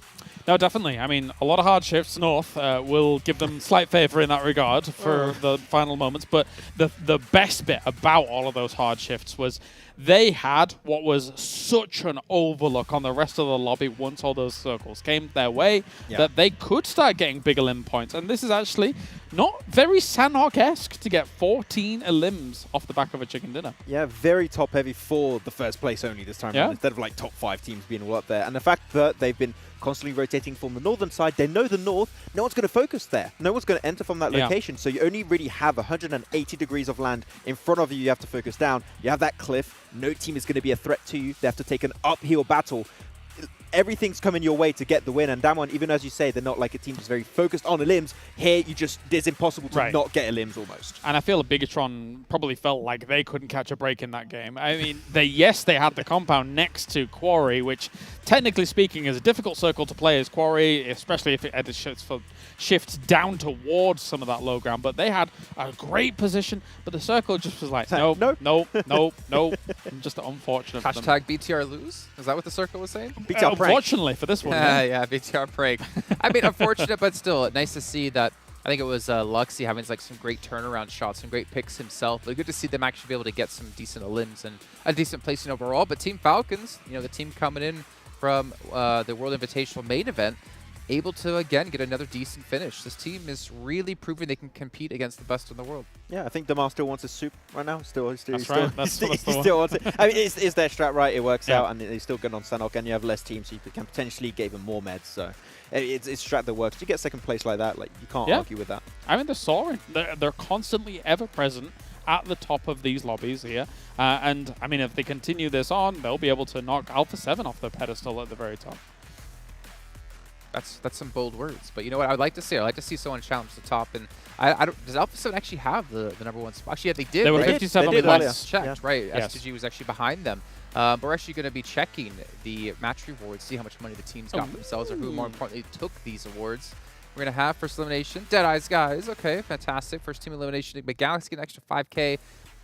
No, definitely. I mean, a lot of hard shifts. North will give them slight favour in that regard for the final moments. But the best bit about all of those hard shifts was they had what was such an overlook on the rest of the lobby once all those circles came their way that they could start getting big elim points. And this is actually not very Sanhok-esque to get 14 elims off the back of a chicken dinner. Yeah, very top-heavy for the first place only this time around, instead of like top 5 teams being all up there. And the fact that they've been constantly rotating from the northern side, they know the north, no one's going to focus there. No one's going to enter from that location. So you only really have 180 degrees of land in front of you. You have to focus down. You have that cliff. No team is going to be a threat to you. They have to take an uphill battle. Everything's coming your way to get the win. And Damwon, even as you say, they're not like a team that's very focused on elims. Here, it's impossible to not get elims almost. And I feel Bigetron probably felt like they couldn't catch a break in that game. I mean, they had the compound next to Quarry, which technically speaking is a difficult circle to play as Quarry, especially if it shifts down towards some of that low ground. But they had a great position, but the circle just was like, nope. Just unfortunate for them. Hashtag BTR lose? Is that what the circle was saying? BTR prank. Unfortunately for this one. Yeah, BTR prank. I mean, unfortunate, but still nice to see that. I think it was Luxy having like some great turnaround shots, some great picks himself. But good to see them actually be able to get some decent elims and a decent placing overall. But Team Falcons, the team coming in from the World Invitational main event, able to, again, get another decent finish. This team is really proving they can compete against the best in the world. Yeah, I think Damar still wants his soup right now. He still wants it. I mean, it's their strat, right? It works out, and he's still good on Sanhok, and you have less teams, so you can potentially give him more meds. So it's strat that works. You get second place like that, like you can't argue with that. I mean, they're soaring. They're constantly ever present at the top of these lobbies here. And, I mean, if they continue this on, they'll be able to knock Alpha 7 off the pedestal at the very top. That's some bold words, but you know what? I'd like to see someone challenge the top, and I don't. Does Alpha 7 actually have the number one spot? Actually, yeah, they did. They were right? 57 they did points. Checked, right? Yes. S2G was actually behind them. But we're actually going to be checking the match rewards, see how much money the teams got for themselves, or who more importantly took these awards. We're going to have first elimination, Deadeyes Guys. Okay, fantastic. First team elimination, Nigma Galaxy get an extra 5K.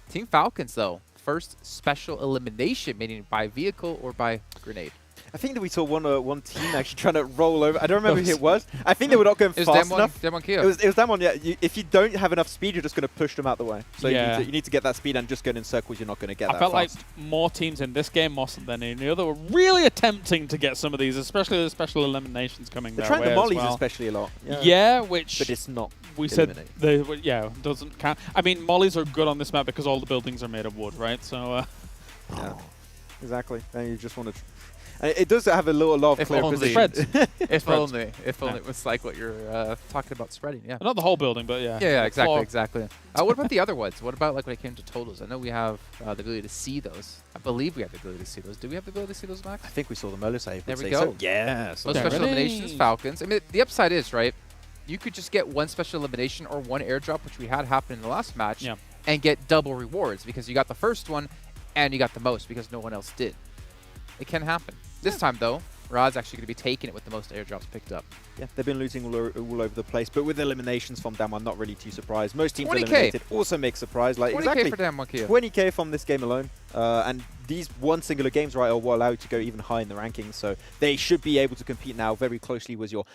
Team Falcons though, first special elimination, meaning by vehicle or by grenade. I think that we saw one team actually trying to roll over. I don't remember who it was. I think they were not going fast enough. Damwon Kia. It was Damwon, yeah. If you don't have enough speed, you're just going to push them out the way. So you need to get that speed, and just going in circles, you're not going to get that fast. I felt like more teams in this game, more than in the other, were really attempting to get some of these, especially the special eliminations coming their way as well. They're trying the mollies especially a lot. Yeah, which... But it's not. We said, doesn't count. I mean, mollies are good on this map because all the buildings are made of wood, right? So... yeah, exactly. And you just want to... It does have a lot of clear position. If only it was like what you're talking about spreading. Yeah, not the whole building, but yeah. Yeah, exactly. What about the other ones? What about like when it came to totals? I know we have the ability to see those. I believe we have the ability to see those. Do we have the ability to see those, Max? I think we saw them earlier. So there we go. So. Yeah. Those special eliminations, Falcons. I mean, the upside is right. You could just get one special elimination or one airdrop, which we had happen in the last match, and get double rewards because you got the first one and you got the most because no one else did. It can happen. This time, though, Riyadh's actually going to be taking it with the most airdrops picked up. Yeah, they've been losing all over the place, but with eliminations from Damwon, not really too surprised. Most teams eliminated also make surprise. Like 20K for Damwon Kia. 20K from this game alone. And these one singular games, right, will allow you to go even high in the rankings. So they should be able to compete now very closely with your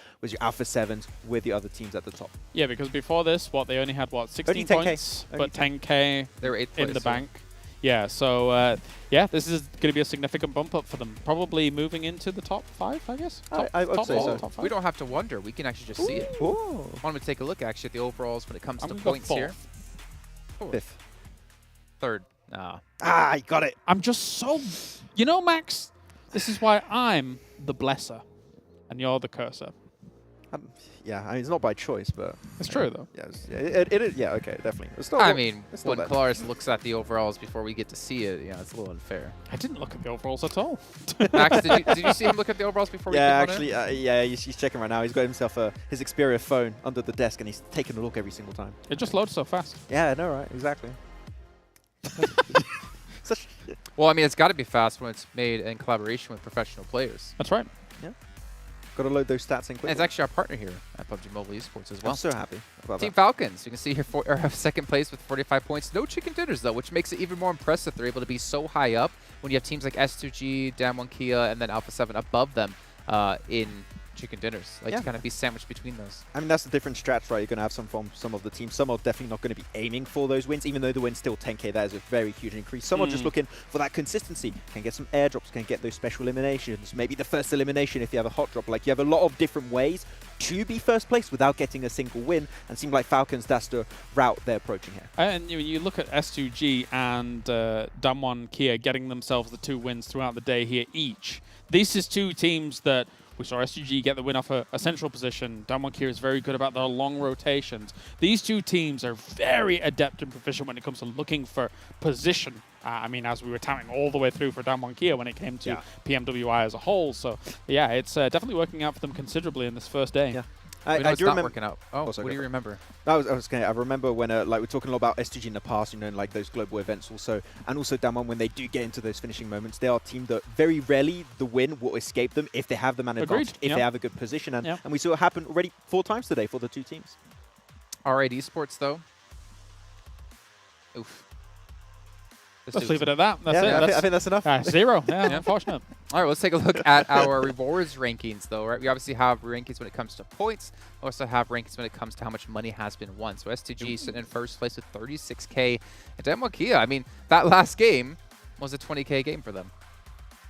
Alpha 7s with the other teams at the top. Yeah, because before this, they only had, 16 points, but 10K they were 8th in the bank. Yeah, so this is going to be a significant bump up for them. Probably moving into the top 5, I guess. I would say so. We don't have to wonder. We can actually just see it. I want to take a look actually at the overalls when it comes to points here. 5th. 3rd. I got it. I'm just so... You know, Max, this is why I'm the blesser and you're the cursor. Yeah, I mean, it's not by choice, but... It's true, though. Yeah, it is. Yeah, okay, definitely. It's not, I mean, it's not when bad. Kalaris looks at the overalls before we get to see it, yeah, it's a little unfair. I didn't look at the overalls at all. Max, did you see him look at the overalls before we came on in? Yeah, he's checking right now. He's got himself his Xperia phone under the desk, and he's taking a look every single time. It just loads so fast. Yeah, I know, right? Exactly. Well, I mean, it's got to be fast when it's made in collaboration with professional players. That's right. Yeah. Got to load those stats in quickly. And it's actually our partner here at PUBG Mobile Esports as well. I'm so happy about Team that. Falcons, you can see here second place with 45 points. No chicken dinners, though, which makes it even more impressive. They're able to be so high up when you have teams like S2G, Damwon Kia, and then Alpha 7 above them in chicken dinners. Like to kind of be sandwiched between those. I mean, that's the different strats, right? You're going to have some from some of the teams. Some are definitely not going to be aiming for those wins, even though the win's still 10k. That is a very huge increase. Some are just looking for that consistency. Can get some airdrops, can get those special eliminations, maybe the first elimination if you have a hot drop. Like, you have a lot of different ways to be first place without getting a single win. And it seems like Falcons, that's the route they're approaching here. And you look at S2G and Damwon Kia getting themselves the 2 wins throughout the day here each. This is 2 teams that we saw S2G get the win off a central position. Damwon Kia is very good about their long rotations. These 2 teams are very adept and proficient when it comes to looking for position. I mean, as we were touting all the way through for Damwon Kia when it came to PMWI as a whole. So, yeah, it's definitely working out for them considerably in this first day. Yeah. I do remember working out. Oh, what do you remember? I remember when like we're talking a lot about S2G in the past, you know, in like those global events also, and also Damwon when they do get into those finishing moments, they are a team that very rarely the win will escape them if they have the man advantage, if they have a good position, and we saw it happen already 4 times today for the 2 teams. R8 Esports though. Oof. Let's leave it at that. That's it. I think that's enough. 0. Yeah, unfortunate. All right, let's take a look at our rewards rankings, though. Right, we obviously have rankings when it comes to points. We also have rankings when it comes to how much money has been won. So S2G sitting in first place with 36k. And Damwon Kia, I mean, that last game was a 20k game for them.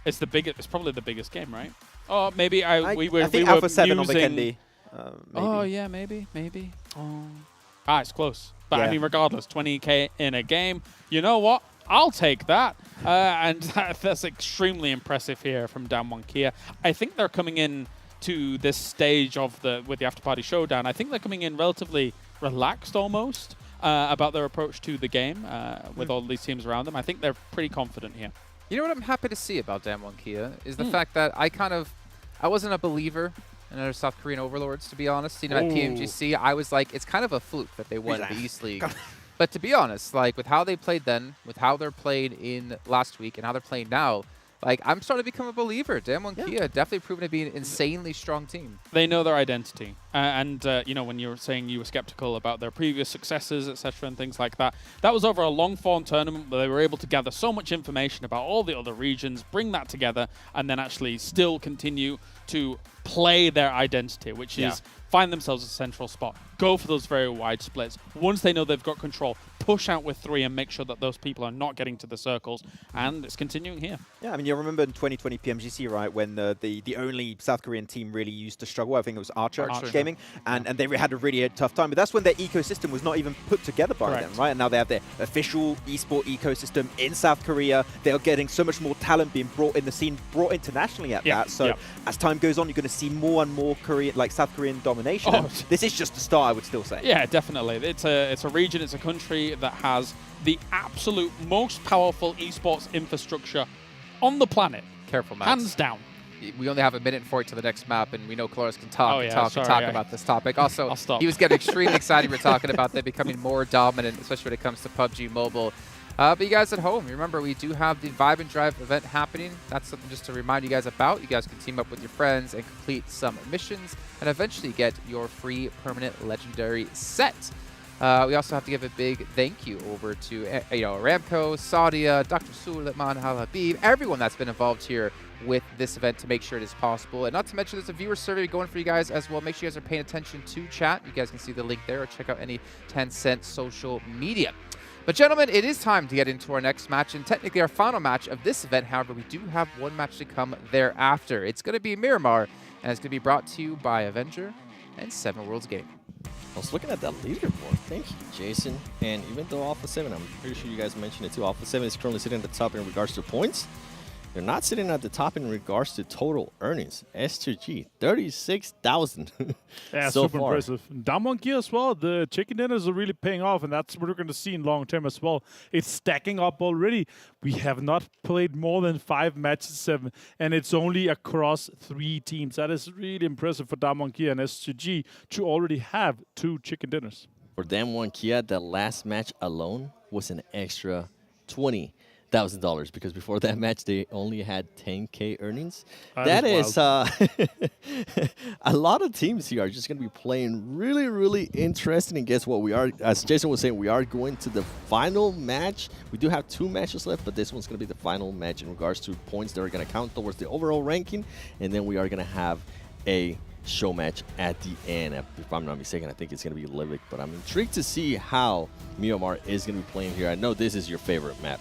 It's the biggest. It's probably the biggest game, right? Oh, maybe we I think Alpha 7 on Vikendi. Oh yeah, maybe. Oh. It's close. But I mean, regardless, 20k in a game. You know what? I'll take that. And that's extremely impressive here from Damwon Kia. I think they're coming in to this stage of with the Afterparty Showdown. I think they're coming in relatively relaxed almost about their approach to the game with all these teams around them. I think they're pretty confident here. You know what I'm happy to see about Damwon Kia is the fact that I wasn't a believer in other South Korean overlords, to be honest. You know, at PMGC, I was like, it's kind of a fluke that they won the East League. But to be honest, like with how they played then, with how they're played in last week, and how they're playing now, like I'm starting to become a believer. Damwon Kia definitely proven to be an insanely strong team. They know their identity, and you know, when you were saying you were skeptical about their previous successes, etc., and things like that, that was over a long-form tournament where they were able to gather so much information about all the other regions, bring that together, and then actually still continue to play their identity, which is find themselves a central spot, go for those very wide splits. Once they know they've got control, push out with 3 and make sure that those people are not getting to the circles, and it's continuing here. Yeah, I mean, you remember in 2020 PMGC, right, when the only South Korean team really used to struggle. I think it was Archer Gaming, and they had a really tough time. But that's when their ecosystem was not even put together by them, right? And now they have their official esport ecosystem in South Korea. They are getting so much more talent being brought in the scene, brought internationally at that. So as time goes on, you're going to see more and more South Korean domination. This is just the start, I would still say. Yeah, definitely. It's a region, it's a country that has the absolute most powerful esports infrastructure on the planet. Careful, Max. Hands down. We only have a minute for it to the next map, and we know Kalaris can talk about this topic. Also, I'll stop. He was getting extremely excited. We're talking about them becoming more dominant, especially when it comes to PUBG Mobile. But you guys at home, remember we do have the Vibe and Drive event happening. That's something just to remind you guys about. You guys can team up with your friends and complete some missions and eventually get your free permanent legendary set. We also have to give a big thank you over to Aramco, Saudia, Dr. Suleiman Al-Habib, everyone that's been involved here with this event to make sure it is possible. And not to mention there's a viewer survey going for you guys as well. Make sure you guys are paying attention to chat. You guys can see the link there or check out any Tencent social media. But gentlemen, it is time to get into our next match, and technically our final match of this event. However, we do have one match to come thereafter. It's going to be Miramar, and it's going to be brought to you by Avenger and 7 Worlds Gaming. I was looking at that leaderboard. Thank you, Jason. And even though Alpha 7, I'm pretty sure you guys mentioned it too, Alpha 7 is currently sitting at the top in regards to points. They're not sitting at the top in regards to total earnings. S2G, 36,000 Yeah, so super far. impressive. Down 1 gear as well. The chicken dinners are really paying off, and that's what we're going to see in long term as well. It's stacking up already. We have not played more than 5 matches, 7, and it's only across 3 teams. That is really impressive for Down 1 gear and S2G to already have 2 chicken dinners. For Dam 1 Kia, the last match alone was an extra $20,000 because before that match they only had 10K earnings. That is a lot of teams here are just going to be playing really, really interesting. And guess what? We are, as Jason was saying, we are going to the final match. We do have 2 matches left, but this one's going to be the final match in regards to points that are going to count towards the overall ranking. And then we are going to have a show match at the end. If I'm not mistaken, I think it's going to be Livik, but I'm intrigued to see how Miramar is going to be playing here. I know this is your favorite map.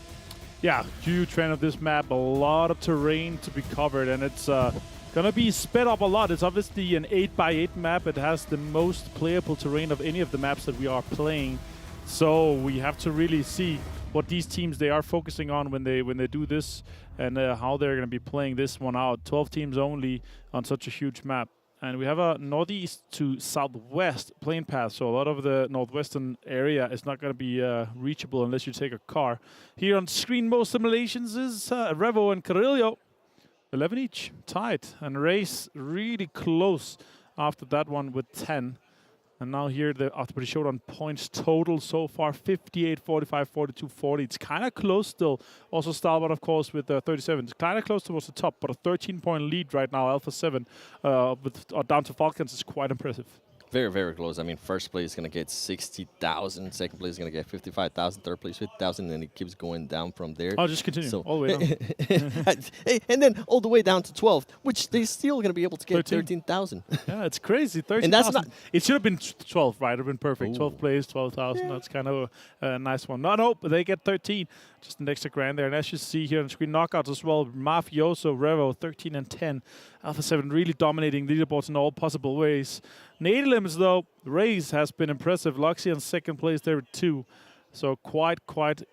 Yeah, huge fan of this map. A lot of terrain to be covered, and it's going to be sped up a lot. It's obviously an 8x8 map. It has the most playable terrain of any of the maps that we are playing. So we have to really see what these teams they are focusing on when they do this, and how they're going to be playing this one out. 12 teams only on such a huge map. And we have a northeast to southwest plane path, so a lot of the northwestern area is not going to be reachable unless you take a car. Here on screen, most simulations is Revo and Carillo, 11 each, tied, and Race really close after that one with 10. And now here the Afterparty Showdown points total so far, 58, 45, 42, 40. It's kind of close still. Also Stalwart, of course, with 37. It's kind of close towards the top, but a 13-point lead right now, Alpha 7, down to Falcons is quite impressive. Very, very close. I mean, first place is going to get 60,000. Second place is going to get 55,000. Third place, 50,000. And it keeps going down from there. I'll just continue all the way down. And then all the way down to 12th, which they're still going to be able to get 13,000. Yeah, it's crazy. 13,000. And that's not. It should have been 12, right? It would have been perfect. 12th place, 12,000. That's kind of a nice one. No, but they get 13. Just an extra grand there. And as you see here on the screen, knockouts as well. Mafioso, Revo, 13 and 10. Alpha 7 really dominating leaderboards in all possible ways. Netherlands, though, Raze has been impressive. Luxy in second place there with 2. So quite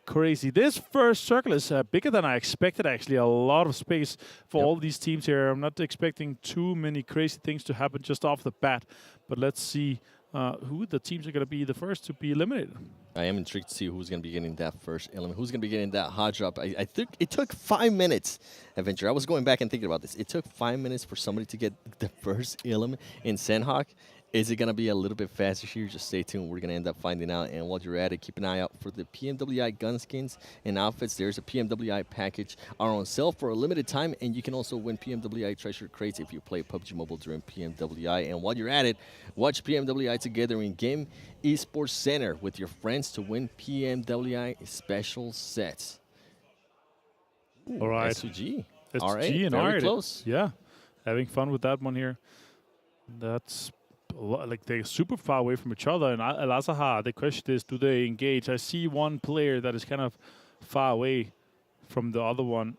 crazy. This first circle is bigger than I expected, actually. A lot of space for all these teams here. I'm not expecting too many crazy things to happen just off the bat. But let's see who the teams are going to be the first to be eliminated. I am intrigued to see who's going to be getting that first element. Who's going to be getting that hot drop. I think it took 5 minutes, Adventure. I was going back and thinking about this. It took 5 minutes for somebody to get the first element in Sanhok. Is it going to be a little bit faster here? Just stay tuned. We're going to end up finding out. And while you're at it, keep an eye out for the PMWI gun skins and outfits. There's a PMWI package are on sale for a limited time. And you can also win PMWI treasure crates if you play PUBG Mobile during PMWI. And while you're at it, watch PMWI together in Game Esports Center with your friends to win PMWI special sets. Ooh, all right. S2G. S2G and very R8. close. Yeah, having fun with that one here. That's like they're super far away from each other. And Al-Azhar, the question is, do they engage? I see one player that is kind of far away from the other one.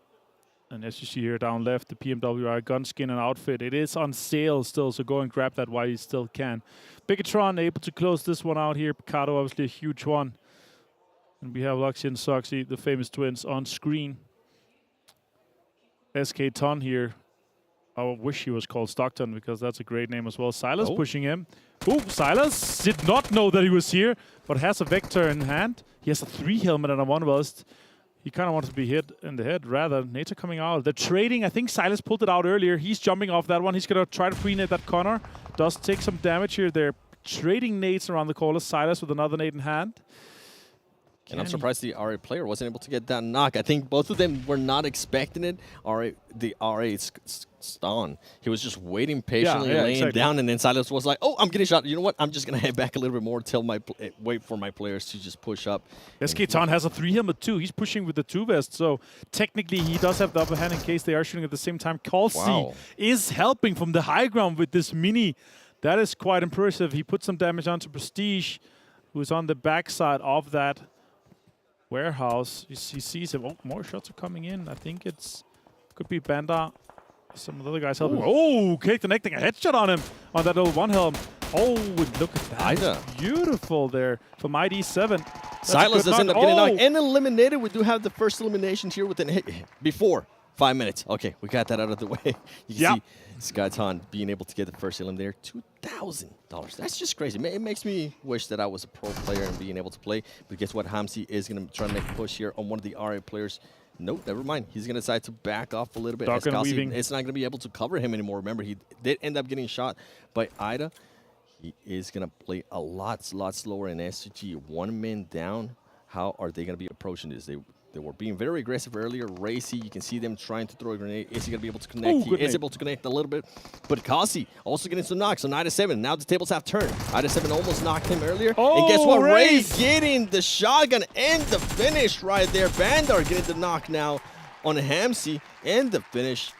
And as you see here down left, the PMWI gun skin and outfit. It is on sale still, so go and grab that while you still can. Bigetron able to close this one out here. Picardo, obviously a huge one. And we have Luxy and Soxy, the famous twins, on screen. SK Ton here. I wish he was called Stockton because that's a great name as well. Silas pushing him. Oh, Silas did not know that he was here, but has a Vector in hand. He has a 3 helmet and a 1 vest. He kind of wants to be hit in the head, rather. Nature coming out. They're trading. I think Silas pulled it out earlier. He's jumping off that one. He's going to try to pre-nade that corner. Does take some damage here. They're trading nades around the corner. Silas with another nade in hand. And I'm surprised the RA player wasn't able to get that knock. I think both of them were not expecting it. The RA stun. He was just waiting patiently, laying down, and then Silas was like, "Oh, I'm getting shot. You know what? I'm just gonna head back a little bit more. Wait for my players to just push up." SK Ton has a 3 helmet too. He's pushing with the 2 vest, so technically he does have the upper hand in case they are shooting at the same time. Kalsi is helping from the high ground with this mini. That is quite impressive. He put some damage onto Prestige, who's on the backside of that warehouse. He sees him. Oh, more shots are coming in. I think could be Banda. Some of the other guys helping. Oh, connecting a headshot on him on that little 1 helm. Oh, look at that. It's beautiful there from ID7. That's Silas does end up getting knocked and eliminated. We do have the first elimination here with before 5 minutes. Okay, we got that out of the way. You can see Skyton being able to get the first elim there. $2,000. That's just crazy. It makes me wish that I was a pro player and being able to play. But guess what? Hamsi is going to try to make a push here on one of the RA players. Nope, never mind. He's going to decide to back off a little bit. It's not going to be able to cover him anymore. Remember, he did end up getting shot by Ida. He is going to play a lot slower in S2G. 1 man down. How are they going to be approaching this? They were being very aggressive earlier. Racy, you can see them trying to throw a grenade. Is he going to be able to connect? He is able to connect a little bit. But Kasi also getting some knocks on Ida7. Now the tables have turned. Ida7 almost knocked him earlier. And guess what? Ray getting the shotgun and the finish right there. Bandar getting the knock now on Hamsi. And the finish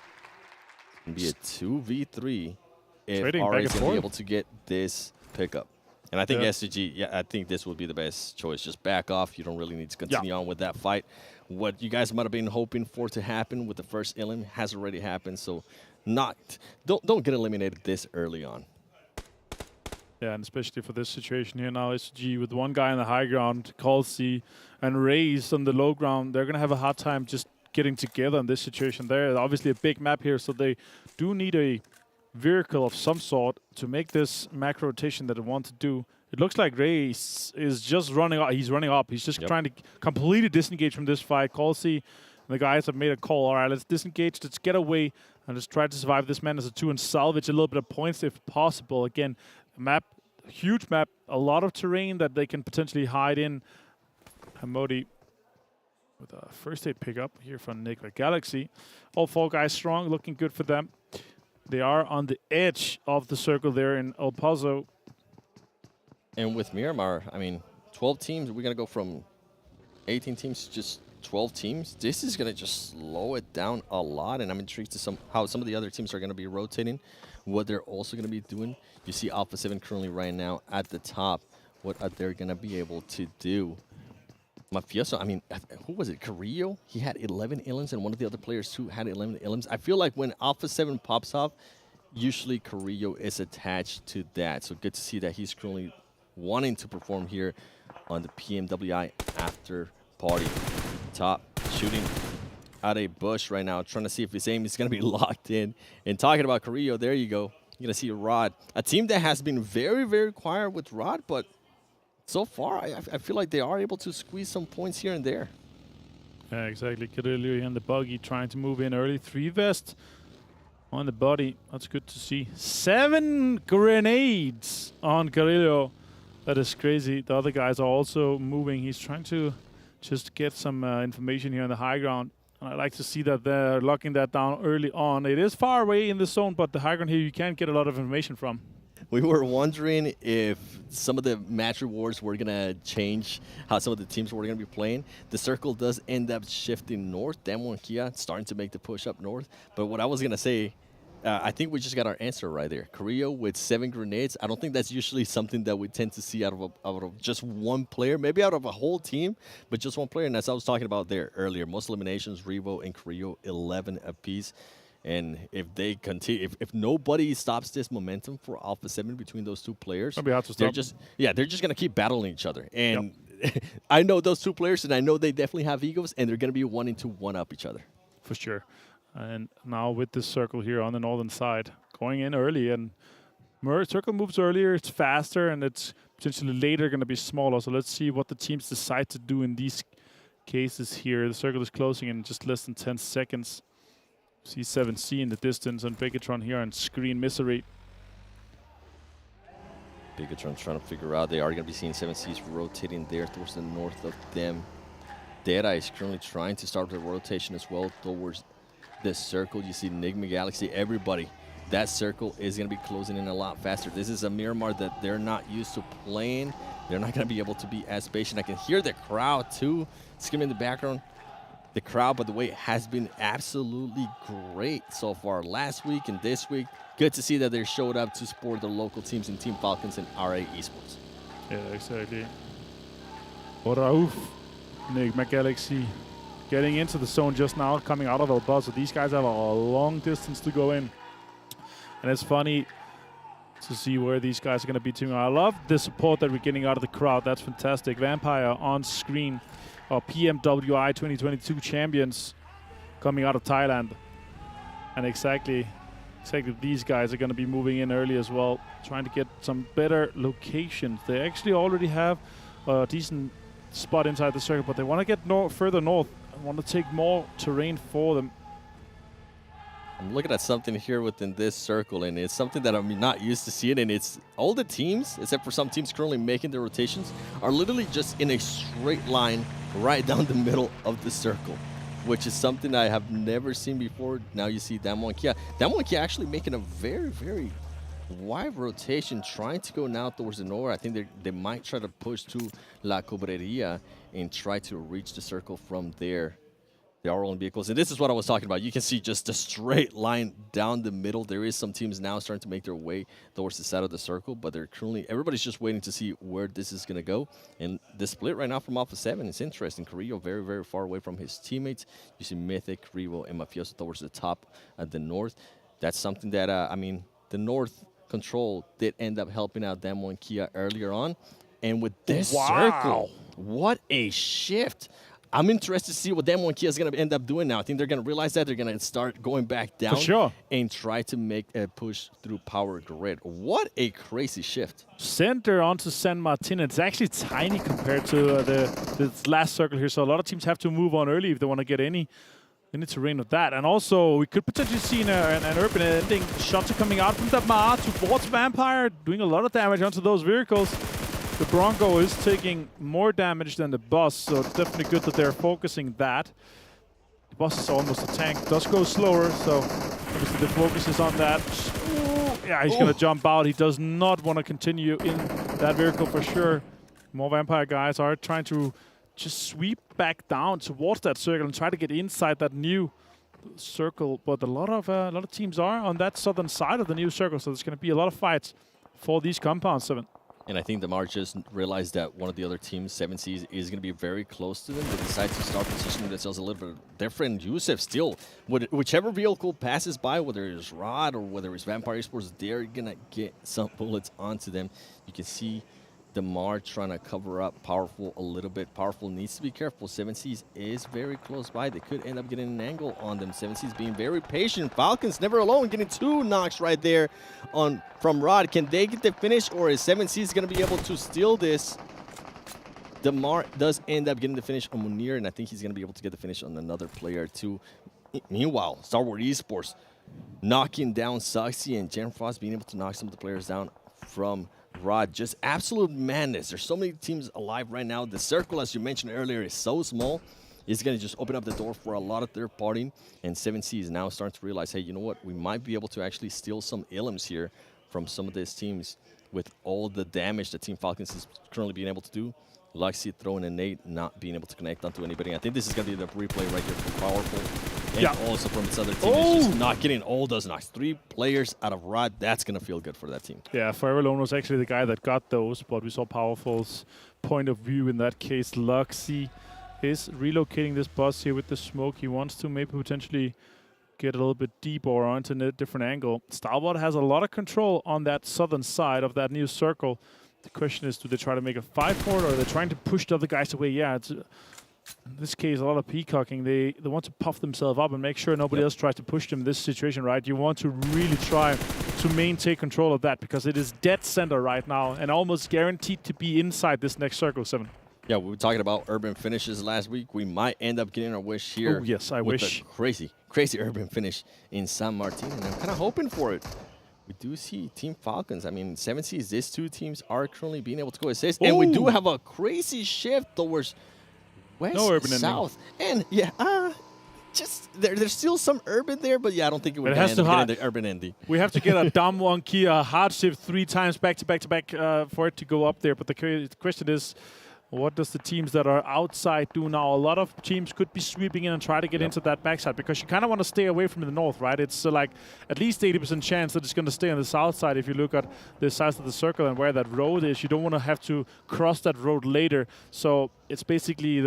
can be a 2v3 if RA is going to be able to get this pickup. And I think S2G, I think this would be the best choice. Just back off. You don't really need to continue on with that fight. What you guys might have been hoping for to happen with the first elim has already happened. So don't get eliminated this early on. Yeah, and especially for this situation here now, S2G with one guy on the high ground, Kalsi, and Raze on the low ground, they're going to have a hard time just getting together in this situation. They're obviously a big map here, so they do need a vehicle of some sort to make this macro rotation that they want to do. It looks like Ray is just running up. He's running up. He's just trying to completely disengage from this fight. Kalsi and the guys have made a call. All right, let's disengage. Let's get away and just try to survive this man as a 2 and salvage a little bit of points if possible. Again, map, huge map, a lot of terrain that they can potentially hide in. Hamodi with a first aid pickup here from Nigma Galaxy. All 4 guys strong, looking good for them. They are on the edge of the circle there in El Paso. And with Miramar, I mean, 12 teams, we're going to go from 18 teams to just 12 teams. This is going to just slow it down a lot, and I'm intrigued to how some of the other teams are going to be rotating, what they're also going to be doing. You see Alpha 7 currently right now at the top. What are they going to be able to do? Mafioso, I mean, who was it? Carrillo? He had 11 elims, and one of the other players too had 11 elims. I feel like when Alpha 7 pops off, usually Carrillo is attached to that. So good to see that he's currently wanting to perform here on the PMWI after party. Top, shooting out a bush right now, trying to see if his aim is going to be locked in. And talking about Carrillo, there you go. You're going to see Rod, a team that has been very, very quiet with Rod, but so far, I feel like they are able to squeeze some points here and there. Yeah, exactly. Carrillo and the buggy trying to move in early. 3 vest on the body. That's good to see. 7 grenades on Carrillo. That is crazy. The other guys are also moving. He's trying to just get some information here on the high ground. And I like to see that they're locking that down early on. It is far away in the zone, but the high ground here you can get a lot of information from. We were wondering if some of the match rewards were going to change how some of the teams were going to be playing. The circle does end up shifting north. Demo and Kia starting to make the push up north. But what I was going to say, I think we just got our answer right there. Carrillo with 7 grenades. I don't think that's usually something that we tend to see out of just one player, maybe out of a whole team, but just one player. And as I was talking about there earlier, most eliminations, Revo and Carrillo, 11 apiece. And if they continue, if nobody stops this momentum for Alpha 7 between those 2 players, they're just going to keep battling each other. And I know those 2 players, and I know they definitely have egos, and they're going to be wanting to one-up each other. For sure. And now with this circle here on the northern side, going in early, and circle moves earlier, it's faster, and it's potentially later going to be smaller. So let's see what the teams decide to do in these cases here. The circle is closing in just less than 10 seconds. See 7C in the distance on Bigetron here on screen misery. Bigetron trying to figure out. They are going to be seeing 7Cs rotating there towards the north of them. Deadeyes currently trying to start the rotation as well towards this circle. You see Nigma Galaxy, everybody. That circle is going to be closing in a lot faster. This is a Miramar that they're not used to playing. They're not going to be able to be as patient. I can hear the crowd too screaming in the background. The crowd, by the way, has been absolutely great so far. Last week and this week, good to see that they showed up to support their local teams in Team Falcons and RA Esports. Yeah, exactly. Rauf, Nigma Galaxy, getting into the zone just now, coming out of El Paso. These guys have a long distance to go in. And it's funny to see where these guys are going to be teaming. I love the support that we're getting out of the crowd. That's fantastic. Vampire on screen. Our PMWI 2022 champions. coming out of Thailand. And exactly these guys are going to be moving in early as well, trying to get some better locations. They actually already have a decent spot inside the circle, but they want to get further north and want to take more terrain for them. I'm looking at something here within this circle, and it's something that I'm not used to seeing, and it's all the teams, except for some teams currently making their rotations, are literally just in a straight line right down the middle of the circle, which is something I have never seen before. Now you see Damwon Kia. Damwon Kia actually making a very, very wide rotation, trying to go now towards the north. I think they might try to push to La Cobreria and try to reach the circle from there. They are rolling vehicles, and this is what I was talking about. You can see just a straight line down the middle. There is some teams now starting to make their way towards the side of the circle, but they're currently, everybody's just waiting to see where this is going to go. And the split right now from Alpha 7 is interesting. Carrillo very, very far away from his teammates. You see Mythic, Revo, and Mafioso towards the top at the north. That's something that, I mean, the north control did end up helping out Damwon Kia earlier on. And with this circle, what a shift. I'm interested to see what Damwon Kia is going to end up doing now. I think they're going to realize that. They're going to start going back down and try to make a push through power grid. What a crazy shift. Center onto San Martin. It's actually tiny compared to the last circle here. So a lot of teams have to move on early if they want to get any terrain with that. And also, we could potentially see an urban ending. Shots are coming out from Damar towards Vampire, doing a lot of damage onto those vehicles. The Bronco is taking more damage than the Boss, so it's definitely good that they're focusing that. The Boss is almost a tank. Does go slower, so obviously the focus is on that. Ooh, yeah, he's going to jump out. He does not want to continue in that vehicle for sure. More Vampire guys are trying to just sweep back down towards that circle and try to get inside that new circle. But a lot of teams are on that southern side of the new circle, so there's going to be a lot of fights for these compounds, 7. And I think Damar just realized that one of the other teams, 7Cs, is going to be very close to them. They decide to start positioning themselves a little bit different. Yusef still, whichever vehicle passes by, whether it's Rod or whether it's Vampire Esports, they're going to get some bullets onto them. You can see Damar trying to cover up Powerful a little bit. Powerful needs to be careful. 7Cs is very close by. They could end up getting an angle on them. 7Cs being very patient. Falcons never alone, getting 2 knocks right there from Rod. Can they get the finish, or is 7Cs going to be able to steal this? Damar does end up getting the finish on Munir, and I think he's going to be able to get the finish on another player too. Meanwhile, Stalwart Esports knocking down Suxy, and Jen Frost being able to knock some of the players down from Rod. Just absolute madness. There's so many teams alive right now. The circle, as you mentioned earlier, is so small. It's going to just open up the door for a lot of third party. And 7C is now starting to realize, hey, you know what? We might be able to actually steal some Illims here from some of these teams with all the damage that Team Falcons is currently being able to do. Luxy throwing a nade, not being able to connect onto anybody. I think this is going to be the replay right here from Powerful. And also from its other team. It's just not getting all those knocks. 3 players out of Rod. That's going to feel good for that team. Yeah, Forever Alone was actually the guy that got those, but we saw Powerful's point of view in that case. Luxy is relocating this bus here with the smoke. He wants to maybe potentially get a little bit deeper or onto a different angle. Stalwart has a lot of control on that southern side of that new circle. The question is, do they try to make a fight for it, or are they trying to push the other guys away? Yeah, it's in this case a lot of peacocking. They want to puff themselves up and make sure nobody else tries to push them in this situation, right? You want to really try to maintain control of that because it is dead center right now and almost guaranteed to be inside this next circle, 7. Yeah, we were talking about urban finishes last week. We might end up getting our wish here. Oh, yes, I wish. Crazy, crazy urban finish in San Martin, and I'm kind of hoping for it. We do see Team Falcons. I mean, 7Cs, these 2 teams are currently being able to go assist. And we do have a crazy shift towards west, south. Ending. And yeah, just there's still some urban there, but yeah, I don't think it would end up getting the urban ending. We have to get a Damwon Kia hard shift 3 times back to back for it to go up there. But the question is, what does the teams that are outside do now? A lot of teams could be sweeping in and try to get into that backside because you kind of want to stay away from the north, right? It's like at least 80% chance that it's going to stay on the south side. If you look at the size of the circle and where that road is, you don't want to have to cross that road later. So it's basically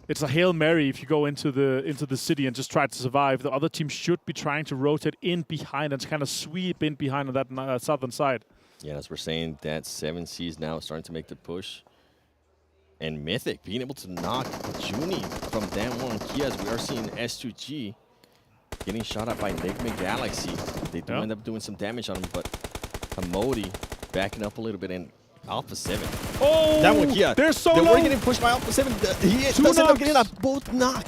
it's a Hail Mary if you go into the city and just try to survive. The other team should be trying to rotate in behind and kind of sweep in behind on that southern side. Yeah, as we're saying, that 7C is now starting to make the push. And Mythic being able to knock Junie from Dan1 Kia, as we are seeing S2G getting shot at by Nigma Galaxy. They do end up doing some damage on him, but Hamodi backing up a little bit in Alpha 7. Oh, Dan1 Kia, they're so they low. were getting pushed by Alpha 7. He does end up getting a both knock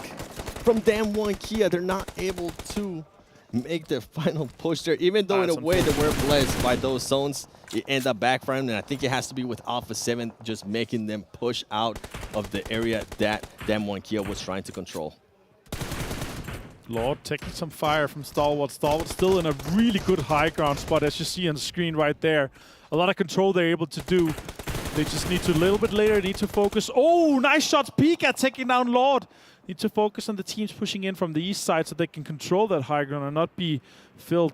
from Dan1 Kia. They're not able to make the final push there, even though in a way they were blessed by those zones. It ended up backfiring, and I think it has to be with Alpha 7 just making them push out of the area that Dan1 Kia was trying to control. Lord taking some fire from Stalwart. Stalwart still in a really good high ground spot, as you see on the screen right there. A lot of control they're able to do. They just need to, a little bit later, need to focus. Oh, nice shots. Pika taking down Lord. Need to focus on the teams pushing in from the east side so they can control that high ground and not be filled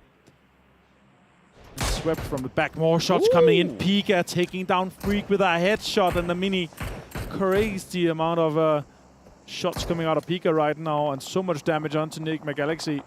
and swept from the back. More shots coming in. Pika taking down Freak with a headshot and a mini. Crazy amount of shots coming out of Pika right now, and so much damage onto Nigma Galaxy.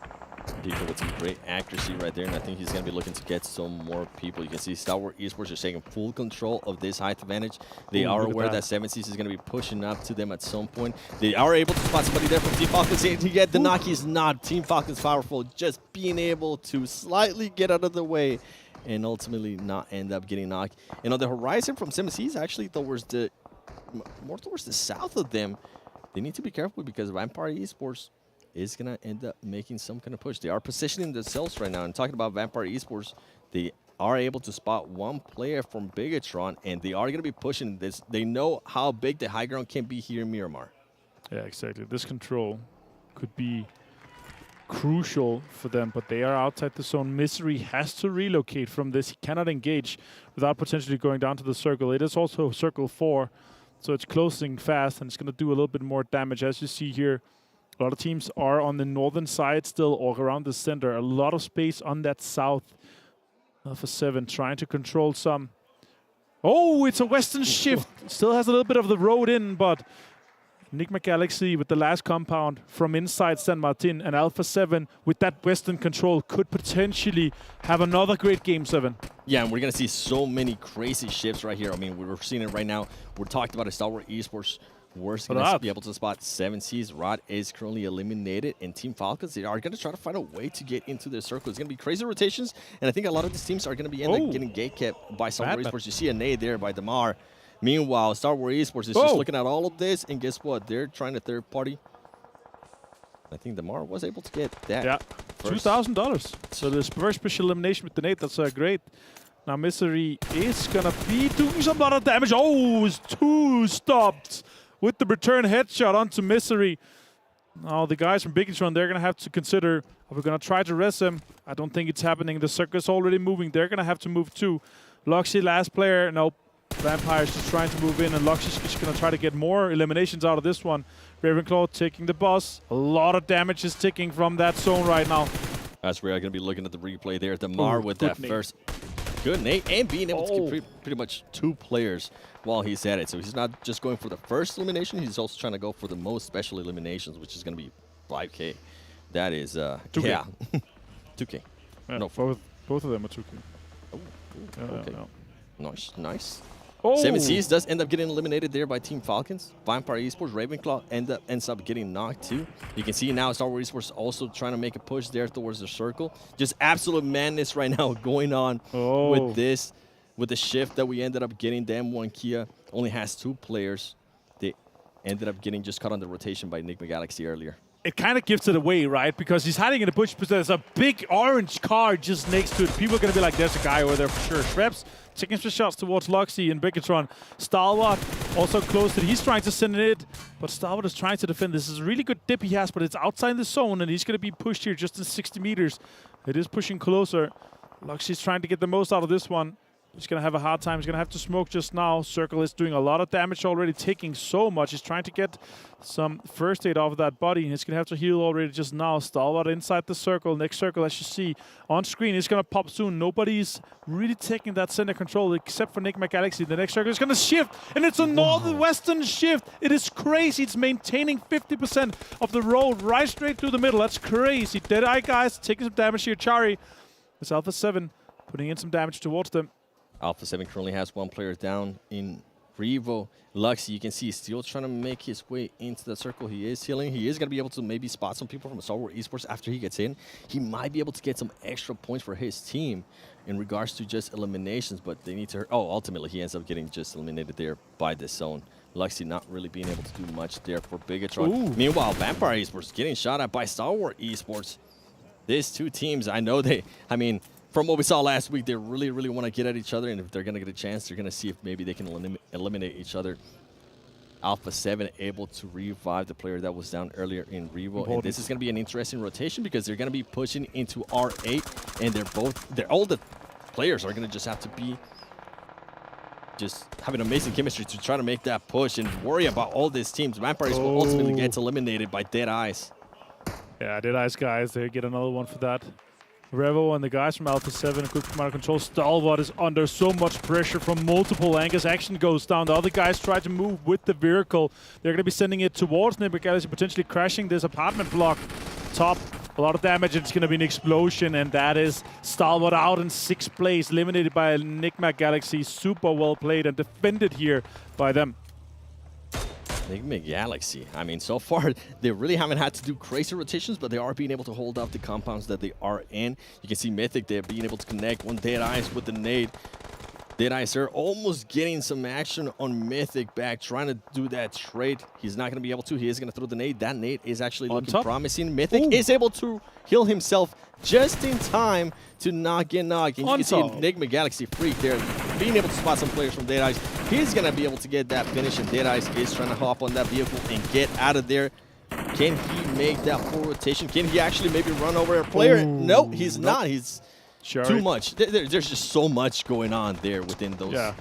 Pika with some great accuracy right there, and I think he's going to be looking to get some more people. You can see Stalwart Esports is taking full control of this height advantage. They are aware that 7Cs is going to be pushing up to them at some point. They are able to spot somebody there from Team Falcons to get the knock. He's not. Team Falcons powerful, just being able to slightly get out of the way and ultimately not end up getting knocked. And on the horizon from 7Cs, actually towards the more towards the south of them, they need to be careful because Vampire Esports is going to end up making some kind of push. They are positioning themselves right now. And talking about Vampire Esports, they are able to spot one player from Bigetron, and they are going to be pushing this. They know how big the high ground can be here in Miramar. Yeah, exactly. This control could be crucial for them, but they are outside the zone. Misery has to relocate from this. He cannot engage without potentially going down to the circle. It is also circle 4. So it's closing fast, and it's going to do a little bit more damage. As you see here, a lot of teams are on the northern side still, or around the center. A lot of space on that south. Alpha 7 trying to control some. Oh, it's a western shift. Still has a little bit of the road in, but Nigma Galaxy with the last compound from inside San Martin, and Alpha 7 with that western control could potentially have another great Game 7. Yeah, and we're going to see so many crazy shifts right here. I mean, we're seeing it right now. We're talking about a Stalwart Esports. We're going to be able to spot 7Cs. Rod is currently eliminated, and Team Falcons, they are going to try to find a way to get into their circle. It's going to be crazy rotations, and I think a lot of these teams are going to be getting gate kept by Stalwart Esports. You see a nade there by Damar. Meanwhile, Stalwart Esports is just looking at all of this, and guess what? They're trying to third party. I think Damar was able to get that. Yeah, $2,000. So this first special elimination with the nade, that's great. Now Misery is going to be doing some lot of damage. Oh, it's 2 stopped with the return headshot onto Misery. Now the guys from Bigetron, they're going to have to consider, are we going to try to res him? I don't think it's happening. The circle's already moving. They're going to have to move too. Loxy, last player. Nope. Vampire's just trying to move in, and Loxy's just going to try to get more eliminations out of this one. Ravenclaw taking the boss. A lot of damage is ticking from that zone right now. That's where I'm going to be looking at the replay there. Damar with that first good nade, and being able to get pretty much 2 players while he's at it. So he's not just going for the first elimination, he's also trying to go for the most special eliminations, which is going to be 5K. That is, 2K. Yeah. 2K. Yeah, no, both of them are 2K. Okay. Nice, nice. Oh. 7Cs does end up getting eliminated there by Team Falcons. Vampire Esports, Ravenclaw ends up getting knocked too. You can see now Stalwart Esports also trying to make a push there towards the circle. Just absolute madness right now going on with this. With the shift that we ended up getting, Dan1 Kia only has 2 players. They ended up getting just caught on the rotation by Nigma Galaxy earlier. It kind of gives it away, right? Because he's hiding in the bush, but there's a big orange car just next to it. People are going to be like, there's a guy over there for sure. Shreps taking some shots towards Loxy and Bigetron. Stalwart also close to it. He's trying to send it, but Stalwart is trying to defend. This is a really good dip he has, but it's outside the zone, and he's going to be pushed here just in 60 meters. It is pushing closer. Loxy's trying to get the most out of this one. He's going to have a hard time. He's going to have to smoke just now. Circle is doing a lot of damage already, taking so much. He's trying to get some first aid off of that body. He's going to have to heal already just now. Stalwart inside the circle. Next circle, as you see on screen, is going to pop soon. Nobody's really taking that center control except for Nigma Galaxy. The next circle is going to shift, and it's a northwestern shift. It is crazy. It's maintaining 50% of the road right straight through the middle. That's crazy. Deadeye Guys taking some damage here. Chari. It's Alpha 7 putting in some damage towards them. Alpha 7 currently has 1 player down in Revo, Luxy, you can see he's still trying to make his way into the circle. He is healing. He is going to be able to maybe spot some people from Stalwart Esports after he gets in. He might be able to get some extra points for his team in regards to just eliminations, but they need to... Oh, ultimately, he ends up getting just eliminated there by this zone. Luxy not really being able to do much there for Bigetron. Ooh. Meanwhile, Vampire Esports getting shot at by Stalwart Esports. These two teams, I know they... I mean... From what we saw last week, they really, really want to get at each other, and if they're going to get a chance, they're going to see if maybe they can eliminate each other. Alpha 7 able to revive the player that was down earlier in Revo, and this is going to be an interesting rotation because they're going to be pushing into R8, and all the players are going to just have to be just having amazing chemistry to try to make that push and worry about all these teams. Vampires will ultimately get eliminated by Deadeyes. Yeah, Deadeyes Guys, they get another one for that. Revo and the guys from Alpha 7, good command control. Stalwart is under so much pressure from multiple angles. Action goes down. The other guys try to move with the vehicle. They're going to be sending it towards Nigma Galaxy, potentially crashing this apartment block. Top, a lot of damage. It's going to be an explosion, and that is Stalwart out in 6th place, eliminated by Nigma Galaxy. Super well played and defended here by them. Nigma Galaxy. I mean, so far, they really haven't had to do crazy rotations, but they are being able to hold up the compounds that they are in. You can see Mythic there being able to connect one Deadeyes with the nade. Deadeyes are almost getting some action on Mythic back, trying to do that trade. He's not going to be able to. He is going to throw the nade. That nade is actually looking promising. Mythic is able to heal himself just in time to not get knocked. And you can see Nigma Galaxy Freak there being able to spot some players from Deadeyes. He's going to be able to get that finish, and Deadeyes is trying to hop on that vehicle and get out of there. Can he make that full rotation? Can he actually maybe run over a player? No, he's not. He's too much. There's just so much going on there within those. Yeah.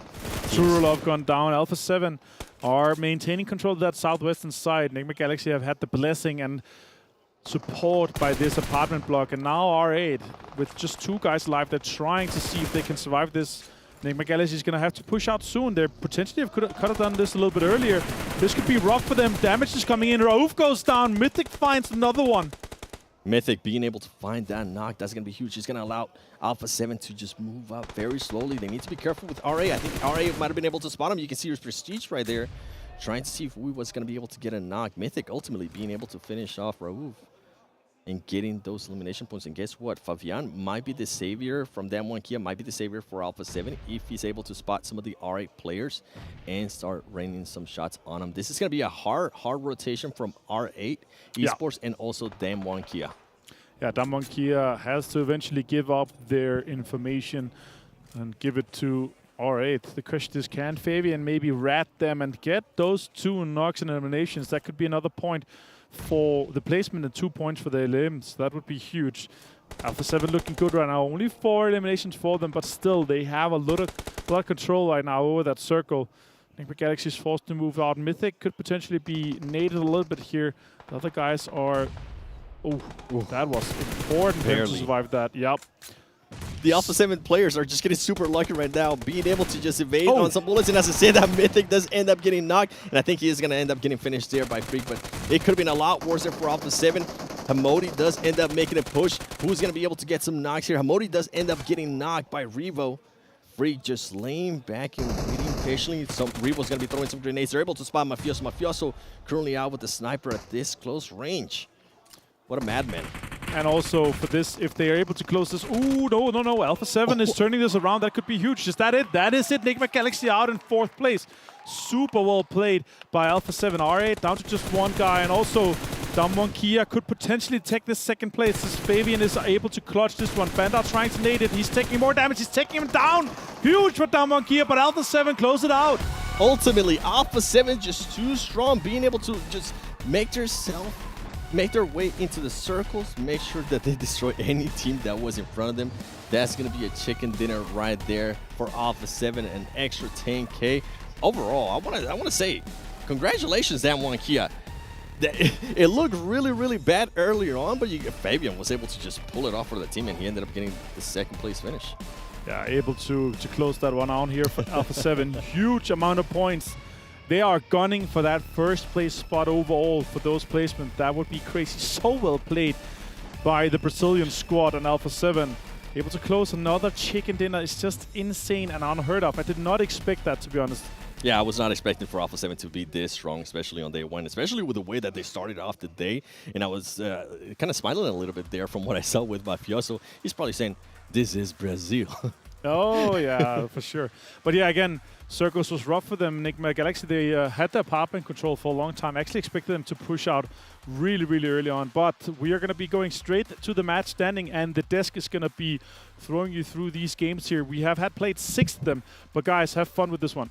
Turulov gone down. Alpha 7 are maintaining control of that southwestern side. Nigma Galaxy have had the blessing and support by this apartment block, and now R8 with just 2 guys alive. They're trying to see if they can survive this. Nigma Galaxy is going to have to push out soon. They potentially could have done this a little bit earlier. This could be rough for them. Damage is coming in. Raouf goes down. Mythic finds another one. Mythic being able to find that knock, that's going to be huge. He's going to allow Alpha 7 to just move up very slowly. They need to be careful with RA. I think RA might have been able to spot him. You can see his Prestige right there, trying to see if we was going to be able to get a knock. Mythic ultimately being able to finish off Raouf and getting those elimination points. And guess what? Fabian might be the savior from Damwon Kia, might be the savior for Alpha 7 if he's able to spot some of the R8 players and start raining some shots on them. This is going to be a hard rotation from R8 Esports and also Damwon Kia. Yeah, Damwon Kia has to eventually give up their information and give it to R8. The question is, can Fabian maybe rat them and get those 2 knocks and eliminations? That could be another point for the placement and 2 points for the elims. That would be huge. Alpha 7 looking good right now. Only 4 eliminations for them, but still they have a lot of control right now over that circle. Nigma Galaxy is forced to move out. Mythic could potentially be naded a little bit here. The other guys are... Oh, that was important to survive that. Yep. The Alpha 7 players are just getting super lucky right now, being able to just evade on some bullets. And as I said, that Mythic does end up getting knocked. And I think he is going to end up getting finished there by Freak. But it could have been a lot worse there for Alpha 7. Hamodi does end up making a push. Who's going to be able to get some knocks here? Hamodi does end up getting knocked by Revo. Freak just laying back and waiting patiently. Revo's going to be throwing some grenades. They're able to spot Mafioso. Mafioso currently out with the sniper at this close range. What a madman. And also for this, if they are able to close this... Ooh, no. Alpha 7 is turning this around. That could be huge. Is that it? That is it. Nigma Galaxy out in 4th place. Super well played by Alpha 7. R8 down to just 1 guy. And also, Damwon Kia could potentially take this 2nd place as Fabian is able to clutch this one. Bandar trying to nade it. He's taking more damage. He's taking him down. Huge for Damwon Kia, but Alpha 7 close it out. Ultimately, Alpha 7 just too strong, being able to just make their way into the circles, make sure that they destroy any team that was in front of them. That's going to be a chicken dinner right there for Alpha 7, an extra 10K. Overall, I want to say congratulations, Damwon Kia. It looked really, really bad earlier on, but Fabian was able to just pull it off for the team, and he ended up getting the 2nd place finish. Yeah, able to close that one out here for Alpha 7. Huge amount of points. They are gunning for that 1st place spot overall for those placements. That would be crazy. So well played by the Brazilian squad on Alpha 7. Able to close another chicken dinner is just insane and unheard of. I did not expect that, to be honest. Yeah, I was not expecting for Alpha 7 to be this strong, especially on day one, especially with the way that they started off the day. And I was kind of smiling a little bit there from what I saw with Mafioso. He's probably saying, this is Brazil. Oh, yeah, for sure. But yeah, again, Circus was rough for them. Nigma Galaxy, they had their apartment control for a long time. I actually expected them to push out really, really early on. But we are going to be going straight to the match standing, and the desk is going to be throwing you through these games here. We have played 6 of them. But guys, have fun with this one.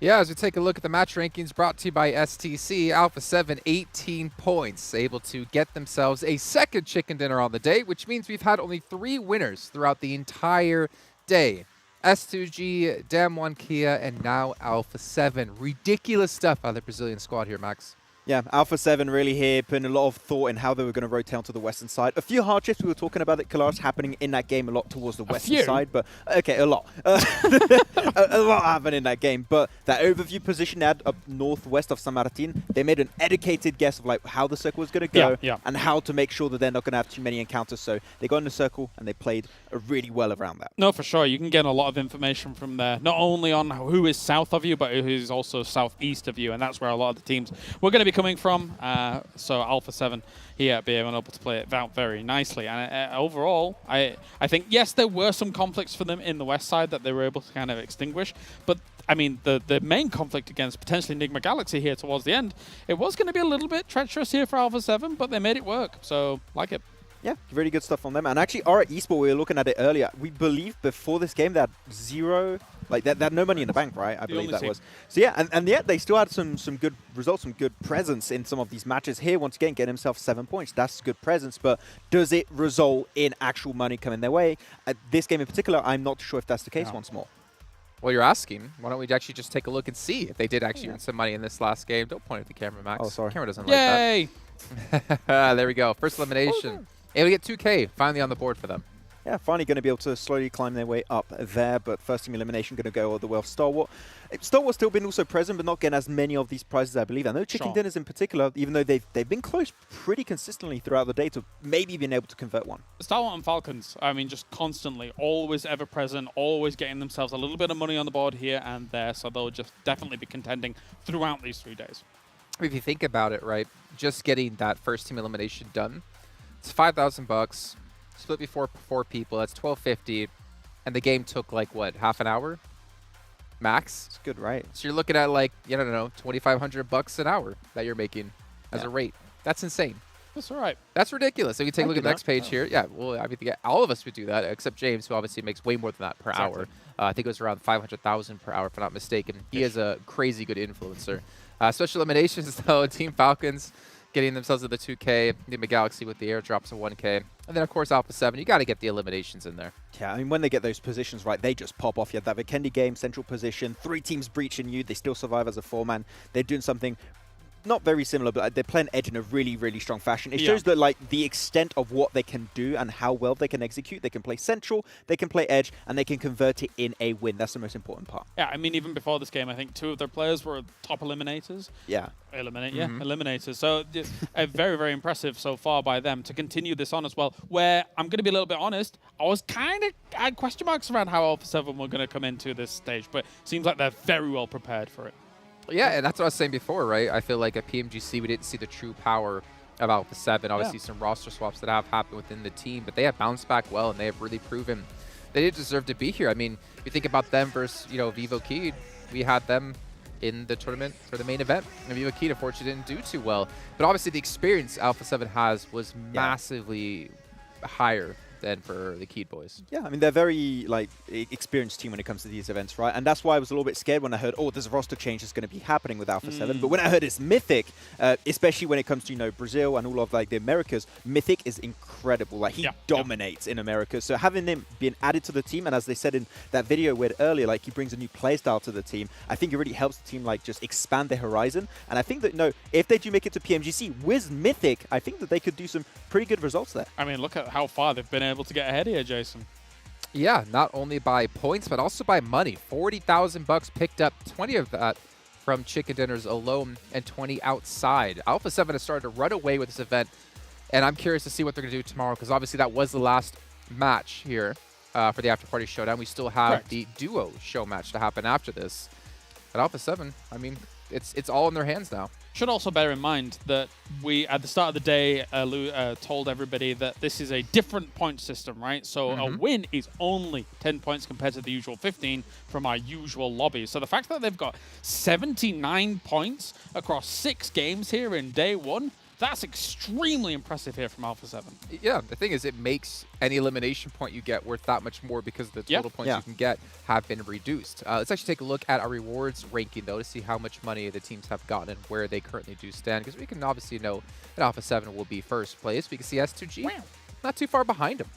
Yeah, as we take a look at the match rankings brought to you by STC, Alpha 7, 18 points, able to get themselves a second chicken dinner on the day, which means we've had only 3 winners throughout the entire day. S2G, Damwon Kia, and now Alpha 7. Ridiculous stuff out of the Brazilian squad here, Max. Yeah, Alpha 7 really here, putting a lot of thought in how they were going to rotate onto the western side. A few hardships we were talking about at Kalash happening in that game a lot towards the western side, but okay, a lot. A lot happened in that game, but that overview position they had up northwest of San Martin, they made an educated guess of like how the circle was going to go and how to make sure that they're not going to have too many encounters. So they got in the circle and they played really well around that. No, for sure. You can get a lot of information from there, not only on who is south of you, but who is also southeast of you, and that's where a lot of the teams we're going to be coming from. So Alpha 7 here being able to play it out very nicely. And overall, I think, yes, there were some conflicts for them in the west side that they were able to kind of extinguish. But, I mean, the main conflict against potentially Nigma Galaxy here towards the end, it was going to be a little bit treacherous here for Alpha 7, but they made it work. So, like it. Yeah, really good stuff from them. And actually, Aura Esports, we were looking at it earlier. We believe before this game they had zero, like they had no money in the bank, right? I believe that was. So yeah, and yet they still had some good results, some good presence in some of these matches here. Once again, getting himself 7 points. That's good presence, but does it result in actual money coming their way? At this game in particular, I'm not sure if that's the case once more. Well, you're asking. Why don't we actually just take a look and see if they did actually win some money in this last game? Don't point at the camera, Max. Oh, sorry. The camera doesn't like that. There we go. First elimination. Able to get 2K finally on the board for them. Yeah, finally going to be able to slowly climb their way up there, but first team elimination going to go all the way off Stalwart. Stalwart's still been also present, but not getting as many of these prizes, I believe. I know Chicken Dinners in particular, even though they've been close pretty consistently throughout the day to maybe being able to convert one. Stalwart and Falcons, I mean, just constantly, always ever present, always getting themselves a little bit of money on the board here and there, so they'll just definitely be contending throughout these 3 days. If you think about it, right, just getting that first team elimination done, it's $5,000, split before 4 people, that's $1,250, and the game took like, what, half an hour? Max? It's good, right? So you're looking at like, I don't know, $2,500 an hour that you're making as a rate. That's insane. That's all right. That's ridiculous. If you take a look at the next page here, yeah, well, I mean, all of us would do that, except James, who obviously makes way more than that per hour. I think it was around 500,000 per hour, if I'm not mistaken. He is a crazy good influencer. Special eliminations, though, Team Falcons getting themselves to the 2K, Nigma Galaxy with the airdrops of 1K. And then, of course, Alpha 7, you got to get the eliminations in there. Yeah, I mean, when they get those positions right, they just pop off. You have that Vikendi game, central position, 3 teams breaching you. They still survive as a 4-man. They're doing something not very similar, but they're playing Edge in a really, really strong fashion. It shows that, like, the extent of what they can do and how well they can execute. They can play central, they can play Edge, and they can convert it in a win. That's the most important part. Yeah, I mean, even before this game, I think 2 of their players were top eliminators. Yeah. Eliminators. So very, very impressive so far by them to continue this on as well, where I'm going to be a little bit honest, I was kind of had question marks around how Alpha 7 were going to come into this stage, but seems like they're very well prepared for it. Yeah, and that's what I was saying before, right? I feel like at PMGC, we didn't see the true power of Alpha 7. Obviously, some roster swaps that have happened within the team, but they have bounced back well, and they have really proven they did deserve to be here. I mean, if you think about them versus, Vivo Key, we had them in the tournament for the main event, and Vivo Key, unfortunately, didn't do too well. But obviously, the experience Alpha 7 has was massively higher than for the Keed boys. Yeah, I mean, they're very, like, experienced team when it comes to these events, right? And that's why I was a little bit scared when I heard, oh, there's a roster change that's going to be happening with Alpha 7. But when I heard it's Mythic, especially when it comes to, Brazil and all of, like, the Americas, Mythic is incredible. Like, he dominates in America. So having him being added to the team, and as they said in that video we had earlier, like, he brings a new playstyle to the team, I think it really helps the team, like, just expand their horizon. And I think that, if they do make it to PMGC with Mythic, I think that they could do some pretty good results there. I mean, look at how far they've been able to get ahead here, Jason. Yeah, not only by points, but also by money. $40,000 picked up, 20 of that from Chicken Dinners alone, and 20 outside. Alpha 7 has started to run away with this event, and I'm curious to see what they're going to do tomorrow, because obviously that was the last match here for the Afterparty Showdown. We still have the duo show match to happen after this. At Alpha 7, I mean, it's all in their hands now. Should also bear in mind that we, at the start of the day, told everybody that this is a different point system, right? So a win is only 10 points compared to the usual 15 from our usual lobby. So the fact that they've got 79 points across 6 games here in day 1, that's extremely impressive here from Alpha 7. Yeah, the thing is, it makes any elimination point you get worth that much more because the total points you can get have been reduced. Let's actually take a look at our rewards ranking, though, to see how much money the teams have gotten and where they currently do stand, because we can obviously know that Alpha 7 will be first place. We can see S2G not too far behind them.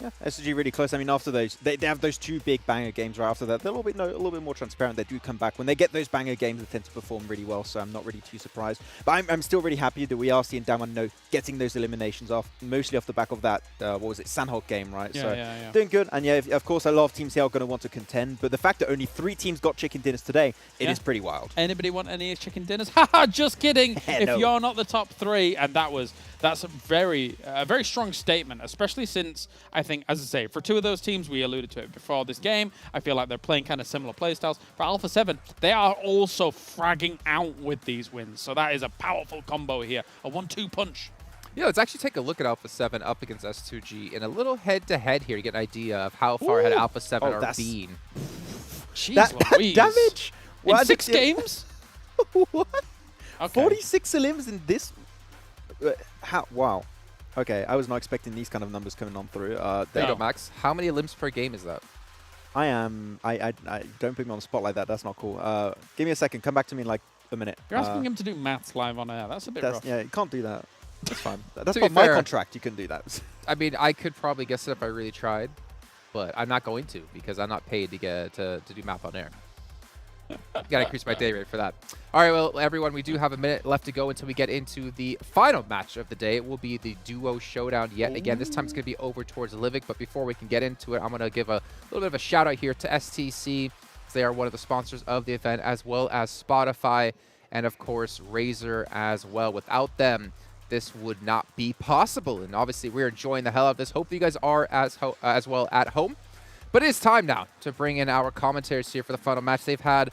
Yeah, S2G really close. I mean, after those, they have those 2 big banger games right after that. They're a little bit more transparent. They do come back. When they get those banger games, they tend to perform really well, so I'm not really too surprised. But I'm still really happy that we are seeing Damwon No getting those eliminations off, mostly off the back of that, what was it, Sanhok game, right? Yeah, doing good. And yeah, of course, a lot of teams here are going to want to contend, but the fact that only 3 teams got chicken dinners today, it is pretty wild. Anybody want any chicken dinners? Haha, just kidding. If you're not the top 3, and that's a very strong statement, especially since I think, as I say, for 2 of those teams, we alluded to it before this game, I feel like they're playing kind of similar playstyles. For Alpha 7, they are also fragging out with these wins, so that is a powerful combo here, a 1-2 punch. Yeah, let's actually take a look at Alpha 7 up against S2G in a little head-to-head here to get an idea of how far ahead Alpha 7 are being. Jeez, that damage? In 6 games? What? Okay. 46 elims in this? Wow. Okay, I was not expecting these kind of numbers coming on through. There you go, Max. How many elims per game is that? I don't put me on the spot like that. That's not cool. Give me a second. Come back to me in like a minute. You're asking him to do maths live on air. That's a bit rough. Yeah, you can't do that. That's fine. That's not my contract. You can do that. I mean, I could probably guess it if I really tried, but I'm not going to because I'm not paid to get to do math on air. Got to increase my day rate for that. All right, well, everyone, we do have a minute left to go until we get into the final match of the day. It will be the duo showdown yet again. This time it's going to be over towards Livik, but before we can get into it, I'm going to give a little bit of a shout out here to STC. They are one of the sponsors of the event, as well as Spotify and, of course, Razer as well. Without them, this would not be possible. And obviously, we're enjoying the hell out of this. Hopefully, you guys are as well at home. But it is time now to bring in our commentators here for the final match. They've had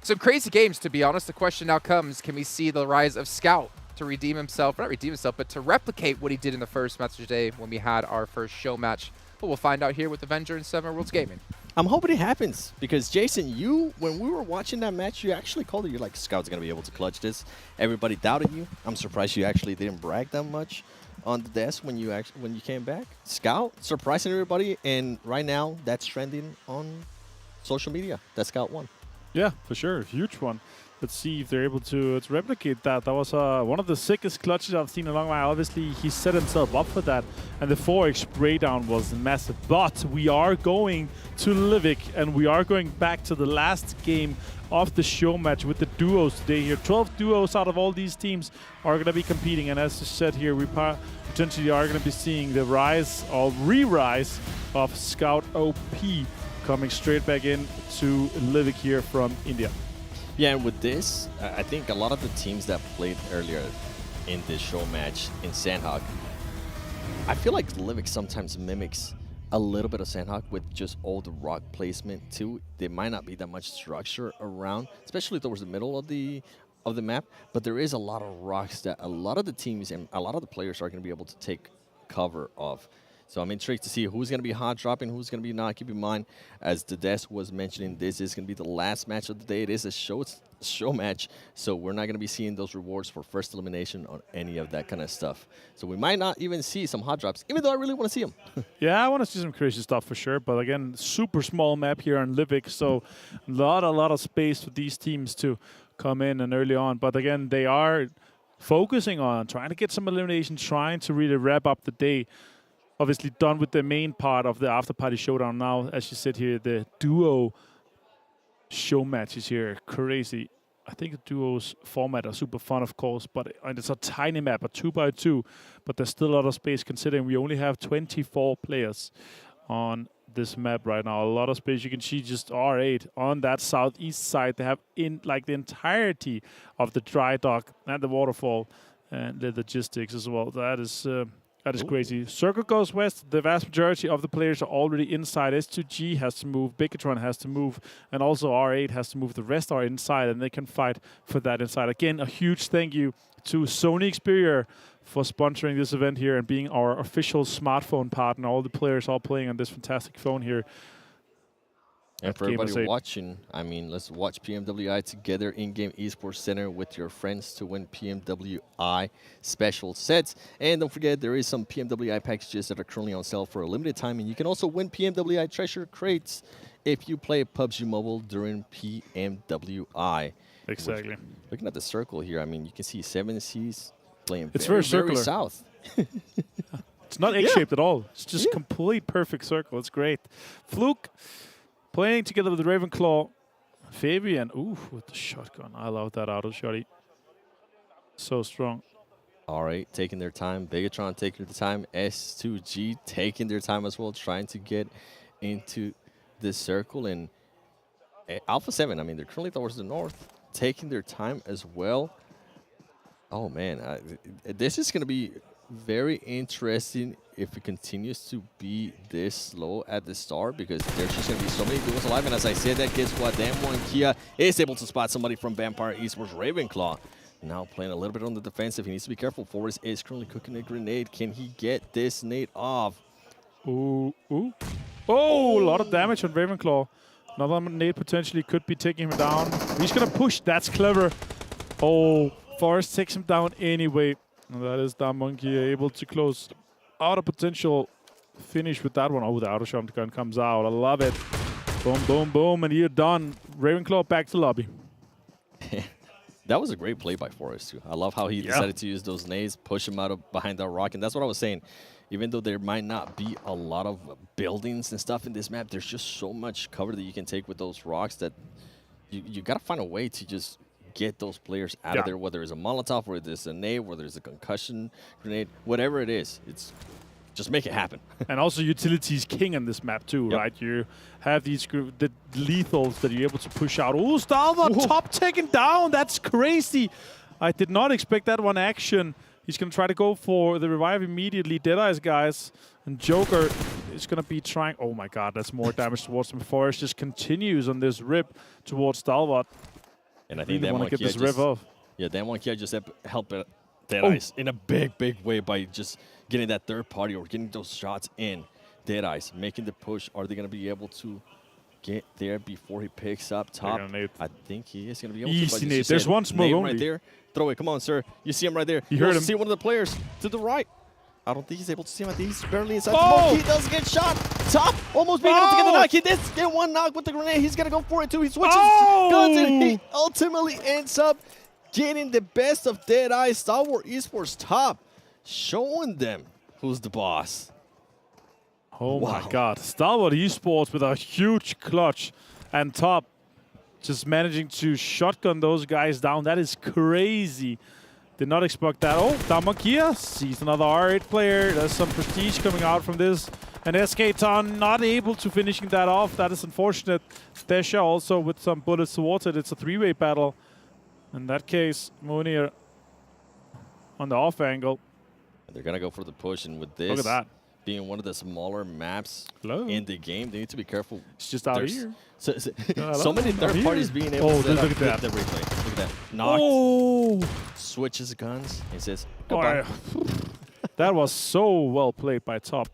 some crazy games, to be honest. The question now comes, can we see the rise of Scout to redeem himself? Not redeem himself, but to replicate what he did in the first match today when we had our first show match. But we'll find out here with Avenger and 7 Worlds Gaming. I'm hoping it happens because, Jason, when we were watching that match, you actually called it. You're like, Scout's going to be able to clutch this. Everybody doubted you. I'm surprised you actually didn't brag that much on the desk when you came back. Scout surprising everybody, and right now that's trending on social media. That Scout won. Yeah, for sure, huge one. Let's see if they're able to replicate that. That was one of the sickest clutches I've seen in a long while. Obviously, he set himself up for that, and the 4x spray down was massive. But we are going to Livik, and we are going back to the last game of the show match with the duos today here. 12 duos out of all these teams are going to be competing, and as I said here, we potentially are going to be seeing the rise or re-rise of Scout OP coming straight back in to Livik here from India. Yeah, and with this, I think a lot of the teams that played earlier in this show match in Sanhok, I feel like Livik sometimes mimics a little bit of Sanhok with just all the rock placement too. There might not be that much structure around, especially towards the middle of the map, but there is a lot of rocks that a lot of the teams and a lot of the players are going to be able to take cover of. So I'm intrigued to see who's going to be hot dropping, who's going to be not. Keep in mind, as the desk was mentioning, this is going to be the last match of the day. It is a show match, so we're not going to be seeing those rewards for first elimination on any of that kind of stuff. So we might not even see some hot drops, even though I really want to see them. Yeah, I want to see some crazy stuff for sure. But again, super small map here on Livik, so a lot of space for these teams to come in and early on. But again, they are focusing on trying to get some elimination, trying to really wrap up the day. Obviously done with the main part of the Afterparty Showdown now. As you said here, the duo show matches here, crazy. I think the duos format are super fun, of course, but it's a tiny map, a 2x2, but there's still a lot of space considering we only have 24 players on this map right now. A lot of space. You can see just R8 on that southeast side. They have in like the entirety of the dry dock and the waterfall and the logistics as well. That is That is crazy. Circle goes west. The vast majority of the players are already inside. S2G has to move. Bigetron has to move. And also R8 has to move. The rest are inside, and they can fight for that inside. Again, a huge thank you to Sony Xperia for sponsoring this event here and being our official smartphone partner. All the players all playing on this fantastic phone here. And for everybody watching, I mean, let's watch PMWI together in-game esports center with your friends to win PMWI special sets. And don't forget, there is some PMWI packages that are currently on sale for a limited time. And you can also win PMWI treasure crates if you play PUBG Mobile during PMWI. Exactly. Looking at the circle here, I mean, you can see 7C's playing it's very circular. south. It's not egg-shaped at all. It's just complete perfect circle. It's great. Fluke playing together with the Ravenclaw. Fabian, ooh, with the shotgun. I love that auto shotty. So strong. All right, taking their time. Bigetron taking their time. S2G taking their time as well, trying to get into this circle. And Alpha 7, I mean, they're currently towards the north, taking their time as well. Oh, man. This is going to be very interesting if it continues to be this slow at the start, because there's just going to be so many duels alive. And as I said that, guess what? Damwon Kia is able to spot somebody from Vampire Esports Ravenclaw. Now playing a little bit on the defensive. He needs to be careful. Forrest is currently cooking a grenade. Can he get this nade off? Ooh, ooh. Oh, a lot of damage on Ravenclaw. Another nade potentially could be taking him down. He's going to push. That's clever. Oh, Forrest takes him down anyway. And that is Damwon Kia able to close out a potential finish with that one. Oh, the auto shotgun comes out. I love it. Boom, boom, boom. And you're done. Ravenclaw back to lobby. That was a great play by Forrest, too. I love how he decided to use those nades, push him out of behind that rock. And that's what I was saying. Even though there might not be a lot of buildings and stuff in this map, there's just so much cover that you can take with those rocks that you got to find a way to just get those players out of there, whether it's a Molotov, whether it's a nade, whether it's a concussion grenade, whatever it is. It's just make it happen. And also utilities king on this map too, right? You have these the lethals that you're able to push out. Oh, Stalwart top taken down. That's crazy. I did not expect that one action. He's going to try to go for the revive immediately. Deadeyes Guys and Joker is going to be trying. Oh my god, that's more damage towards him. Forrest just continues on this rip towards Stalwart. And I think want to get this rev off. Yeah, Damwon Kia just helped Deadeyes in a big, big way by just getting that third party or getting those shots in. Deadeyes making the push. Are they going to be able to get there before he picks up top? I think he is going to be able to. Easy nade. There's one smoke only. Right there. Throw it. Come on, sir. You see him right there. You heard him. See one of the players to the right. I don't think he's able to see him. I think he's barely inside the smoke. He does get shot. Top. Almost being able to get the knock. He did get one knock with the grenade. He's going to go for it, too. He switches guns, and he ultimately ends up getting the best of Deadeyes. Stalwart Esports top, showing them who's the boss. Oh, my God. Stalwart Esports with a huge clutch. And top just managing to shotgun those guys down. That is crazy. Did not expect that. Oh, Damwon Kia sees another R8 player. There's some prestige coming out from this. And SK-Ton not able to finishing that off. That is unfortunate. Desha also with some bullets towards it. It's a three-way battle. In that case, Munir on the off angle. They're going to go for the push. And with this look at that. Being one of the smaller maps in the game, they need to be careful. It's just out here. So many third parties being able to look at the replay. Look at that. Knocked. Switches guns. He says, goodbye. That was so well played by top.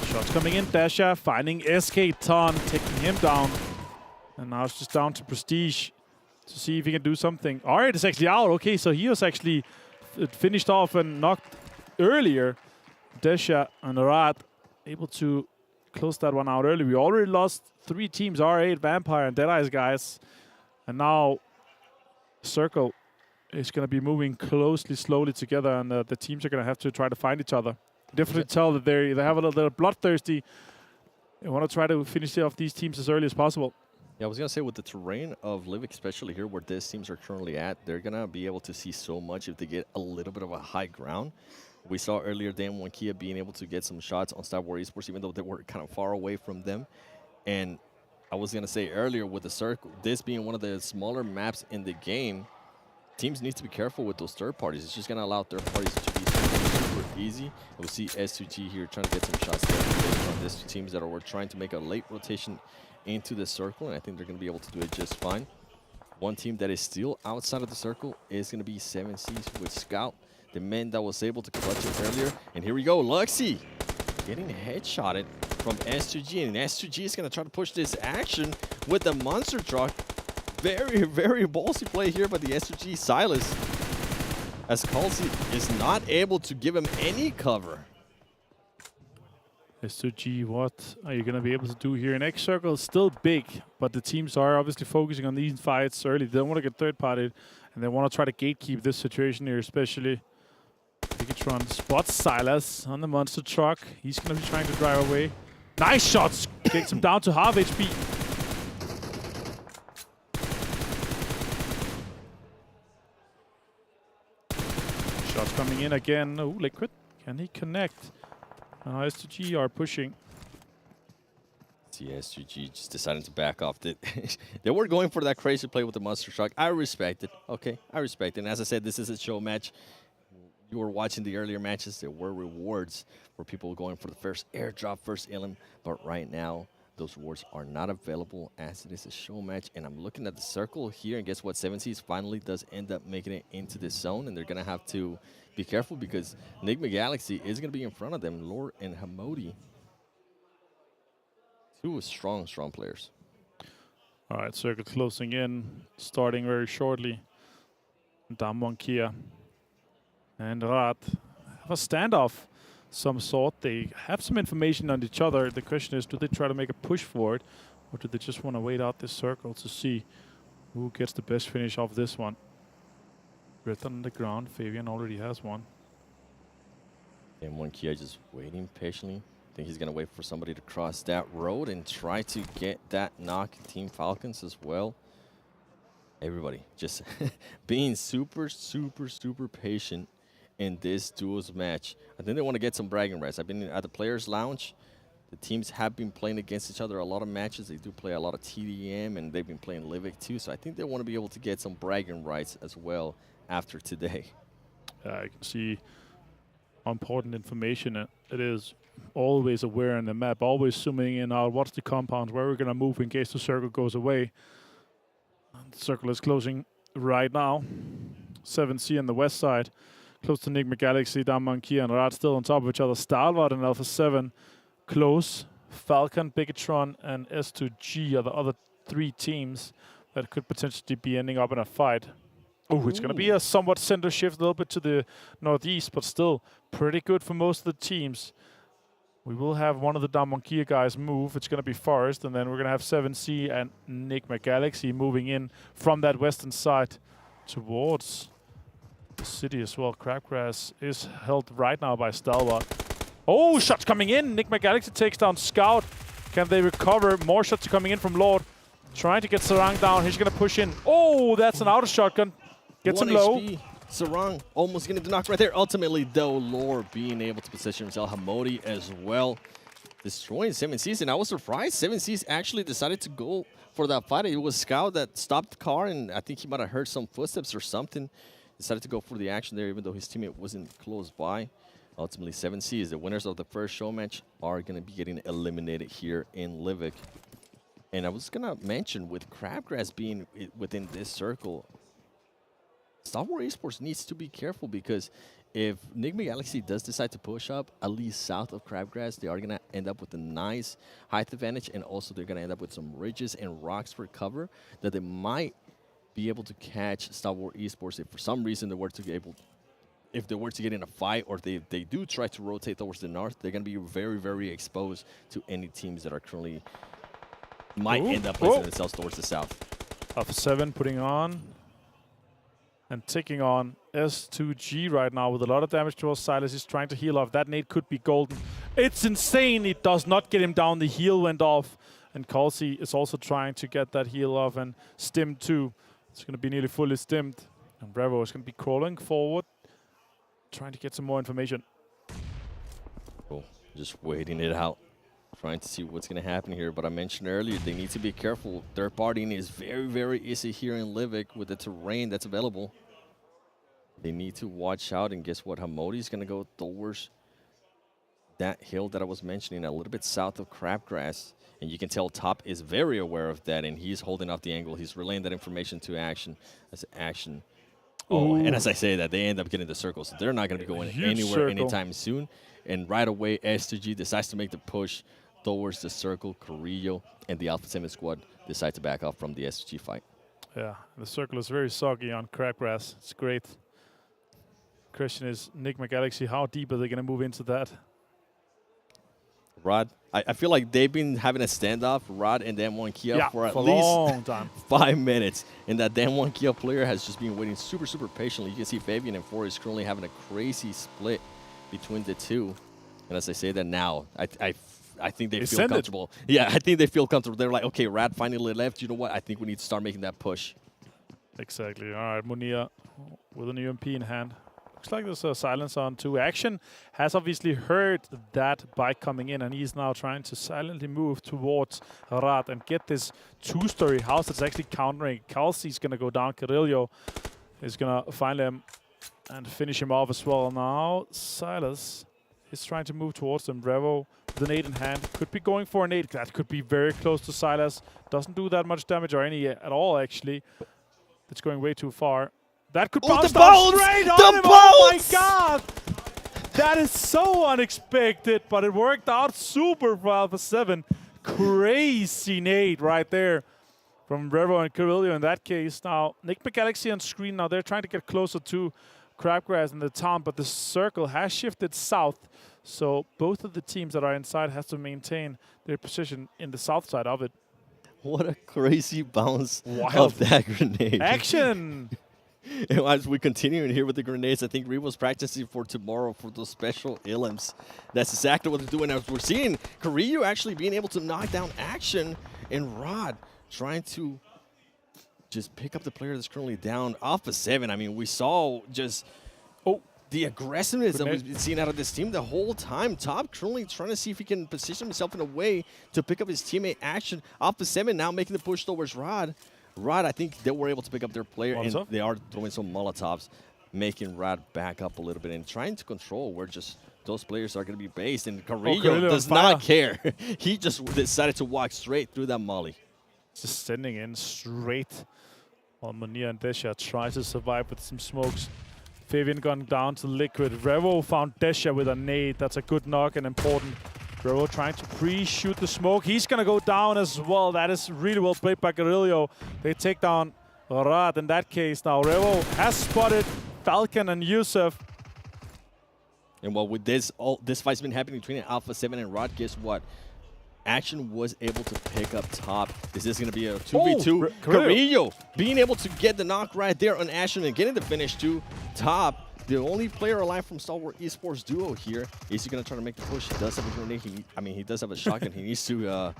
Shots coming in. Dasha finding SK-Ton, taking him down. And now it's just down to Prestige to see if he can do something. Alright, it's actually out. Okay, so he was actually finished off and knocked earlier. Desha and Riyadh able to close that one out early. We already lost 3 teams, R8, Vampire, and Deadeyes Guys. And now Circle is going to be moving slowly together, and the teams are going to have to try to find each other. Definitely tell that they have a little bit bloodthirsty. They want to try to finish off these teams as early as possible. Yeah, I was going to say, with the terrain of Livik, especially here where these teams are currently at, they're going to be able to see so much if they get a little bit of a high ground. We saw earlier Damwon Kia being able to get some shots on Stalwart Esports, even though they were kind of far away from them. And I was going to say earlier with the Circle, this being one of the smaller maps in the game, teams need to be careful with those third parties. It's just going to allow third parties to be super easy. We'll see S2G here trying to get some shots there from these two teams that are trying to make a late rotation into the circle, and I think they're going to be able to do it just fine. One team that is still outside of the circle is going to be 7Cs with Scout, the man that was able to clutch it earlier. And here we go, Luxy getting headshotted from S2G, and S2G is going to try to push this action with the monster truck. Very, very ballsy play here by the S2G Silas, as Kalsi is not able to give him any cover. S2G, what are you going to be able to do here? Next circle is still big, but the teams are obviously focusing on these fights early. They don't want to get third-partied, and they want to try to gatekeep this situation here, especially. Bigetron spots Silas on the monster truck. He's going to be trying to drive away. Nice shots! Takes him down to half HP. Shots coming in again. Oh, Liquid. Can he connect? S2G are pushing. See, S2G just decided to back off. They were going for that crazy play with the monster truck. I respect it. Okay, I respect it. And as I said, this is a show match. You were watching the earlier matches. There were rewards for people going for the first airdrop, first elim. But right now, those rewards are not available as it is a show match. And I'm looking at the circle here, and guess what? 7Cs finally does end up making it into this zone, and they're going to have to be careful because Nigma Galaxy is going to be in front of them. Lord and Hamodi. Two strong players. All right, circle closing in, starting very shortly. Damwon Kia and Riyadh have a standoff some sort. They have some information on each other. The question is, do they try to make a push for it, or do they just want to wait out this circle to see who gets the best finish off this one? Written on the ground, Fabian already has one. And one Kia just waiting patiently. I think he's going to wait for somebody to cross that road and try to get that knock. Team Falcons as well. Everybody just being super patient in this duos match. I think they want to get some bragging rights. I've been at the Players Lounge. The teams have been playing against each other a lot of matches. They do play a lot of TDM, and they've been playing Livik too. So I think they want to be able to get some bragging rights as well after today. You can see important information. It is always aware on the map, always zooming in out. What's the compound? Where we're going to move in case the circle goes away. The circle is closing right now. 7C on the west side. Close to Nigma Galaxy, Damwon Kia and Riyadh still on top of each other. Stalwart and Alpha 7 close. Falcon, Bigetron, and S2G are the other three teams that could potentially be ending up in a fight. Oh, it's going to be a somewhat center shift, a little bit to the northeast, but still pretty good for most of the teams. We will have one of the Damwon Kia guys move. It's going to be Forest, and then we're going to have 7C and Nigma Galaxy moving in from that western side towards the city as well. Crabgrass is held right now by Stalwart. Oh, shots coming in. Nigma Galaxy takes down Scout. Can they recover? More shots coming in from Lord. Trying to get Sarang down. He's going to push in. Oh, that's an outer shotgun. Gets him low. HP. Sarang almost getting the knock right there. Ultimately, though, Lord being able to position himself. Hamodi as well. Destroying 7Cs. And I was surprised 7Cs actually decided to go for that fight. It was Scout that stopped the car, and I think he might have heard some footsteps or something. Decided to go for the action there, even though his teammate wasn't close by. Ultimately, 7Cs, the winners of the first show match, are going to be getting eliminated here in Livik. And I was going to mention, with Crabgrass being within this circle, Stalwart Esports needs to be careful, because if Nigma Galaxy does decide to push up, at least south of Crabgrass, they are going to end up with a nice height advantage, and also they're going to end up with some ridges and rocks for cover that they might be able to catch Stalwart Esports if for some reason they were to get in a fight, or they do try to rotate towards the north. They're going to be very exposed to any teams that are currently might end up placing themselves towards the south. Alpha 7 putting on and taking on S2G right now with a lot of damage towards Silas. He's trying to heal off. That nade could be golden. It's insane. It does not get him down. The heal went off. And Kalsi is also trying to get that heal off, and Stim too. It's going to be nearly fully stimmed. And Bravo is going to be crawling forward, trying to get some more information. Cool. Just waiting it out. Trying to see what's going to happen here. But I mentioned earlier, they need to be careful. Third partying is very easy here in Livik with the terrain that's available. They need to watch out, and guess what? Hamodi's going to go towards that hill that I was mentioning, a little bit south of Crabgrass. And you can tell Top is very aware of that, and he's holding off the angle. He's relaying that information to Action. As Action. Oh, and as I say that, they end up getting the circle, so they're not going to be going anywhere anytime soon. And right away, S2G decides to make the push towards the circle. Carrillo and the Alpha 7 squad decide to back off from the S2G fight. Yeah, the circle is very soggy on Crabgrass. It's great. Question is, Nigma Galaxy, how deep are they going to move into that? Rod, I feel like they've been having a standoff, Rod and Dan1 Kia, for at a least long time. 5 minutes. And that Dan1 Kia player has just been waiting super, super patiently. You can see Fabian and Four is currently having a crazy split between the two. And as I say that now, I think they feel comfortable. Yeah, I think they feel comfortable. They're like, okay, Rad finally left. You know what? I think we need to start making that push. Exactly. All right, Munir with an UMP in hand. Looks like there's a silence on 2. Action has obviously heard that bike coming in, and he's now trying to silently move towards Rad and get this 2-story house that's actually countering. Kelsey's going to go down. Carrillo is going to find him and finish him off as well. Now Silas is trying to move towards them. Revo with an 8 in hand. Could be going for an 8. That could be very close to Silas. Doesn't do that much damage or any at all, actually. That's going way too far. That could bounce down straight on him. Oh my god! That is so unexpected, but it worked out super for Alpha 7. Crazy nade right there from Revo and Carrillo in that case. Now, Nigma Galaxy on screen. Now they're trying to get closer to Crabgrass in the town, but the circle has shifted south. So both of the teams that are inside has to maintain their position in the south side of it. What a crazy bounce of that grenade. Action! As we continue here with the grenades, I think Revo's practicing for tomorrow for those special Illims. That's exactly what they're doing. As we're seeing Carrillo actually being able to knock down Action, and Rod trying to just pick up the player that's currently down. Alpha 7, I mean, we saw just the aggressiveness that we've been seeing out of this team the whole time. Top currently trying to see if he can position himself in a way to pick up his teammate Action. Alpha 7 now making the push towards Rod. Rod, I think they were able to pick up their player, and they are throwing some Molotovs, making Rod back up a little bit and trying to control where just those players are going to be based. And Carrillo does not care. He just decided to walk straight through that molly. Just sending in straight while Munir and Desha try to survive with some smokes. Fabian gone down to Liquid. Revo found Desha with a nade. That's a good knock and important. Revo trying to pre-shoot the smoke. He's going to go down as well. That is really well played by Carrillo. They take down Rad in that case. Now Revo has spotted Falcon and Yusuf. And well, with this fight's been happening between Alpha 7 and Rod, guess what? Action was able to pick up Top. This is going to be a 2v2. Carrillo being able to get the knock right there on Action and getting the finish to Top. The only player alive from Stalwart Esports duo here. Is he going to try to make the push? He does have a grenade. He does have a shotgun. He needs to...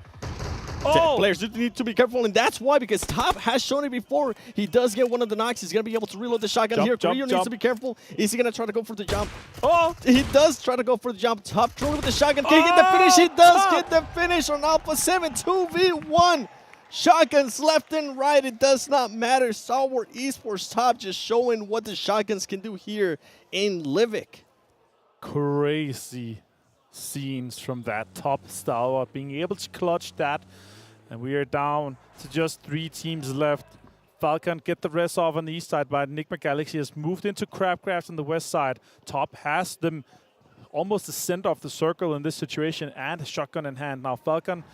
Players need to be careful, and that's why, because Top has shown it before. He does get one of the knocks. He's going to be able to reload the shotgun here. Carrillo needs to be careful. Is he going to try to go for the jump? Oh, he does try to go for the jump. Top truly with the shotgun. Can he get the finish? He does get the finish on Alpha 7. 2v1. Shotguns left and right. It does not matter. Stalwart Esports Top just showing what the shotguns can do here in Livik. Crazy scenes from that Top Stalwart being able to clutch that. And we are down to just 3 teams left. Falcon get the rest off on the east side, but Nigma Galaxy has moved into Crabgrass on the west side. Top has them almost the center of the circle in this situation and a shotgun in hand. Now Falcon,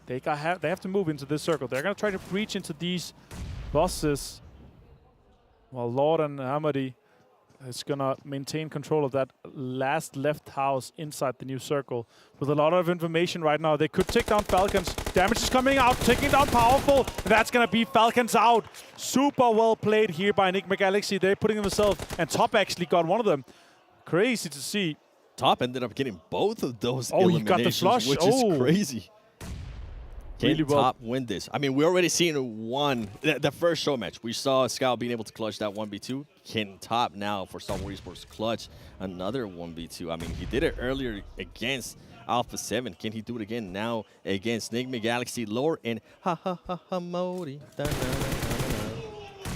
they have to move into this circle. They're going to try to breach into these buses. While Lord and Hamadi is going to maintain control of that last left house inside the new circle. With a lot of information right now, they could take down Falcons. Damage is coming out, taking down Powerful. And that's going to be Falcons out. Super well played here by Nigma Galaxy. They're putting themselves, and Top actually got one of them. Crazy to see. Top ended up getting both of those eliminations, he got the flush. Which is crazy. Can really Top win this? I mean, we already seen one, the first show match. We saw Scout being able to clutch that 1v2. Can Top now for Stalwart Esports clutch another 1v2? I mean, he did it earlier against Alpha 7. Can he do it again now against Nigma Galaxy, Lore, and Modi?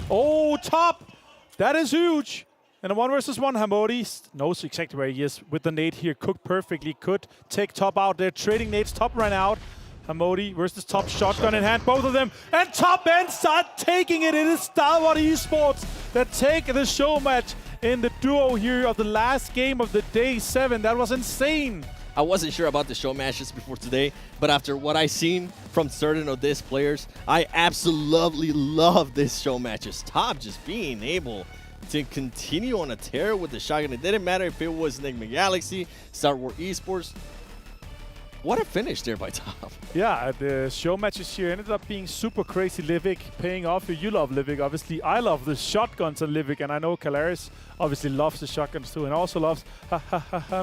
Oh, Top! That is huge. And a 1 versus 1, Hamodi knows exactly where he is with the nade here. Cooked perfectly. Could take top out there. Trading nades. Top ran out. Hamodi versus top, shotgun in hand, both of them. And top end start taking it. It is Stalwart Esports that take the show match in the duo here of the last game of the day 7. That was insane. I wasn't sure about the show matches before today, but after what I seen from certain of these players, I absolutely love this show matches. Top just being able to continue on a tear with the shotgun. It didn't matter if it was Nigma Galaxy, Stalwart Esports. What a finish there by Top. Yeah, the show matches here ended up being super crazy. Livik paying off here. You love Livik, obviously. I love the shotguns on Livik, and I know Kalaris obviously loves the shotguns too, and also loves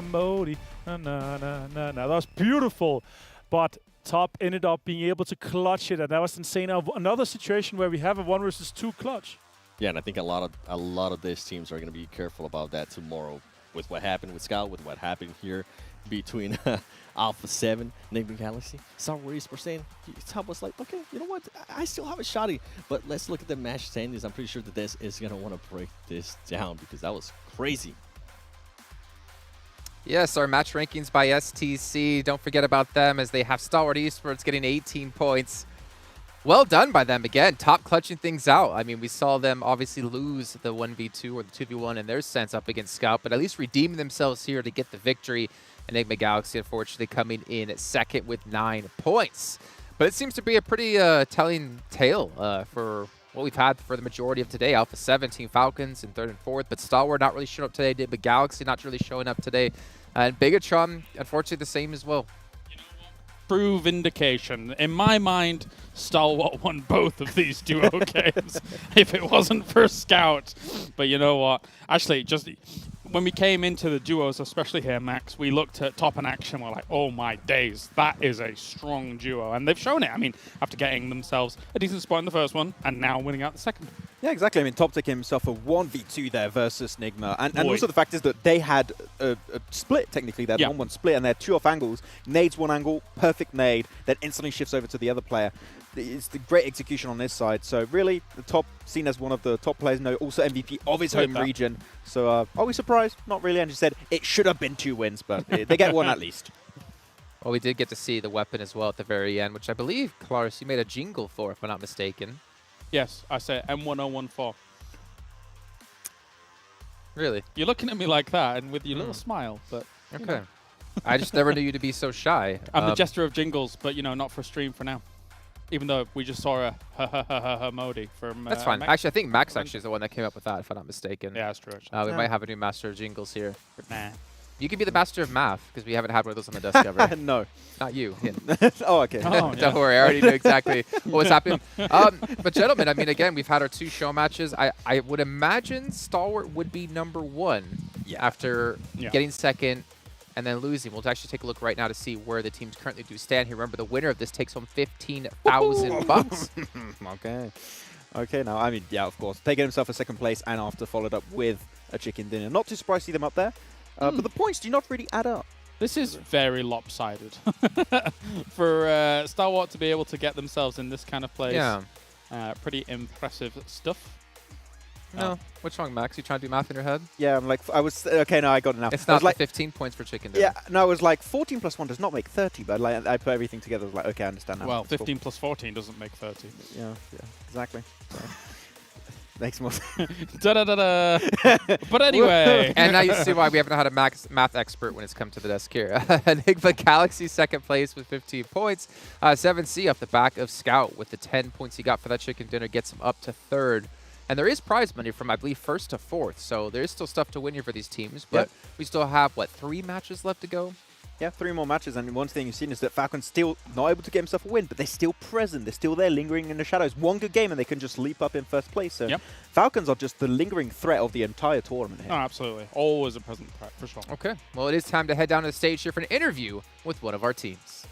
Modi. That was beautiful, but Top ended up being able to clutch it, and that was insane. Another situation where we have a 1 versus 2 clutch. Yeah, and I think a lot of these teams are going to be careful about that tomorrow with what happened with Scout, with what happened here between Alpha 7, Nigma Galaxy, Stalwart Esports saying, Top was like, okay, you know what, I still have a shotty, but let's look at the match standings. I'm pretty sure that this is going to want to break this down because that was crazy. Yes, our match rankings by STC. Don't forget about them as they have Stalwart Esports getting 18 points. Well done by them again. Top clutching things out. I mean, we saw them obviously lose the 1v2 or the 2v1 in their sense up against Scout, but at least redeeming themselves here to get the victory. Nigma Galaxy, unfortunately, coming in second with 9 points. But it seems to be a pretty telling tale for what we've had for the majority of today. Alpha 7, Team Falcons in 3rd and 4th, but Stalwart not really showing up today. Nigma Galaxy not really showing up today. And Bigetron, unfortunately, the same as well. True vindication. In my mind, Stalwart won both of these duo games if it wasn't for Scout. But you know what? Actually, just when we came into the duos, especially here, Max, we looked at Top and Action. We're like, oh my days, that is a strong duo. And they've shown it. I mean, after getting themselves a decent spot in the first one and now winning out the second. Yeah, exactly. I mean, Top taking himself a 1v2 there versus Nigma. And also the fact is that they had a split, technically. They had 1-1 split, and they had 2 off angles. Nades one angle, perfect nade, then instantly shifts over to the other player. It's the great execution on this side. So really, the Top seen as one of the top players, also MVP of his home region. So are we surprised? Not really. And you said it should have been 2 wins, but they get one at least. Well, we did get to see the weapon as well at the very end, which I believe, Claris, you made a jingle for, if I'm not mistaken. Yes, I say M1014. Really? You're looking at me like that and with your little smile, but... Okay. I just never knew you to be so shy. I'm the jester of jingles, but, you know, not for stream for now. Even though we just saw a Modi from... That's fine. Max. Actually, I think Max actually is the one that came up with that, if I'm not mistaken. Yeah, that's true. We might have a new master of jingles here. Nah. You can be the master of math, because we haven't had one of those on the desk ever. No. Not you. Oh, okay. Oh, don't worry, I already knew exactly what was happening. But gentlemen, I mean, again, we've had our 2 show matches. I would imagine Stalwart would be #1 after getting second and then losing. We'll actually take a look right now to see where the teams currently do stand here. Remember, the winner of this takes home $15,000. Okay. Okay, now, I mean, yeah, of course. Taking himself a 2nd place and after followed up with a chicken dinner. Not too surprised to see them up there. But the points do not really add up. This is very lopsided. For Stalwart to be able to get themselves in this kind of place. Yeah. Pretty impressive stuff. No. What's wrong, Max? You trying to do math in your head? Yeah, I'm like, I was, okay, no, I got it now. It's not like 15 points for chicken dinner. Yeah, no, I was like, 14 plus 1 does not make 30, but like, I put everything together, I was like, okay, I understand now. Well, 15 plus 14 doesn't make 30. Yeah, exactly. So. Makes more sense. Da-da-da-da. But anyway. And now you see why we haven't had a math expert when it's come to the desk here. Nigma Galaxy 2nd place with 15 points. 7C off the back of Scout with the 10 points he got for that chicken dinner gets him up to 3rd. And there is prize money from, I believe, 1st to 4th. So there is still stuff to win here for these teams. But we still have, what, 3 matches left to go? Yeah, 3 more matches, and one thing you've seen is that Falcons still not able to get himself a win, but they're still present. They're still there, lingering in the shadows. One good game, and they can just leap up in 1st place. So Falcons are just the lingering threat of the entire tournament here. Oh, absolutely. Always a present threat, for sure. Okay. Well, it is time to head down to the stage here for an interview with one of our teams.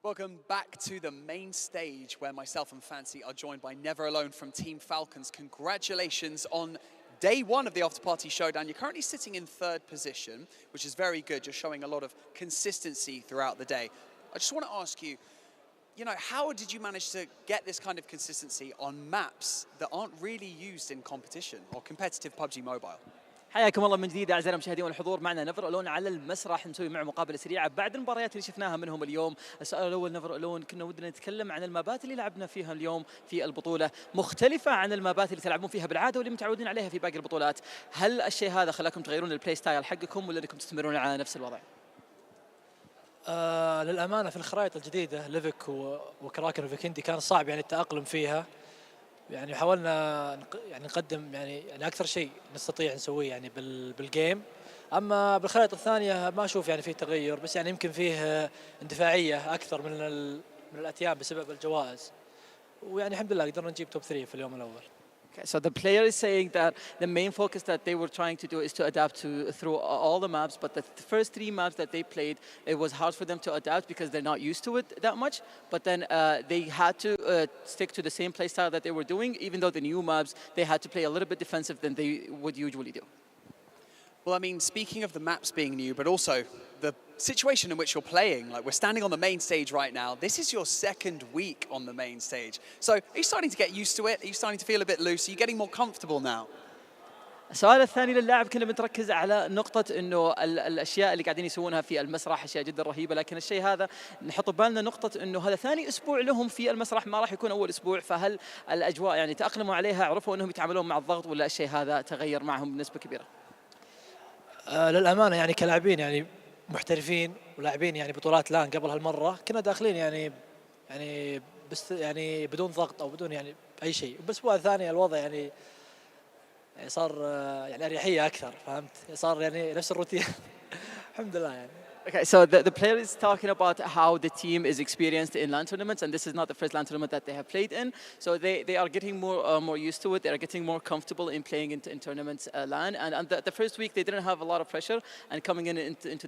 Welcome back to the main stage, where myself and Fancy are joined by Never Alone from Team Falcons. Congratulations on Day 1 of the Afterparty Showdown. You're currently sitting in 3rd position, which is very good. You're showing a lot of consistency throughout the day. I just want to ask you, you know, how did you manage to get this kind of consistency on maps that aren't really used in competition or competitive PUBG Mobile? حياكم الله من جديد اعزائنا المشاهدين والحضور. معنا نفر الون على المسرح، نسوي معه مقابله سريعه بعد المباريات اللي شفناها منهم اليوم. السؤال الاول نفر الون، كنا ودنا نتكلم عن المابات اللي لعبنا فيها اليوم في البطوله، مختلفه عن المابات اللي تلعبون فيها بالعاده واللي متعودين عليها في باقي البطولات. هل الشيء هذا خلاكم تغيرون البلاي ستايل حقكم ولا انكم تستمرون على نفس الوضع؟ للامانه في الخرائط الجديده ليفيك وكراكن وفيكندي كان صعب يعني التاقلم فيها. يعني حاولنا يعني نقدم يعني اكثر شيء نستطيع نسويه يعني بالجيم. اما بالخرائط الثانيه ما اشوف يعني فيه تغير، بس يعني يمكن فيه اندفاعيه اكثر من الاتيان بسبب الجوائز. ويعني الحمد لله قدرنا نجيب توب 3 في اليوم الاول. Okay, so the player is saying that the main focus that they were trying to do is to adapt through all the maps, but the first 3 maps that they played, it was hard for them to adapt because they're not used to it that much. But then they had to stick to the same playstyle that they were doing, even though the new maps, they had to play a little bit defensive than they would usually do. Well, I mean, speaking of the maps being new, but also the situation in which you're playing, like we're standing on the main stage right now. This is your second week on the main stage. So are you starting to get used to it? Are you starting to feel a bit loose? Are you getting more comfortable now? السؤال الثاني للاعب، كنا بنركز على نقطة انه الاشياء اللي قاعدين يسوونها في المسرح اشياء جدا رهيبة، لكن الشيء هذا نحط ببالنا نقطة انه هذا ثاني اسبوع لهم في المسرح، ما راح يكون اول اسبوع، فهل الاجواء يعني تأقلموا عليها، عرفوا انهم يتعاملون مع الضغط، ولا الشيء هذا تغير معهم بنسبة كبيرة؟ للامانة يعني كلاعبين يعني محترفين ولاعبين يعني بطولات لان قبل هالمرة كنا داخلين يعني بس يعني بدون ضغط او بدون يعني اي شيء. بالاسبوع الثاني الوضع يعني صار يعني اريحيه اكثر، فهمت؟ صار يعني نفس الروتين. الحمد لله يعني. Okay, so the player is talking about how the team is experienced in LAN tournaments, and this is not the first LAN tournament that they have played in. So they are getting more used to it. They are getting more comfortable in playing in tournaments LAN. And the first week they didn't have a lot of pressure, and coming into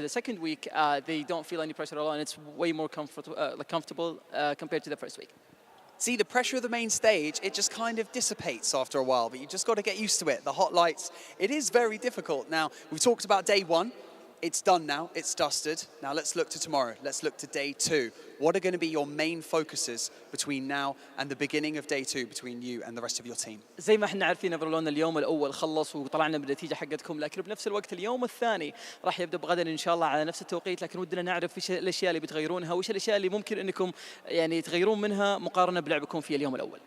the second week they don't feel any pressure at all, and it's way more comfortable compared to the first week. See, the pressure of the main stage, it just kind of dissipates after a while, but you just got to get used to it. The hot lights, it is very difficult. Now, we've talked about day 1. It's done now, it's dusted. Now let's look to tomorrow. Let's look to day 2. What are going to be your main focuses between now and the beginning of day 2 between you and the rest of your team? زي ما احنا عارفين نفرلون اليوم الاول خلص وطلعنا بالنتيجه حقتكم، لكن بنفس الوقت اليوم الثاني راح يبدا بغدا ان شاء الله على نفس التوقيت، لكن ودنا نعرف ايش الاشياء اللي بتغيرونها وايش الاشياء اللي ممكن انكم يعني تغيرون منها مقارنه بلعبكم في اليوم الاول.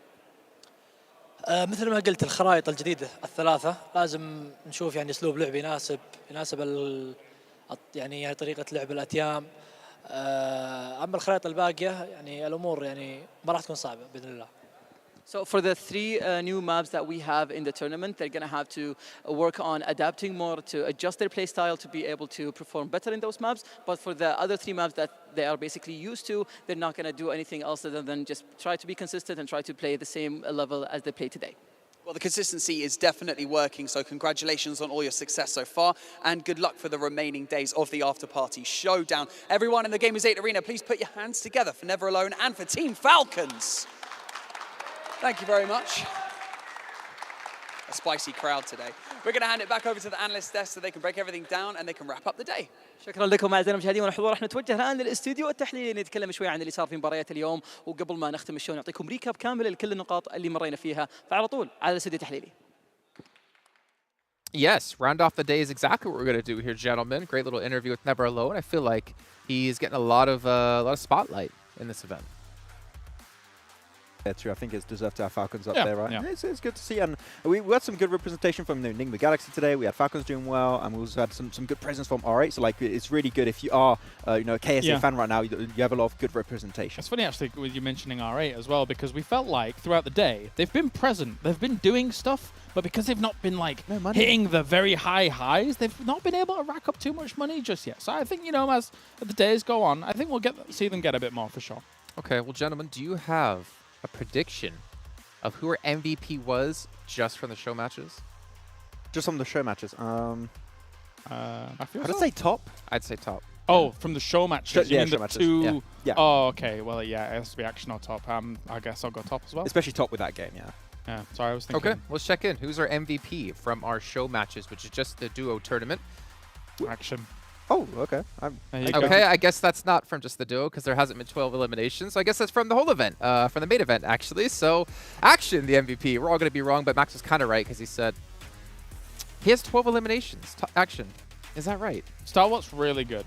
مثل ما قلت الخرائط الجديده الثلاثه لازم نشوف يعني اسلوب لعب يناسب يعني طريقه لعب الاتيام. اما الخرائط الباقيه يعني الامور يعني ما راح تكون صعبه باذن الله. So for the 3 new maps that we have in the tournament, they're going to have to work on adapting more to adjust their play style to be able to perform better in those maps. But for the other 3 maps that they are basically used to, they're not going to do anything else other than just try to be consistent and try to play the same level as they play today. Well, the consistency is definitely working, so congratulations on all your success so far, and good luck for the remaining days of the Afterparty Showdown. Everyone in the Gamers8 arena, please put your hands together for Never Alone and for Team Falcons. Thank you very much. A spicy crowd today. We're going to hand it back over to the analyst desk so they can break everything down and they can wrap up the day. شكرا لكم اعزائنا المشاهدين والحضور. راح نتوجه الان للاستوديو التحليلي نتكلم شوي عن اللي صار في مباريات اليوم، وقبل ما نختم الشو نعطيكم ريكاب كامل لكل النقاط اللي مرينا فيها، فعلى طول على الاستوديو التحليلي. Yes, round off the day is exactly what we're going to do here, gentlemen. Great little interview with Never Alone. I feel like he's getting a lot of spotlight in this event. Yeah, true. I think it's deserved to have Falcons up Yeah, there, right? yeah. It's good to see, and we had some good representation from the Nigma Galaxy today. We had Falcons doing well, and we also had some good presence from R8. So like, it's really good if you are, a KSA fan right now. You have a lot of good representation. It's funny actually with you mentioning R8 as well, because we felt like throughout the day they've been present, they've been doing stuff, but because they've not been like hitting the very high highs, they've not been able to rack up too much money just yet. So I think as the days go on, I think we'll see them get a bit more for sure. Okay, well, gentlemen, do you have a prediction of who our MVP was just from the show matches? Just from the show matches. I feel I'd say top. I'd say top. Oh, from the show matches. You mean show the matches. 2? Yeah. Oh, okay. Well, yeah, it has to be action or top. I guess I'll go top as well. Especially top with that game, yeah. Yeah, sorry, I was thinking. Okay, let's check in. Who's our MVP from our show matches, which is just the duo tournament? Action. Oh, okay. Okay, I guess that's not from just the duo because there hasn't been 12 eliminations. So I guess that's from the whole event, from the main event, actually. So, Action, the MVP. We're all going to be wrong, but Max was kind of right because he said he has 12 eliminations. Action. Is that right? Stalwart's really good.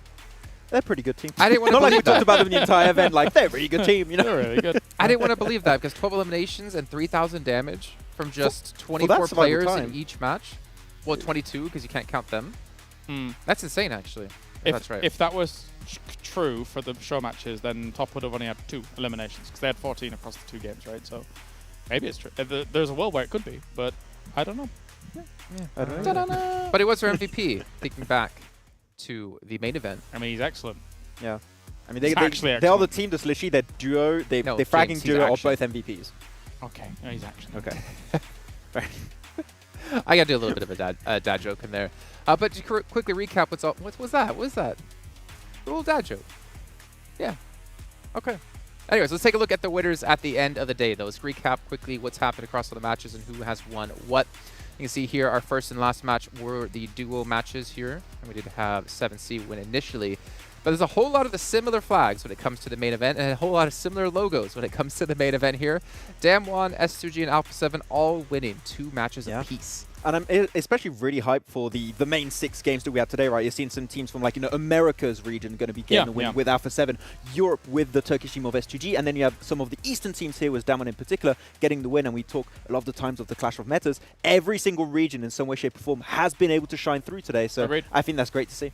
They're a pretty good team. I didn't want to Not like we believe that. talked about them the entire event. Like, they're a really good team, you know? They're really good. I didn't want to believe that because 12 eliminations and 3,000 damage from just 24 players in each match. Well, 22 because you can't count them. That's insane, actually. That's right. If that was true for the show matches, then Top would have only had 2 eliminations because they had 14 across the 2 games, right? So maybe it's true. There's a world where it could be, but I don't know. I don't know. But it was their MVP, thinking back to the main event. I mean, he's excellent. Yeah. I mean, He's actually they are the team that's literally their duo. They're fragging James, duo of both MVPs. Okay. No, he's Action. Okay. I got to do a little bit of a dad joke in there. But to quickly recap, what was that? What was that? A little dad joke. Yeah. Okay. Anyways, let's take a look at the winners at the end of the day, though. Let's recap quickly what's happened across all the matches and who has won what. You can see here our first and last match were the duo matches here. And we did have 7C win initially. But there's a whole lot of the similar flags when it comes to the main event and a whole lot of similar logos when it comes to the main event here. Damwon, S2G, and Alpha 7 all winning 2 matches apiece. And I'm especially really hyped for the main 6 games that we have today, right? You're seeing some teams from, like, America's region going to be getting a win with Alpha 7, Europe with the Turkish team of S2G, and then you have some of the Eastern teams here, with Damwon in particular, getting the win. And we talk a lot of the times of the clash of metas. Every single region in some way, shape, or form has been able to shine through today. So I think that's great to see.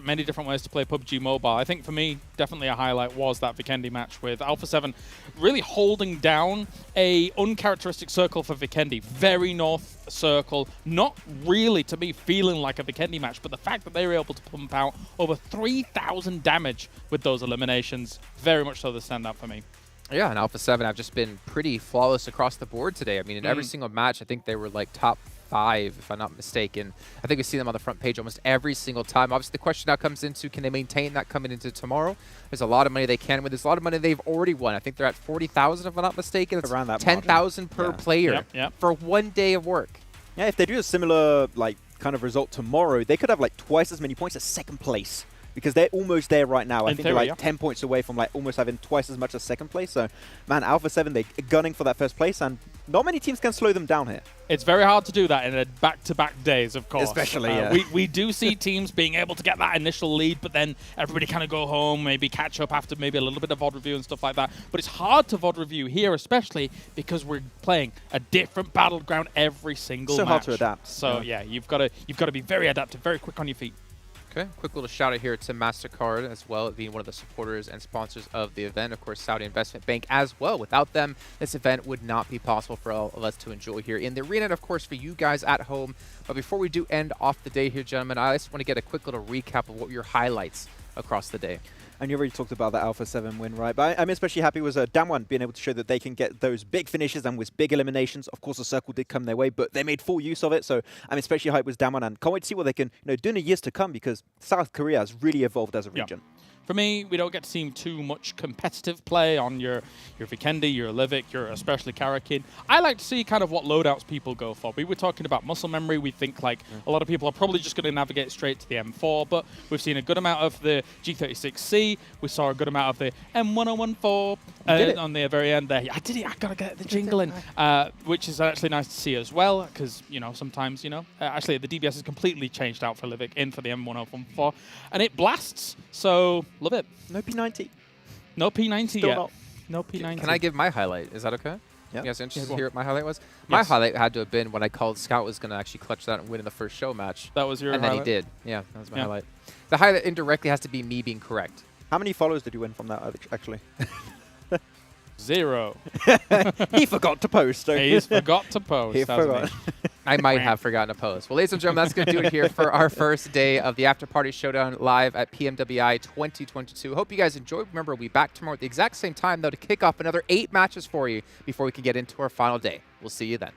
Many different ways to play PUBG Mobile. I think for me, definitely a highlight was that Vikendi match with Alpha 7 really holding down a uncharacteristic circle for Vikendi. Very north circle. Not really, to me, feeling like a Vikendi match, but the fact that they were able to pump out over 3,000 damage with those eliminations, very much so the standout for me. Yeah, and Alpha 7 have just been pretty flawless across the board today. I mean, in every single match, I think they were like top 5, if I'm not mistaken. I think we see them on the front page almost every single time. Obviously, the question now comes into, can they maintain that coming into tomorrow? There's a lot of money they can win. There's a lot of money they've already won. I think they're at 40,000, if I'm not mistaken. It's around that 10,000 per player for 1 day of work. Yeah, if they do a similar, like, kind of result tomorrow, they could have, like, twice as many points as second place. Because they're almost there right now. I think they're like 10 points away from, like, almost having twice as much as second place. So, man, Alpha 7, they're gunning for that first place, and not many teams can slow them down here. It's very hard to do that in a back-to-back days, of course. Especially, we do see teams being able to get that initial lead, but then everybody kind of go home, maybe catch up after maybe a little bit of VOD review and stuff like that. But it's hard to VOD review here, especially because we're playing a different battleground every single match. So hard to adapt. So, yeah, you've got to be very adaptive, very quick on your feet. Okay, quick little shout out here to MasterCard as well, being one of the supporters and sponsors of the event. Of course, Saudi Investment Bank as well. Without them, this event would not be possible for all of us to enjoy here in the arena, and of course for you guys at home. But before we do end off the day here, gentlemen, I just want to get a quick little recap of what were your highlights across the day. And you already talked about the Alpha 7 win, right? But I'm especially happy with Damwon being able to show that they can get those big finishes and with big eliminations. Of course, the circle did come their way, but they made full use of it. So I'm especially hyped with Damwon, and can't wait to see what they can do in the years to come, because South Korea has really evolved as a region. For me, we don't get to see too much competitive play on your Vikendi, your Livik, your especially Karakin. I like to see kind of what loadouts people go for. We were talking about muscle memory. We think like a lot of people are probably just going to navigate straight to the M4, but we've seen a good amount of the G36C. We saw a good amount of the M1014 on the very end there. I did it. I got to get the jingle in, which is actually nice to see as well, because, sometimes, actually the DBS is completely changed out for Livik in for the M1014, and it blasts. So love it. No P90. No P90 Still yet. Not. No P90. Can I give my highlight? Is that okay? Yeah. You guys interested to hear what my highlight was? My highlight had to have been when I called Scout was going to actually clutch that and win in the first show match. That was your highlight? And then he did. Yeah, that was my highlight. The highlight indirectly has to be me being correct. How many followers did you win from that, actually? 0. He forgot to post. He's forgot to post. He forgot. I might have forgotten to post. Well, ladies and gentlemen, that's going to do it here for our first day of the Afterparty Showdown live at PMWI 2022. Hope you guys enjoyed. Remember, we'll be back tomorrow at the exact same time, though, to kick off another 8 matches for you before we can get into our final day. We'll see you then.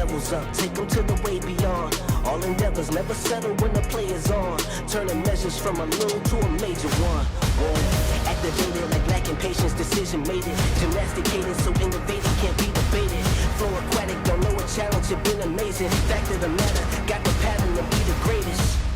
levels up, take them to the way beyond. All endeavors never settle when the play is on. Turning measures from a little to a major one. Whoa. Activated like lacking patience, decision made it. Gymnasticated so innovative can't be debated. Flow aquatic, don't know a challenge, it been amazing. Fact of the matter, got the pattern to be the greatest.